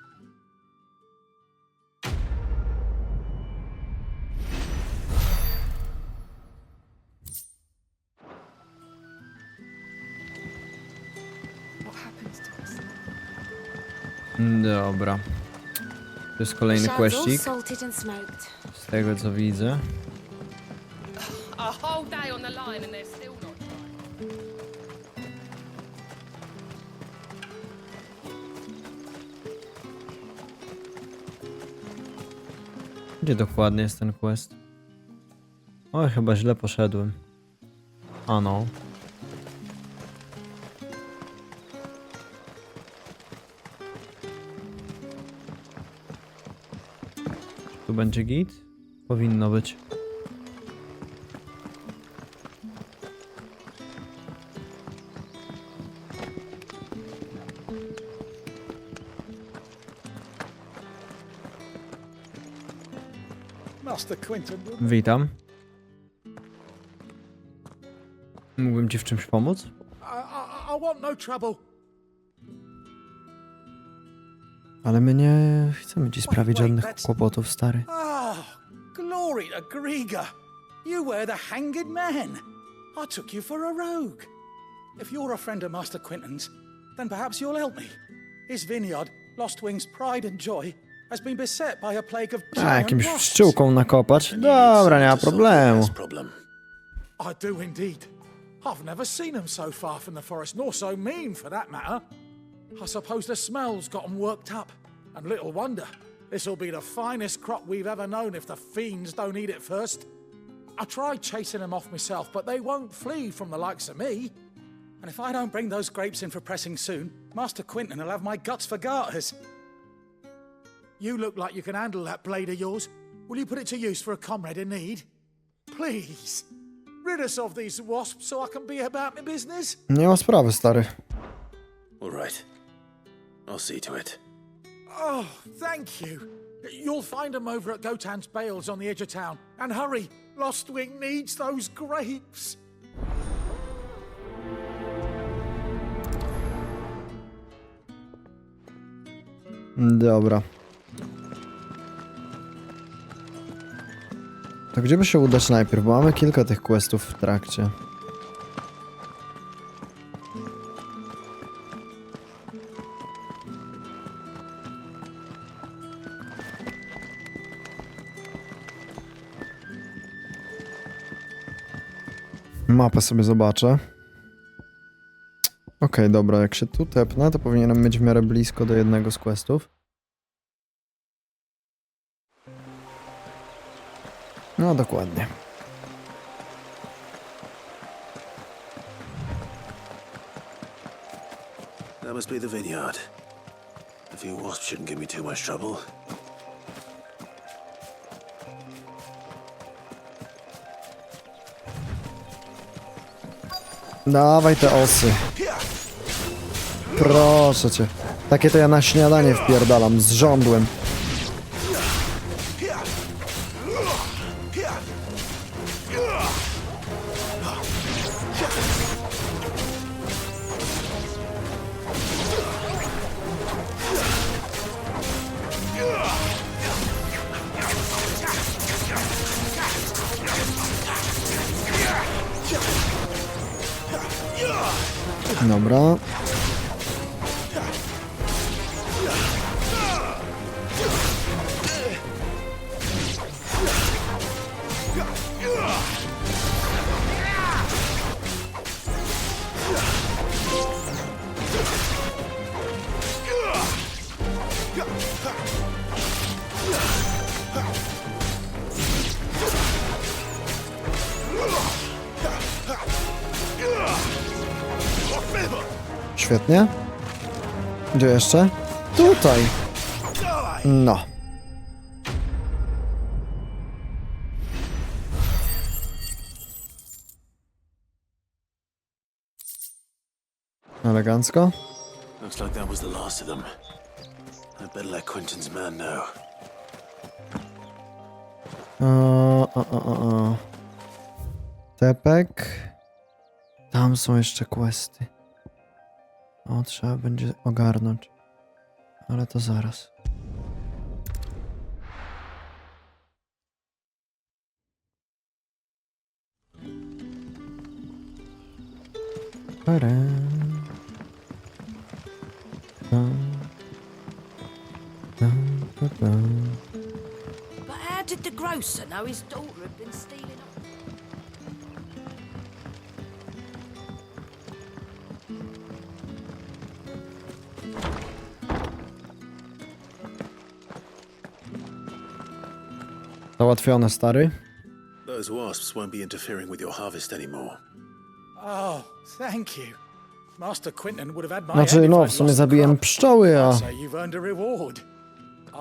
What happens to us? Dobra. To jest kolejny The shad's all questik. salted and smoked. Z tego co widzę. A whole day on the line and they're still not dry. Gdzie dokładnie jest ten quest? Oj, chyba źle poszedłem. A no. Tu będzie git? Powinno być. Master Quentin, Witam. Mógłbym ci w czymś pomóc? I want no trouble. Ale my nie chcemy ci sprawić żadnych kłopotów, stary. Ah, glory to Griga. You were the hanged man. I took you for a rogue. If you're a friend of Master Quentin's, then perhaps you'll help me. His vineyard, Lost Wing's pride and joy, has been beset by a plague of A, giant jakimś wasps. pszczółką nakopać? Dobra, nie ma problemu. I do indeed. I've never seen them so far from the forest, nor so mean for that matter. I suppose the smell's got them worked up. And little wonder. This'll be the finest crop we've ever known if the fiends don't eat it first. I tried chasing them off myself, but they won't flee from the likes of me. And if I don't bring those grapes in for pressing soon, Master Quentin will have my guts for garters. You look like you can handle that blade of yours. Will you put it to use for a comrade in need? Please. Rid us of these wasps so I can be about my business. Nie ma sprawy, stary. All right. I'll see to it. Oh, thank you. You'll find them over at Gotan's Bales on the edge of town. And hurry, Lost Wing needs those grapes. Dobra. To gdzie by się udać najpierw? Bo mamy kilka tych questów w trakcie. Mapę sobie zobaczę. Okej, dobra, jak się tu tepnę, to powinienem być w miarę blisko do jednego z questów. No, dokładnie. That must be the vineyard. A few wasps shouldn't give me too much trouble. Dawaj te osy. Proszę cię. Takie to ja na śniadanie wpierdalam, zrządłem. Dobra. Świetnie. Gdzie jeszcze? Tutaj. No. Elegancko. Looks like that was the last of them. I better let Quentin's man know. Tepek. Tam są jeszcze questy. O, trzeba będzie ogarnąć. Ale to zaraz. But how did the grocer know his daughter had been stealing up? Załatwione, stary. Those wasps won't be interfering with your harvest anymore. Oh, thank you. Master Quentin would have had my Znaczy, head if no, I'd w sumie lost the zabiłem crop. pszczoły, a I'd say you've earned a reward.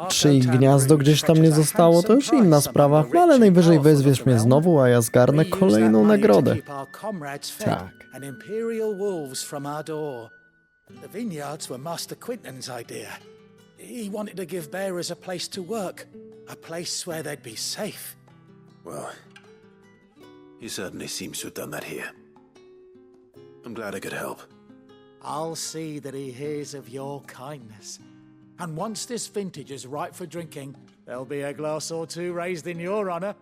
czy ich gniazdo gdzieś tam nie zostało, to już inna sprawa. No, ale najwyżej wezwiesz mnie znowu, a ja zgarnę kolejną nagrodę. Tak. And imperial wolves from our door. The vineyards were Master Quentin's idea. He wanted to give bearers a place to work, a place where they'd be safe. Well, he certainly seems to have done that here. I'm glad I could help. I'll see that he hears of your kindness. And once this vintage is ripe for drinking, there'll be a glass or two raised in your honor.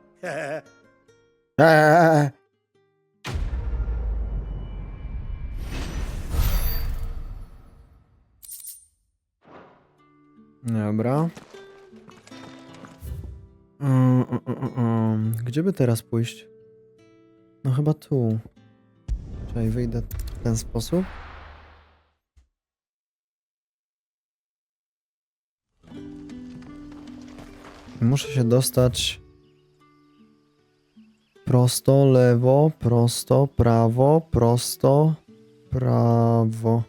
Dobra. Gdzie by teraz pójść? No chyba tu. Czekaj, wyjdę w ten sposób. Muszę się dostać prosto, lewo, prosto, prawo, prosto, prawo.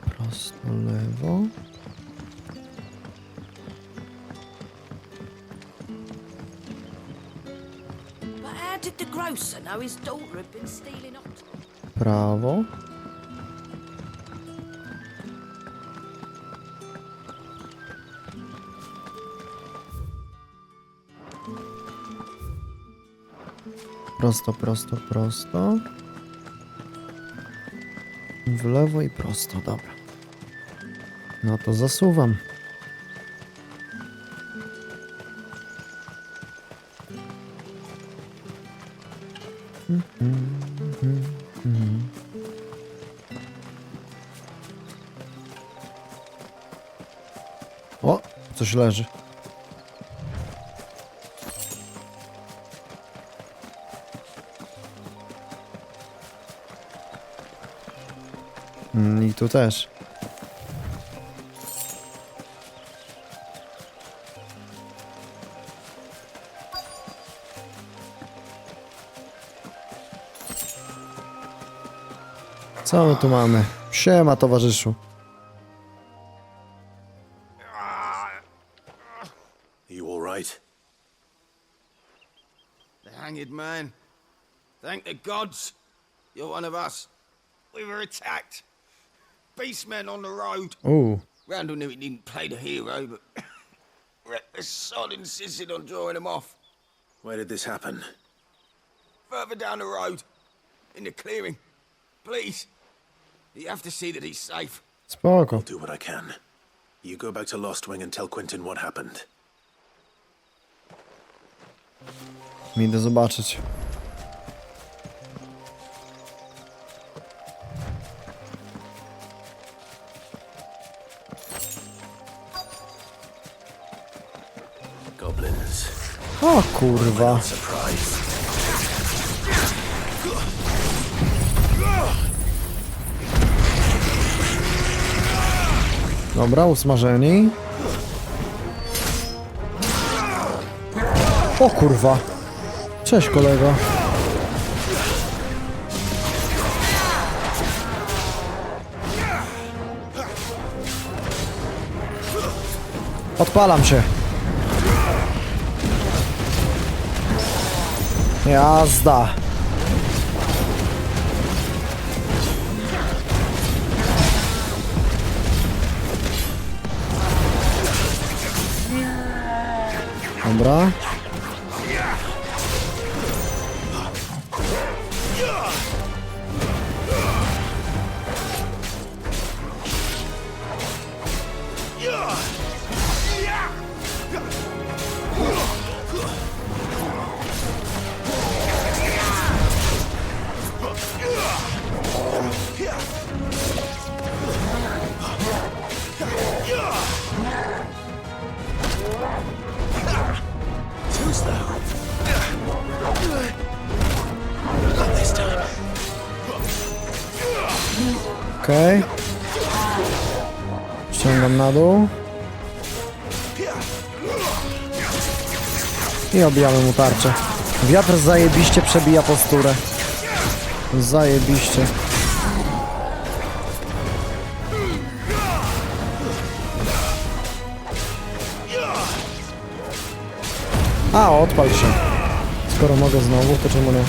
Prosto, lewo. But how did the grocer know his daughter had been stealing up? Prawo. Prosto, prosto, prosto. W lewo i prosto, dobra. No to zasuwam. O, coś leży. I tu też. Co my tu mamy? Siema, towarzyszu. You all right? The hanged man. Thank the gods. You're one of us. We were attacked. Beastmen on the road. Ooh. Randall knew he didn't play the hero, but the sod insisted on drawing him off. Where did this happen? Further down the road. In the clearing. Please. You have to see that he's safe. Spoko. I'll do what I can. You go back to Lost Wing and tell Quentin what happened. Idę zobaczyć. Goblins. O kurwa. Dobra, usmażeni. O kurwa. Cześć, kolego. Odpalam się. Jazda. Dobra. Too slow. Not this time. Okej. Ściągam na dół. I obijamy mu tarczę. Wiatr zajebiście przebija posturę. Zajebiście. A, odpal się. Skoro mogę znowu, to czemu nie?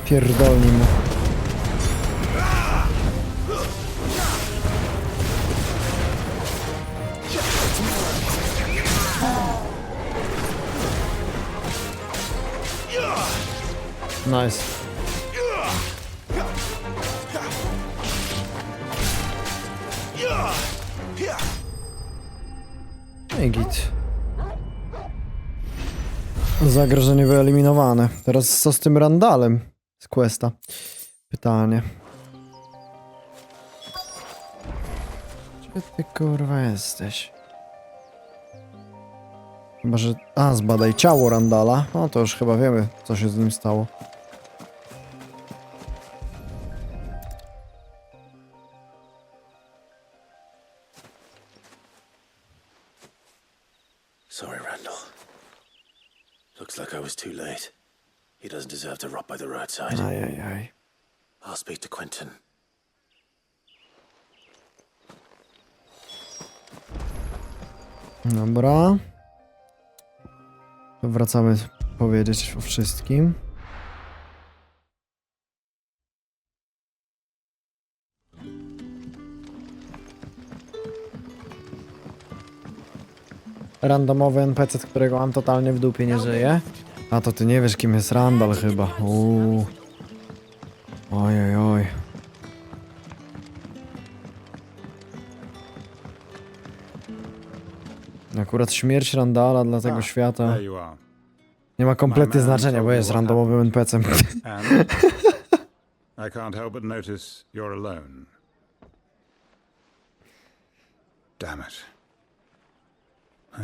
Pierdolni mu. Nice. I git. Zagrożenie wyeliminowane. Teraz co z tym Randalem z questa? Pytanie. Gdzie ty kurwa jesteś? Chyba, że... A, zbadaj ciało Randala. No to już chyba wiemy, co się z nim stało. Sorry, Randall. Looks like I was too late. He doesn't deserve to rot by the roadside. Ajajaj. I'll speak to Quentin. Dobra. Wracamy powiedzieć o wszystkim. Randomowy NPC, którego mam totalnie w dupie, nie żyje. A to ty nie wiesz, kim jest Randall chyba. Oj, oj, oj. Akurat śmierć Randalla dla tego świata nie ma kompletnie znaczenia, bo jest randomowym NPC-em. I can't help but notice you're alone. Damn it.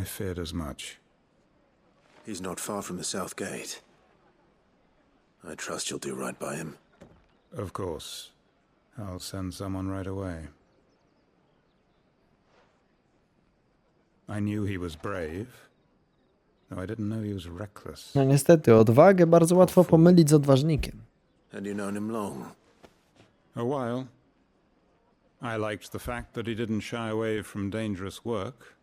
I feared as much. He's not far from the south gate. I trust you'll do right by him. Of course. I'll send someone right away. I knew he was brave, though I didn't know he was reckless. No niestety, odwagę bardzo łatwo pomylić z odważnikiem. And you known him long? A while. I liked the fact that he didn't shy away from dangerous work,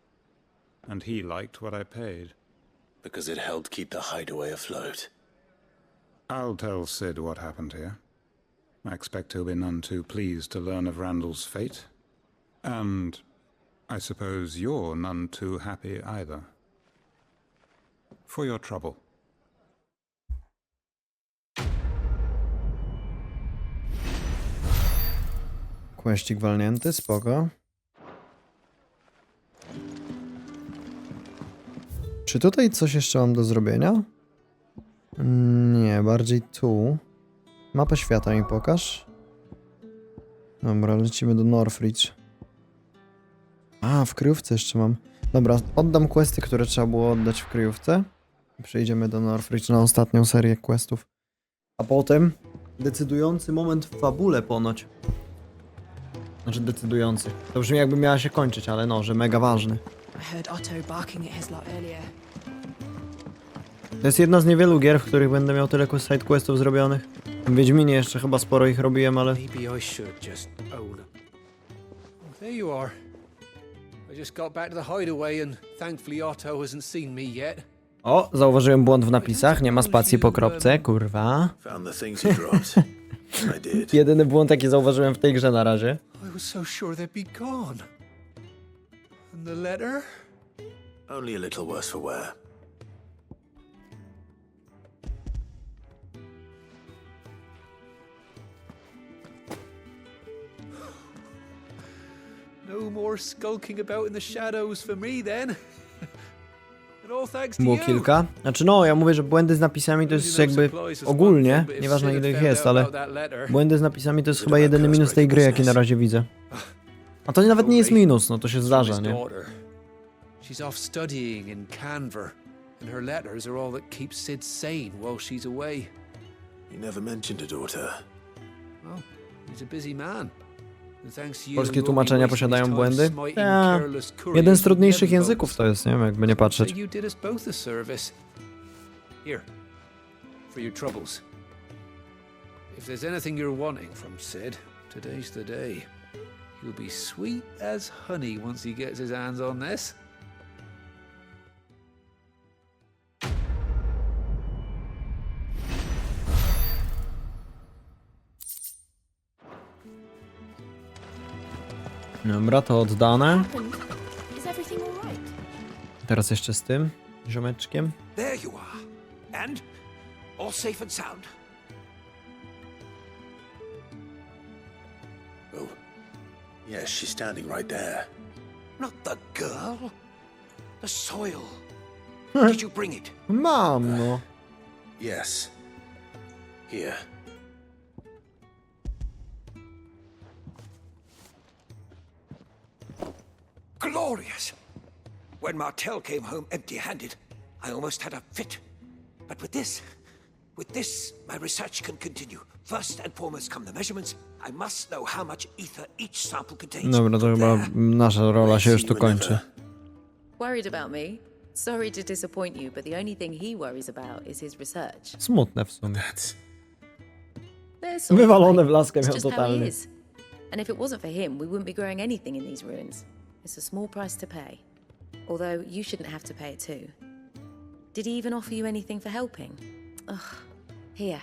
and he liked what I paid. Because it helped keep the hideaway afloat. I'll tell Sid what happened here. I expect he'll be none too pleased to learn of Randall's fate. And I suppose you're none too happy either. For your trouble. Questik walnięty, spoko. Czy tutaj coś jeszcze mam do zrobienia? Nie, bardziej tu. Mapę świata mi pokaż. Dobra, lecimy do Northridge. A, w kryjówce jeszcze mam. Dobra, oddam questy, które trzeba było oddać w kryjówce. I przejdziemy do Northridge na ostatnią serię questów. A potem decydujący moment w fabule ponoć. Znaczy decydujący. To brzmi jakby miała się kończyć, ale no, że mega ważny. To jest jedna z niewielu gier, w których będę miał tyle side questów zrobionych. W Wiedźminie jeszcze chyba sporo ich robiłem, ale... Maybe I should just own it. There you are. I just got back to the hideaway and thankfully Otto hasn't seen me yet. O, zauważyłem błąd w napisach, nie ma spacji po kropce, kurwa. Found the things he dropped. I did. Jedyny błąd, jaki zauważyłem w tej grze na razie. I was so sure they'd be gone. And the letter? Only a little worse for wear. No more skulking about in the shadows for me then. And all thanks to Było you. kilka. Znaczy no, ja mówię, że błędy z napisami to jest jakby ogólnie, nieważne ile ich jest, ale błędy z napisami to jest chyba jedyny minus tej gry, jaki na razie widzę. A to nawet nie jest minus, no to się zdarza, nie? She's off studying in Canver, and her letters are all that keeps Sid sane while she's away. He never mentioned a daughter. Well, he's a busy man. Polskie tłumaczenia posiadają błędy? Jeden z trudniejszych języków to jest, nie wiem, jakby nie patrzeć. Here, for your troubles. If there's anything you're wanting from Sid, today's the day. He'll be sweet as honey once he gets his hands on this. Dobra, to oddane. Is everything all right? Teraz jeszcze z tym ziomeczkiem. There you are. And all safe and sound. Oh, yes, she's standing right there. Not the girl. The soil. Did you bring it? Mam, no. Yes. Here. Glorious! When Martel came home empty-handed, I almost had a fit. But with this, my research can continue. First and foremost come the measurements. I must know how much ether each sample contains. Dobra, to chyba nasza rola się już tu kończy. Worried about me? Sorry to disappoint you, but the only thing he worries about is his research. Smutne w sumie. There's all Wywalone right. w laskę It's miał just how he totalnie. is. And if it wasn't for him, we wouldn't be growing anything in these ruins. It's a small price to pay. Although you shouldn't have to pay it too. Did he even offer you anything for helping? Ugh. Here.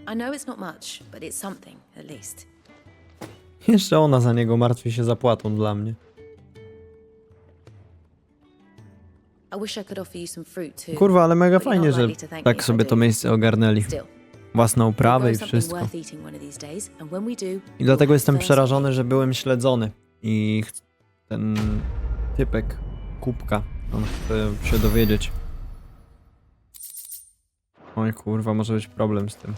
I know it's not much, but it's something, at least. Jeszcze ona za niego martwi się zapłatą dla mnie. I wish I could offer you some fruit too. Kurwa, ale mega but you're fajnie, not że likely to thank me tak if I sobie do. to miejsce ogarnęli. Still. Własną uprawę i We'll grow something wszystko. worth eating one of these days, and when we do, I dlatego you'll jestem have first przerażony, że byłem śledzony. I ten typek, kubka, on chce się dowiedzieć. Oj kurwa, może być problem z tym.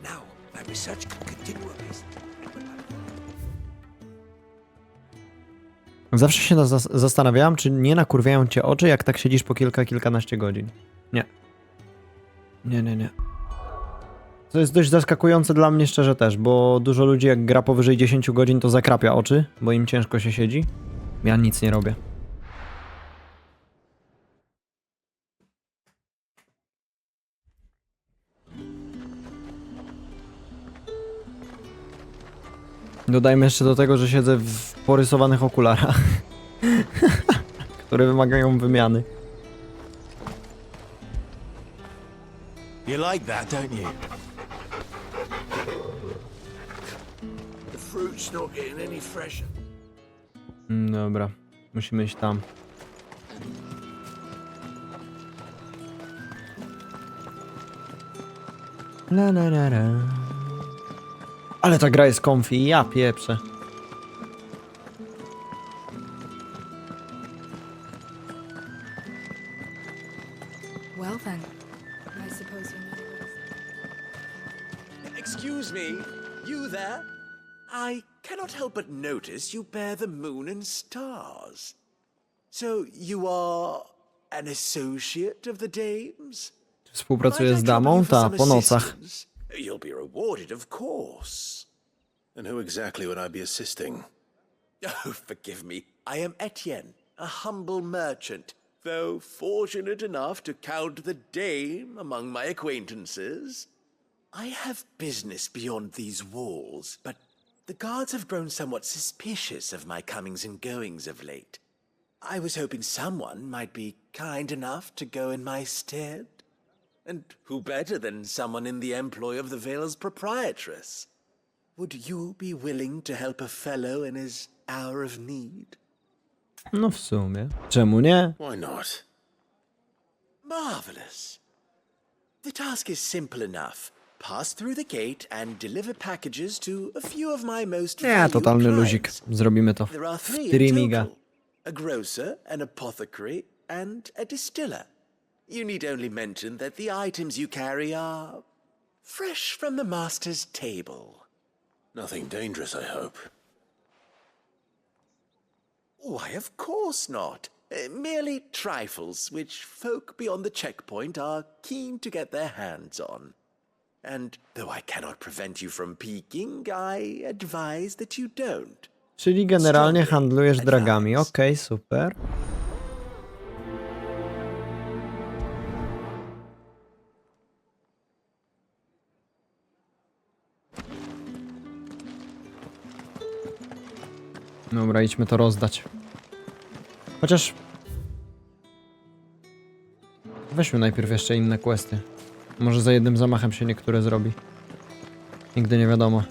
Now, my research can continue apace. Zawsze się zastanawiałam, czy nie nakurwiają cię oczy, jak tak siedzisz po kilkanaście godzin. Nie. Nie. To jest dość zaskakujące dla mnie szczerze też, bo dużo ludzi jak gra powyżej 10 godzin to zakrapia oczy, bo im ciężko się siedzi. Ja nic nie robię. Dodajmy jeszcze do tego, że siedzę w porysowanych okularach, które wymagają wymiany. You like that, don't you? The fruit's not getting any fresher. Dobra, musimy iść tam. La. Ale ta gra jest comfy, ja pieprzę. Well then, I suppose you know. Excuse me, you there? I cannot help but notice you bear the moon and stars. So you are an associate of the dames? Współpracuję z damą? Ta, po nocach. You'll be rewarded, of course. And who exactly would I be assisting? Oh, forgive me. I am Etienne, a humble merchant, though fortunate enough to count the dame among my acquaintances. I have business beyond these walls, but the guards have grown somewhat suspicious of my comings and goings of late. I was hoping someone might be kind enough to go in my stead. And who better than someone in the employ of the Vale's proprietress? Would you be willing to help a fellow in his hour of need? No w sumie. Czemu nie? Why not? Marvelous. The task is simple enough. Pass through the gate and deliver packages to a few of my most Nie, valued totalny clients. luzik. Zrobimy to There are w 3 in streamiga. total. A grocer, an apothecary, and a distiller. You need only mention that the items you carry are fresh from the master's table. Nothing dangerous, I hope. Why, of course not. Merely trifles which folk beyond the checkpoint are keen to get their hands on. And though I cannot prevent you from peeking, I advise that you don't. Czyli generalnie handlujesz dragami. Okej, super. Dobra, idźmy to rozdać. Chociaż... Weźmy najpierw jeszcze inne questy. Może za jednym zamachem się niektóre zrobi. Nigdy nie wiadomo.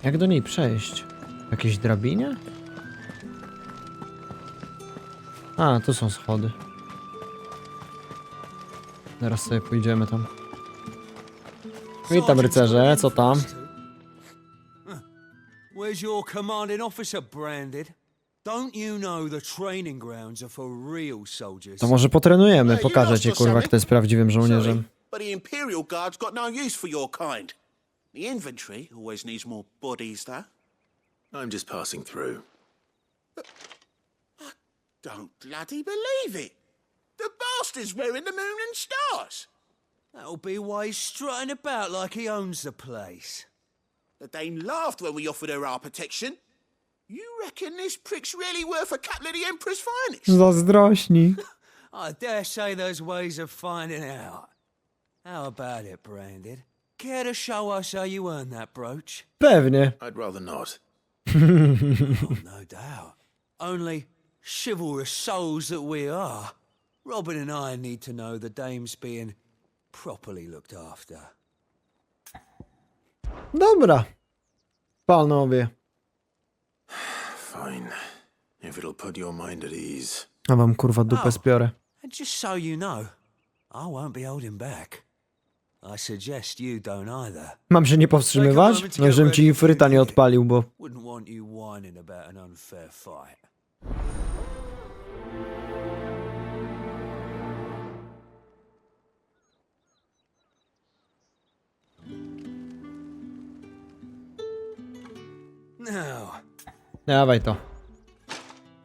Jak do niej przejść? W jakiejś drabinie? A, tu są schody. Zaraz sobie pójdziemy tam. Witam, rycerze, co tam? Where's your commanding officer branded? Don't you know the training grounds are for real soldiers? To może potrenujemy, pokażę ci, kurwa, kto jest prawdziwym żołnierzem. But the Imperial Guard's got no use for your kind. The infantry always needs more bodies, though. I'm just passing through. I don't bloody believe it. The bastard's wearing the moon and stars. That'll be why he's strutting about like he owns the place. The Dane laughed when we offered her our protection. You reckon this prick's really worth a couple of the Emperor's finest? Zazdrośni. I dare say there's ways of finding out. How about it, Branded? Care to show us how you earned that brooch? Pewnie. I'd rather not. Oh, no doubt. Only chivalrous souls that we are, Robin and I need to know the dame's being properly looked after. Dobra. Panowie. Fine. If it'll put your mind at ease. A wam kurwa dupę spiorę. And just so you know, I won't be holding back. I suggest you don't either. Mam się nie powstrzymywać? No, żebym ci fryta nie odpalił, bo... Wouldn't want you whining about an unfair fight. Now. Dawaj to.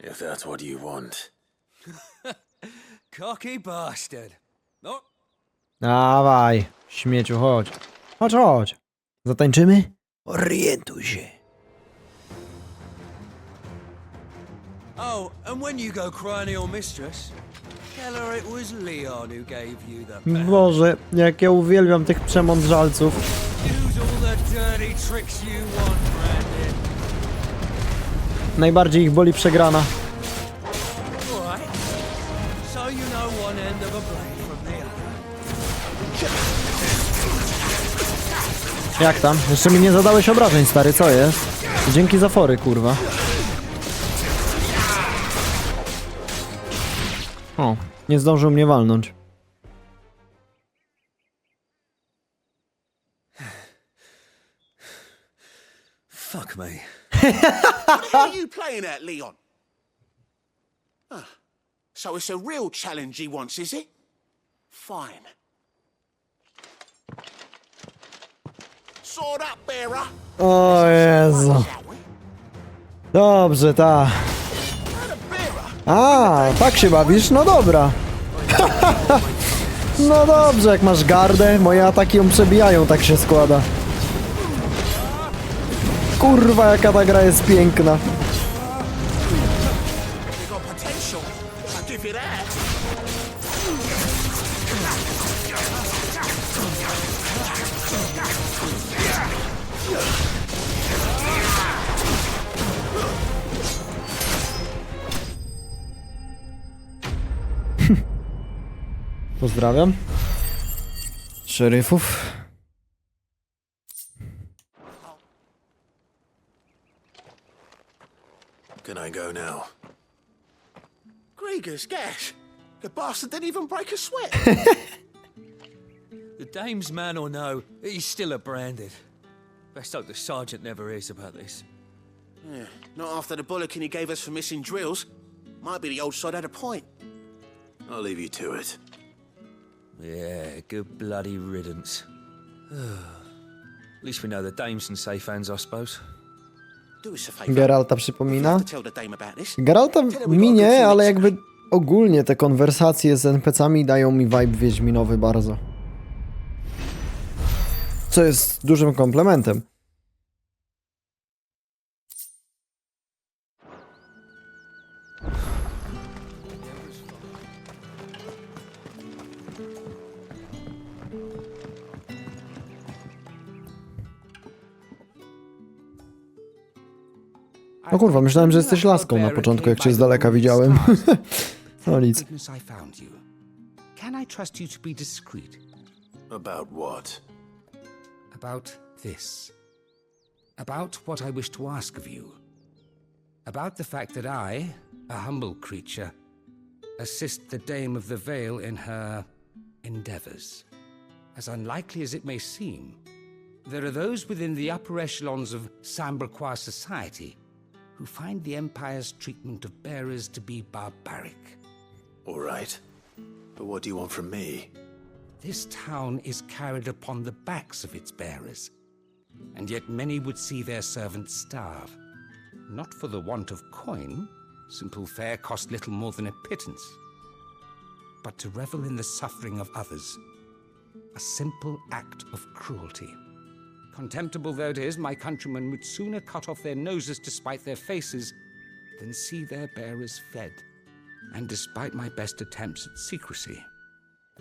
If that's what you want. Cocky bastard. No. Dawaj, śmieciu, chodź. Chodź, chodź. Zatańczymy? Orientuj się. Oh, and when you go crying to your mistress, tell her it was Leon who gave you the Boże, jak ja uwielbiam tych przemądrzalców. Use all the dirty tricks you want, Brandon. Najbardziej ich boli przegrana. Alright. So you know one end of a blade from the other. Jak tam? Jeszcze mi nie zadałeś obrażeń, stary, co jest? Dzięki za fory, kurwa. O, nie zdążył mnie walnąć. Fuck me. What are you playing at, Leon? Ah, so it's a real challenge he wants, is it? Fine. Sword up, bearer. O Jezu. Dobrze, ta. A, tak się bawisz? No dobra. No dobrze, jak masz gardę, moje ataki ją przebijają, tak się składa. Kurwa, jaka ta gra jest piękna. Pozdrawiam. Szeryfów. Can I go now? Gregor's gas. The bastard didn't even break a sweat. The dame's man or no, he's still a branded. Best hope the sergeant never hears about this. Yeah, not after the bullocking he gave us for missing drills. Might be the old sod had a point. I'll leave you to it. Yeah, good bloody riddance. At least we know the dame's in safe hands, I suppose. Do us a favour. Geralta przypomina. To tell the dame about this. Geralta mi nie, ale jakby ogólnie te konwersacje z NPC-ami dają mi vibe wiedźminowy bardzo. Co jest dużym komplementem. O kurwa, myślałem, że jesteś laską na początku, jak cię z daleka widziałem. No nic. I found you. Can I trust you to be discreet? About what? About this. About what I wish to ask of you. About the fact that I, a humble creature, assist the Dame of the Vale in her endeavors. As unlikely as it may seem, there are those within the upper echelons of Samberquois society who find the Empire's treatment of bearers to be barbaric. All right. But what do you want from me? This town is carried upon the backs of its bearers, and yet many would see their servants starve. Not for the want of coin, simple fare cost little more than a pittance, but to revel in the suffering of others, a simple act of cruelty. Contemptible though it is, my countrymen would sooner cut off their noses to spite their faces than see their bearers fed. And despite my best attempts at secrecy,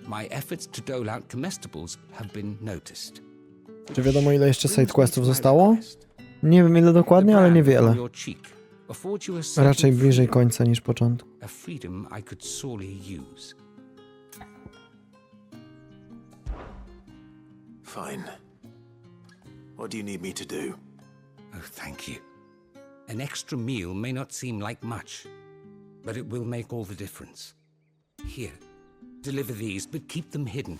my efforts to dole out comestibles have been noticed. Czy wiadomo, ile jeszcze sidequestów zostało? Nie wiem ile dokładnie, ale niewiele. Raczej bliżej końca niż początku. A freedom I could sorely use. Fine. What do you need me to do? Oh, thank you. An extra meal may not seem like much, but it will make all the difference. Here, deliver these, but keep them hidden.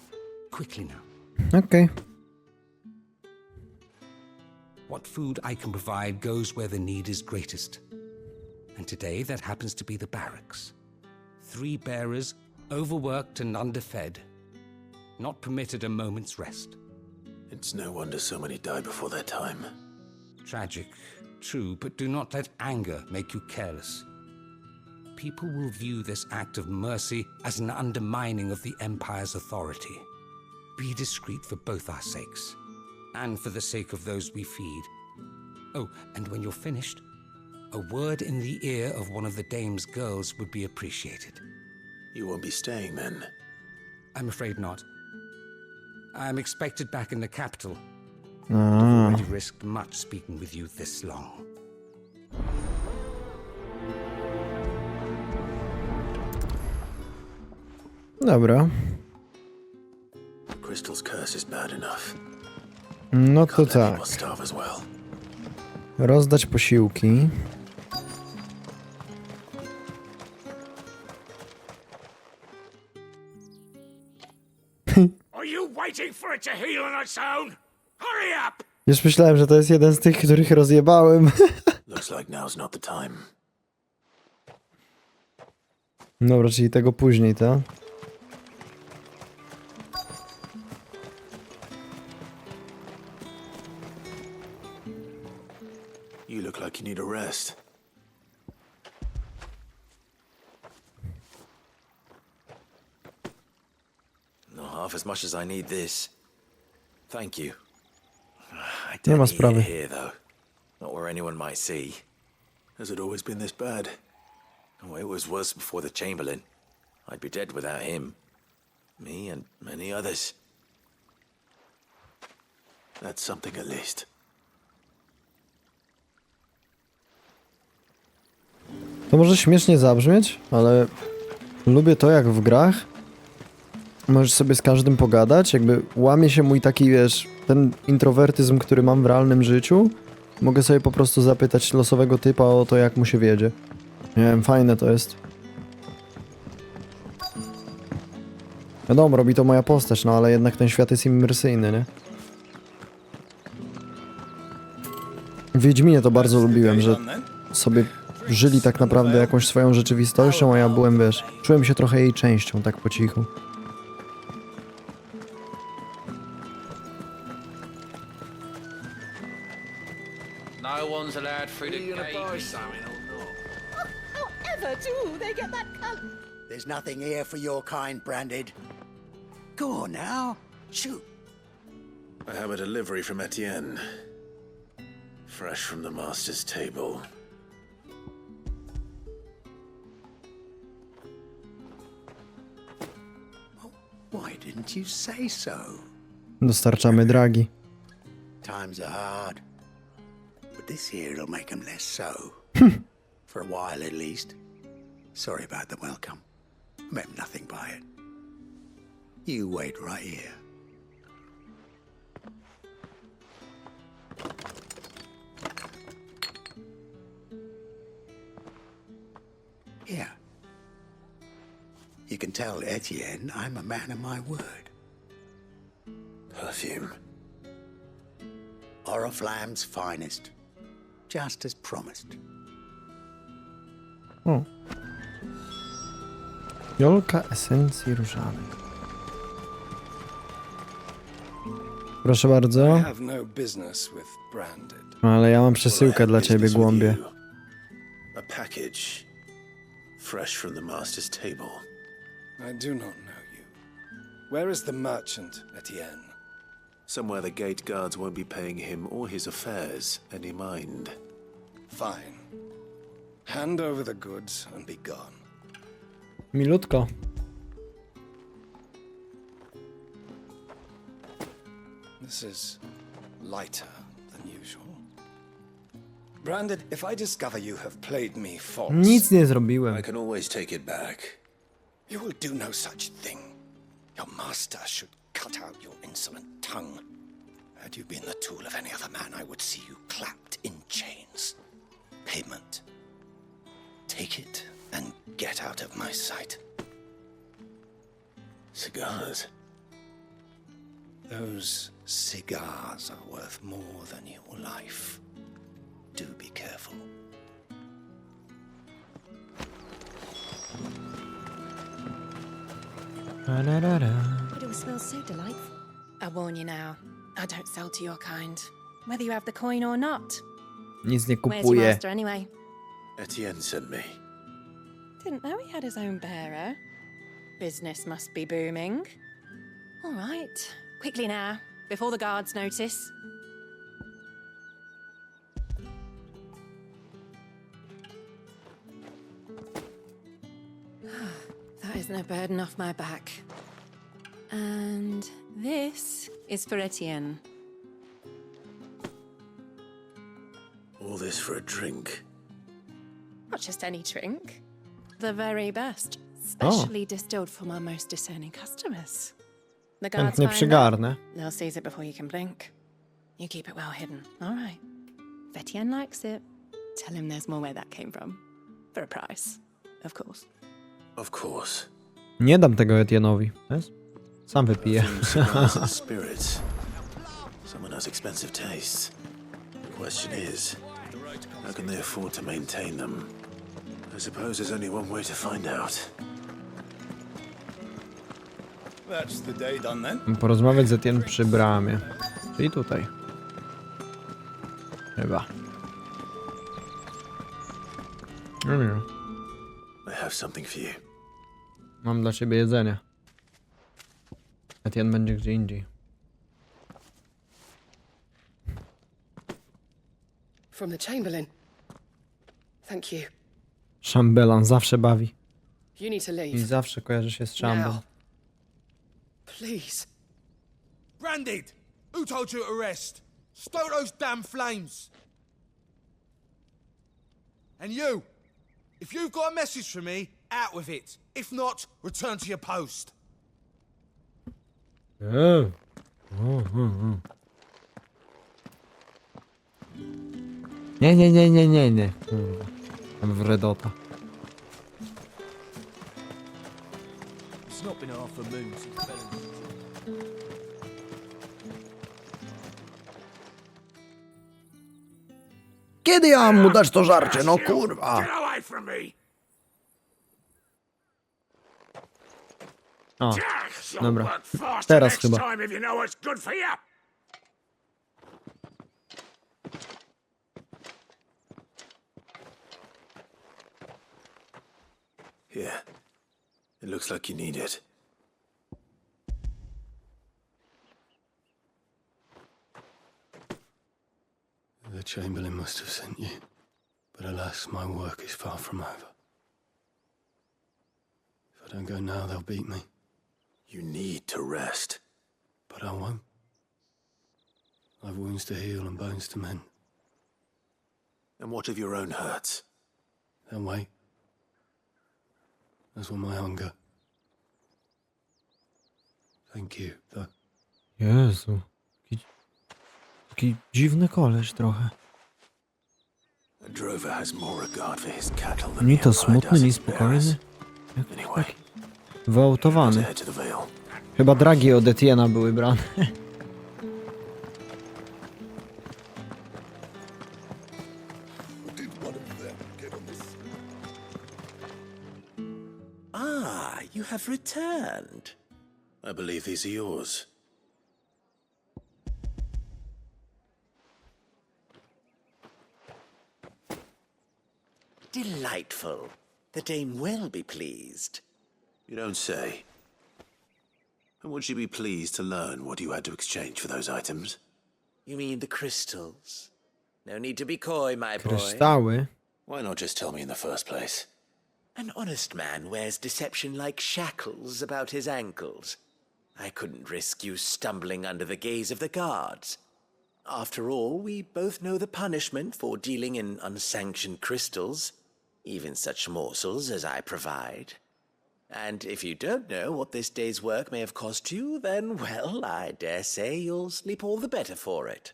Quickly now. Okay. What food I can provide goes where the need is greatest. And today that happens to be the barracks. 3 bearers, overworked and underfed, not permitted a moment's rest. It's no wonder so many die before their time. Tragic, true, but do not let anger make you careless. People will view this act of mercy as an undermining of the Empire's authority. Be discreet for both our sakes, and for the sake of those we feed. Oh, and when you're finished, a word in the ear of one of the Dame's girls would be appreciated. You won't be staying then? I'm afraid not. I'm expected back in the capital. Ah. I've already risked much speaking with you this long. Dobra. Crystal's curse is bad enough. No to tak. People starve as well. Rozdać posiłki. Are you waiting for it to heal on its own? Hurry up! Już myślałem, że to jest jeden z tych, których rozjebałem. Looks like now's not the time. Dobra, czyli tego później, tak? You look like you need a rest. Not half as much as I need this. Thank you. I Nie ma don't sprawy. eat here, though. Not where anyone might see. Has it always been this bad? Oh, it was worse before the Chamberlain. I'd be dead without him. Me and many others. That's something at least. To może śmiesznie zabrzmieć, ale lubię to, jak w grach możesz sobie z każdym pogadać, jakby łamie się mój taki, wiesz, ten introwertyzm, który mam w realnym życiu. Mogę sobie po prostu zapytać losowego typa o to, jak mu się wiedzie. Nie wiem, fajne to jest. Wiadomo, robi to moja postać, no ale jednak ten świat jest imersyjny, nie? W Wiedźminie to bardzo lubiłem, że sobie żyli tak naprawdę jakąś swoją rzeczywistością, a ja byłem, wiesz, czułem się trochę jej częścią, tak po cichu. No one's allowed through the gate. However do they get that cunt? There's nothing here for your kind, Branded. Go on now. Shoot. I have a delivery from Etienne. Fresh from the master's table. Why didn't you say so? Dostarczamy dragi. Times are hard. But this here'll make them less so. For a while at least. Sorry about the welcome. Meant nothing by it. You wait right here. Here. You can tell Etienne I'm a man of my word. Perfume. Oriflamme's finest. Just as promised. O. Jolka esencji różanych. Proszę bardzo. I have no business with Branded. Ale ja mam przesyłkę dla ciebie, głąbie. A package. Fresh from the master's table. I do not know you. Where is the merchant, Etienne? Somewhere the gate guards won't be paying him or his affairs any mind. Fine. Hand over the goods and be gone. Milutko. This is lighter than usual. Branded, if I discover you have played me false... Nic nie zrobiłem. I can always take it back. You will do no such thing. Your master should cut out your insolent tongue. Had you been the tool of any other man, I would see you clapped in chains. Payment. Take it and get out of my sight. Cigars. Those cigars are worth more than your life. Do be careful. It all smells so delightful. I warn you now, I don't sell to your kind, whether you have the coin or not. Nic nie Where's your kupuję. master anyway? Etienne sent me. Didn't know he had his own bearer. Business must be booming. All right, quickly now, before the guards notice. That is no burden off my back. And this is for Etienne. All this for a drink. Not just any drink. The very best. Specially distilled for my most discerning customers. The guards Chętnie find przygarnę. that, they'll seize it before you can blink. You keep it well hidden, all right? If Etienne likes it, tell him there's more where that came from. For a price, of course. Of course. Nie dam tego Etienne'owi. Wiesz? Sam wypiję. Cigars and spirits. Someone has expensive tastes. The question is, how can they afford to maintain them? I suppose there's only one way to find out. That's the day done then. Porozmawiać z Etienne przy bramie. Czyli tutaj. Chyba. No nie. I have something for you. Mam dla ciebie jedzenie. Etienne będzie gdzie indziej. From the Chamberlain. Thank you. Szambelan zawsze bawi. You need to leave. I zawsze kojarzy się z szambą. Now. Please. Branded! Who told you to rest? Stoke those damn flames! And you! If you've got a message for me, out with it. If not, return to your post. Nie. Kurwa. Wredota. It's not been half a moon since Bellamy. Kiedy ja mam mu dać to żarcie? No kurwa. Get away from me! O, You'll dobra. work faster Teraz next chyba. time if you know what's good for you. Here. It looks like you need it. The Chamberlain must have sent you, but alas, my work is far from over. If I don't go now, they'll beat me. You need to rest. But I won't. I've wounds to heal and bones to mend. And what of your own hurts? They'll wait. As will my hunger. Thank you, though. Jezu. Taki dziwny koleś trochę. A drover has more regard for his cattle than Ni the to Empire smutny, does ni its bearers. spokojny. Jak Anyway, taki wyautowany. head to the Vale. Chyba dragi od Etiena były brane. Ah, you have returned. I believe these are yours. Delightful. The dame will be pleased. You don't say. And would she be pleased to learn what you had to exchange for those items? You mean the crystals? No need to be coy, my boy. Kryształy. Why not just tell me in the first place? An honest man wears deception like shackles about his ankles. I couldn't risk you stumbling under the gaze of the guards. After all, we both know the punishment for dealing in unsanctioned crystals, even such morsels as I provide. And if you don't know what this day's work may have cost you, then, well, I dare say you'll sleep all the better for it.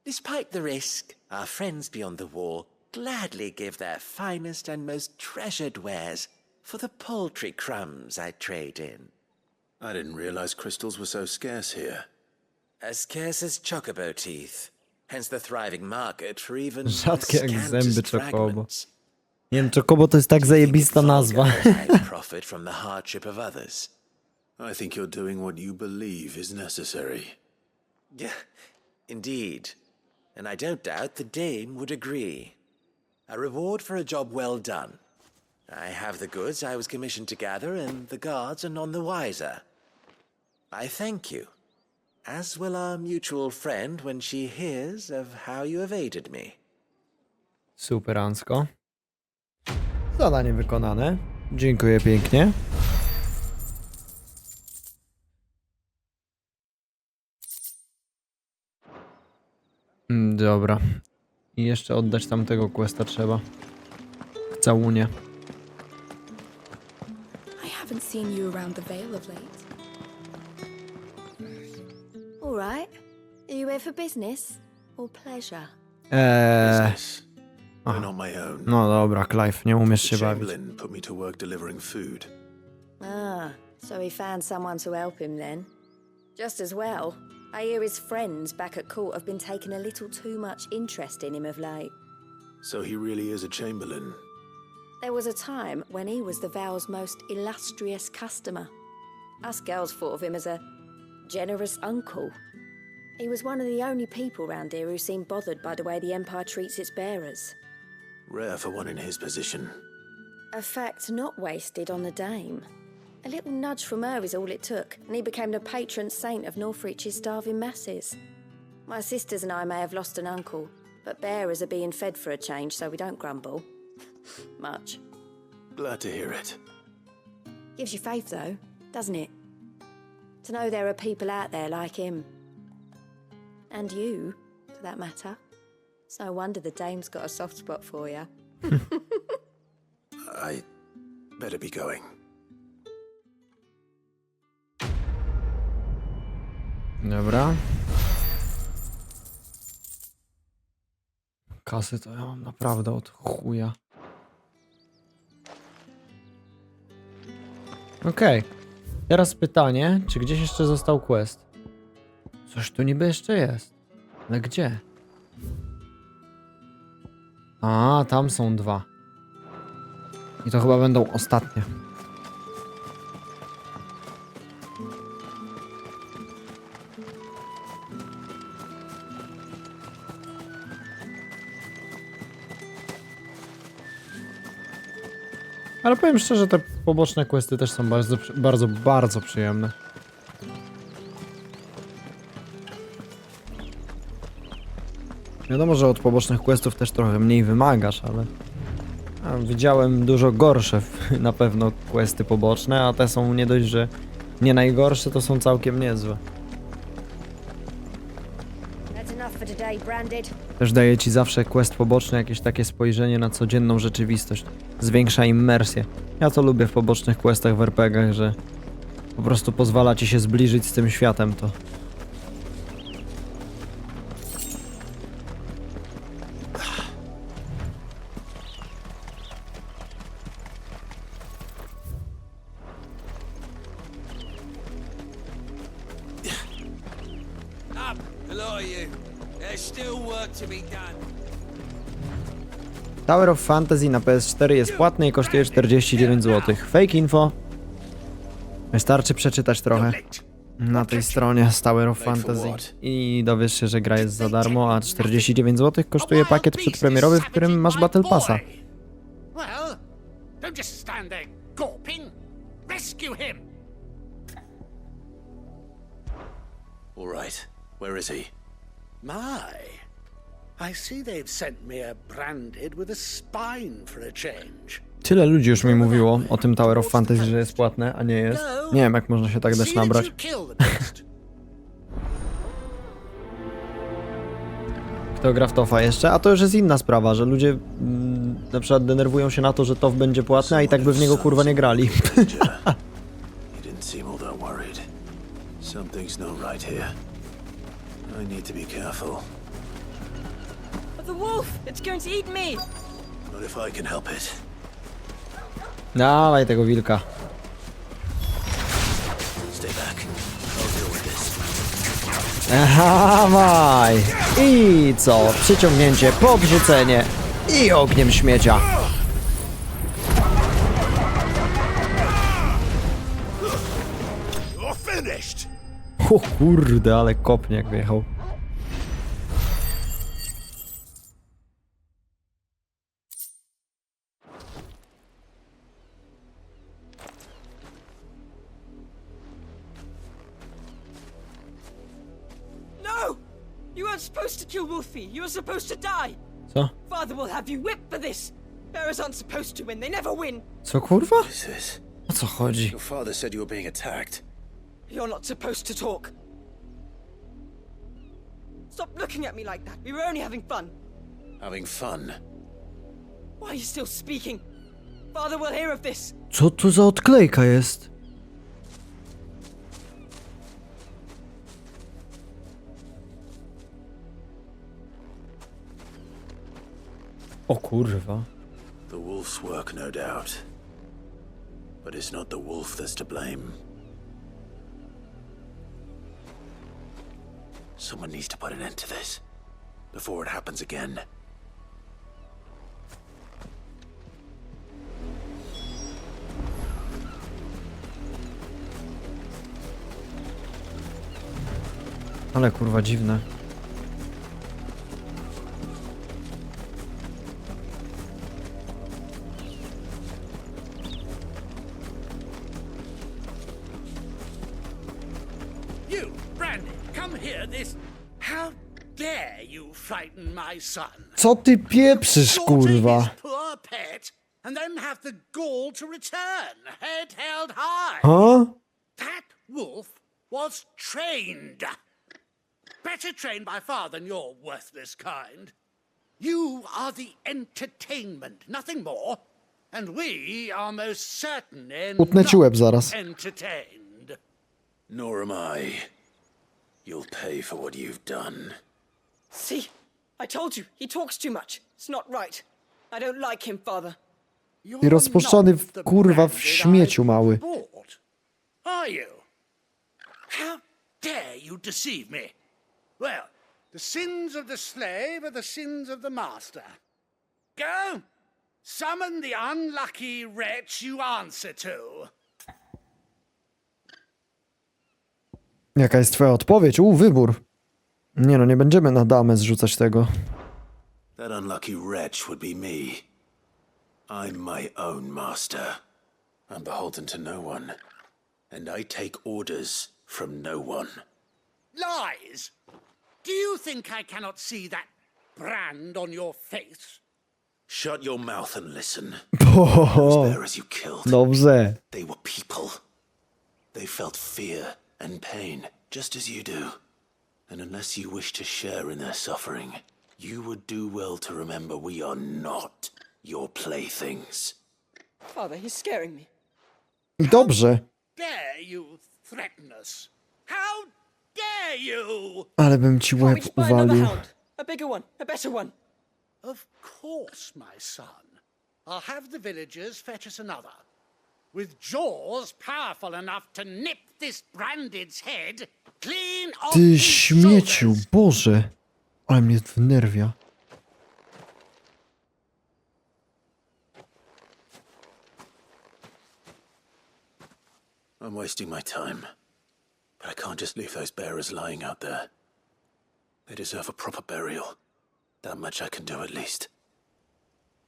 Despite the risk, our friends beyond the wall gladly give their finest and most treasured wares for the paltry crumbs I trade in. I didn't realize crystals were so scarce here. As scarce as chocobo teeth, hence the thriving market for even Rzadkie jak scantest zęby Chocobo. fragments. Nie wiem, Chocobo to jest tak zajebista nazwa. I profit from the hardship of others. I think you're doing what you believe is necessary. Yeah, indeed. And I don't doubt the dame would agree. A reward for a job well done. I have the goods I was commissioned to gather, and the guards are none the wiser. I thank you, as will our mutual friend when she hears of how you have aided me. Superancko. Zadanie wykonane. Dziękuję pięknie. Dobra. I jeszcze oddać tamtego questa trzeba. W całunie. I haven't seen you around the Vale of late. All right. Are you here for business or pleasure? Business. Aha. They're not my own. No dobra, Clive, nie umiesz się The bawić. Chamberlain put me to work delivering food. Ah, so he found someone to help him then. Just as well. I hear his friends back at court have been taking a little too much interest in him of late. So he really is a Chamberlain. There was a time when he was the Vale's most illustrious customer. Us girls thought of him as a generous uncle. He was one of the only people round here who seemed bothered by the way the Empire treats its bearers. Rare for one in his position. A fact not wasted on the dame. A little nudge from her is all it took, and he became the patron saint of Northreach's starving masses. My sisters and I may have lost an uncle, but bearers are being fed for a change, so we don't grumble. Much. Glad to hear it. Gives you faith, though, doesn't it? To know there are people out there like him. And you, for that matter. It's no wonder the dame's got a soft spot for you. I better be going. Dobra. Kasy to ja mam naprawdę od chuja. Okej. Teraz pytanie, czy gdzieś jeszcze został quest? Coś tu niby jeszcze jest. Ale gdzie? A, tam są 2. I to chyba będą ostatnie. Ale powiem szczerze, te poboczne questy też są bardzo przyjemne. Wiadomo, że od pobocznych questów też trochę mniej wymagasz, ale... widziałem dużo gorsze na pewno questy poboczne, a te są nie dość, że nie najgorsze, to są całkiem niezłe. Też daje ci zawsze quest poboczny jakieś takie spojrzenie na codzienną rzeczywistość. Zwiększa immersję. Ja to lubię w pobocznych questach w RPG-ach, że po prostu pozwala ci się zbliżyć z tym światem to. Tower of Fantasy na PS4 jest płatny i kosztuje 49 zł. Fake info. Wystarczy przeczytać trochę na tej stronie z Tower of Fantasy i dowiesz się, że gra jest za darmo, a 49 zł kosztuje pakiet przedpremierowy, w którym masz Battle Passa. Well, don't just stand there gawping. Rescue him! All right. Where is he? My, I see they've sent me a branded with a spine for a change. Tyle ludzi już mi mówiło o tym Tower of Fantasy, że jest płatne, a nie jest. Nie wiem, jak można się tak dać nabrać. Kto gra w TOFa jeszcze? A to już jest inna sprawa, że ludzie na przykład denerwują się na to, że TOF będzie płatny, a i tak by w niego kurwa nie grali. I need to be careful. But the wolf! It's going to eat me! Not if I can help it. Dawaj tego wilka. Stay back. I'll deal with this. Dawaj! I co? Przyciągnięcie, podrzucenie i ogniem śmiecia. You're finished. O kurde, ale kopniak wjechał. No! You weren't supposed to kill Wolfie. You were supposed to die. Co? Father will have you whipped for this. Bearers aren't supposed to win. They never win. Co kurwa? What is this? O co chodzi? Your father said you were being attacked. You're not supposed to talk. Stop looking at me like that. We were only having fun. Having fun? Why are you still speaking? Father will hear of this. Co tu za odklejka jest? O kurwa. The wolf's work, no doubt. But it's not the wolf that's to blame. Someone needs to put an end to this before it happens again. Ale kurwa dziwne. You, Brandy, come here. How dare you frighten my son? Co ty pieprzysz, kurwa? His poor pet, and then have the gall to return, head held high. Huh? That wolf was trained. Better trained by far than your worthless kind. You are the entertainment, nothing more. And we are most certainly Utnę ci łeb zaraz. entertained. Nor am I. You'll pay for what you've done. See? I told you, he talks too much. It's not right. I don't like him, father. I rozpuszczony kurwa w śmieciu mały. Are you? How dare you deceive me? Well, the sins of the slave are the sins of the master. Go! Summon the unlucky wretch you answer to. Jaka jest twoja odpowiedź? Wybór. Nie no, nie będziemy na damę zrzucać tego. That unlucky wretch would be me. I'm my own master. I'm beholden to no one. And I take orders from no one. Lies! Do you think I cannot see that brand on your face? Shut your mouth and listen. Oh, Those bearers you killed. Dobrze. They were people. They felt fear and pain, just as you do. And unless you wish to share in their suffering, you would do well to remember we are not your playthings. Father, he's scaring me. Dobrze. Dare you threaten us? How dare you? Ale bym ci łeb uwalił. A bigger one, a better one. Of course, my son. I'll have the villagers fetch us another. With jaws powerful enough to nip this branded's head clean off Ty his śmieciu, shoulders. Boże. Ale mnie wnerwia. I'm wasting my time. But I can't just leave those bearers lying out there. They deserve a proper burial. That much I can do at least.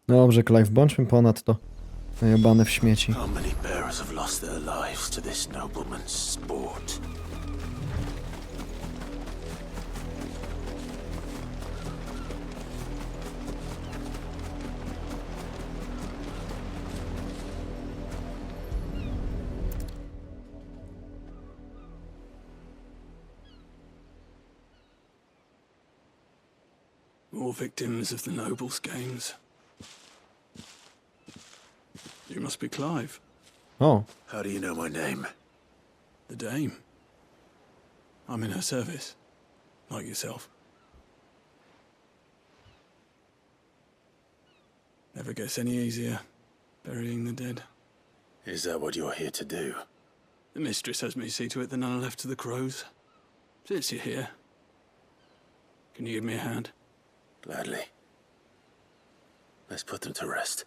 Dobrze, Clive, bądźmy ponadto. Najebane w śmieci. How many bearers have lost their lives to this nobleman's sport? More victims of the nobles' games. You must be Clive. Oh. How do you know my name? The Dame. I'm in her service, like yourself. Never gets any easier, burying the dead. Is that what you're here to do? The mistress has me see to it that none are left to the crows. Since you're here, can you give me a hand? Gladly. Let's put them to rest.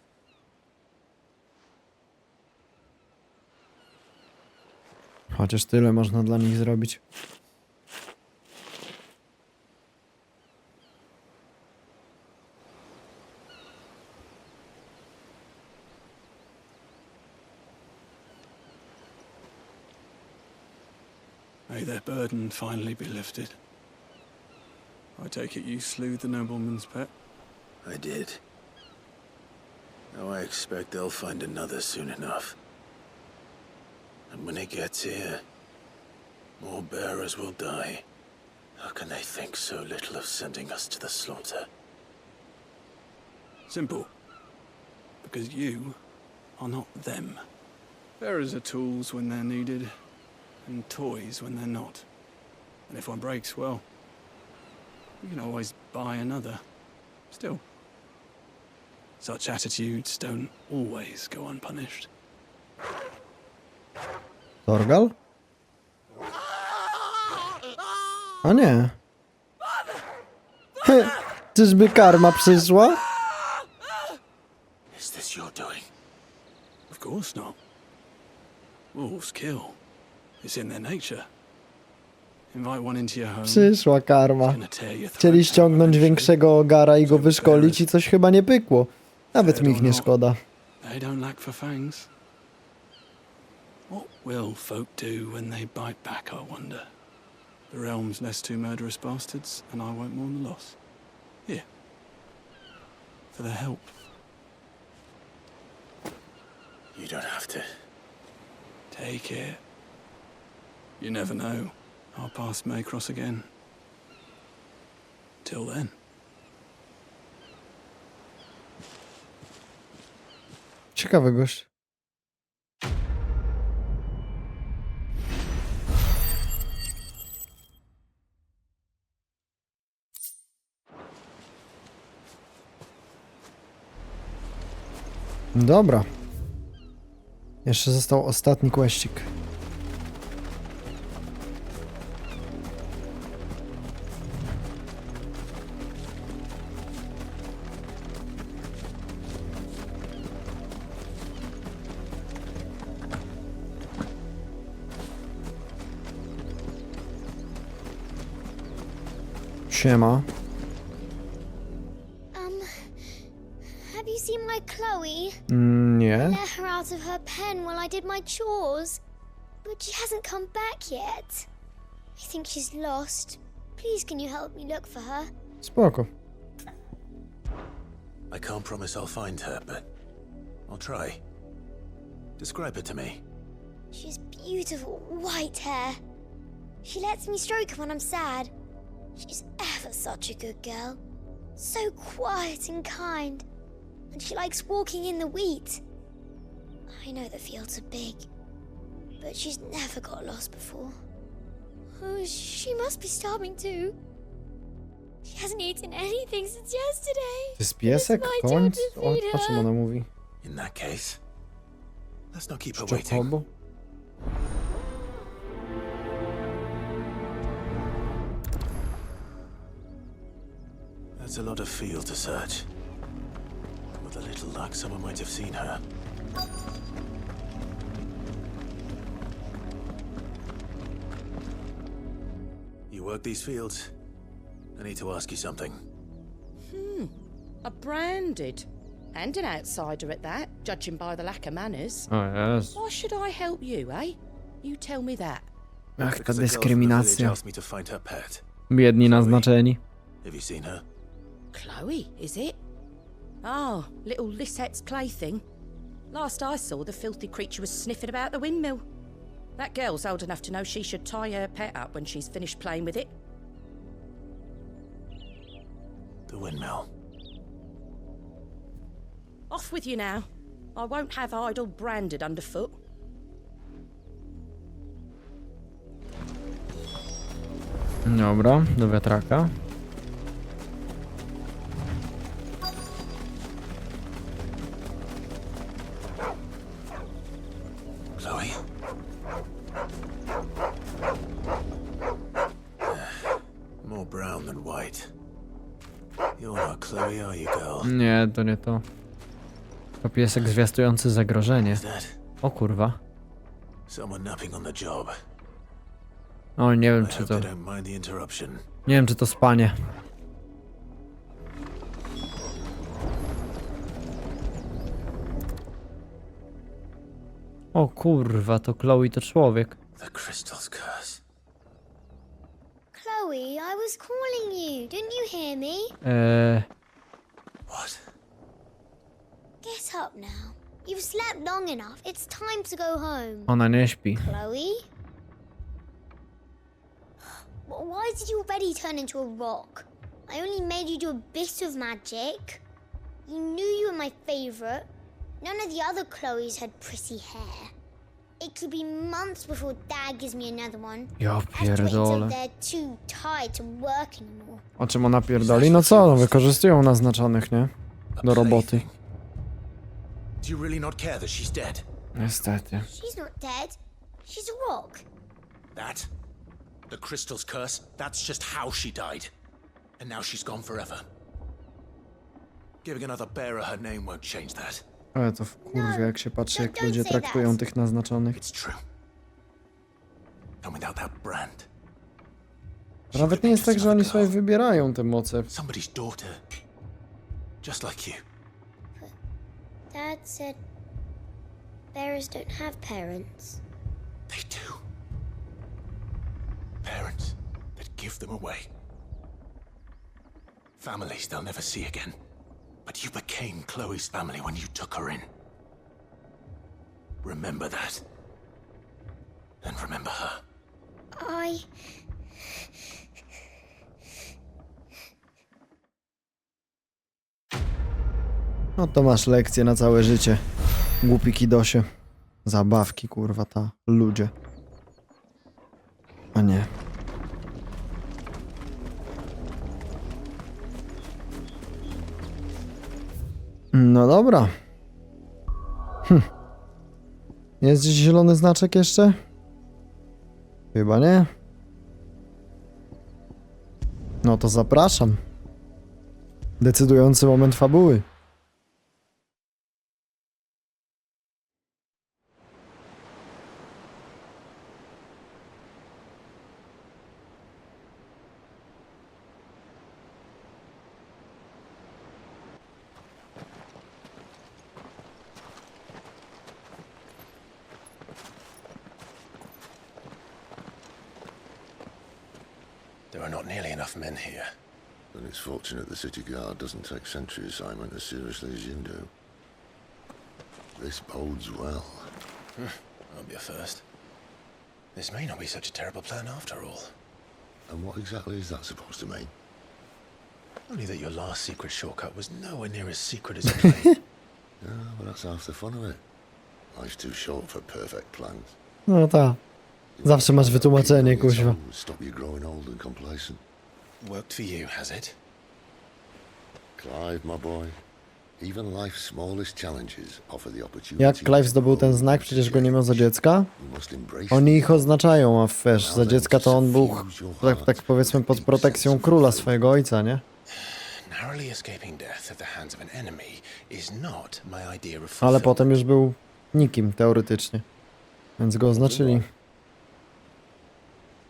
Chociaż tyle można dla nich zrobić. May their burden finally be lifted. I take it you slew the nobleman's pet? I did. Now I expect they'll find another soon enough. And when it gets here, more bearers will die. How can they think so little of sending us to the slaughter? Simple. Because you are not them. Bearers are tools when they're needed, and toys when they're not. And if one breaks, well, you can always buy another. Still, such attitudes don't always go unpunished. Torgal? A nie. Czyżby karma przyszła? Is this your doing? Of course not. Wolves kill. It's in their nature. Invite one into your home. Przyszła karma. Chcieli ściągnąć większego ogara i go wyszkolić i coś chyba nie pykło. Nawet mi ich nie szkoda. They don't lack for fangs. What will folk do when they bite back, I wonder? The realm's less two murderous bastards, and I won't mourn the loss. Here. For their help. You don't have to. Take it. You never know. Our paths may cross again. Till then. Ciekawy gość. Dobra. Jeszcze został ostatni questik. Siema. Have you seen my Chloe? Nie. I let her out of her pen while I did my chores. But she hasn't come back yet. I think she's lost. Please can you help me look for her? Spoko. I can't promise I'll find her, but I'll try. Describe her to me. She's beautiful white hair. She lets me stroke her when I'm sad. She's ever such a good girl. So quiet and kind. And she likes walking in the wheat. I know the fields are big, but she's never got lost before. Oh, she must be starving too. She hasn't eaten anything since yesterday. To jest piesek? Koń? O czym ona mówi? In that case, let's not keep her Szczepobo? waiting. That's a lot of field to search. With a little luck, someone might have seen her. You work these fields? I need to ask you something. A branded. And an outsider at that, judging by the lack of manners. O Jezu. Why should I help you, eh? You tell me that. Ach, ta Because the girl from the village dyskryminacja. asked me to find her pet. Biedni naznaczeni. Have you seen her? Chloe, is it? Oh, little Lisette's plaything. Last I saw, the filthy creature was sniffing about the windmill. That girl's old enough to know she should tie her pet up when she's finished playing with it. The windmill. Off with you now. I won't have idle branded underfoot. Dobra, do wiatraka. Chloe? More brown than white. You're not Chloe, are you, girl? Nie, to nie to. To piesek zwiastujący zagrożenie. O kurwa. Someone napping on the job. O, nie wiem I czy hope to... they don't mind the interruption. Nie wiem czy to spanie. O kurwa, to Chloe to człowiek. The crystal's curse. Chloe, I was calling you. Didn't you hear me? What? Get up now. You've slept long enough. It's time to go home. Ona nie śpi. Chloe? Why did you already turn into a rock? I only made you do a bit of magic. You knew you were my favorite. None of the other Chloes had pretty hair. It could be months before Dad gives me another one. Ja I have to wait until pierdolę. they're too tired to work anymore. O czym ona pierdoli? No co, no wykorzystują naznaczonych, nie? Do roboty. Do you really not care that she's dead? Niestety. She's not dead. She's a rock. That? The crystal's curse? That's just how she died. And now she's gone forever. Giving another bearer her name won't change that. Ale to wkurwia, jak się patrzy, jak ludzie traktują tych naznaczonych. It's true. And without that brand, To nawet nie jest tak, że oni sobie wybierają te moce. somebody's daughter. Just like you. Dad said bearers don't have parents. They do. Parents that give them away. Families they'll never see again. But you became Chloe's family when you took her in. Remember that. And remember her. No to masz lekcję na całe życie. Głupi kidosie. Zabawki, kurwa, ta. Ludzie. A nie. No dobra. Jest gdzieś zielony znaczek jeszcze? Chyba nie. No to zapraszam. Decydujący moment fabuły. There are not nearly enough men here. Then it's fortunate the city guard doesn't take sentry assignment as seriously as you do. This bodes well. I'll be a first. This may not be such a terrible plan after all. And what exactly is that supposed to mean? Only that your last secret shortcut was nowhere near as secret as you claimed. Yeah, but that's half the fun of it. Life's too short for perfect plans. No tak. Zawsze masz wytłumaczenie, kuźwa. Stop you growing old and complacent. Worked for you, has it? Clive, my boy. Even life's smallest challenges offer the opportunity. Jak Clive zdobył ten znak? Przecież go nie miał za dziecka? Oni ich oznaczają, a wiesz, za dziecka to on był, tak powiedzmy, pod protekcją króla swojego ojca, nie? Narrowly escaping death at the hands of an enemy is not my idea of Ale potem już był nikim, teoretycznie. Więc go oznaczyli.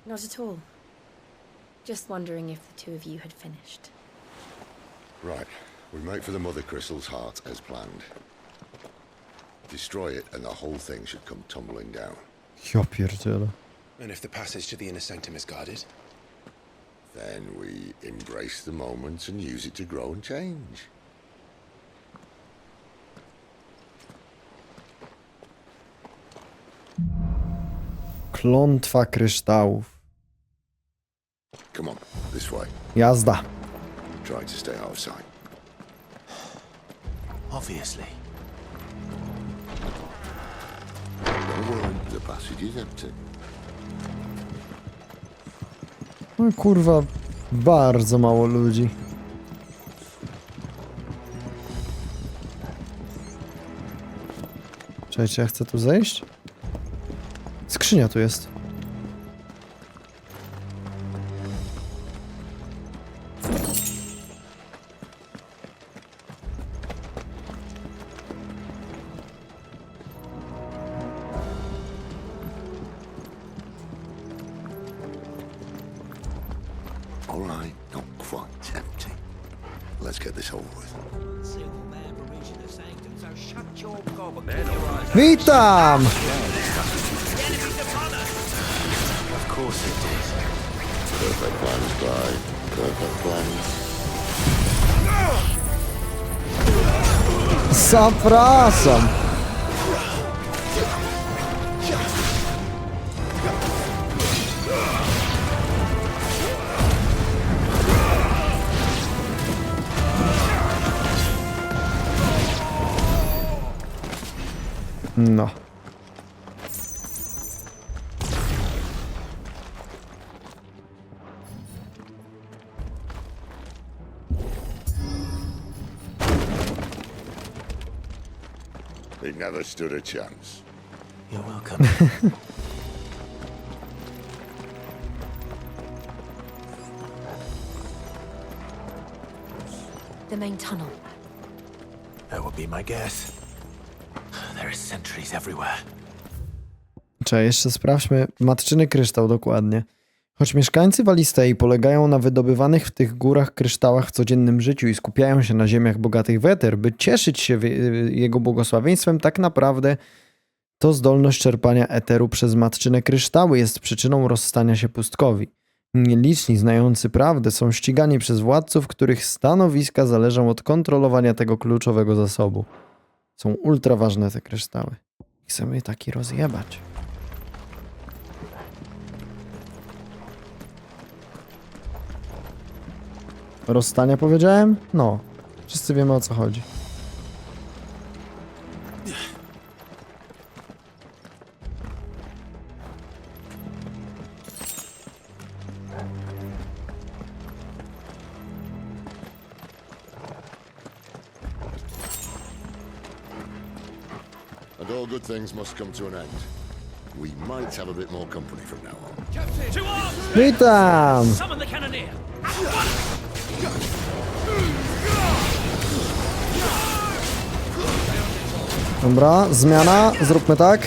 Not at all. Just wondering if the two of you had finished. Right. We make for the Mother Crystal's heart as planned. Destroy it and the whole thing should come tumbling down. Ja pierdzielę. And if the passage to the inner sanctum is guarded? Then we embrace the moment and use it to grow and change. Klątwa kryształów. Come on, this way. Jazda. Try to stay out of sight. Obviously. Don't worry, the passage is empty. No kurwa, bardzo mało ludzi. Cześć, ja chcę tu zejść? Skrzynia tu jest. All right, not quite empty. Let's get this over with. Witam! Of course it is. Perfect plans, Clive. Perfect plans. Zapraszam! No. He never stood a chance. You're welcome. The main tunnel. That would be my guess. There are sentries everywhere. Cześć, jeszcze sprawdźmy. Matczyny kryształ, dokładnie. Choć mieszkańcy Walistei polegają na wydobywanych w tych górach kryształach w codziennym życiu i skupiają się na ziemiach bogatych w eter, by cieszyć się jego błogosławieństwem, tak naprawdę to zdolność czerpania eteru przez matczyne kryształy jest przyczyną rozstania się pustkowi. Nieliczni znający prawdę są ścigani przez władców, których stanowiska zależą od kontrolowania tego kluczowego zasobu. Są ultra ważne te kryształy. Chcemy je taki rozjebać. Rozstania powiedziałem? No. Wszyscy wiemy, o co chodzi. But all good things must come to an end. We might have a bit more company from now on. Witam! Summon the cannoneer. Dobra, zmiana, zróbmy tak.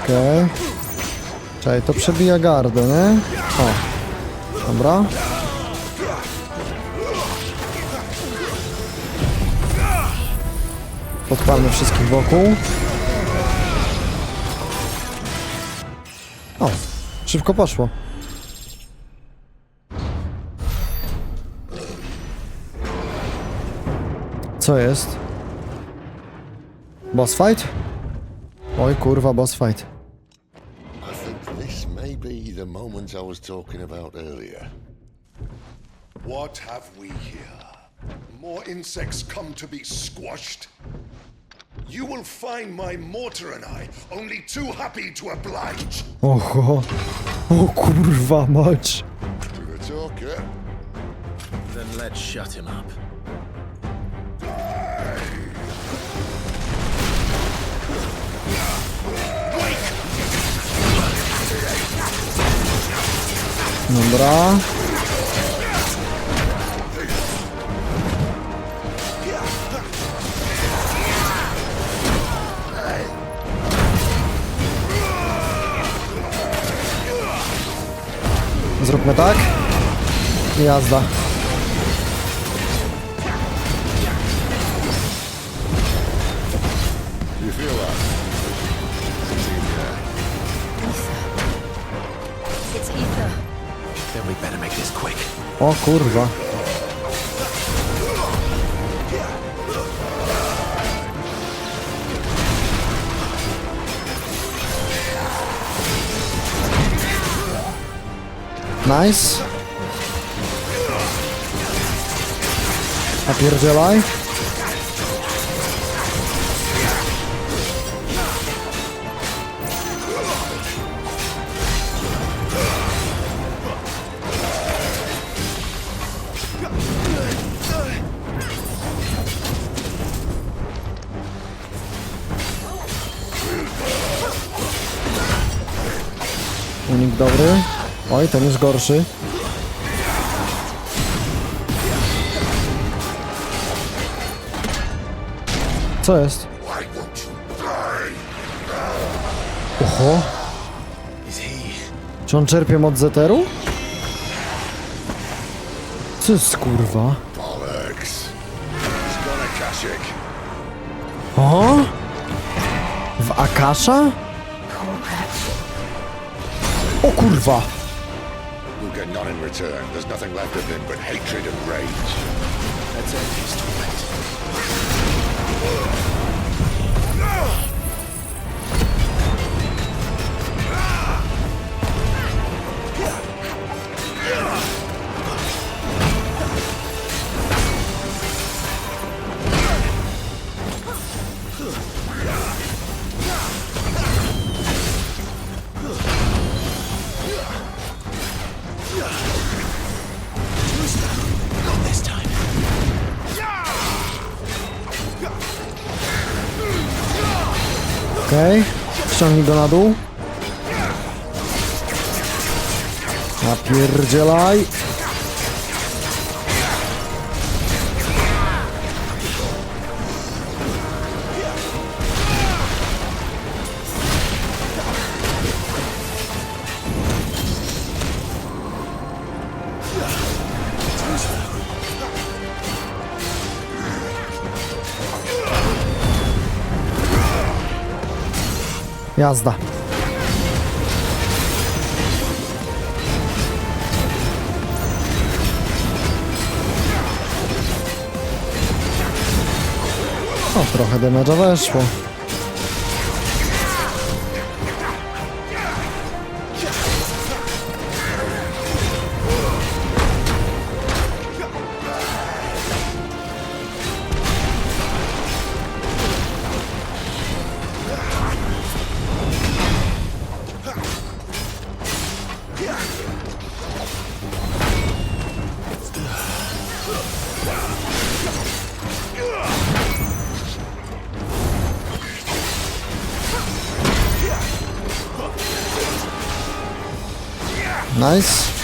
Okej. Czekaj, to przebija gardę, nie? O. Dobra. Podpalmy wszystkich wokół. O, szybko poszło. Co jest? Boss fight? Oj kurwa, boss fight. I think this may be the moment I was talking about earlier. What have we here? More insects come to be squashed? You will find my mortar and I only too happy to oblige. Oho. O kurwa mać. With a talker. Then let's shut him up. Dobra. Zróbmy tak. I jazda. You feel that? It's ether. Then we better make this quick. O kurwa. Nice. Napierdzielaj. Unik dobry. Oj, ten jest gorszy. Co jest? Oho. Czy on czerpie moc zeteru? Co jest kurwa? O? W Akasha? O kurwa! We'll get none in return. There's nothing left of him but hatred and rage. Let's end his torment. Okej, ściągnij go na dół. Napierdzielaj. Jazda. O, trochę damage'a weszło. Nice.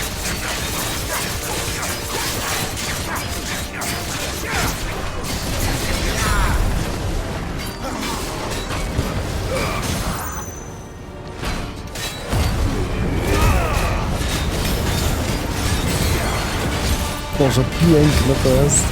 Boże, piękne to jest.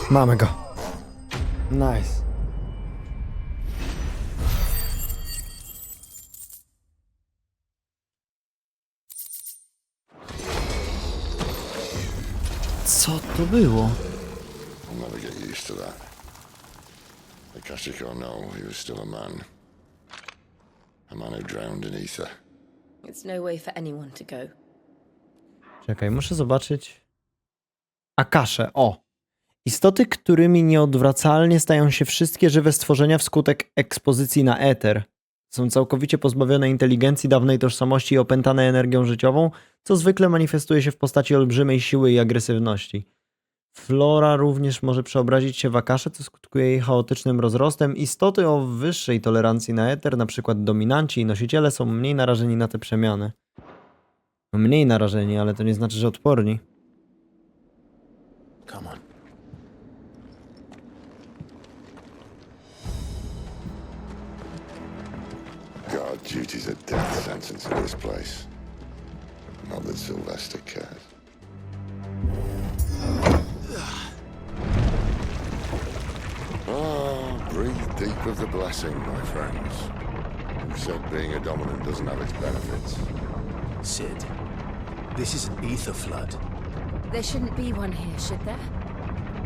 Mamy go. Nice. Co to było? I'll never get used to that. Akashic or no, he was still a man. A man who drowned in ether. It's no way for anyone to go. Czekaj, muszę zobaczyć. Akasze, o. Istoty, którymi nieodwracalnie stają się wszystkie żywe stworzenia wskutek ekspozycji na eter. Są całkowicie pozbawione inteligencji, dawnej tożsamości i opętane energią życiową, co zwykle manifestuje się w postaci olbrzymej siły i agresywności. Flora również może przeobrazić się w akasze, co skutkuje jej chaotycznym rozrostem. Istoty o wyższej tolerancji na eter, np. dominanci i nosiciele, są mniej narażeni na te przemiany. Mniej narażeni, ale to nie znaczy, że odporni. Come on. God, duty's a death sentence in this place. Not that Sylvester cares. Oh, breathe deep of the blessing, my friends. Who said being a dominant doesn't have its benefits? Sid, this is an ether flood. There shouldn't be one here, should there?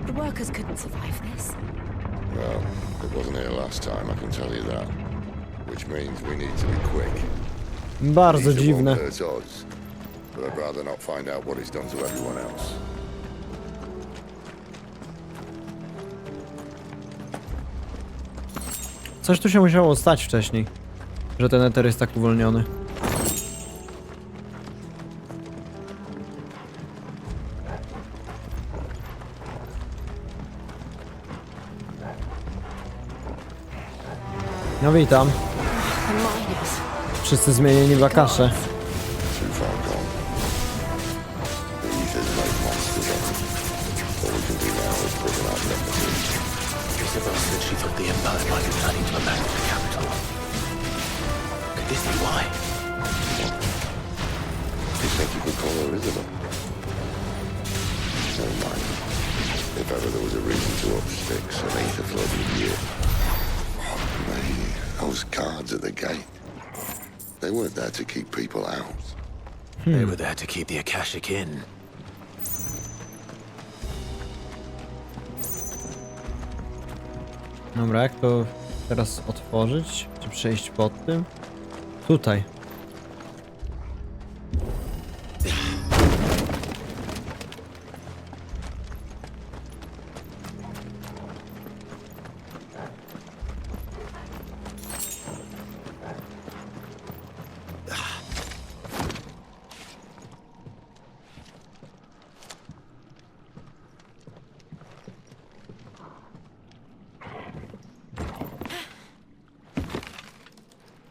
The workers couldn't survive this. Well, it wasn't here last time, I can tell you that. Which means we need to be quick. Bardzo dziwne. Hurt odds, but I'd rather not find out what it's done to everyone else. Coś tu się musiało stać wcześniej, że ten eter jest tak uwolniony. No witam. Wszyscy zmienieni w akasze. She thought the Empire might be planning to abandon the capital. Could this be why? You think you could call her Isabel? Never mind. If ever there was a reason to up sticks, an ether flood would be it. Those guards at the gate. They weren't there to keep people out. They were there to keep the Akashic in. Dobra, jak to teraz otworzyć? Czy przejść pod tym? Tutaj.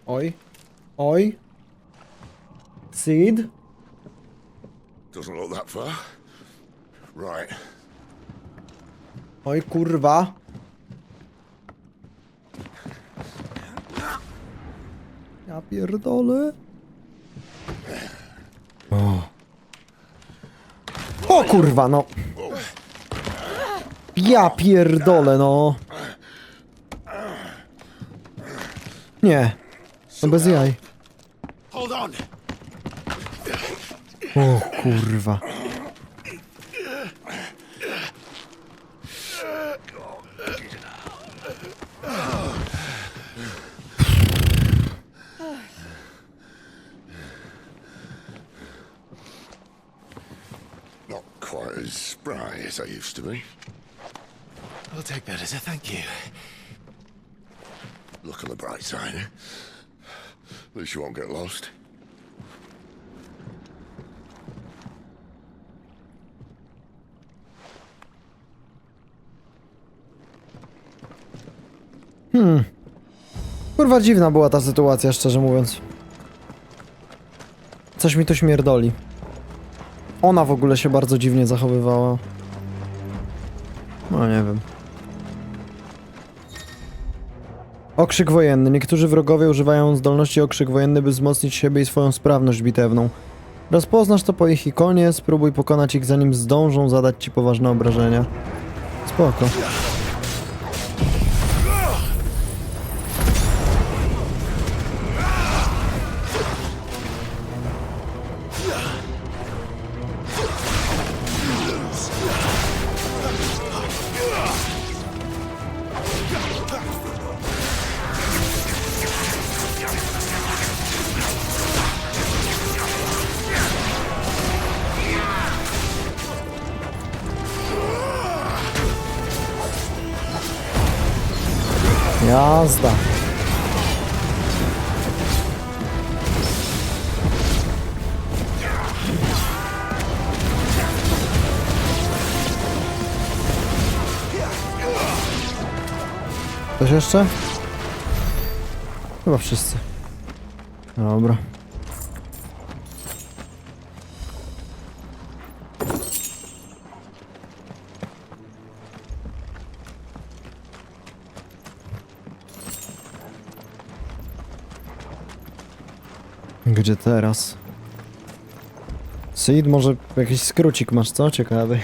Oj. Oj. Sid. Doesn't look that far. Right. Oj, kurwa. Ja pierdolę. O kurwa, no. Ja pierdolę, no. Nie. No bez jaj. Hold on. O kurwa. quite as spry as I used to be. I'll take that as a thank you. Look on the bright side. At least you won't get lost. Kurwa dziwna była ta sytuacja, szczerze mówiąc. Coś mi to śmierdoli. Ona w ogóle się bardzo dziwnie zachowywała. No nie wiem. Okrzyk wojenny. Niektórzy wrogowie używają zdolności okrzyk wojenny, by wzmocnić siebie i swoją sprawność bitewną. Rozpoznasz to po ich ikonie, spróbuj pokonać ich, zanim zdążą zadać ci poważne obrażenia. Spoko. Jazda. Ktoś jeszcze? Chyba wszyscy. Dobra. Gdzie teraz? Seed, może jakiś skrócik masz, co? Ciekawy.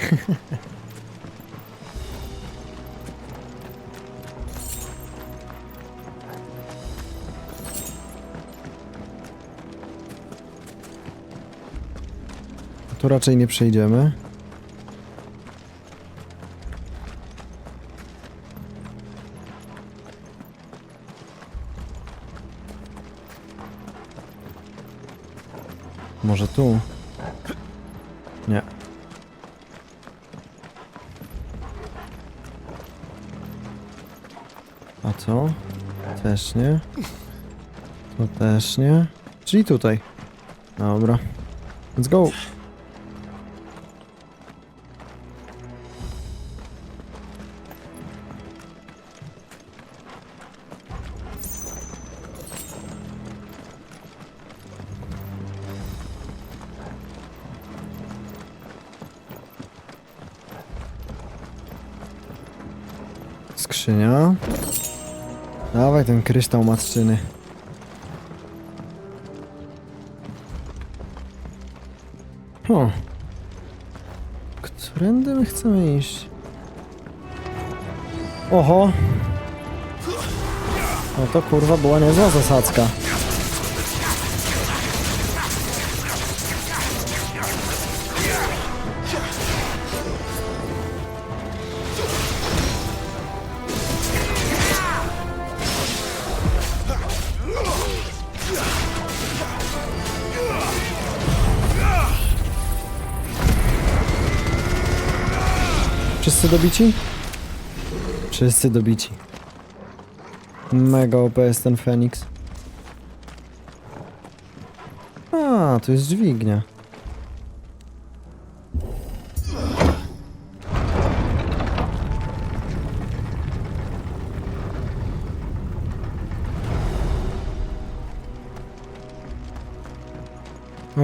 Tu raczej nie przejdziemy. Może tu? Nie. A co? Też nie. To też nie. Czyli tutaj. Dobra. Let's go. Skrzynia. Dawaj ten kryształ matczyny. O. Którędy my chcemy iść? Oho. No to kurwa była niezła zasadzka. Wszyscy dobici? Wszyscy dobici. Mega OP jest ten Feniks. A, tu jest dźwignia.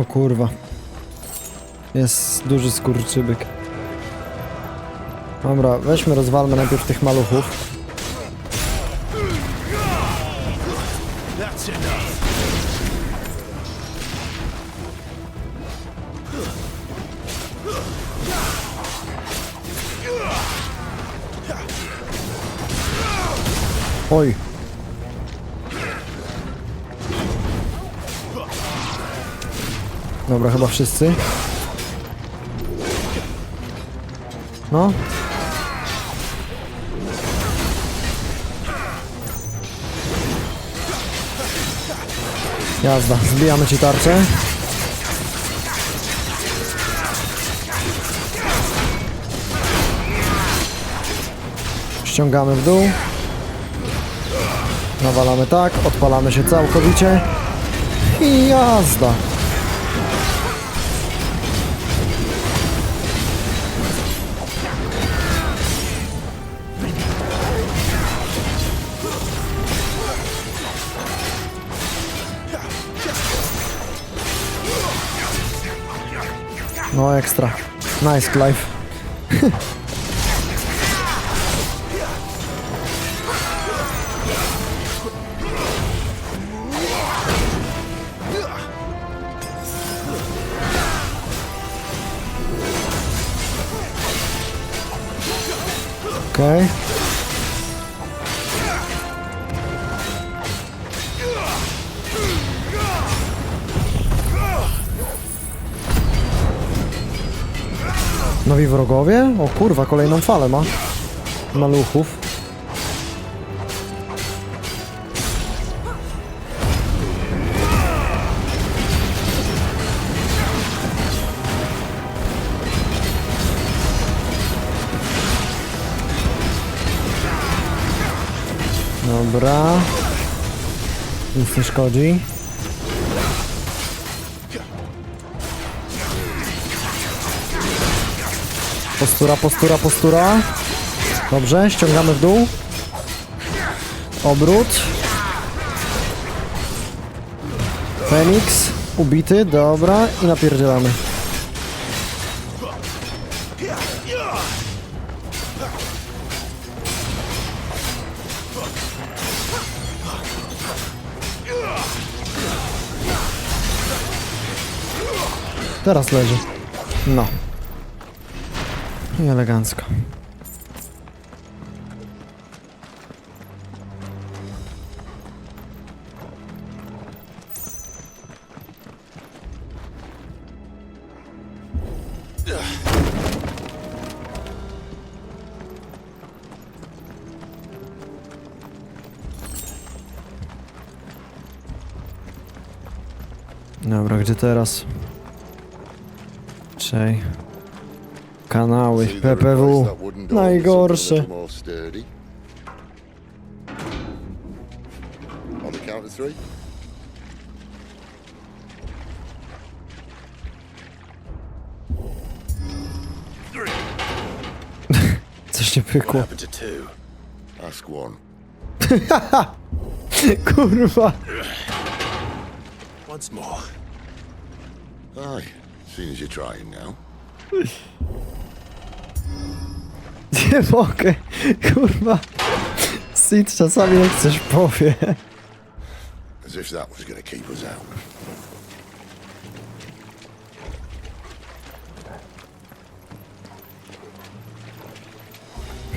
O kurwa. Jest duży skurczybyk. Dobra, weźmy, rozwalmy najpierw tych maluchów. Oj. Dobra, chyba wszyscy. No. Jazda, zbijamy ci tarczę. Ściągamy w dół. Nawalamy tak, odpalamy się całkowicie. I jazda. No ekstra. Nice, Clive. Okej. Nowi wrogowie? O kurwa, kolejną falę ma. Maluchów. Dobra. Nic nie szkodzi. Postura, postura, postura. Dobrze, ściągamy w dół. Obrót. Feniks. Ubity, dobra. I napierdzielamy. Teraz leży. No. I elegancko. Dobra, gdzie teraz? Czej. Kanały, PPW. Najgorsze. On the count of 3. Coś nie pykło. Ask one. Kurwa. Once more. Aye, seeing as you're trying now. Nie mogę. Kurwa. Sid czasami jak coś powie. As if that was gonna keep us out.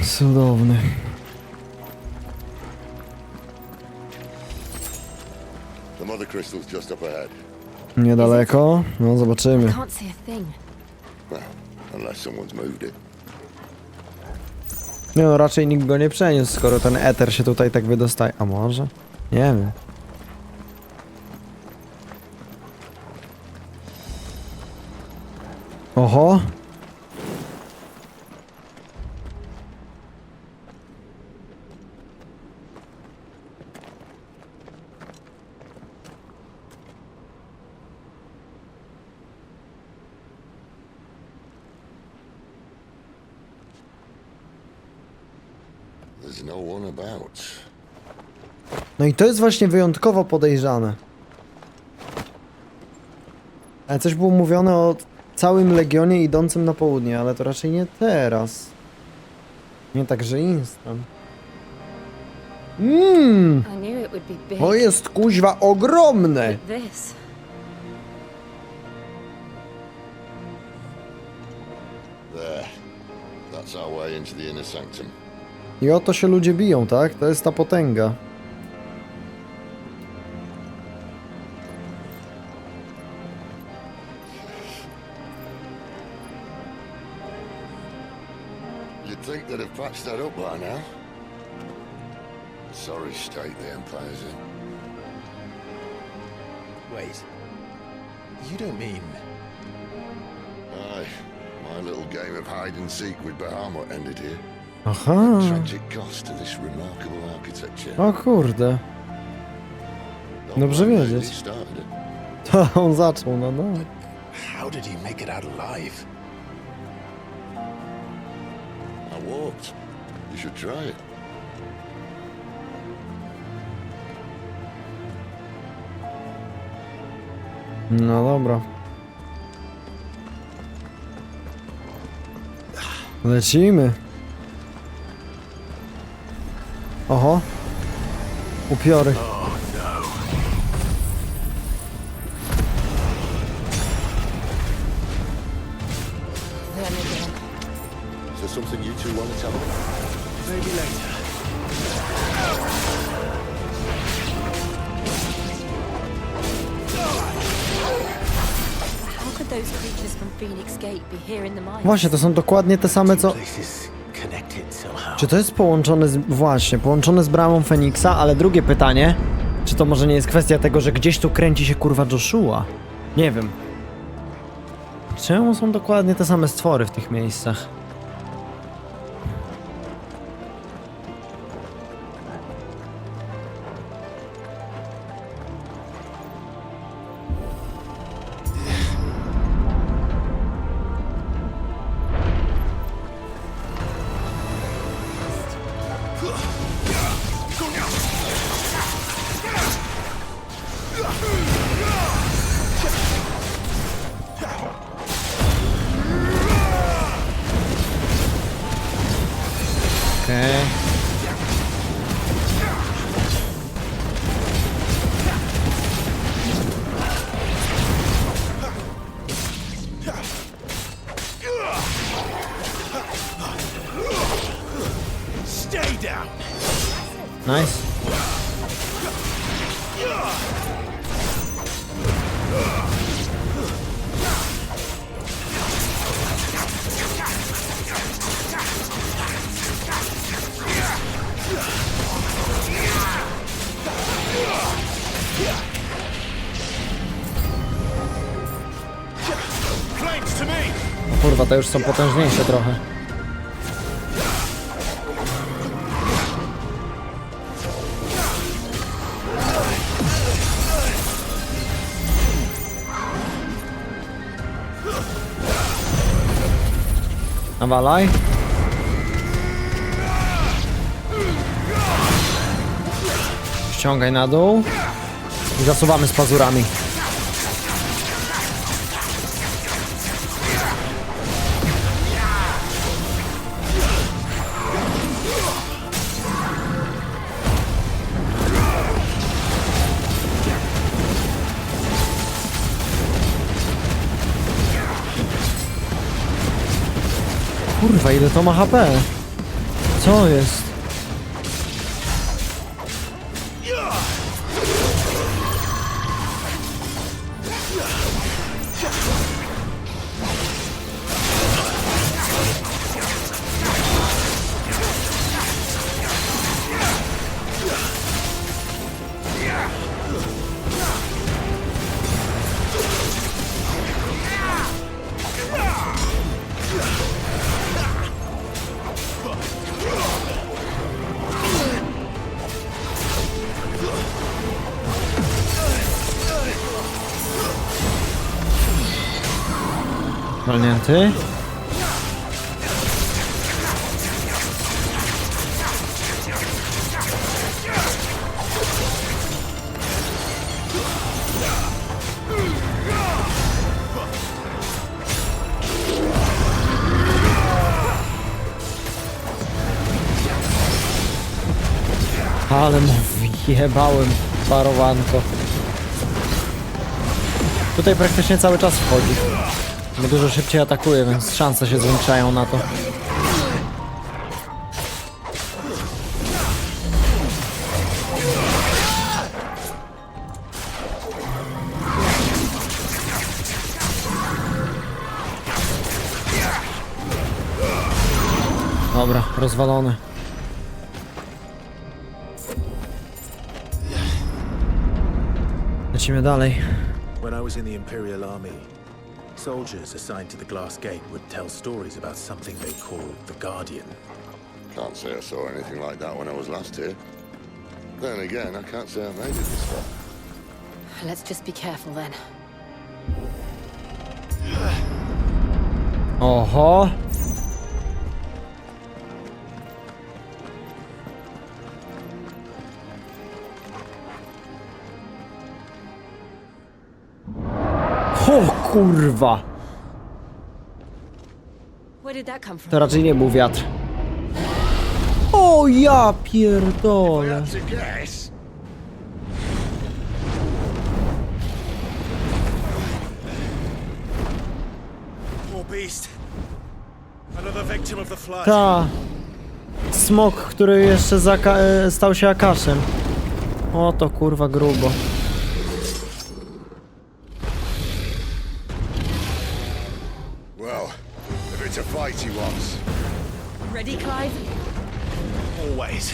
Cudowny. The mother crystal's just up ahead. Niedaleko. No zobaczymy. Can't see a thing. Well, unless someone's moved it. Nie no, raczej nikt go nie przeniósł, skoro ten eter się tutaj tak wydostaje. A może? Nie wiem. Oho. There's no one about. No i to jest właśnie wyjątkowo podejrzane. Ale coś było mówione o całym legionie idącym na południe, ale to raczej nie teraz. Nie tak, że instant. I knew it would be big. To jest kuźwa ogromne! Look at this. There. That's our way into the inner sanctum. I o to się ludzie biją, tak? To jest ta potęga. You'd think they'd have patched that up by now. Sorry state the Empire's in. Wait. You don't mean... Aye. My little game of hide and seek with Bahamut ended here. Aha. Tragic cost to this remarkable architecture. O kurde. Dobrze wiedzieć. To on zaczął, no. How did he make it out alive? I walked. You should try it. No dobra. Lecimy. Oho. Upiory. Is there something you two want to tell me? Maybe later. How could those creatures from Phoenix Gate be here in the mine? Właśnie, to są dokładnie te same co... Czy to jest połączone z... Właśnie, połączone z bramą Feniksa, ale drugie pytanie... Czy to może nie jest kwestia tego, że gdzieś tu kręci się kurwa Joshua? Nie wiem. Czemu są dokładnie te same stwory w tych miejscach? Okej. Stay down. Nice. Flanks to me. Kurwa, te już są potężniejsze trochę. Nawalaj. Ściągaj na dół. I zasuwamy z pazurami. Kurwa, ile to ma HP? Co jest? Walnięty. Ale mu wjebałem parowanko. Tutaj praktycznie cały czas wchodzi. Bo dużo szybciej atakuje, więc szanse się zwiększają na to. Dobra, rozwalony. Lecimy dalej. When I was in the Imperial Army, soldiers assigned to the Glass Gate would tell stories about something they called the Guardian. Can't say I saw anything like that when I was last here. Then again, I can't say I made it this far. Let's just be careful then. Oho. O kurwa. Where did that come from? To raczej nie był wiatr. O ja pierdolę. Poor beast. Another victim of the flood. Ta. Smok, który jeszcze stał się akaszem. O to kurwa grubo. Well, if it's a fight he wants. Ready, Clive? Always.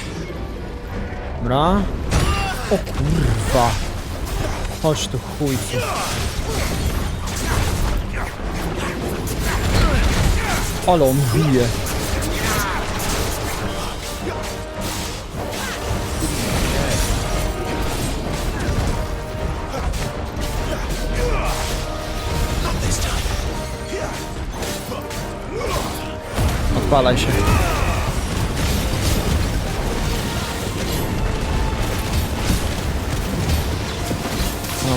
Dobra. O kurwa. Chodź tu chujcu. Ale on bije. Odpalaj się.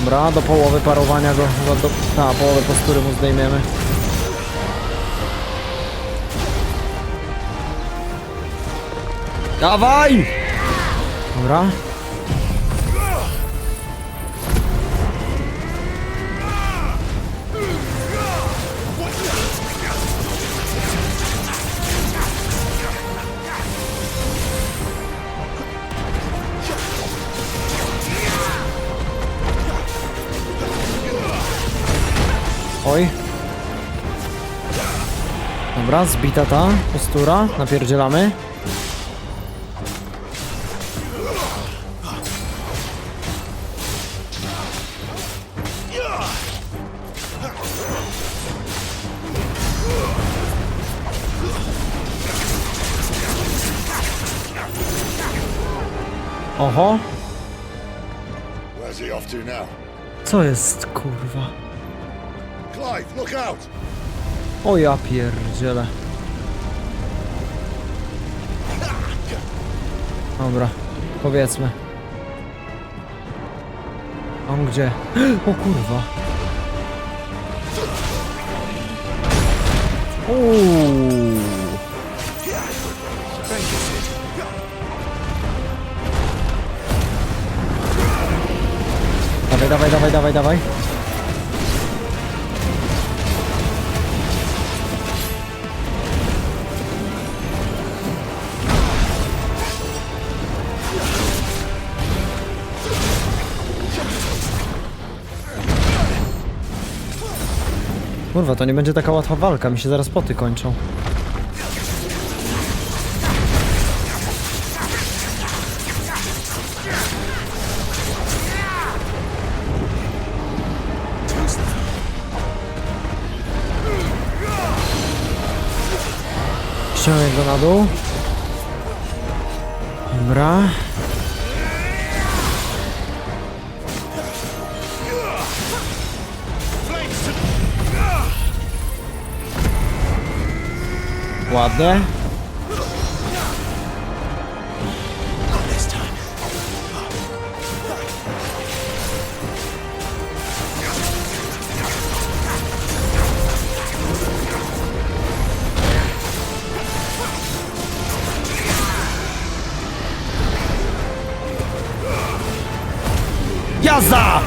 Dobra, do połowy parowania go, połowę postury mu zdejmiemy. Dawaj! Dobra. Oj. Dobra, zbita ta postura. Napierdzielamy. Oho. Where's he off to now? Co jest, kurwa? Clive, look out! O ja pierdzielę. Dobra, powiedzmy. On gdzie? O kurwa. Uuu. Dawaj, dawaj, dawaj, dawaj, dawaj. Kurwa, to nie będzie taka łatwa walka, mi się zaraz poty kończą. Ściągnę go na dół. Dobra. Ładnie. Jazda!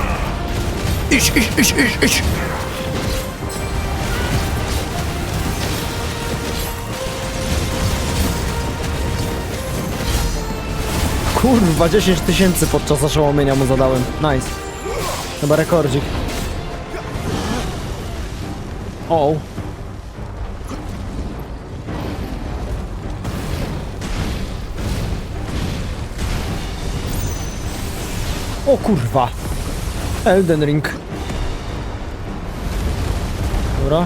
Iść! Kurwa, 10 000 podczas oszołomienia mu zadałem. Nice. Chyba rekordzik. O. O kurwa. Elden Ring. Dobra.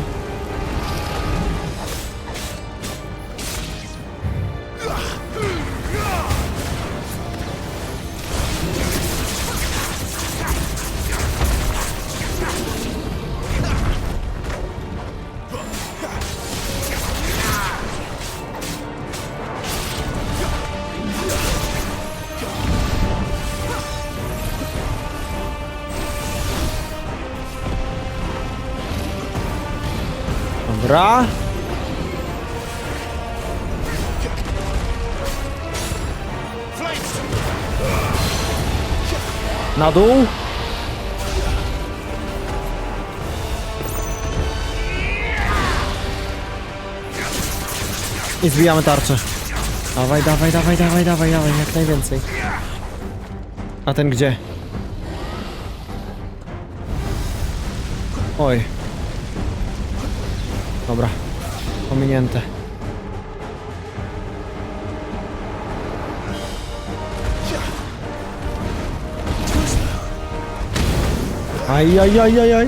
Dobra. Na dół. I zbijamy tarczę. Dawaj, dawaj, dawaj, dawaj, dawaj, dawaj, jak najwięcej. A ten gdzie? Oj. Dobra. Pominięte. Aj, aj, aj, aj, aj.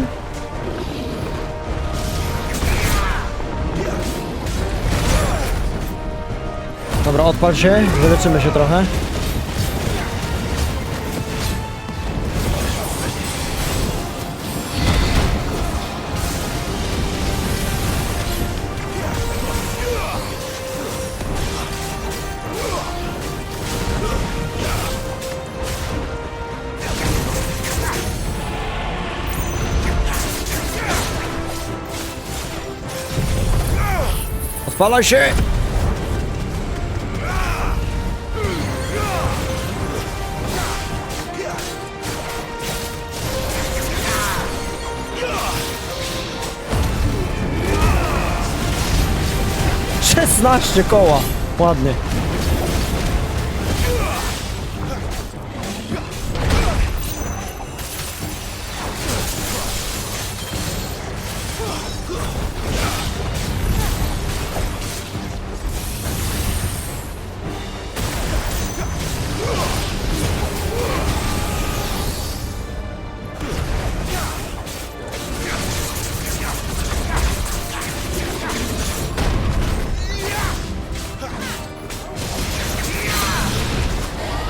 Dobra, odpal się, wyleczymy się trochę. Odpala się! Szesnaście koła! Ładnie.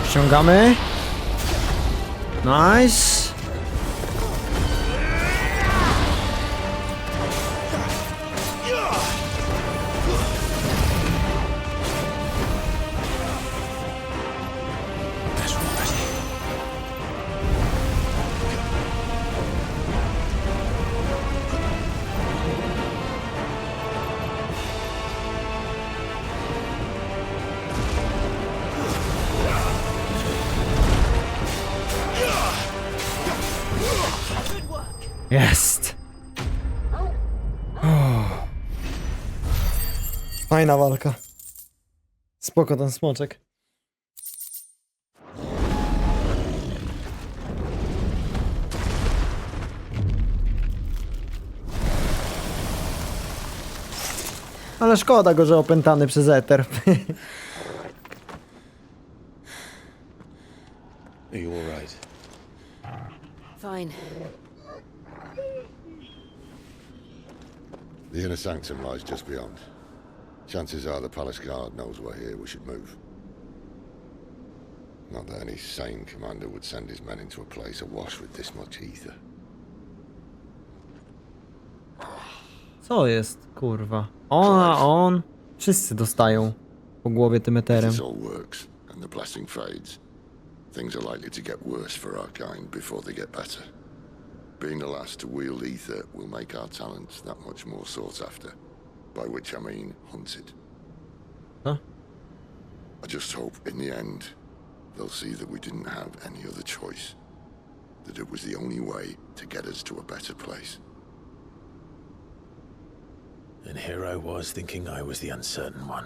Ściągamy. Nice. Jest. Fajna walka. Spoko ten smoczek. Ale szkoda go, że opętany przez eter. Are you all right? Fine. The inner sanctum lies just beyond. Chances are the palace guard knows we're here. We should move. Not that any sane commander would send his men into a place awash with this much ether. Co jest, kurwa? Ona, on. Wszyscy dostają po głowie tym eterem. This all works and the blessing fades. Things are likely to get worse for our kind before they get better. Being the last to wield ether will make our talents that much more sought after. By which I mean hunted. Huh? I just hope in the end they'll see that we didn't have any other choice. That it was the only way to get us to a better place. And here I was thinking I was the uncertain one.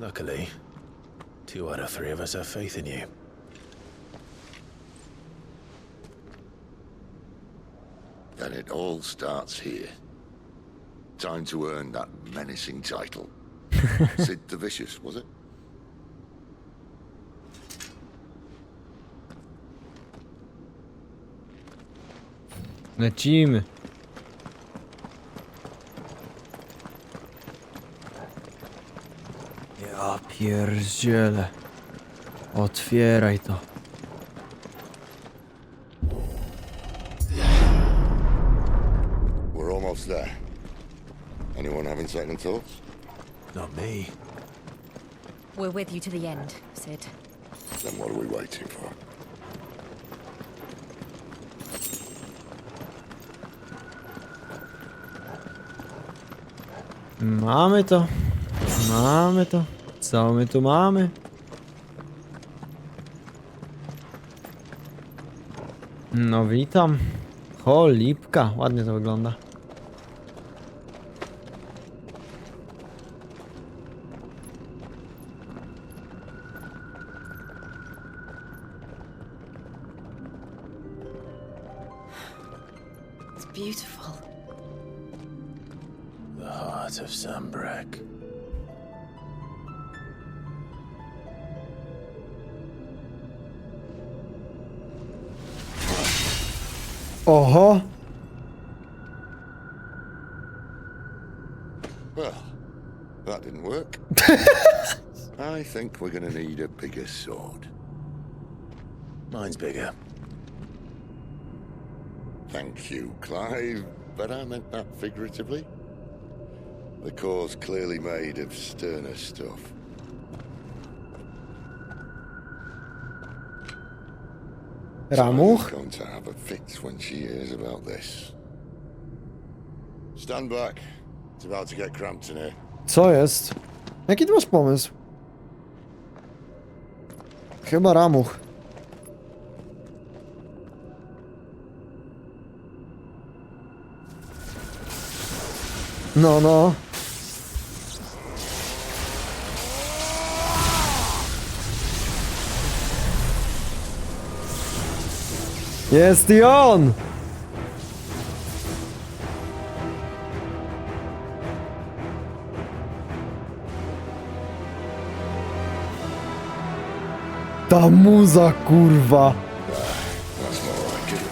Luckily, 2 out of 3 of us have faith in you. Then it all starts here. Time to earn that menacing title. Sid the Vicious, was it? Lecimy. Ja pierdzielę. Otwieraj to. We're almost there. Anyone having second thoughts? Not me. We're with you to the end, Sid. Then what are we waiting for? Mamy to. Mamy to. Co my tu mamy? No witam. Cholipka, ładnie to wygląda. It's beautiful. The heart of Sunbreak. Oho! Well, that didn't work. I think we're gonna need a bigger sword. Mine's bigger. Thank you, Clive, but I meant that figuratively. The core's clearly made of sterner stuff. Ramuch? She's going to have a fit when she hears about this. Stand back. It's about to get cramped in here. Co jest? Jaki ty masz pomysł? Chyba Ramuch. No, no. Jest i on! Ta muza, kurwa! That's more like it.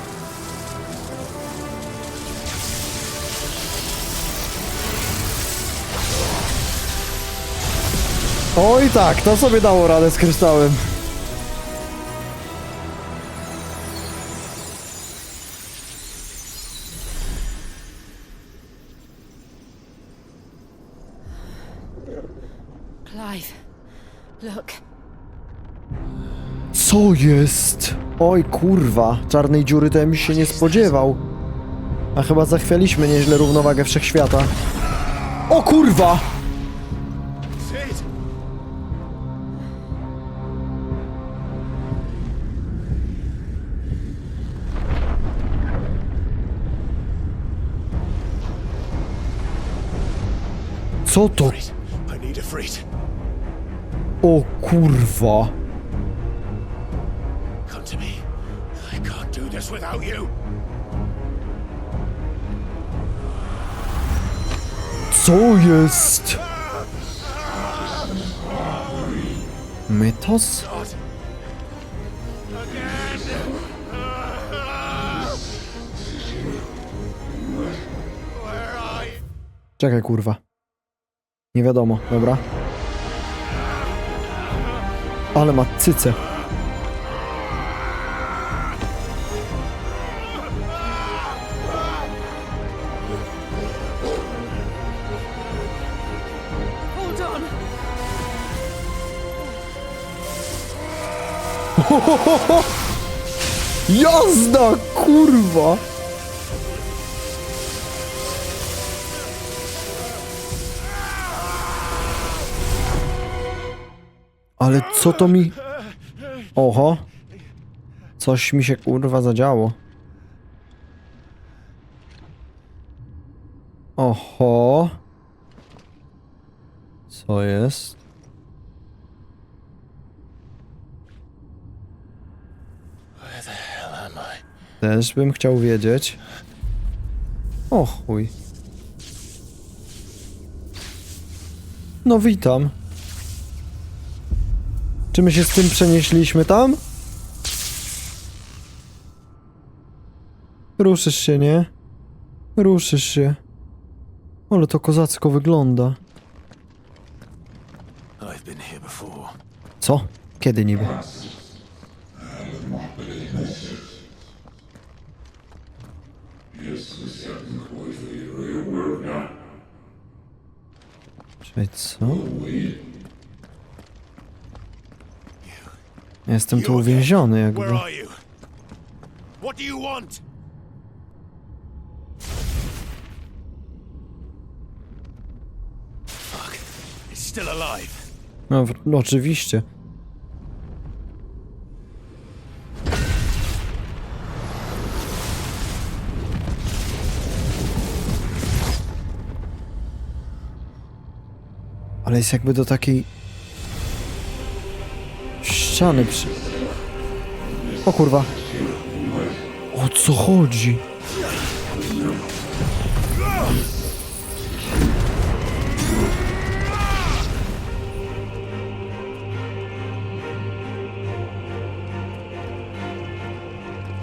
Oj tak, to sobie dało radę z kryształem. Clive, look. Co jest? Oj kurwa, czarnej dziury to ja mi się nie spodziewał. A chyba zachwialiśmy nieźle równowagę wszechświata. O kurwa! Co to? I need a freight. O kurwa. Come to me. I can't do this without you. Co jest? Mytos? Czekaj kurwa. Nie wiadomo, dobra. Ale ma cycę. Hold on. Jazda, kurwa! Ale co to mi... Oho. Coś mi się kurwa zadziało. Oho. Co jest? Where the hell am I? Też bym chciał wiedzieć. O chuj. No witam. Czy my się z tym przenieśliśmy tam? Ruszysz się, nie? Ruszysz się. Ale to kozacko wygląda. I've been here before. Co? Kiedy niby? Czyli co? Jestem tu uwięziony jakby. Where are you? What do you want? still alive. No, oczywiście. Ale jest jakby do takiej ściany przy... O kurwa. O co chodzi?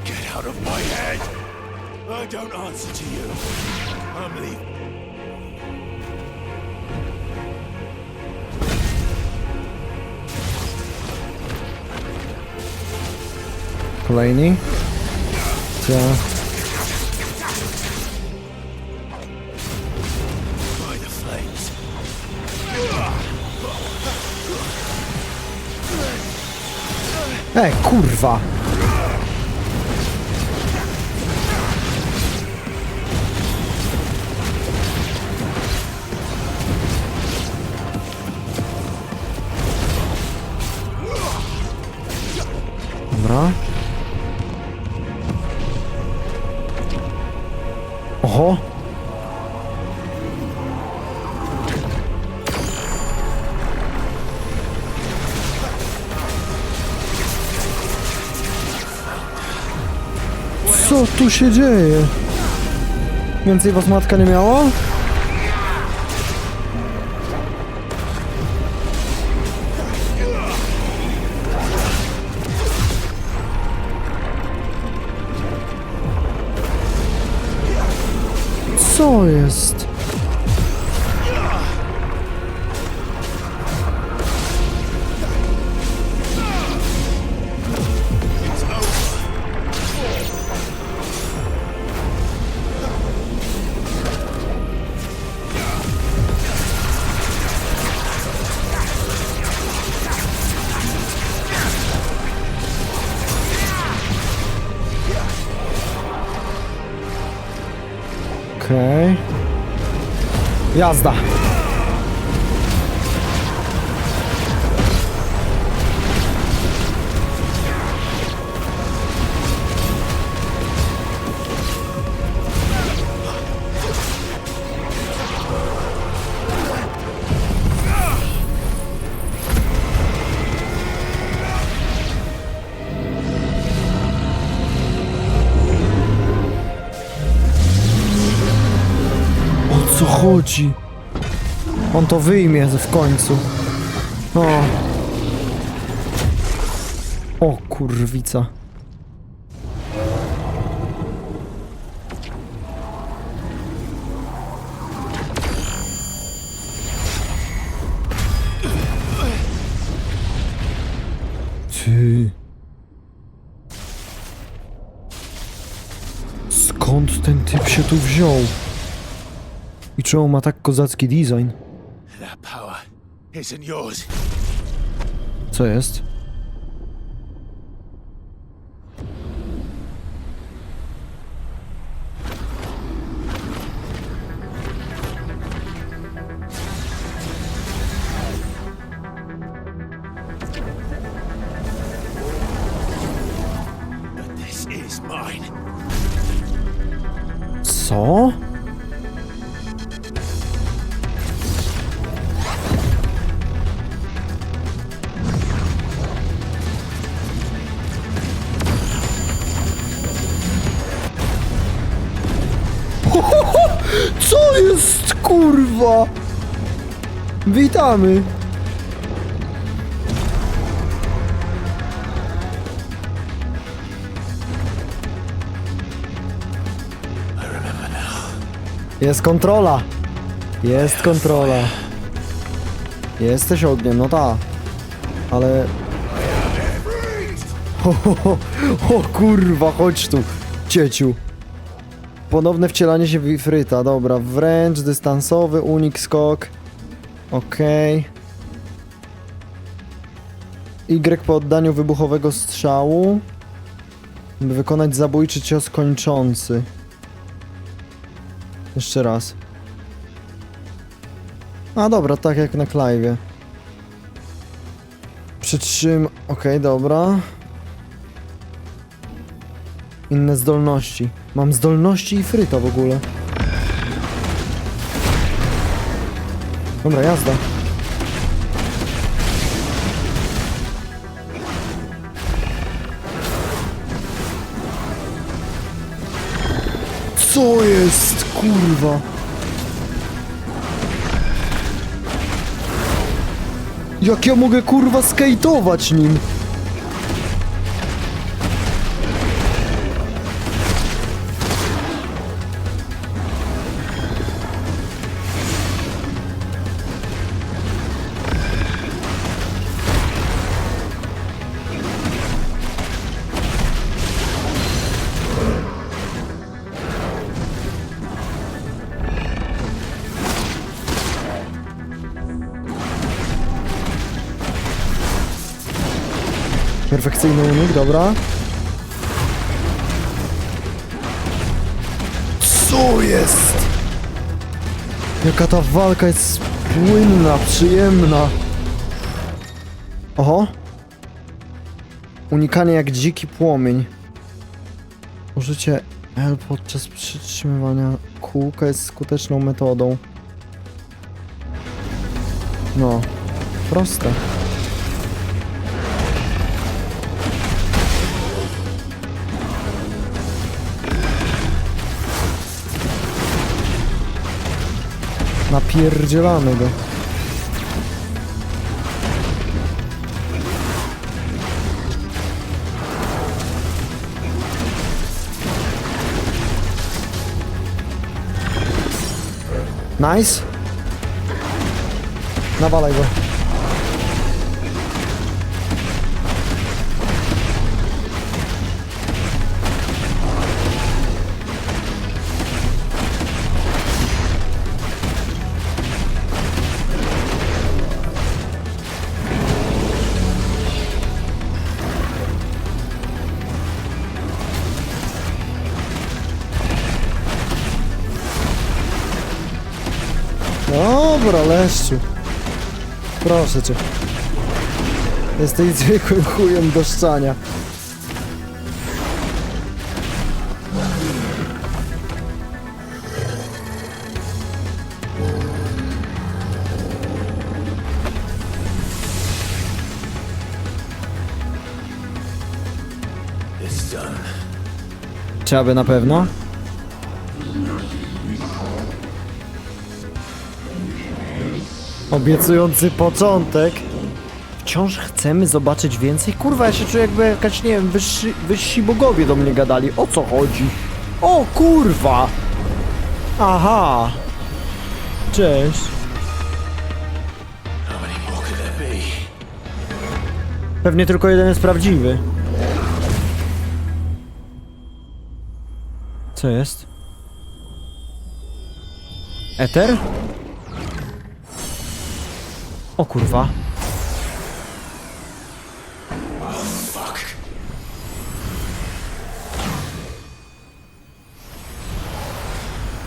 Get out of my head! I don't answer to you. I'm leaving. Kolejni? Ja. By the flames. Kurwa! Dobra. Oho! Co tu się dzieje? Więcej was matka nie miała? Co jest? Okej. Jazda. O co chodzi? On to wyjmie w końcu. O kurwica. Ty. Skąd ten typ się tu wziął? I czemu ma tak kozacki design? That power isn't yours. Co jest? But this is mine. Co? Co jest, kurwa? Witamy. Jest kontrola. Jest kontrola. Jesteś ogniem, no ta. Ale... O kurwa, chodź tu, cieciu. Ponowne wcielanie się w ifryta, dobra. Wręcz, dystansowy, unik, skok. Okej. Y po oddaniu wybuchowego strzału. By wykonać zabójczy cios kończący. Jeszcze raz. A dobra, tak jak na klajwie. Okej, dobra. Inne zdolności. Mam zdolności i fryta w ogóle. Dobra, jazda. Co jest, kurwa? Jak ja mogę, kurwa, skejtować nim? Perfekcyjny unik, dobra. Co jest? Jaka ta walka jest płynna, przyjemna. Oho. Unikanie jak dziki płomień. Użycie L podczas przytrzymywania kółka jest skuteczną metodą. No, proste. Napierdzielamy go. Nice. Nawalaj go. Dobra, leszczu. Proszę cię. Jesteś zwykłym chujem do szczania. Czy aby na pewno? Obiecujący początek. Wciąż chcemy zobaczyć więcej? Kurwa, ja się czuję jakby jakaś, nie wiem, wyżsi bogowie do mnie gadali. O co chodzi? O kurwa! Aha! Cześć. Pewnie tylko jeden jest prawdziwy. Co jest? Eter? O kurwa.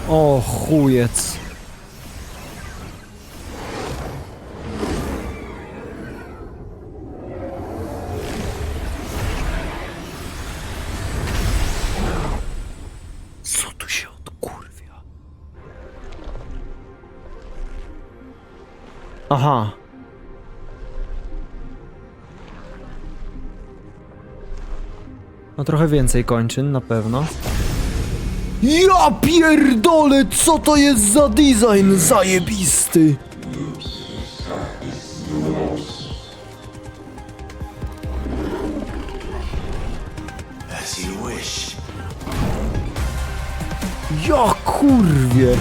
O chujec. Co tu się odkurwia? Aha. No trochę więcej kończyn, na pewno. Ja pierdolę, co to jest za design zajebisty! As you wish. Ja kurwie!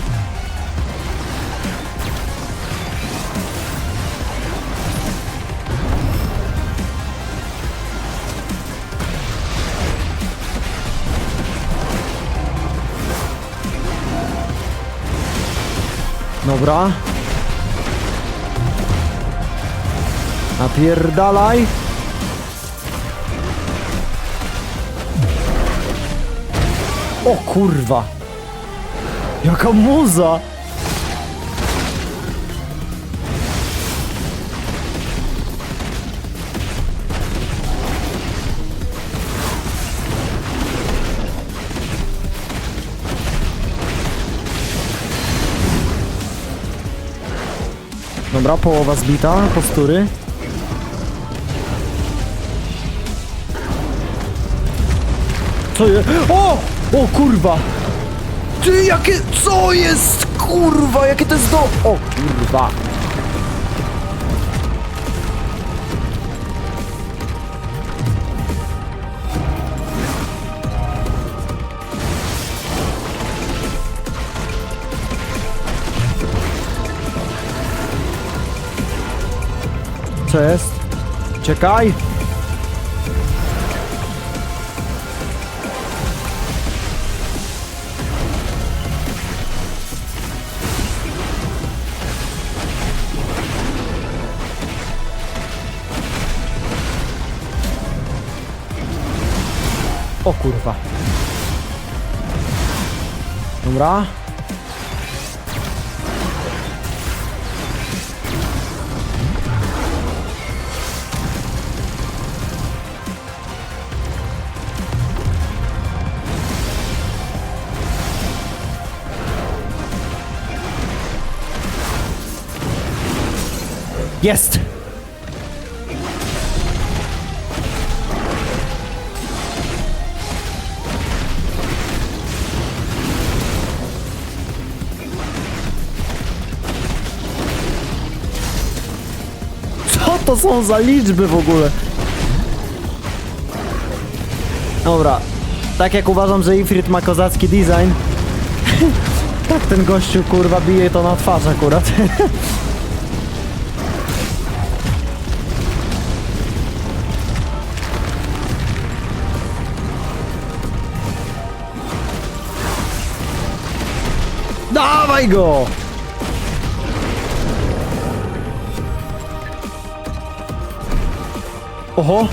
Dobra. Napierdalaj. O kurwa. Jaka muza. Dobra, połowa zbita, postury. Co jest? O! O kurwa! Ty, jakie... Co jest? Kurwa, jakie to jest do... O kurwa! Co jest? Czekaj! O kurwa. Dobra. Jest! Co to są za liczby w ogóle? Dobra. Tak jak uważam, że Ifrit ma kozacki design, tak ten gościu kurwa bije to na twarz akurat. Dawaj go! Oho!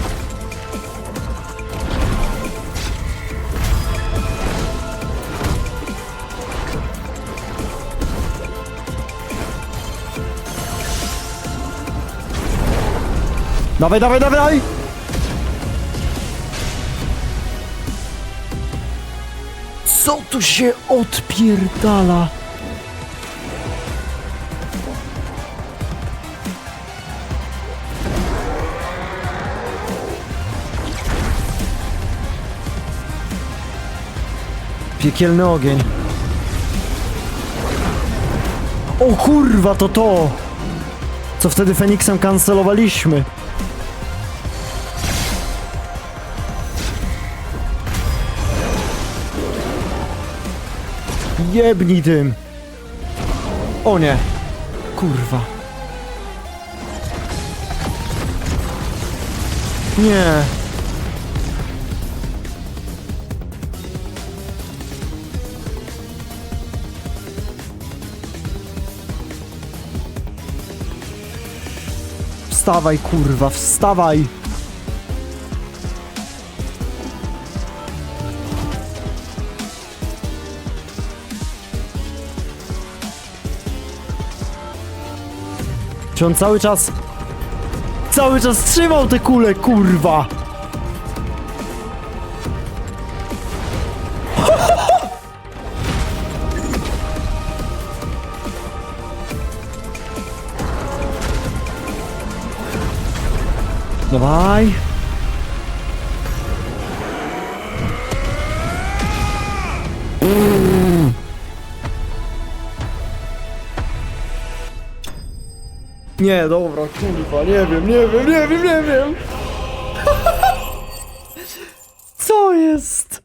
Dawaj, dawaj, dawaj! Co tu się odpierdala? Piekielny ogień. O kurwa, to! Co wtedy Feniksem kancelowaliśmy. Jebnij tym. O nie. Kurwa. Nie. Wstawaj, kurwa, wstawaj! Czy on cały czas trzymał te kule, kurwa! Dawaj! Nie, dobra, kurwa, nie wiem. Co jest?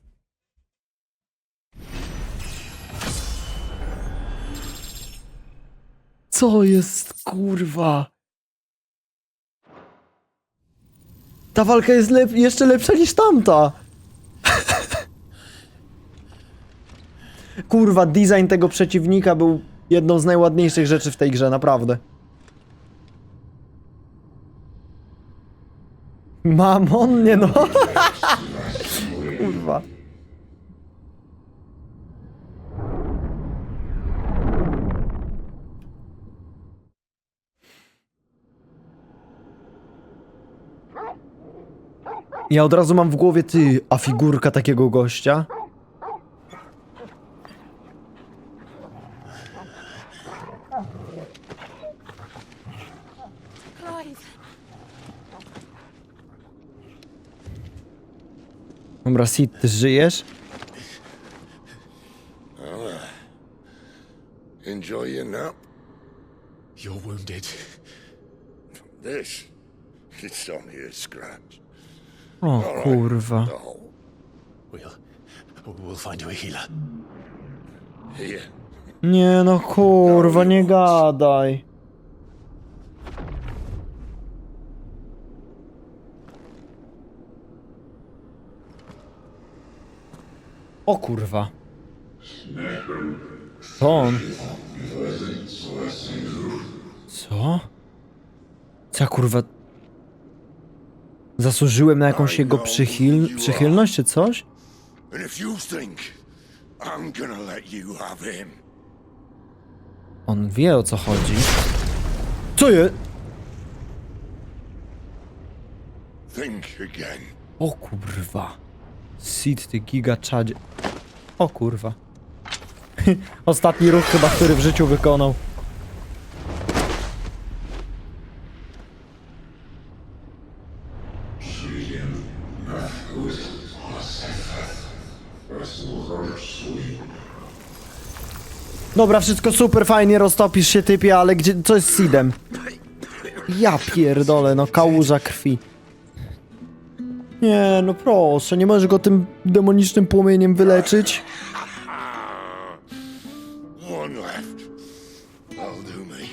Co jest, kurwa? Ta walka jest jeszcze lepsza niż tamta. Kurwa, design tego przeciwnika był jedną z najładniejszych rzeczy w tej grze, naprawdę. Mamon? Nie no. Kurwa. Ja od razu mam w głowie, ty, a figurka takiego gościa? Dobra, Sid, ty żyjesz? Enjoy your nap? You're wounded. This? It's only a scratch. O kurwa. We'll find you a healer. Here. Nie no kurwa, nie gadaj. O kurwa. To on. Co? Co ja, kurwa? Zasłużyłem na jakąś jego przychylność czy coś? And if you think I'm gonna let you have him. On wie, o co chodzi. Co je? Think again. O kurwa. Sid, ty gigaczadzie. O kurwa. Ostatni ruch chyba, który w życiu wykonał. Dobra, wszystko super, fajnie, roztopisz się, typie, ale gdzie, co jest z Sidem? Ja pierdolę, no kałuża krwi. Nie, no proszę, nie możesz go tym demonicznym płomieniem wyleczyć? One left. That'll do me.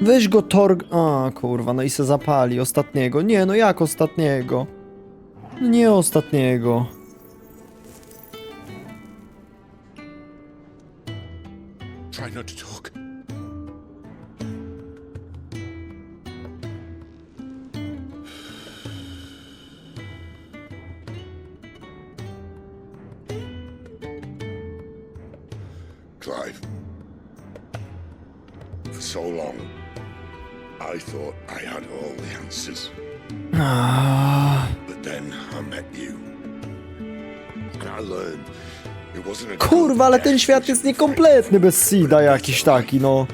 Weź go A, kurwa, no i se zapali ostatniego. Nie, no jak ostatniego? No nie ostatniego. Try not to talk. Clive. For so long, I thought I had all the answers. But then I met you. And I learned it wasn't a Kurwa, ale ten świat jest niekompletny bez Sida jakiś taki, no.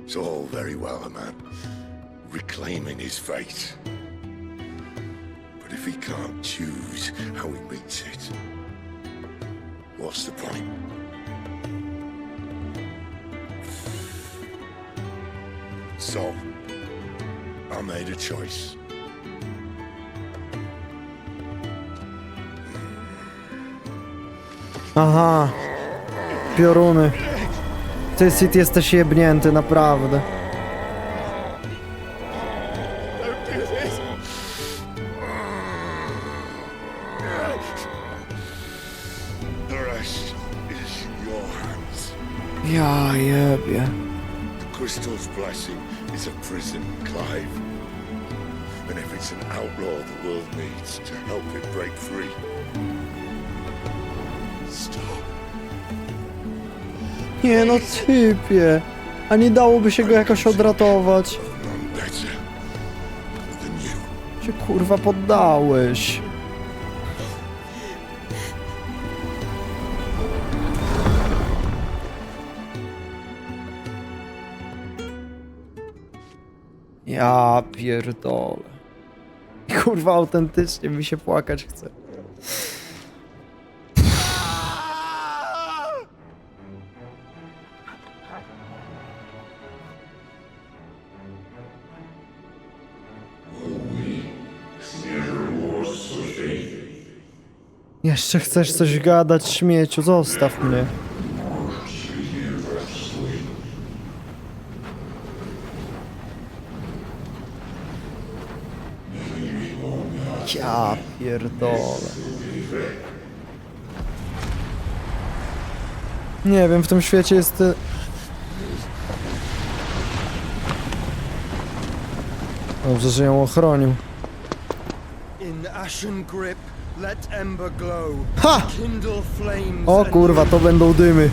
It's all very well a man reclaiming his fate. But if he can't choose how he meets it, what's the point? So, I made a choice. Aha. Pioruny. Ty, Sid, jesteś jebnięty, naprawdę. The rest is in your hands. Ja jebie. Crystal's blessing is a prison, Clive. And if it's an outlaw the world needs to help it break free, stop. Nie no, typie. A nie dałoby się go jakoś odratować? None better than you. Się kurwa poddałeś. Ja pierdolę. Kurwa, autentycznie mi się płakać chce. Jeszcze chcesz coś gadać, śmieciu? Zostaw mnie. Ja pierdolę. Nie wiem, w tym świecie jest... Dobrze, że ją ochronił. Ha! O kurwa, to będą dymy.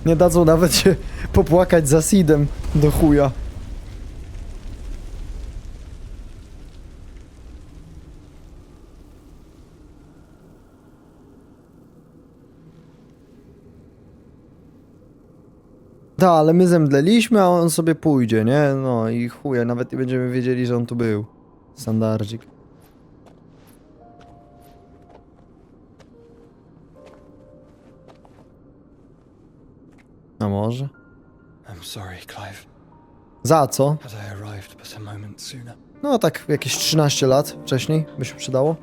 Nie dadzą nawet się popłakać za Sidem do chuja. Da, ale my zemdleliśmy, a on sobie pójdzie, nie? No i chuja, nawet nie będziemy wiedzieli, że on tu był. Standardzik. A może? I'm sorry, Clive. Za co? Had I arrived but a moment sooner. No tak jakieś 13 lat wcześniej by się przydało.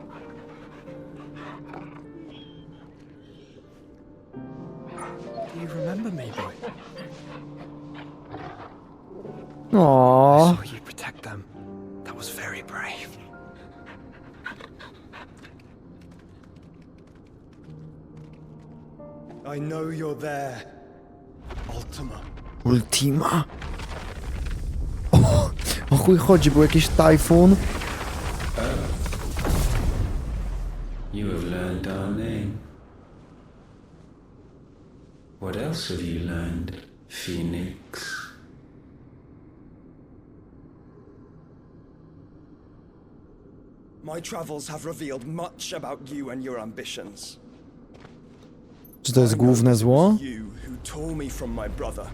Do you remember me, boy? I Aww. saw you protect them. That was very brave. I know you're there, Ultima. Ultima? O chuj chodzi, był jakiś tajfun. You have learned our name. What else have you learned, Phoenix? My travels have revealed much about you and your ambitions. Czy to jest główne zło? You who tore me from my brother.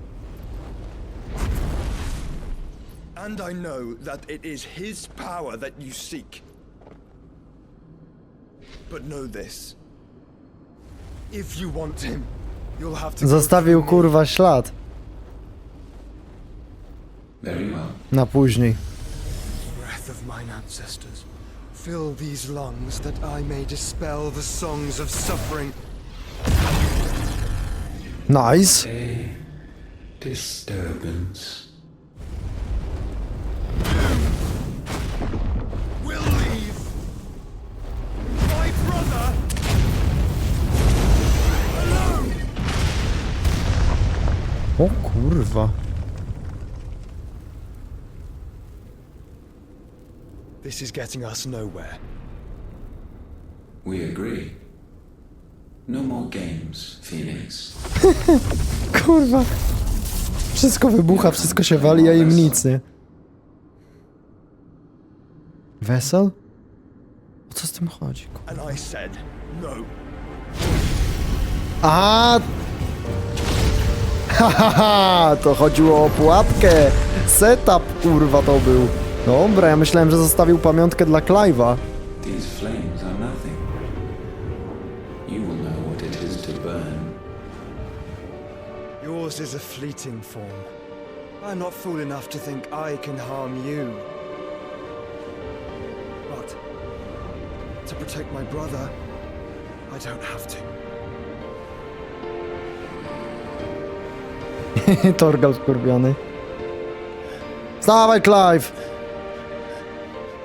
And I know that it is his power that you seek. But know this. If you want him, you'll have to Zostawił kurwa ślad. Very well. Na później. Breath of mine ancestors. Fill these lungs that I may dispel the songs of suffering. Nice. A disturbance. We'll leave. My brother alone. O kurwa. This is getting us nowhere. We agree. No more games, Phoenix. Kurwa. Wszystko wybucha, wszystko się wali, a im nic, nie? Wesel? O co z tym chodzi? And I said no. A! Hahaha! To chodziło o pułapkę! Setup, kurwa, to był. Dobra, ja myślałem, że zostawił pamiątkę dla Clive'a. These flames are nothing. You will know what it is to burn. Yours is a fleeting form. I'm not fool enough to think I can harm you. But to protect my brother, I don't have to. Torgal skurwiony. Wstawaj, Clive!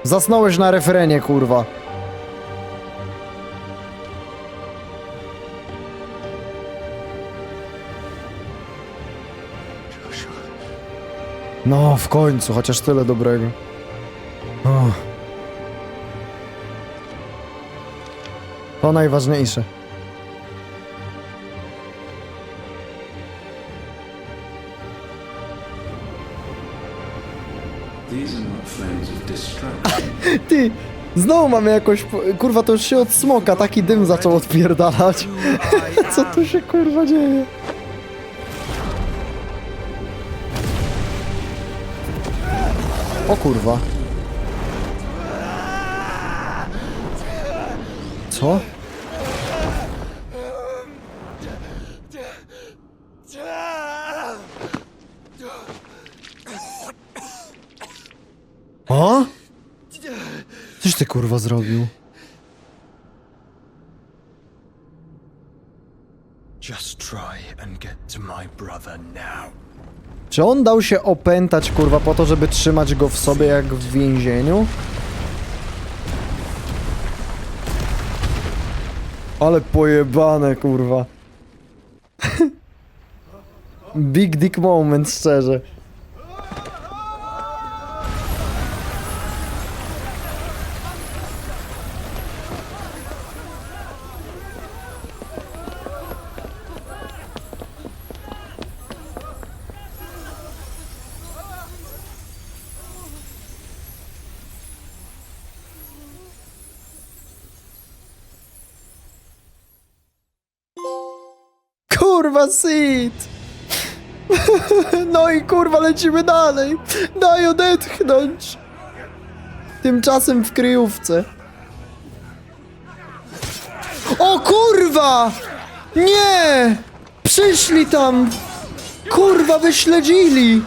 Zasnąłeś na refrenie, kurwa. No, w końcu, chociaż tyle dobrego. O. To najważniejsze. These are not flames of destruction. Ty, znowu mamy jakoś... Kurwa, to już się od smoka taki dym zaczął odpierdalać. Co tu się, kurwa, dzieje? O kurwa. Co? O? Coś ty kurwa zrobił? Just try and get to my brother now. Czy on dał się opętać kurwa po to, żeby trzymać go w sobie jak w więzieniu? Ale pojebane kurwa. Big dick moment, szczerze. Kurwa, Sid! No i kurwa, lecimy dalej. Daj odetchnąć. Tymczasem w kryjówce. O kurwa! Nie! Przyszli tam! Kurwa, wyśledzili!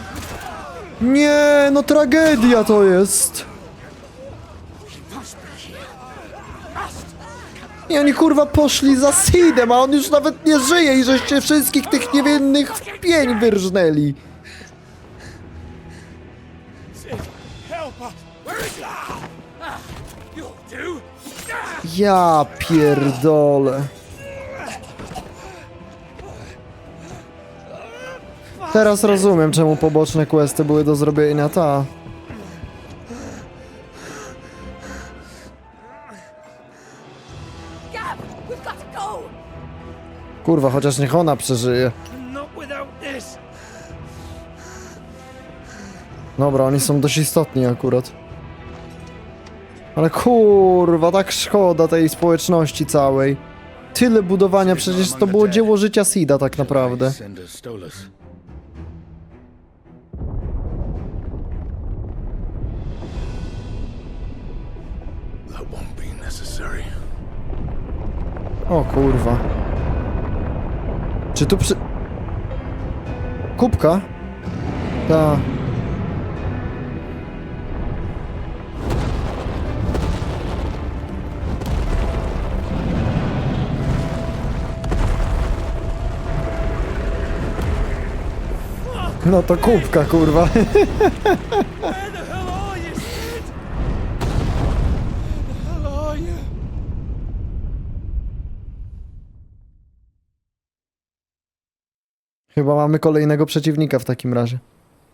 Nie, no tragedia to jest. I oni kurwa poszli za Sidem, a on już nawet nie żyje i żeście wszystkich tych niewinnych w pień wyrżnęli. Ja pierdolę. Teraz rozumiem, czemu poboczne questy były do zrobienia, ta. Kurwa, chociaż niech ona przeżyje. Dobra, oni są dość istotni akurat. Ale kurwa, tak szkoda tej społeczności całej. Tyle budowania, przecież to było dzieło życia Sida tak naprawdę. O kurwa. Czy tu kubka? Ta. No to kubka, kurwa. Chyba mamy kolejnego przeciwnika w takim razie.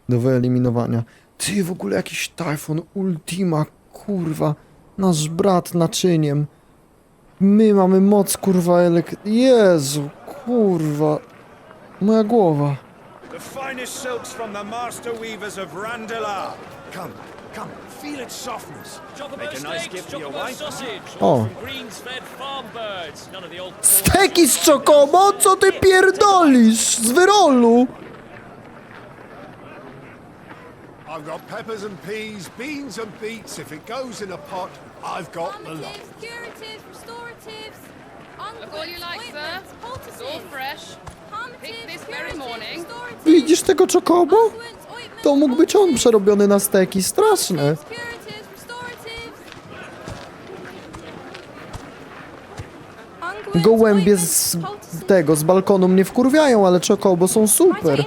Do wyeliminowania. Ty, w ogóle jakiś Typhon Ultima, kurwa. Nasz brat naczyniem. My mamy moc, kurwa, Jezu, kurwa. Moja głowa. The finest silks from the master weavers of Randala. Come, feel its softness. Make a nice gift for your wife. O. Steki z Chocobo? Co ty pierdolisz? Z wyrolu! I've got peppers and peas, beans and beets. If it goes in a pot, I've got the lot. Curatives, restoratives, Look all you like, sir. It's all fresh. Pick this very morning. Widzisz tego Chocobo? To mógł być on przerobiony na steki. Straszne. Gołębie z tego, z balkonu mnie wkurwiają, ale Chocobo są super.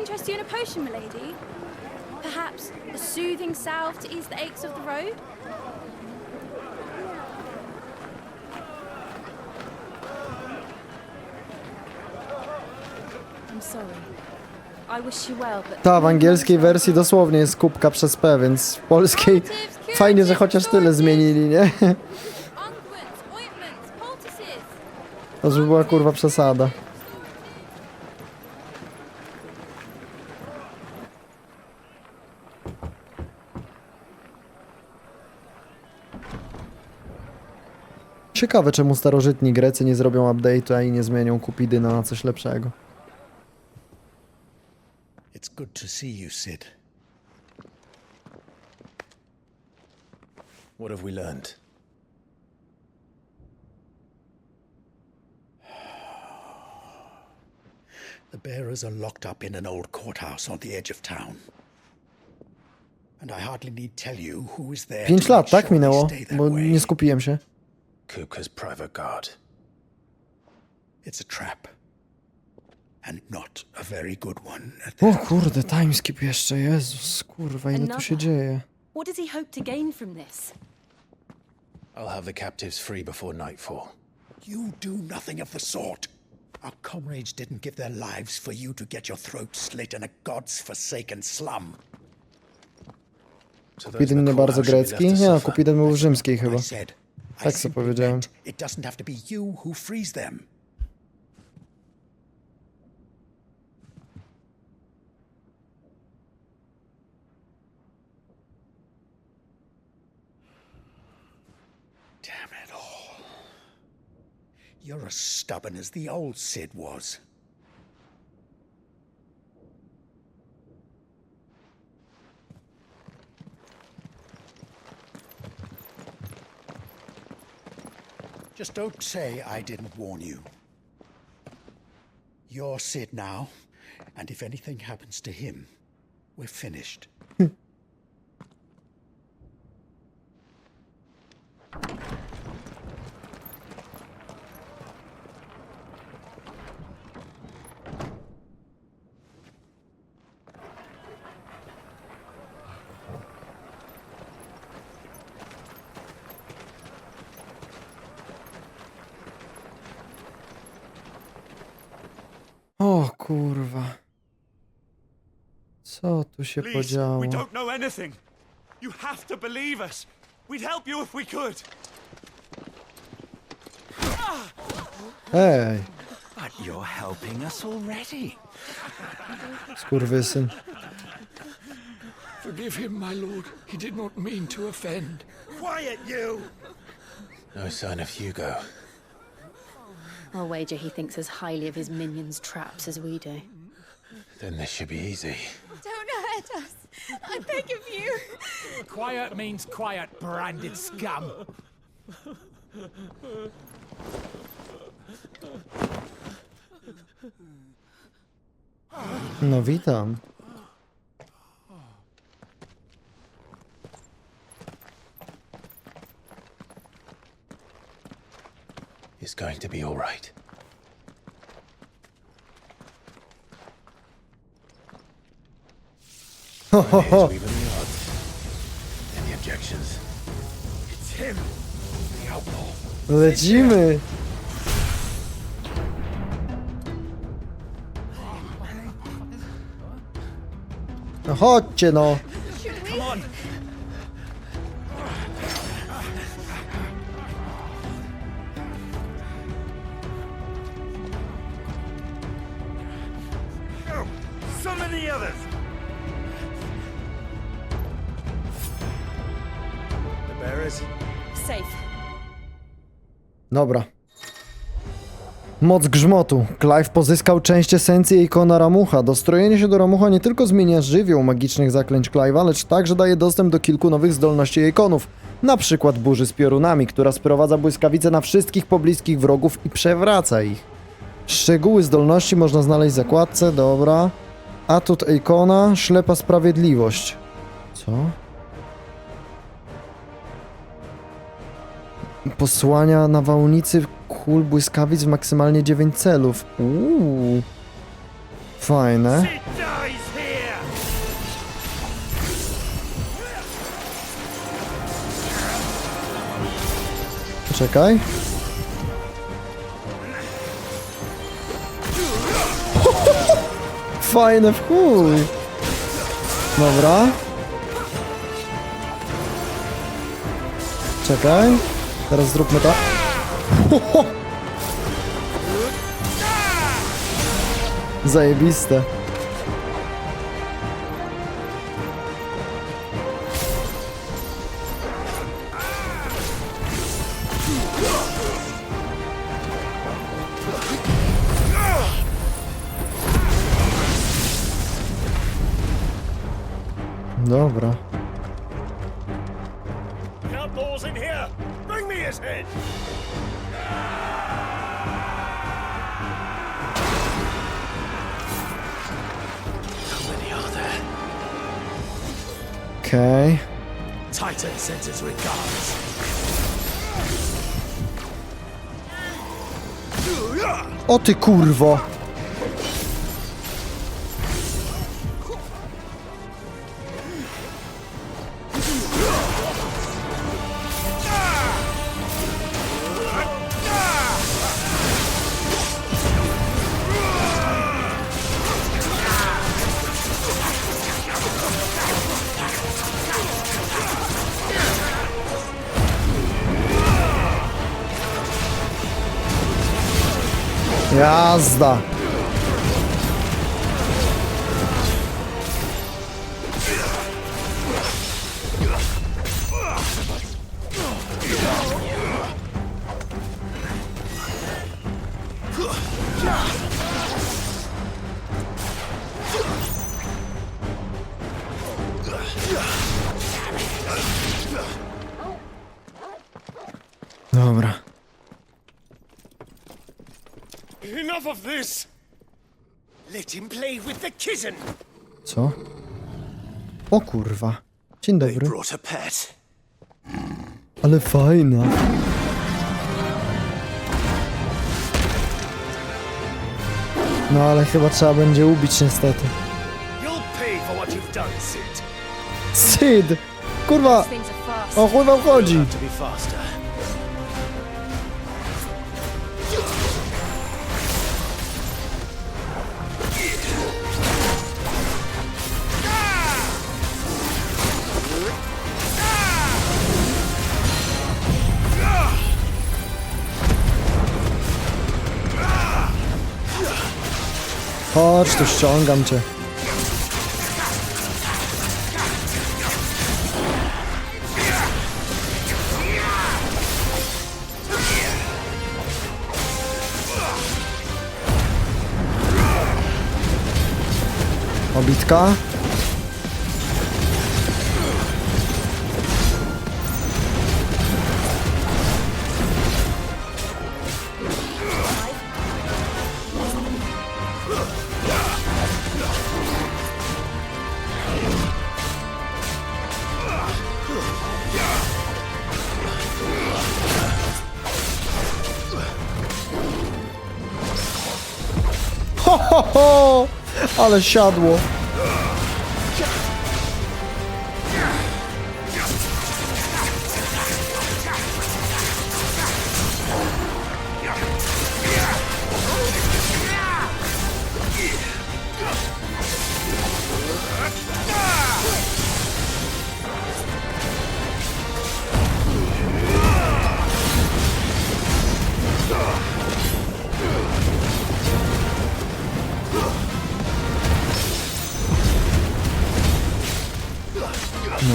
Ta, w angielskiej wersji dosłownie jest kubka przez P, więc w polskiej fajnie, że chociaż tyle zmienili, nie? To już była kurwa przesada. Ciekawe, czemu starożytni Grecy nie zrobią update'a i nie zmienią Kupidy na coś lepszego. It's good to see you, Sid. What have we learned? The bearers are locked up in an old courthouse on the edge of town. And I hardly need tell you who is there. 5 lat, tak minęło, bo nie skupiłem się. Kupka's private guard. It's a trap. And not a very good one. O kurde, timeskip jeszcze, Jezus, kurwa, ile tu się dzieje. What does he hope to gain from this? I'll have the captives free before nightfall. You do nothing of the sort. Our comrades didn't give their lives for you to get your throat slit in a god's forsaken slum. Kupidyn nie bardzo grecki? Nie no, Kupidyn był rzymskiej chyba. Tak sobie powiedziałem. It doesn't have to be you who frees them. Damn it all. You're as stubborn as the old Sid was. Just don't say I didn't warn you. You're Sid now, and if anything happens to him, we're finished. O kurwa. Co tu się podziało? We don't know anything. You have to believe us. We'd help you if we could. Ej, But you're helping us already. skurwysyn. Forgive him, my lord. He did not mean to offend. Quiet, you! No sign of Hugo. I'll wager he thinks as highly of his minions' traps as we do. Then this should be easy. Don't hurt us. I beg of you. Quiet means quiet, branded scum. No witam. It's going to be all right. Ho, ho, ho. Even the odds. Any objections? It's him, the outlaw. Lecimy. No chodźcie no. Come on. Go! Summon the others! The bearers? Safe. Dobra. Moc grzmotu. Clive pozyskał część esencji ikona Ramucha. Dostrojenie się do Ramucha nie tylko zmienia żywioł magicznych zaklęć Clive'a, lecz także daje dostęp do kilku nowych zdolności ikonów. Na przykład burzy z piorunami, która sprowadza błyskawice na wszystkich pobliskich wrogów i przewraca ich. Szczegóły zdolności można znaleźć w zakładce, dobra. Atut ikona, ślepa sprawiedliwość. Co? Posłania nawałnicy kul błyskawic w maksymalnie 9 celów. Fajne. Czekaj. Fajne w chuj. Dobra. Czekaj. Teraz zróbmy to. Zajebiste. Dobra. Outlaws in here! Bring me his head! How many are there? Okej. Titan sends his regards. O ty kurwo. Jazda. Dobra. Enough of this! Let him play with the kitten. Co? O kurwa. Dzień dobry. Brought a pet. Ale fajna. No ale chyba trzeba będzie ubić niestety. You'll pay for what you've done, Sid. Syd! Kurwa! O chuj wam chodzi! To be faster. Chodź, tu ściągam cię. Obitka. Ho, ho, ho! Ale siadło.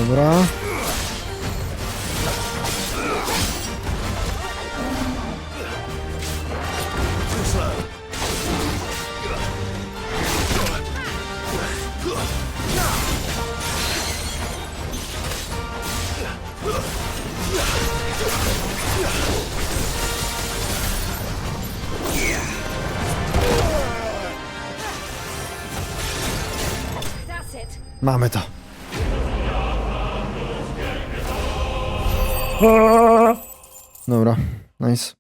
Dobra. Mamy to. Dobra, nice.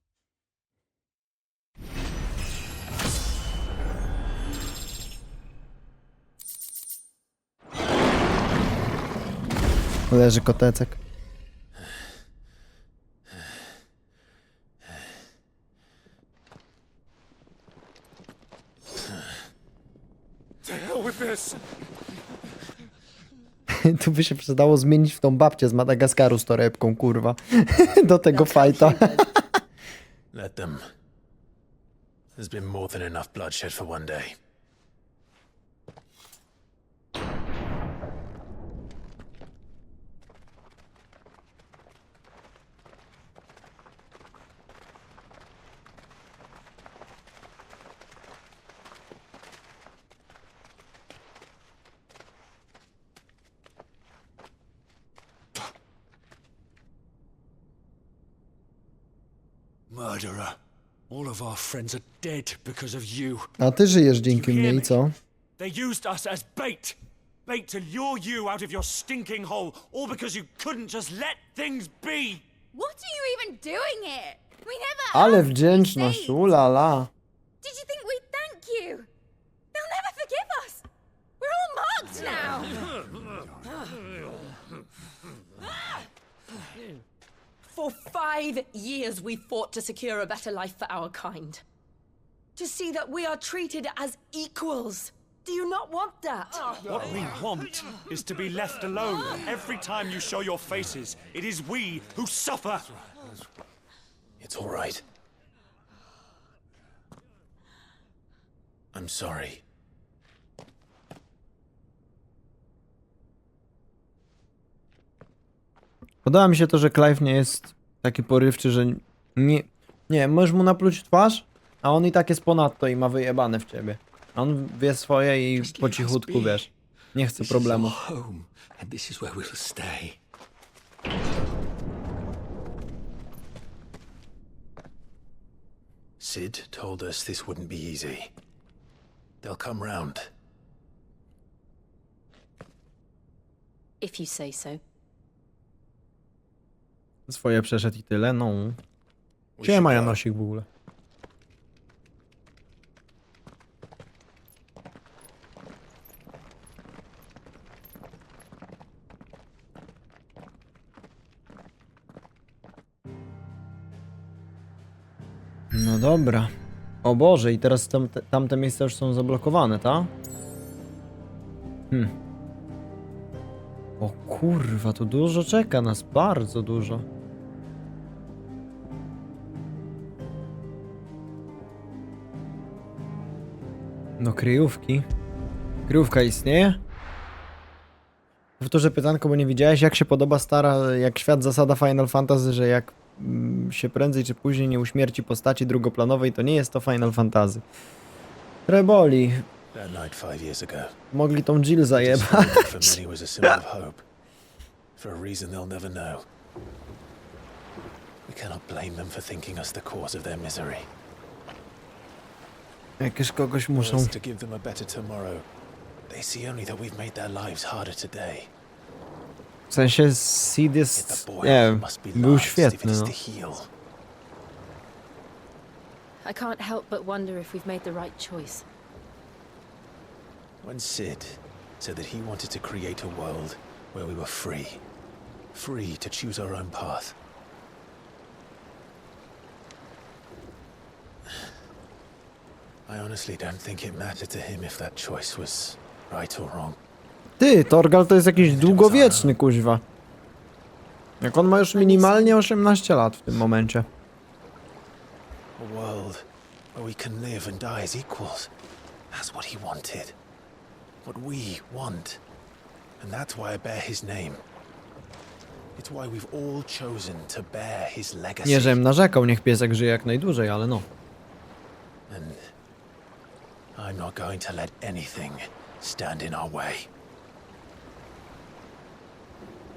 Leży kotecek. To hell with this! Tu by się przydało zmienić w tą babcię z Madagaskaru z torebką, kurwa. Do tego fajta. Let them. There's been more than enough bloodshed for one day. Murderer. All of our friends are dead because of you. A ty żyjesz dzięki mnie i co? They used us as bait. Bait to lure you out of your stinking hole, all because you couldn't just let things be. What are you even doing here? We never Ale asked to be wdzięczność, saved. ulala. Did you think we'd thank you? They'll never forgive us. We're all marked now. For 5 years we fought to secure a better life for our kind. To see that we are treated as equals. Do you not want that? What we want is to be left alone. Every time you show your faces, it is we who suffer. It's all right. I'm sorry. Podoba mi się to, że Clive nie jest taki porywczy, że nie, możesz mu napluć w twarz, a on i tak jest ponadto i ma wyjebane w ciebie. On wie swoje i po cichutku, wiesz, nie chce problemów. And this is where we'll stay. Sid told us this wouldn't be easy. They'll come round. If you say so. Swoje przeszedł i tyle, no. Gdzie ma Janosik w ogóle? No dobra. O Boże, i teraz tamte miejsca już są zablokowane, tak? O kurwa, tu dużo czeka nas, bardzo dużo. No kryjówki. Kryjówka istnieje? Powtórzę pytanko, bo nie widziałeś, jak się podoba stara, jak świat zasada Final Fantasy, że jak się prędzej czy później nie uśmierci postaci drugoplanowej, to nie jest to Final Fantasy. Treboli. Mogli tą Jill zajebać. Jakieś kogoś muszą. W sensie Sid jest, nie wiem, był świetny, no. I can't help but wonder if we've made the right choice. When Sid said that he wanted to create a world where we were free. Free to choose our own path. I honestly don't think it mattered to him if that choice was right or wrong. Ty, Torgal to jest jakiś długowieczny, kuźwa. Jak on ma już minimalnie 18 lat w tym momencie. A world where we can live and die as equals. That's what he wanted. What we want. And that's why I bear his name. It's why we've all chosen to bear his legacy. Nie, żebym narzekał, niech piesek żyje jak najdłużej, ale no. And I'm not going to let anything stand in our way.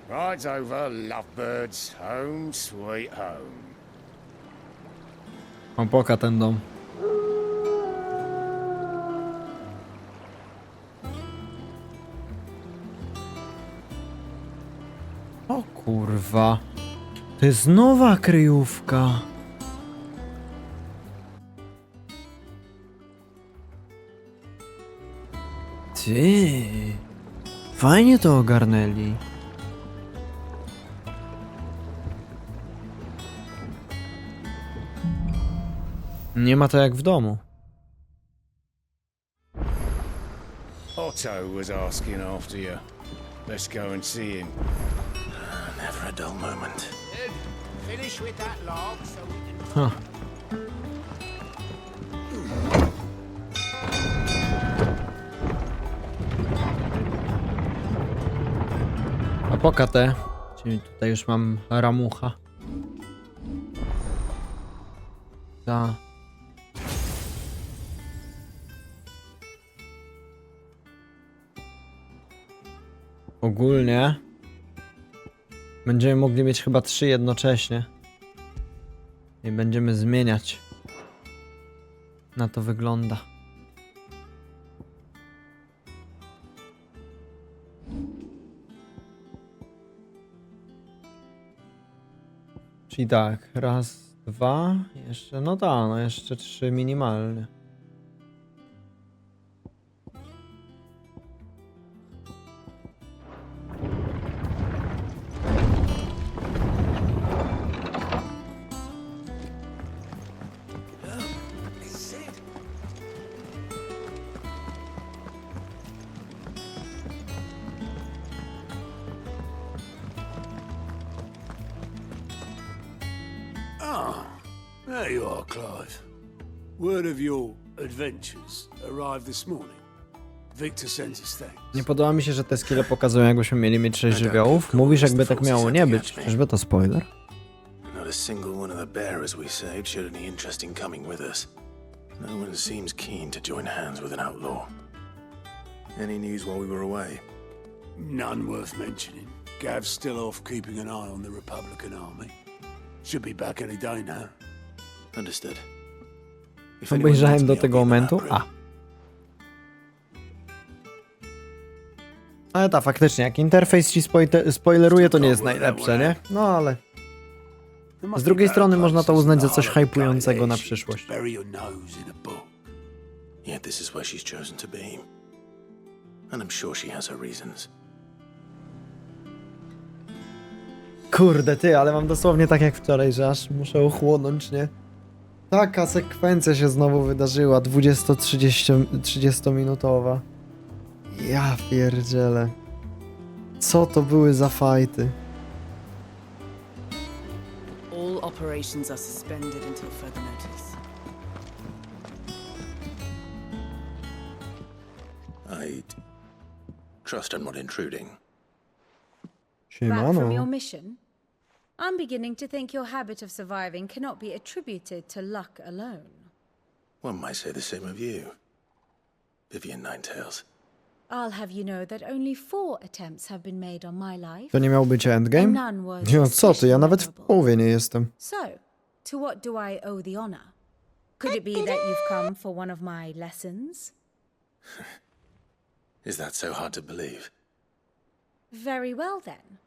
Rides over, lovebirds, home sweet home. Opoka ten dom. O kurwa. To jest nowa kryjówka. Ty. Fajnie to ogarnęli. Nie ma to jak w domu. Otto was asking after you. Let's go and see him. Never a dull moment. Finish with that log so we can... Huh. A pokatę. Czyli tutaj już mam ramucha. Ta. Ogólnie będziemy mogli mieć chyba 3 jednocześnie. I będziemy zmieniać. Na to wygląda. Czyli tak, raz, dwa, jeszcze, no tak, no jeszcze 3 minimalnie. There you are, Clive. Word of your adventures arrived this morning. Victor sends his thanks. Nie podoba mi się, że te skille pokazują, jakbyśmy mieli mieć 6 żywiołów. Mówisz, jakby tak miało nie być. Czyżby to spoiler? Not a single one of the bearers we saved showed any interest in coming with us. No one seems keen to join hands with an outlaw. Any news while we were away? None worth mentioning. Gav's still off keeping an eye on the Republican army. Should be back any day now. Understood. Obejrzałem do tego momentu. Ale ta faktycznie, jak interfejs ci spoileruje, to nie jest najlepsze, nie? No ale... Z drugiej strony można to uznać za coś hypującego na przyszłość. Yet this is where she's chosen to be. And I'm sure she has her reasons. Kurde ty, ale mam dosłownie tak jak wczoraj, że aż muszę ochłonąć, nie? Taka sekwencja się znowu wydarzyła, 20-30 minutowa. Ja pierdzielę. Co to były za fajty? All operations are suspended until further notice. I'd trust I'm not intruding. Siemano. Back from your mission? I'm beginning to think your habit of surviving cannot be attributed to luck alone. One might say the same of you, Vivian Ninetails. I'll have you know that only 4 attempts have been made on my life. To nie miał być endgame? None was No co ty, ja nawet w połowie nie jestem. So, to what do I owe the honor? Could it be that you've come for one of my lessons? Is that so hard to believe? Very well then.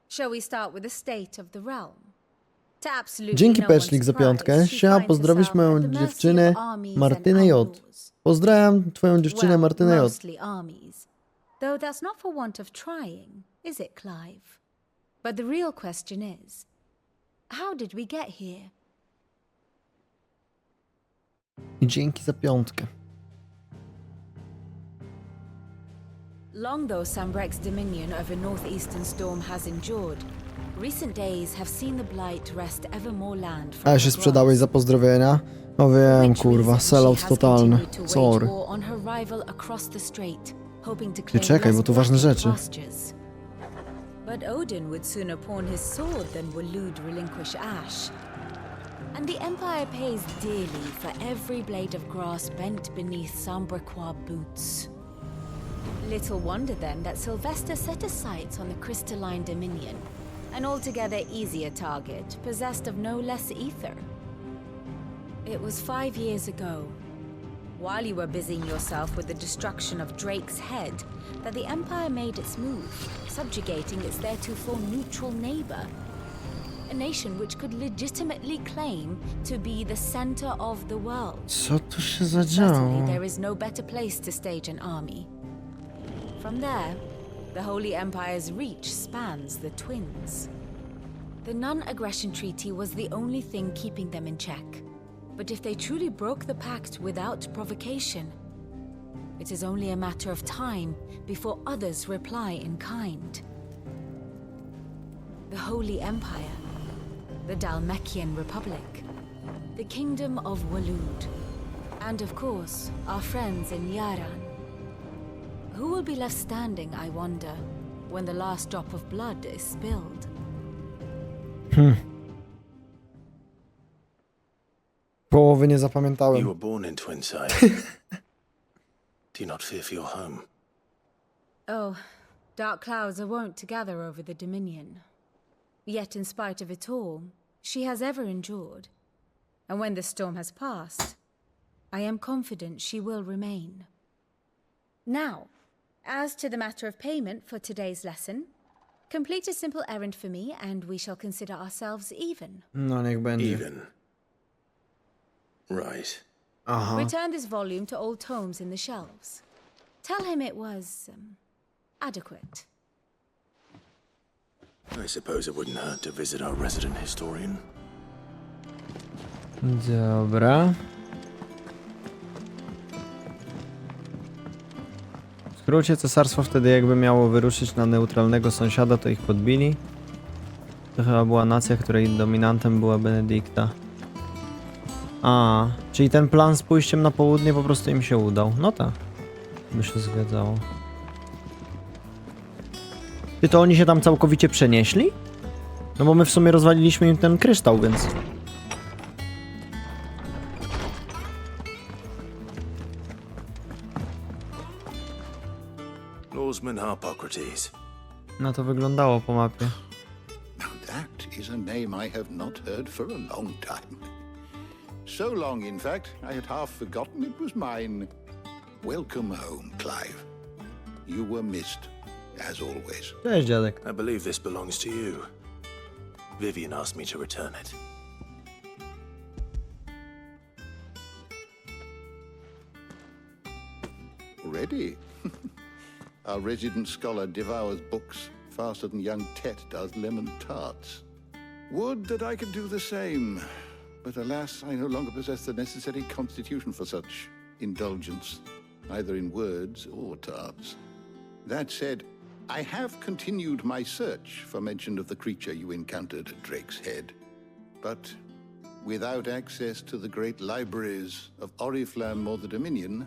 Shall we start with the state of the realm? To absolutely Dzięki no Peszlik one's za piątkę. surprise, she Siema, finds pozdrowisz herself moją at the mercy dziewczynę of armies Martynę and J. outlaws. Pozdrawiam twoją dziewczynę Martynę J. Mostly armies. Though that's not for want of trying, is it, Clive? But the real question is, how did we get here? I dzięki za piątkę. Long though Sambrek's dominion over northeastern storm has endured, recent days have seen the blight wrest ever more land from A się sprzedałeś za pozdrowienia? No wiem, kurwa, sellout totalny. Sorry. on her rival across the strait, hoping to Ty claim czekaj, less bo tu ważne bloody rzeczy. pastures. But Odin would sooner pawn his sword than Waloed relinquish Ash. And the Empire pays dearly for every blade of grass bent beneath Sambrequois boots. Little wonder then that Sylvester set his sights on the crystalline dominion, an altogether easier target, possessed of no less ether. It was 5 years ago, while you were busying yourself with the destruction of Drake's head, that the Empire made its move, subjugating its theretofore neutral neighbor. A nation which could legitimately claim to be the center of the world. Co tu się Certainly zadziało? there is no better place to stage an army. From there, the Holy Empire's reach spans the Twins. The non-aggression treaty was the only thing keeping them in check. But if they truly broke the pact without provocation, it is only a matter of time before others reply in kind. The Holy Empire, the Dalmekian Republic, the Kingdom of Waloed, and of course, our friends in Yaran. Who will be left standing, I wonder, when the last drop of blood is spilled? Połowy nie zapamiętałem. You were born in Twinside. Do you not fear for your home? Oh, dark clouds are wont to gather over the Dominion. Yet in spite of it all, she has ever endured. And when the storm has passed, I am confident she will remain. Now, as to the matter of payment for today's lesson, complete a simple errand for me and we shall consider ourselves even. No niech będzie. Even. Right. Aha. Return this volume to old tomes in the shelves. Tell him it was adequate. I suppose it wouldn't hurt to visit our resident historian. Dobra. W skrócie, cesarstwo wtedy jakby miało wyruszyć na neutralnego sąsiada, to ich podbili. To chyba była nacja, której dominantem była Benedykta. A, czyli ten plan z pójściem na południe po prostu im się udał. No tak, by się zgadzało. Ty, to oni się tam całkowicie przenieśli? No bo my w sumie rozwaliliśmy im ten kryształ, więc... Norseman Harpocrates. No to wyglądało po mapie. Now that is a name I have not heard for a long time. So long, in fact, I had half forgotten it was mine. Welcome home, Clive. You were missed, as always. Cześć, dziadek. I believe this belongs to you. Vivian asked me to return it. Ready? Our resident scholar devours books faster than young Tet does lemon tarts. Would that I could do the same. But alas, I no longer possess the necessary constitution for such indulgence, either in words or tarts. That said, I have continued my search for mention of the creature you encountered at Drake's Head. But without access to the great libraries of Oriflamme or the Dominion,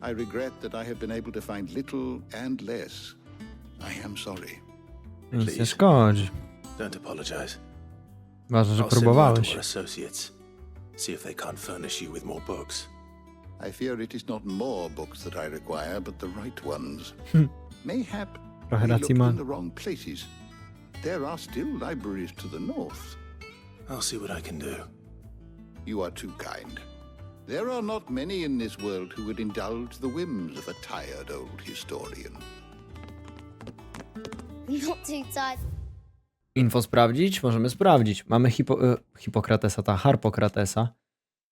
I regret that I have been able to find little and less. I am sorry. Nic nie szkodzi. Don't apologize. Ważne, że I'll send word to próbowałeś. our associates. See if they can't furnish you with more books. I fear it is not more books that I require, but the right ones. Mayhap Trochę we racji looked ma. in the wrong places. There are still libraries to the north. I'll see what I can do. You are too kind. There are not many in this world who would indulge the whims of a tired old historian. Not too tired. Info sprawdzić? Możemy sprawdzić. Mamy Hipokratesa, Harpokratesa.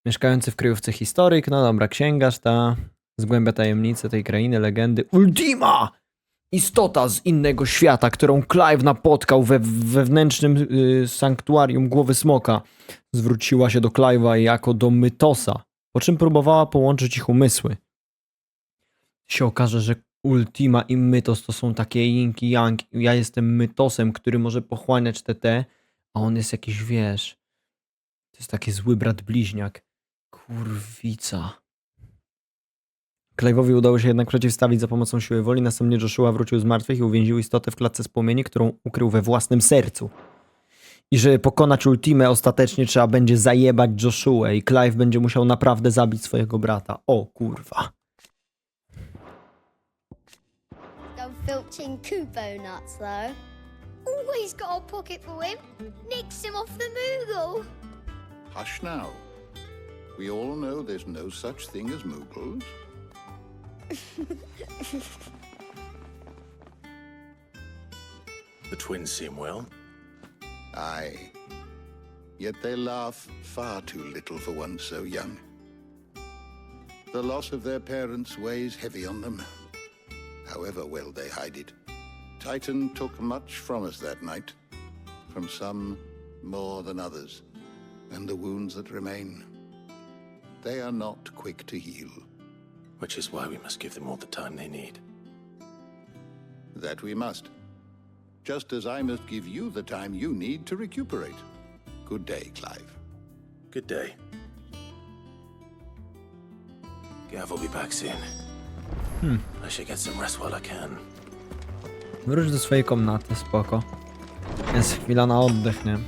Mieszkający w kryjówce historyk. No dobra, księgarz ta. Zgłębia tajemnice tej krainy, legendy. Ultima! Istota z innego świata, którą Clive napotkał we wewnętrznym sanktuarium Głowy Smoka. Zwróciła się do Clive'a jako do Mytosa, po czym próbowała połączyć ich umysły. Się okaże, że Ultima i Mytos to są takie yin i yang. Ja jestem Mytosem, który może pochłaniać TT, a on jest jakiś, wiesz... To jest taki zły brat bliźniak. Kurwica. Clive'owi udało się jednak przeciwstawić za pomocą siły woli. Następnie Joshua wrócił z martwych i uwięził istotę w klatce z płomieni, którą ukrył we własnym sercu. I żeby pokonać Ultimę, ostatecznie trzeba będzie zajebać Joshuę i Clive będzie musiał naprawdę zabić swojego brata. O kurwa. Go filching Kubo nuts, though. Always got a pocket for him. Nicks him off the Moogle. Hush now. We all know there's no such thing as Moogles. The twins seem well. Aye. Yet they laugh far too little for one so young. The loss of their parents weighs heavy on them, however well they hide it. Titan took much from us that night, from some more than others, and the wounds that remain, they are not quick to heal. Which is why we must give them all the time they need. That we must. Just as I must give you the time you need to recuperate. Good day, Clive. Good day. Gav will be back soon. I should get some rest while I can. Wróć do swojej komnaty, spoko. Jest chwila na oddech, nie?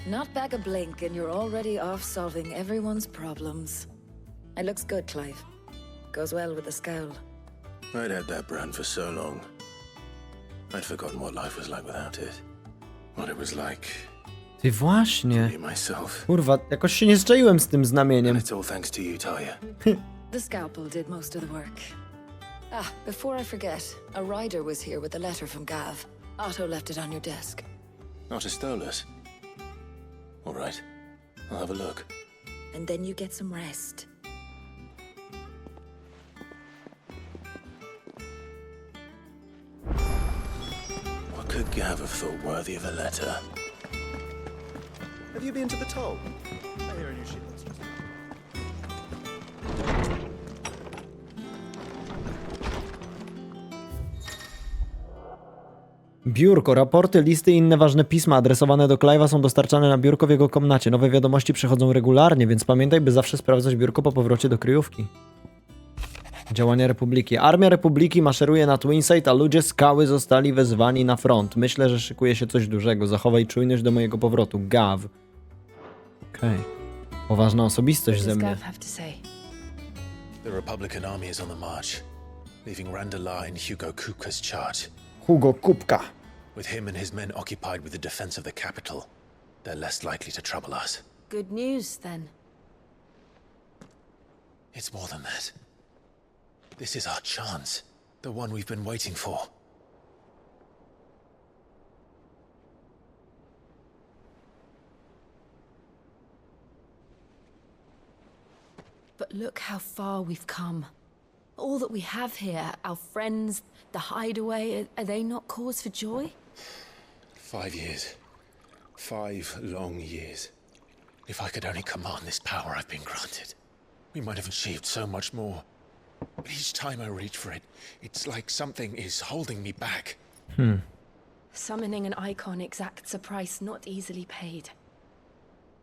Not back a blink and you're already off solving everyone's problems. It looks good, Clive. Goes well with the scowl. I'd had that brand for so long. I'd forgotten what life was like without it. What it was like Ty właśnie. to be myself. Kurwa, jakoś się nie zczaiłem z tym znamieniem. And it's all thanks to you, Talia. The scalpel did most of the work. Ah, before I forget, a rider was here with a letter from Gav. Otto left it on your desk. Not a stolus. All right. I'll have a look. And then you get some rest. What could Gav have thought worthy of a letter? Have you been to the toll? I hear a new ship. Biurko, raporty, listy i inne ważne pisma adresowane do Clive'a są dostarczane na biurko w jego komnacie. Nowe wiadomości przychodzą regularnie, więc pamiętaj, by zawsze sprawdzać biurko po powrocie do kryjówki. Działania Republiki. Armia Republiki maszeruje na Twinside, a ludzie skały zostali wezwani na front. Myślę, że szykuje się coś dużego. Zachowaj czujność do mojego powrotu. Gav. Okej. Poważna osobistość ze mnie. The Republican army is on the march, leaving Randala in Hugo Kupka's charge. Hugo Kupka. With him and his men occupied with the defense of the capital, they're less likely to trouble us. Good news, then. It's more than that. This is our chance. The one we've been waiting for. But look how far we've come. All that we have here, our friends, the hideaway, are they not cause for joy? 5 years. 5 long years. If I could only command this power I've been granted, we might have achieved so much more. But each time I reach for it, it's like something is holding me back. Summoning an icon exacts a price not easily paid.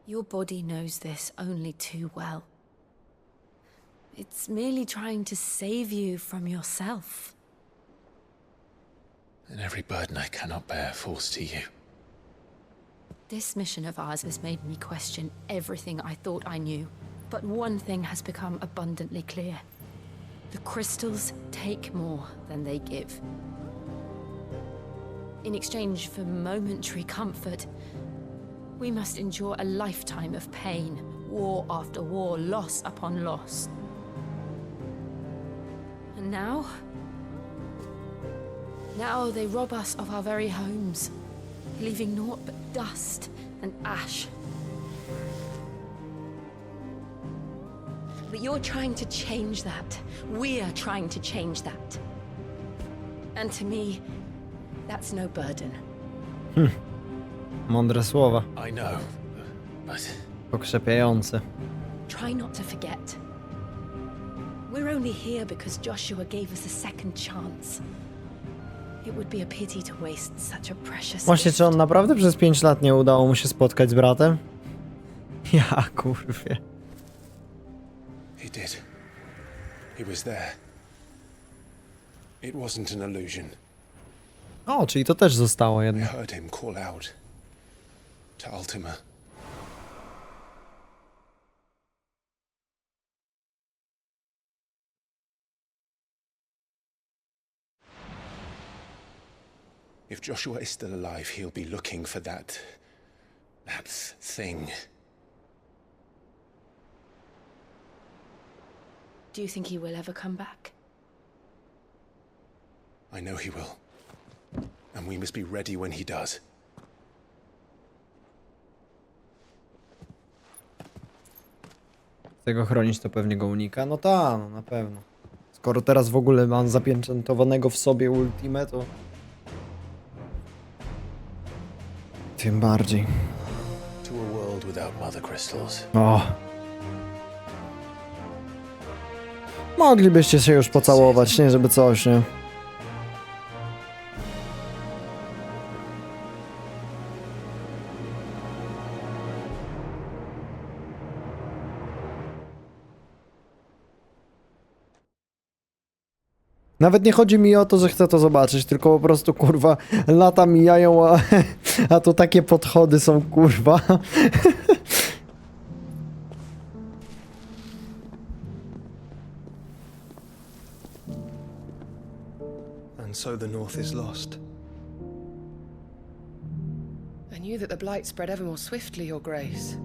Your body knows this only too well. It's merely trying to save you from yourself. And every burden I cannot bear falls to you. This mission of ours has made me question everything I thought I knew. But one thing has become abundantly clear. The crystals take more than they give. In exchange for momentary comfort, we must endure a lifetime of pain, war after war, loss upon loss. And now they rob us of our very homes, leaving naught but dust and ash. But you're trying to change that. We're trying to change that. And to me, that's no burden. Mądre słowa. I know, but... Pokrzepiające. Try not to forget. We're only here because Joshua gave us a second chance. It would be a pity to waste such a precious... Właśnie, czy on naprawdę przez 5 lat nie udało mu się spotkać z bratem? Ja, kurwie. He did. He was there. It wasn't an illusion. O, czyli to też zostało I jednak. heard him call out to Ultima. If Joshua is still alive, he'll be looking for that thing. Do you think he will ever come back? I know he will. And we must be ready when he does. Tego chronić to pewnie go unika. No ta, no na pewno. Skoro teraz w ogóle mam zapieczętowanego w sobie ultimate, to... Tym bardziej. To a world without mother crystals. O. Moglibyście się już pocałować, nie? Żeby coś, nie? Nawet nie chodzi mi o to, że chcę to zobaczyć, tylko po prostu, kurwa, lata mijają, a tu takie podchody są, kurwa. And so the North is lost. I knew that the blight spread ever more swiftly, Your Grace.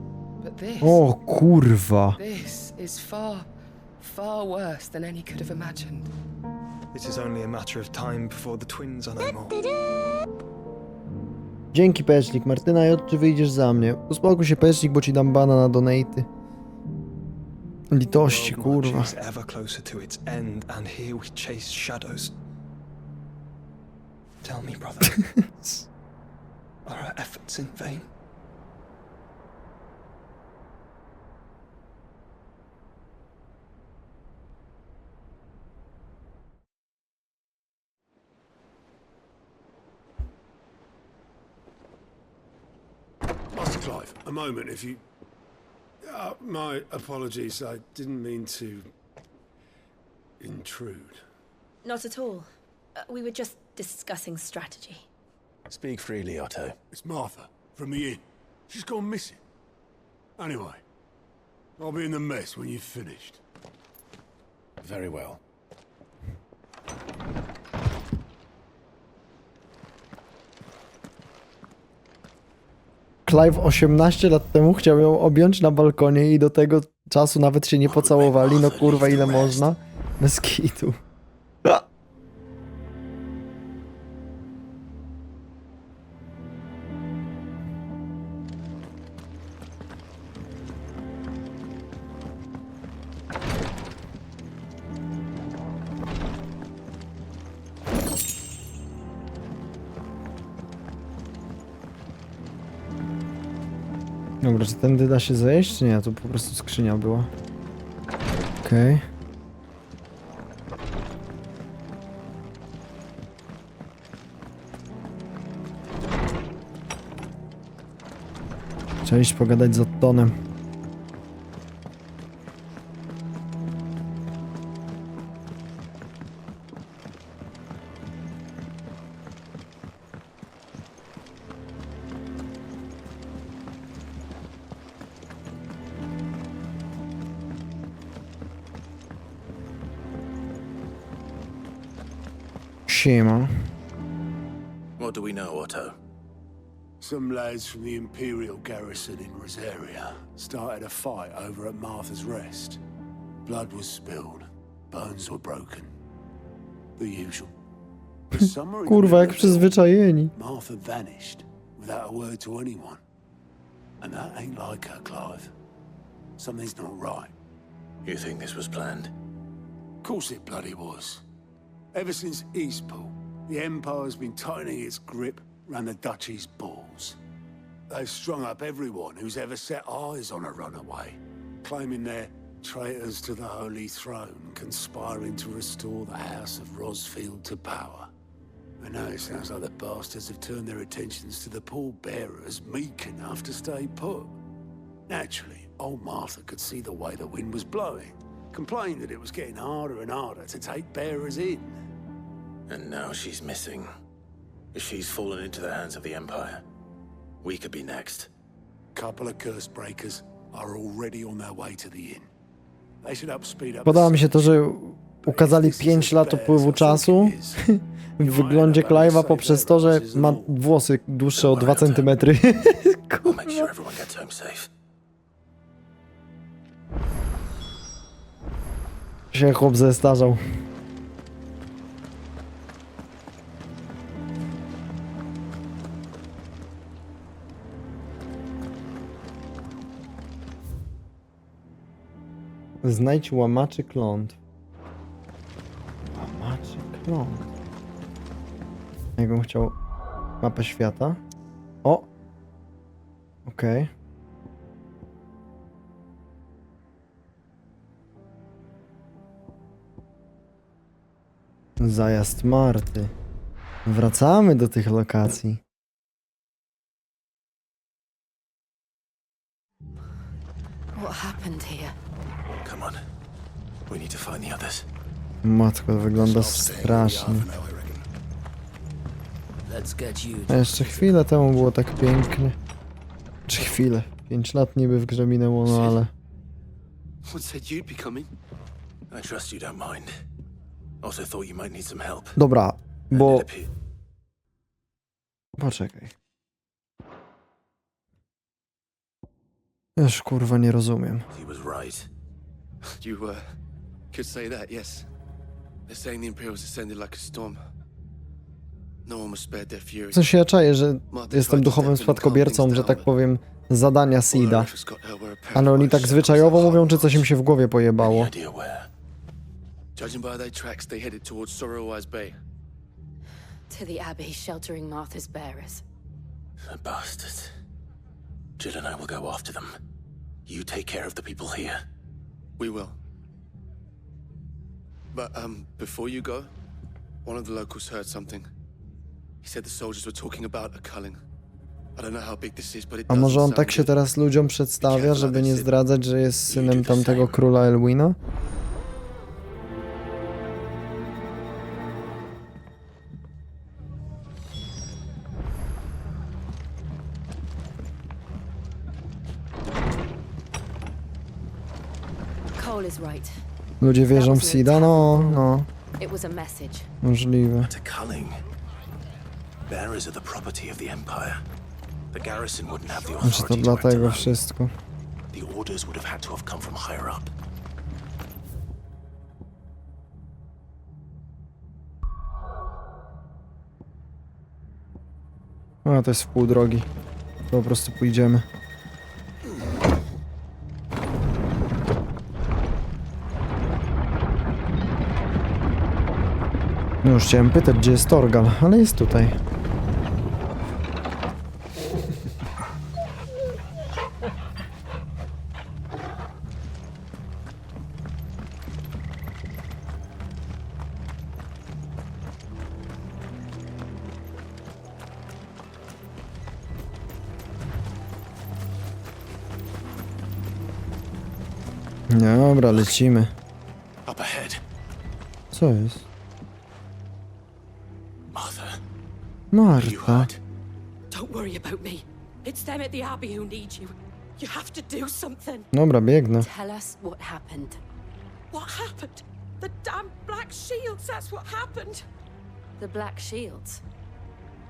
But this... O, kurwa. This is far, far worse than any could have imagined. It is only a matter of time before the twins are no more. Dzięki, Peszlik. Martyna J, czy wyjdziesz za mnie? Uspokój się, Peszlik, bo ci dam bana na donaty. Litości, kurwa. Is ever closer to its end, and here we chase shadows. Tell me, brother, are our efforts in vain? Master Clive, a moment, if you... my apologies, I didn't mean to... intrude. Not at all. We were just discussing strategy. Speak freely, Otto. It's Martha, from the inn. She's gone missing. Anyway, I'll be in the mess when you've finished. Very well. Clive 18 lat temu chciał ją objąć na balkonie i do tego czasu nawet się nie pocałowali. No kurwa, ile można? Bez kitu. Dobra, czy tędy da się zejść? Czy nie, tu po prostu skrzynia była. Okej. Trzeba iść pogadać z Ottonem. Siema. What do we know, Otto? Some lads from the Imperial garrison in Rosaria started a fight over at Martha's Rest. Blood was spilled, bones were broken. The usual. But somewhere in the Kurwa, jak middle, przyzwyczajeni. Martha vanished without a word to anyone. And that ain't like her, Clive. Something's not right. You think this was planned? Of course it bloody was. Ever since Eastpool, the Empire's been tightening its grip round the Duchy's balls. They've strung up everyone who's ever set eyes on a runaway, claiming they're traitors to the Holy Throne, conspiring to restore the House of Rosfield to power. And now it sounds like the bastards have turned their attentions to the pallbearers meek enough to stay put. Naturally, old Martha could see the way the wind was blowing, complained that it was getting harder and harder to take bearers in. And now she's missing. She's fallen into the hands of the Empire. We could be next. Couple of curse breakers are already on their way to the inn. They should help speed up. Podoba mi się to, że ukazali 5 lat upływu czasu w wyglądzie Clive'a poprzez to, że ma włosy dłuższe o 2 cm. I'll make sure everyone gets home safe. Się chłop zestarzał. Znajdź łamaczy klątw. Łamaczy klątw. Jakbym chciał mapę świata. O! Okej. Zajazd Marty. Wracamy do tych lokacji. What happened here? Come on. We need to find the others. Matko, to wygląda strasznie. A jeszcze chwilę temu było tak pięknie. Czy chwilę? 5 lat niby w grze minęło, no ale... What said you'd be coming? I trust you don't mind. Also thought you might need some help. Dobra, bo... Poczekaj. Już kurwa nie rozumiem. He was right. You could say that, yes. They're saying the Imperials descended like a storm. No one was spared their fury. W sensie ja czaję, że jestem duchowym spadkobiercą, że tak powiem, zadania Seeda. Ale oni tak zwyczajowo mówią, czy coś im się w głowie pojebało. Judging by their tracks, they headed towards Sorrowwise Bay. To the Abbey sheltering Martha's bearers. The bastards. Jill and I will go after them. You take care of the people here. We will. But, before you go, one of the locals heard something. He said the soldiers were talking about a culling. I don't know how big this is, but it A może on tak się teraz ludziom przedstawia, żeby nie zdradzać, że jest synem tamtego króla Elwina? Cole is right. Ludzie wierzą w Seeda? No. It was a message. Możliwe. To culling. Bearers are the property of the Empire. The garrison wouldn't have the Znaczy to authority to act dlatego alone. wszystko. The orders would have had to have come from higher up. A, to jest w pół drogi. To po prostu pójdziemy. No już chciałem pytać, gdzie jest Torgal, ale jest tutaj. Dobra, lecimy. Up ahead. Co jest? Martha. Marta. Don't worry about me. It's them at the Abbey who need you. You have to do something. Dobra, biegnę. Tell us what happened. What happened? The damn Black Shields, that's what happened. The Black Shields?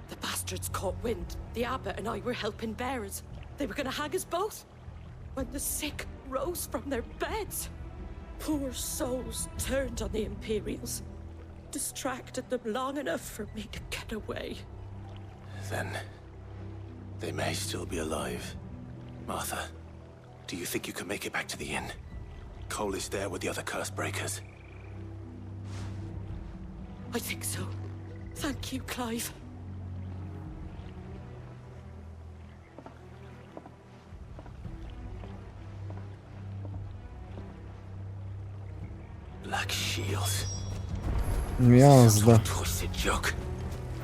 The bastards caught wind. The abbot and I were helping bearers. They were gonna hang us both. When the sick rose from their beds, poor souls turned on the Imperials. Distracted them long enough for me to get away. Then they may still be alive. Martha, do you think you can make it back to the inn? Cole is there with the other curse breakers. I think so. Thank you, Clive. Black Shields. Jazda. Twisted joke.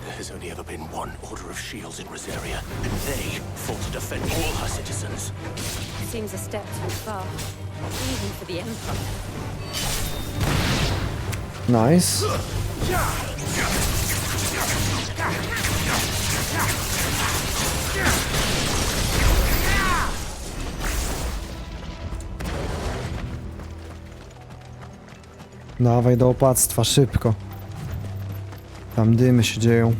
There has only ever been one Order of Shields in Rosaria, and they fought to defend all her citizens. Seems a step too far, even for the Empire. Nice. Dawaj do opactwa, szybko. Tam dymy się dzieją.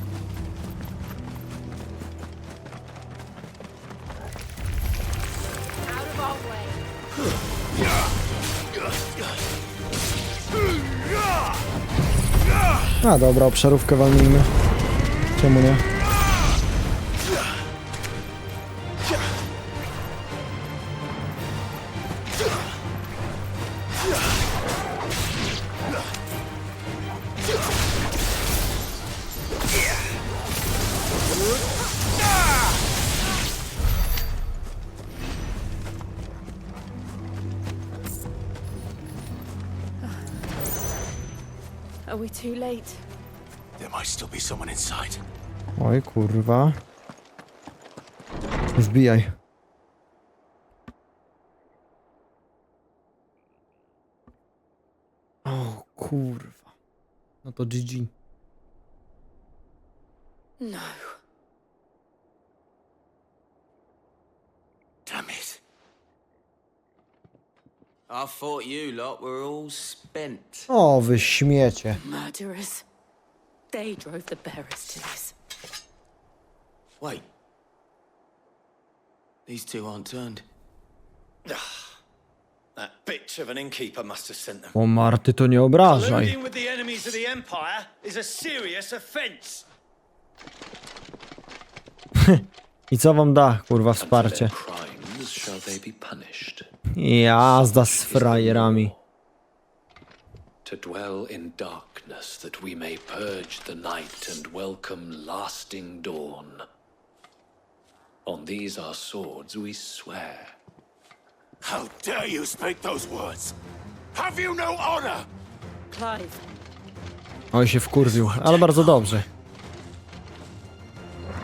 A dobra, obszarówkę walnijmy. Czemu nie? Are we too late? There might still be someone inside. Oj, kurwa. Wbijaj. O, kurwa. No to GG. No. Damn it. I thought you lot were all spent. O, wy śmiecie. Murderers. They drove the bearers to this. Wait. These two aren't turned. That bitch of an innkeeper must have sent them. O, Marty, to nie obrażaj. Colluding with the enemies of the Empire is a serious offense. I co wam da, kurwa, wsparcie? Crimes shall they be punished. Jazda z frajerami. To dwell in darkness, that we may purge the night and welcome lasting dawn. On these our swords we swear. How dare you speak those words? Have you no honor? Clive. Oj, się wkurwił, ale bardzo dobrze.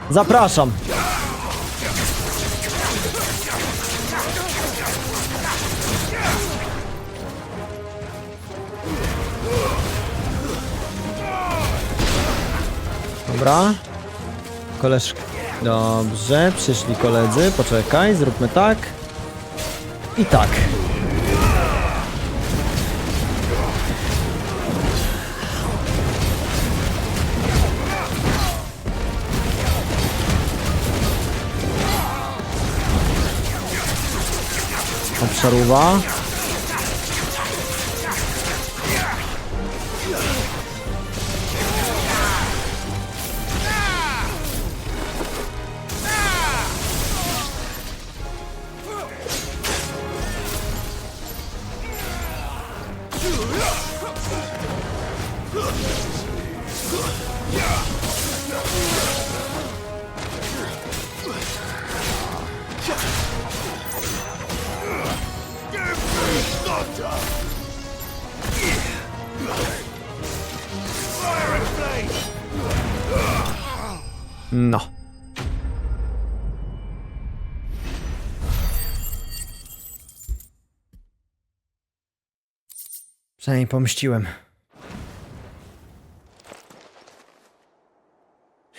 Zapraszam. Dobra. Koleżki. Dobrze, przyszli koledzy. Poczekaj, zróbmy tak. I tak. Obszaruwa. No. Przynajmniej pomściłem.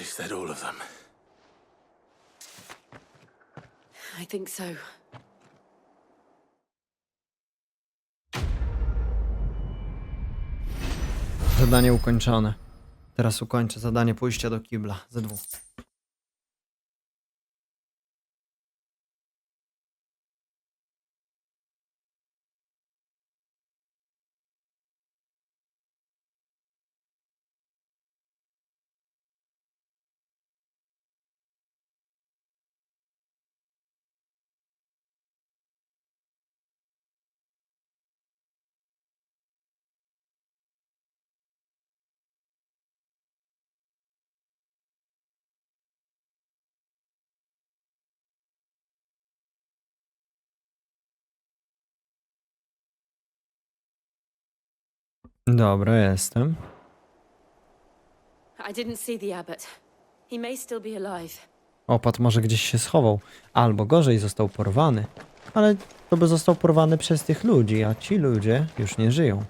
Is that all of them? I think so. Zadanie ukończone. Teraz ukończę zadanie pójścia do kibla. Ze 2. Dobra, jestem. I didn't see the abbot. He may still be alive. Opat może gdzieś się schował. Albo gorzej, został porwany. Ale to by został porwany przez tych ludzi, a ci ludzie już nie żyją.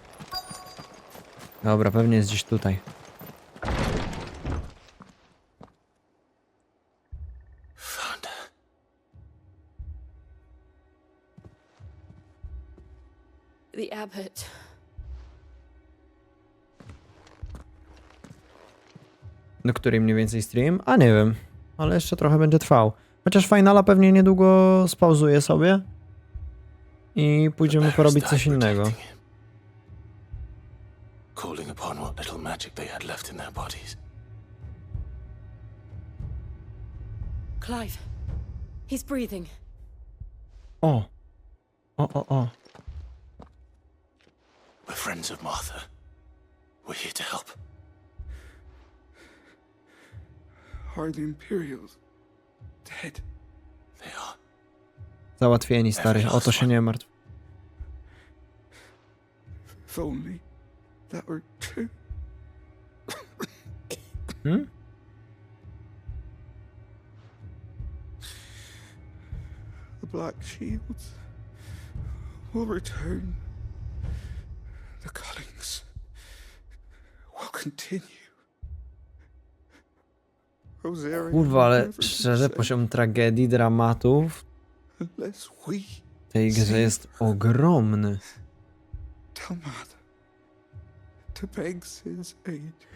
Dobra, pewnie jest gdzieś tutaj. The abbot. Do której mniej więcej stream? A nie wiem. Ale jeszcze trochę będzie trwał. Chociaż finala pewnie niedługo spauzuję sobie. I pójdziemy porobić coś innego. Calling upon what little magic they had left in their bodies. Clive. He's breathing. O. O. We're friends of Martha. We're here to help. Are the Imperials dead? They are. Załatwieni, stary. O to się nie martw. If only that were true. Hmm? The Black Shields will return. The cullings will continue. Kurwa, ale szczerze, poziom tragedii, dramatów w tej grze jest ogromny.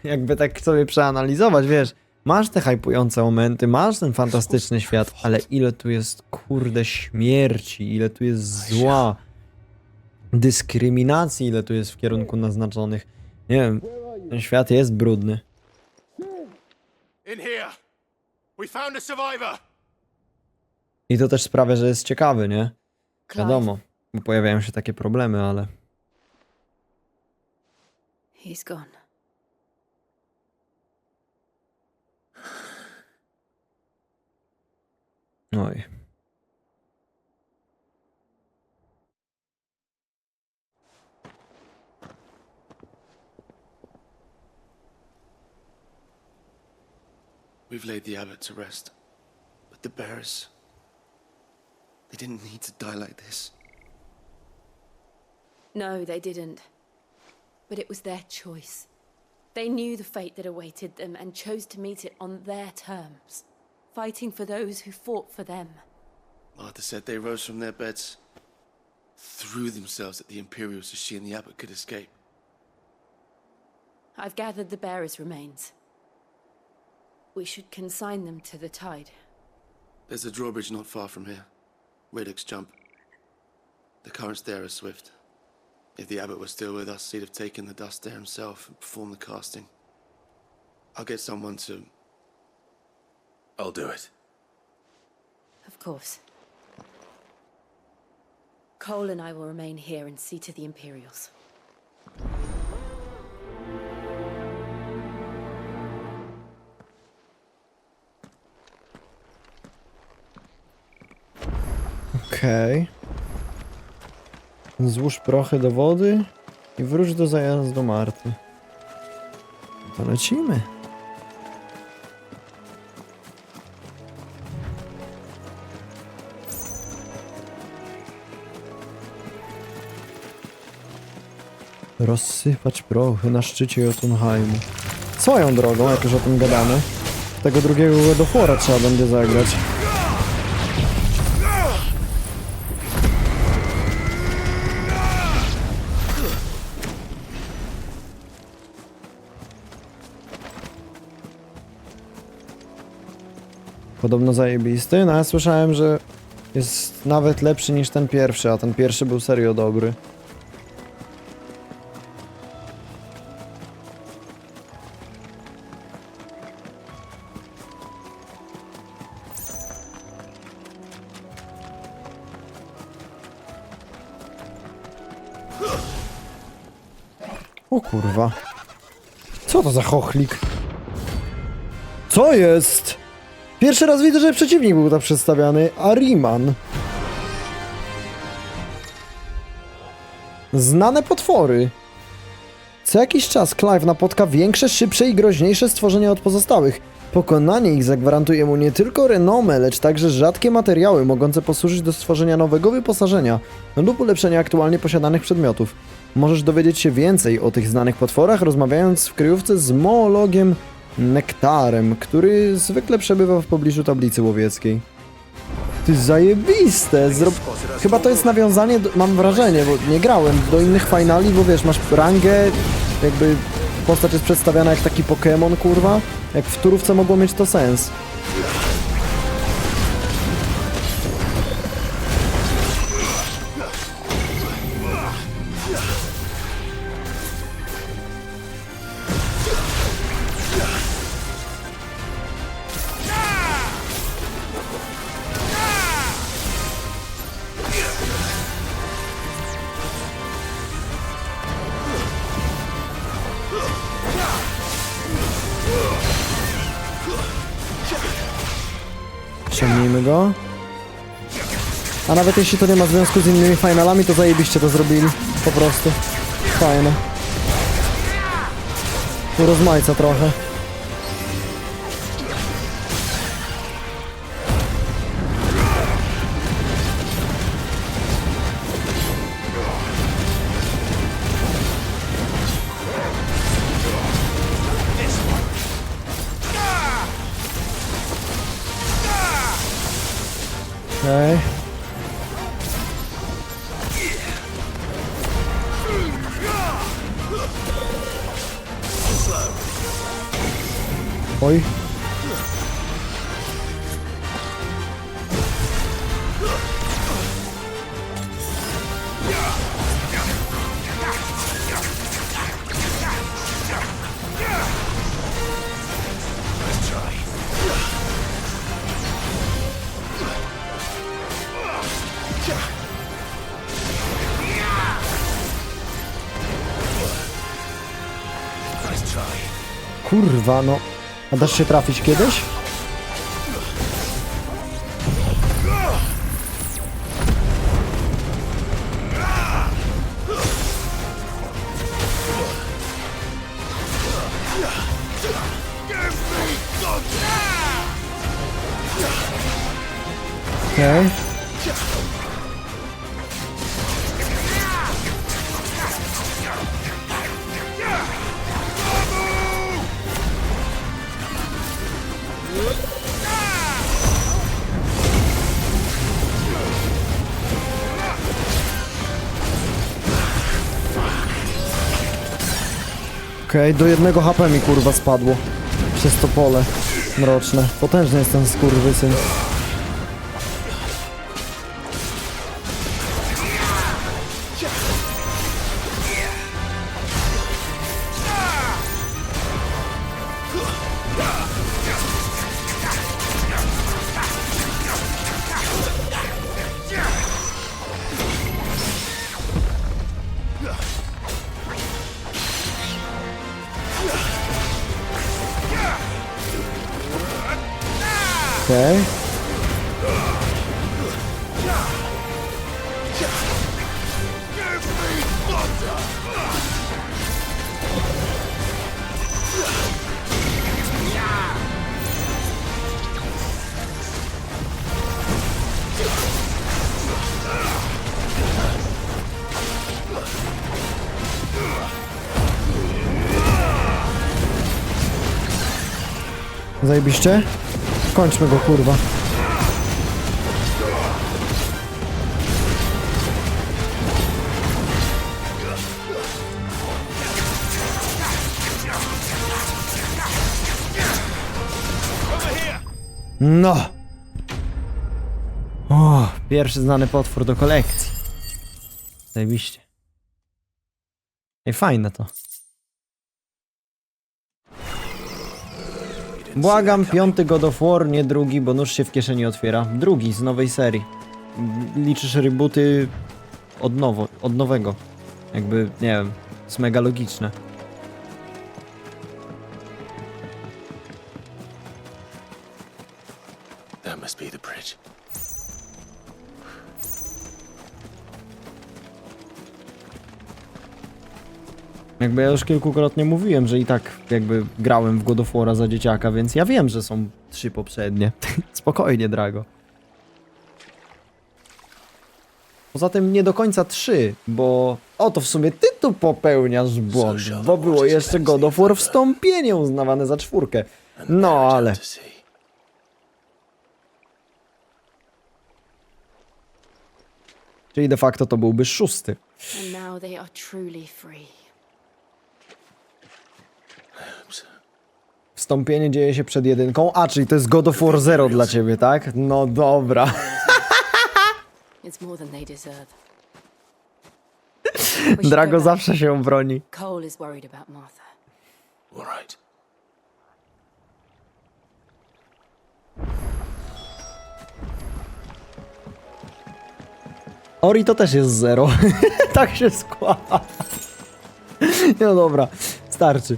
Jakby tak sobie przeanalizować, wiesz, masz te hypujące momenty, masz ten fantastyczny świat, ale ile tu jest, kurde, śmierci, ile tu jest zła, dyskryminacji, ile tu jest w kierunku naznaczonych. Nie wiem, ten świat jest brudny. In here. We found a survivor. I to też sprawia, że jest ciekawy, nie? Wiadomo, bo pojawiają się takie problemy, ale... He's gone. Oj. We've laid the abbot to rest. But the bearers... They didn't need to die like this. No, they didn't. But it was their choice. They knew the fate that awaited them and chose to meet it on their terms, fighting for those who fought for them. Martha said they rose from their beds, threw themselves at the Imperials so she and the abbot could escape. I've gathered the bearers' remains. We should consign them to the tide. There's a drawbridge not far from here. Radix jump. The currents there are swift. If the abbot were still with us, he'd have taken the dust there himself and performed the casting. I'll get someone to... I'll do it. Of course. Cole and I will remain here and see to the Imperials. Okej. Złóż prochy do wody i wróć do zajazdu Marty. To lecimy. Rozsypać prochy na szczycie Jotunheimu. Swoją drogą, jak już o tym gadamy, tego drugiego God of War'a trzeba będzie zagrać. Podobno zajebisty, no ja słyszałem, że jest nawet lepszy niż ten pierwszy, a ten pierwszy był serio dobry. O kurwa. Co to za chochlik? Co jest? Pierwszy raz widzę, że przeciwnik był tam przedstawiany. Ahriman. Znane potwory. Co jakiś czas Clive napotka większe, szybsze i groźniejsze stworzenia od pozostałych. Pokonanie ich zagwarantuje mu nie tylko renomę, lecz także rzadkie materiały mogące posłużyć do stworzenia nowego wyposażenia lub ulepszenia aktualnie posiadanych przedmiotów. Możesz dowiedzieć się więcej o tych znanych potworach, rozmawiając w kryjówce z moologiem Nektarem, który zwykle przebywa w pobliżu tablicy łowieckiej. Ty zajebiste! Chyba to jest nawiązanie, mam wrażenie, bo nie grałem do innych finali, bo wiesz, masz rangę, jakby postać jest przedstawiana jak taki Pokémon, kurwa. Jak w turówce mogło mieć to sens. Ściągnijmy go. A nawet jeśli to nie ma związku z innymi finalami, to zajebiście to zrobili. Po prostu. Fajne. Tu rozmajca trochę. Okej. Oj. Kurwa, no. A dasz się trafić kiedyś? Okej. Okej, do 1 HP mi kurwa spadło. Przez to pole mroczne. Potężny jest ten skurwysyn. Okej. Zajebiście? Kończmy go, kurwa. No! O, pierwszy znany potwór do kolekcji. Zajebiście. Ej, fajne to. Błagam, 5. God of War, nie drugi, bo nóż się w kieszeni otwiera. Drugi z nowej serii. Liczysz rebooty od nowego. Jakby, nie wiem, jest mega logiczne. That must be the bridge. Jakby ja już kilkukrotnie mówiłem, że i tak jakby grałem w God of War'a za dzieciaka, więc ja wiem, że są 3 poprzednie. Spokojnie, Drago. Poza tym nie do końca 3, bo oto w sumie ty tu popełniasz błąd, bo było jeszcze God of War Wstąpienie uznawane za 4. No ale... Czyli de facto to byłby 6. And now they are truly free. Wstąpienie dzieje się przed 1. A, czyli to jest God of War 0 dla ciebie, tak? No dobra. It's more than they deserve. Drago zawsze się broni. Cole is worried about Martha. All right. Ori to też jest 0. Tak się składa. No dobra, starczy.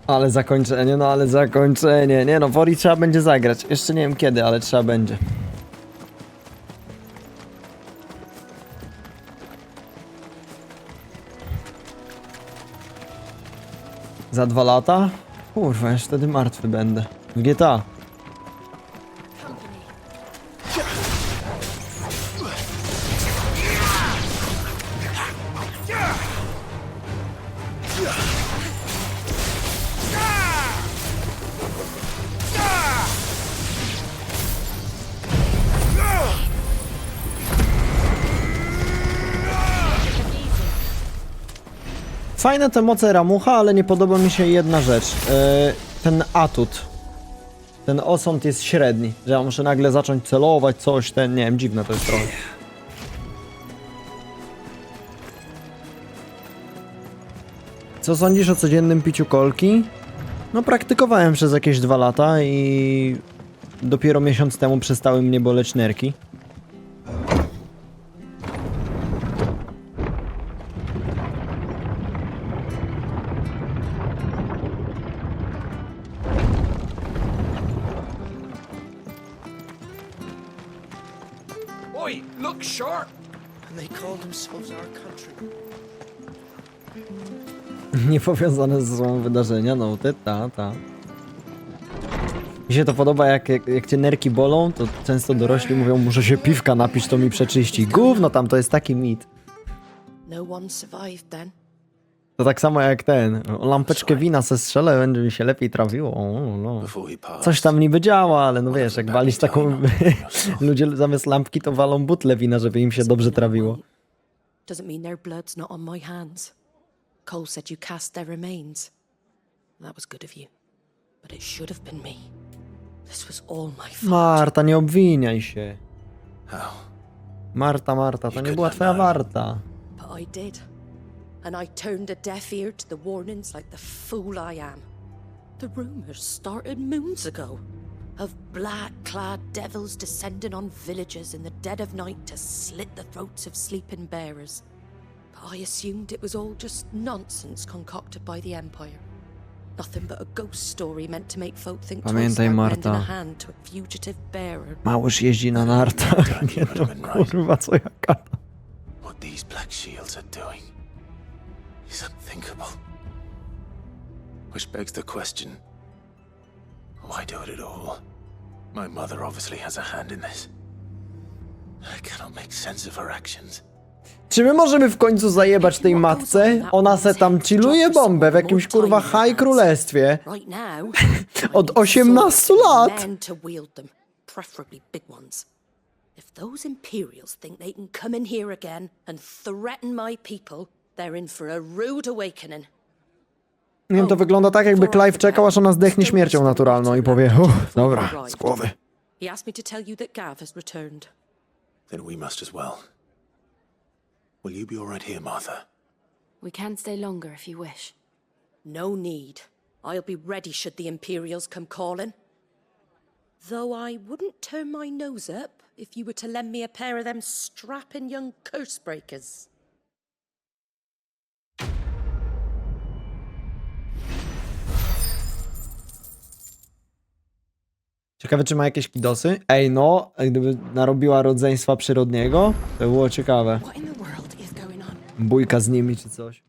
Ale zakończenie, no ale zakończenie. Nie no, w Ori trzeba będzie zagrać. Jeszcze nie wiem kiedy, ale trzeba będzie. Za 2 lata? Kurwa, już wtedy martwy będę. W GTA. Fajne te moce Ramucha, ale nie podoba mi się jedna rzecz. Ten atut. Ten osąd jest średni, że ja muszę nagle zacząć celować coś, nie wiem, dziwne to jest trochę. Co sądzisz o codziennym piciu kolki? No praktykowałem przez jakieś 2 lata i dopiero miesiąc temu przestały mnie boleć nerki. Oi, look sharp! And they call themselves our country. Niepowiązane ze sobą wydarzenia, no ta. Mi się to podoba, jak cię nerki bolą, to często dorośli mówią, muszę się piwka napić, to mi przeczyści. Gówno tam, to jest taki mit. No one survived then. To tak samo jak ten, lampeczkę wina se strzelę, będzie mi się lepiej trawiło. No. Coś tam niby działa, ale no wiesz, jak walisz taką... Ludzie zamiast lampki to walą butlę wina, żeby im się dobrze trawiło. Doesn't mean their blood's not on my hands. Cole said you cast their remains. That was good of you. But it should have been me. This was all my fault. Marta, nie obwiniaj się. Marta, to nie była twoja warta. But I did. And I turned a deaf ear to the warnings like the fool I am. The rumors started moons ago. of black-clad devils descending on villagers in the dead of night to slit the throats of sleeping bearers. But I assumed it was all just nonsense concocted by the Empire. Nothing but a ghost story meant to make folk think twice Pamiętaj, about lending a Marta. hand to a fugitive bearer. Małyż jeździ na nartach. Nie no, kurwa, co ja gadam. What these Black Shields are doing is unthinkable. Which begs the question, why do it at all? My mother obviously has a hand in this. I cannot make sense of her actions. Czy my możemy w końcu zajebać tej matce? Ona se tam chilluje bombę w jakimś kurwa high królestwie. Right now, Od 18 lat. men to wield them, preferably big ones. If those Imperials think they can come in here again and threaten my people, they're in for a rude awakening. Nie wiem, to wygląda tak, jakby Clive czekał, aż ona zdechnie śmiercią naturalną i powie, dobra, z głowy. He asked me to tell you that Gav has returned. Then we must as well. Will you be all right here, Martha? We can stay longer if you wish. No need. I'll be ready should the Imperials come calling. Though I wouldn't turn my nose up if you were to lend me a pair of them strapping young cursebreakers. Ciekawe, czy ma jakieś kidosy? Ej, no, gdyby narobiła rodzeństwa przyrodniego, to by było ciekawe. Bójka z nimi czy coś.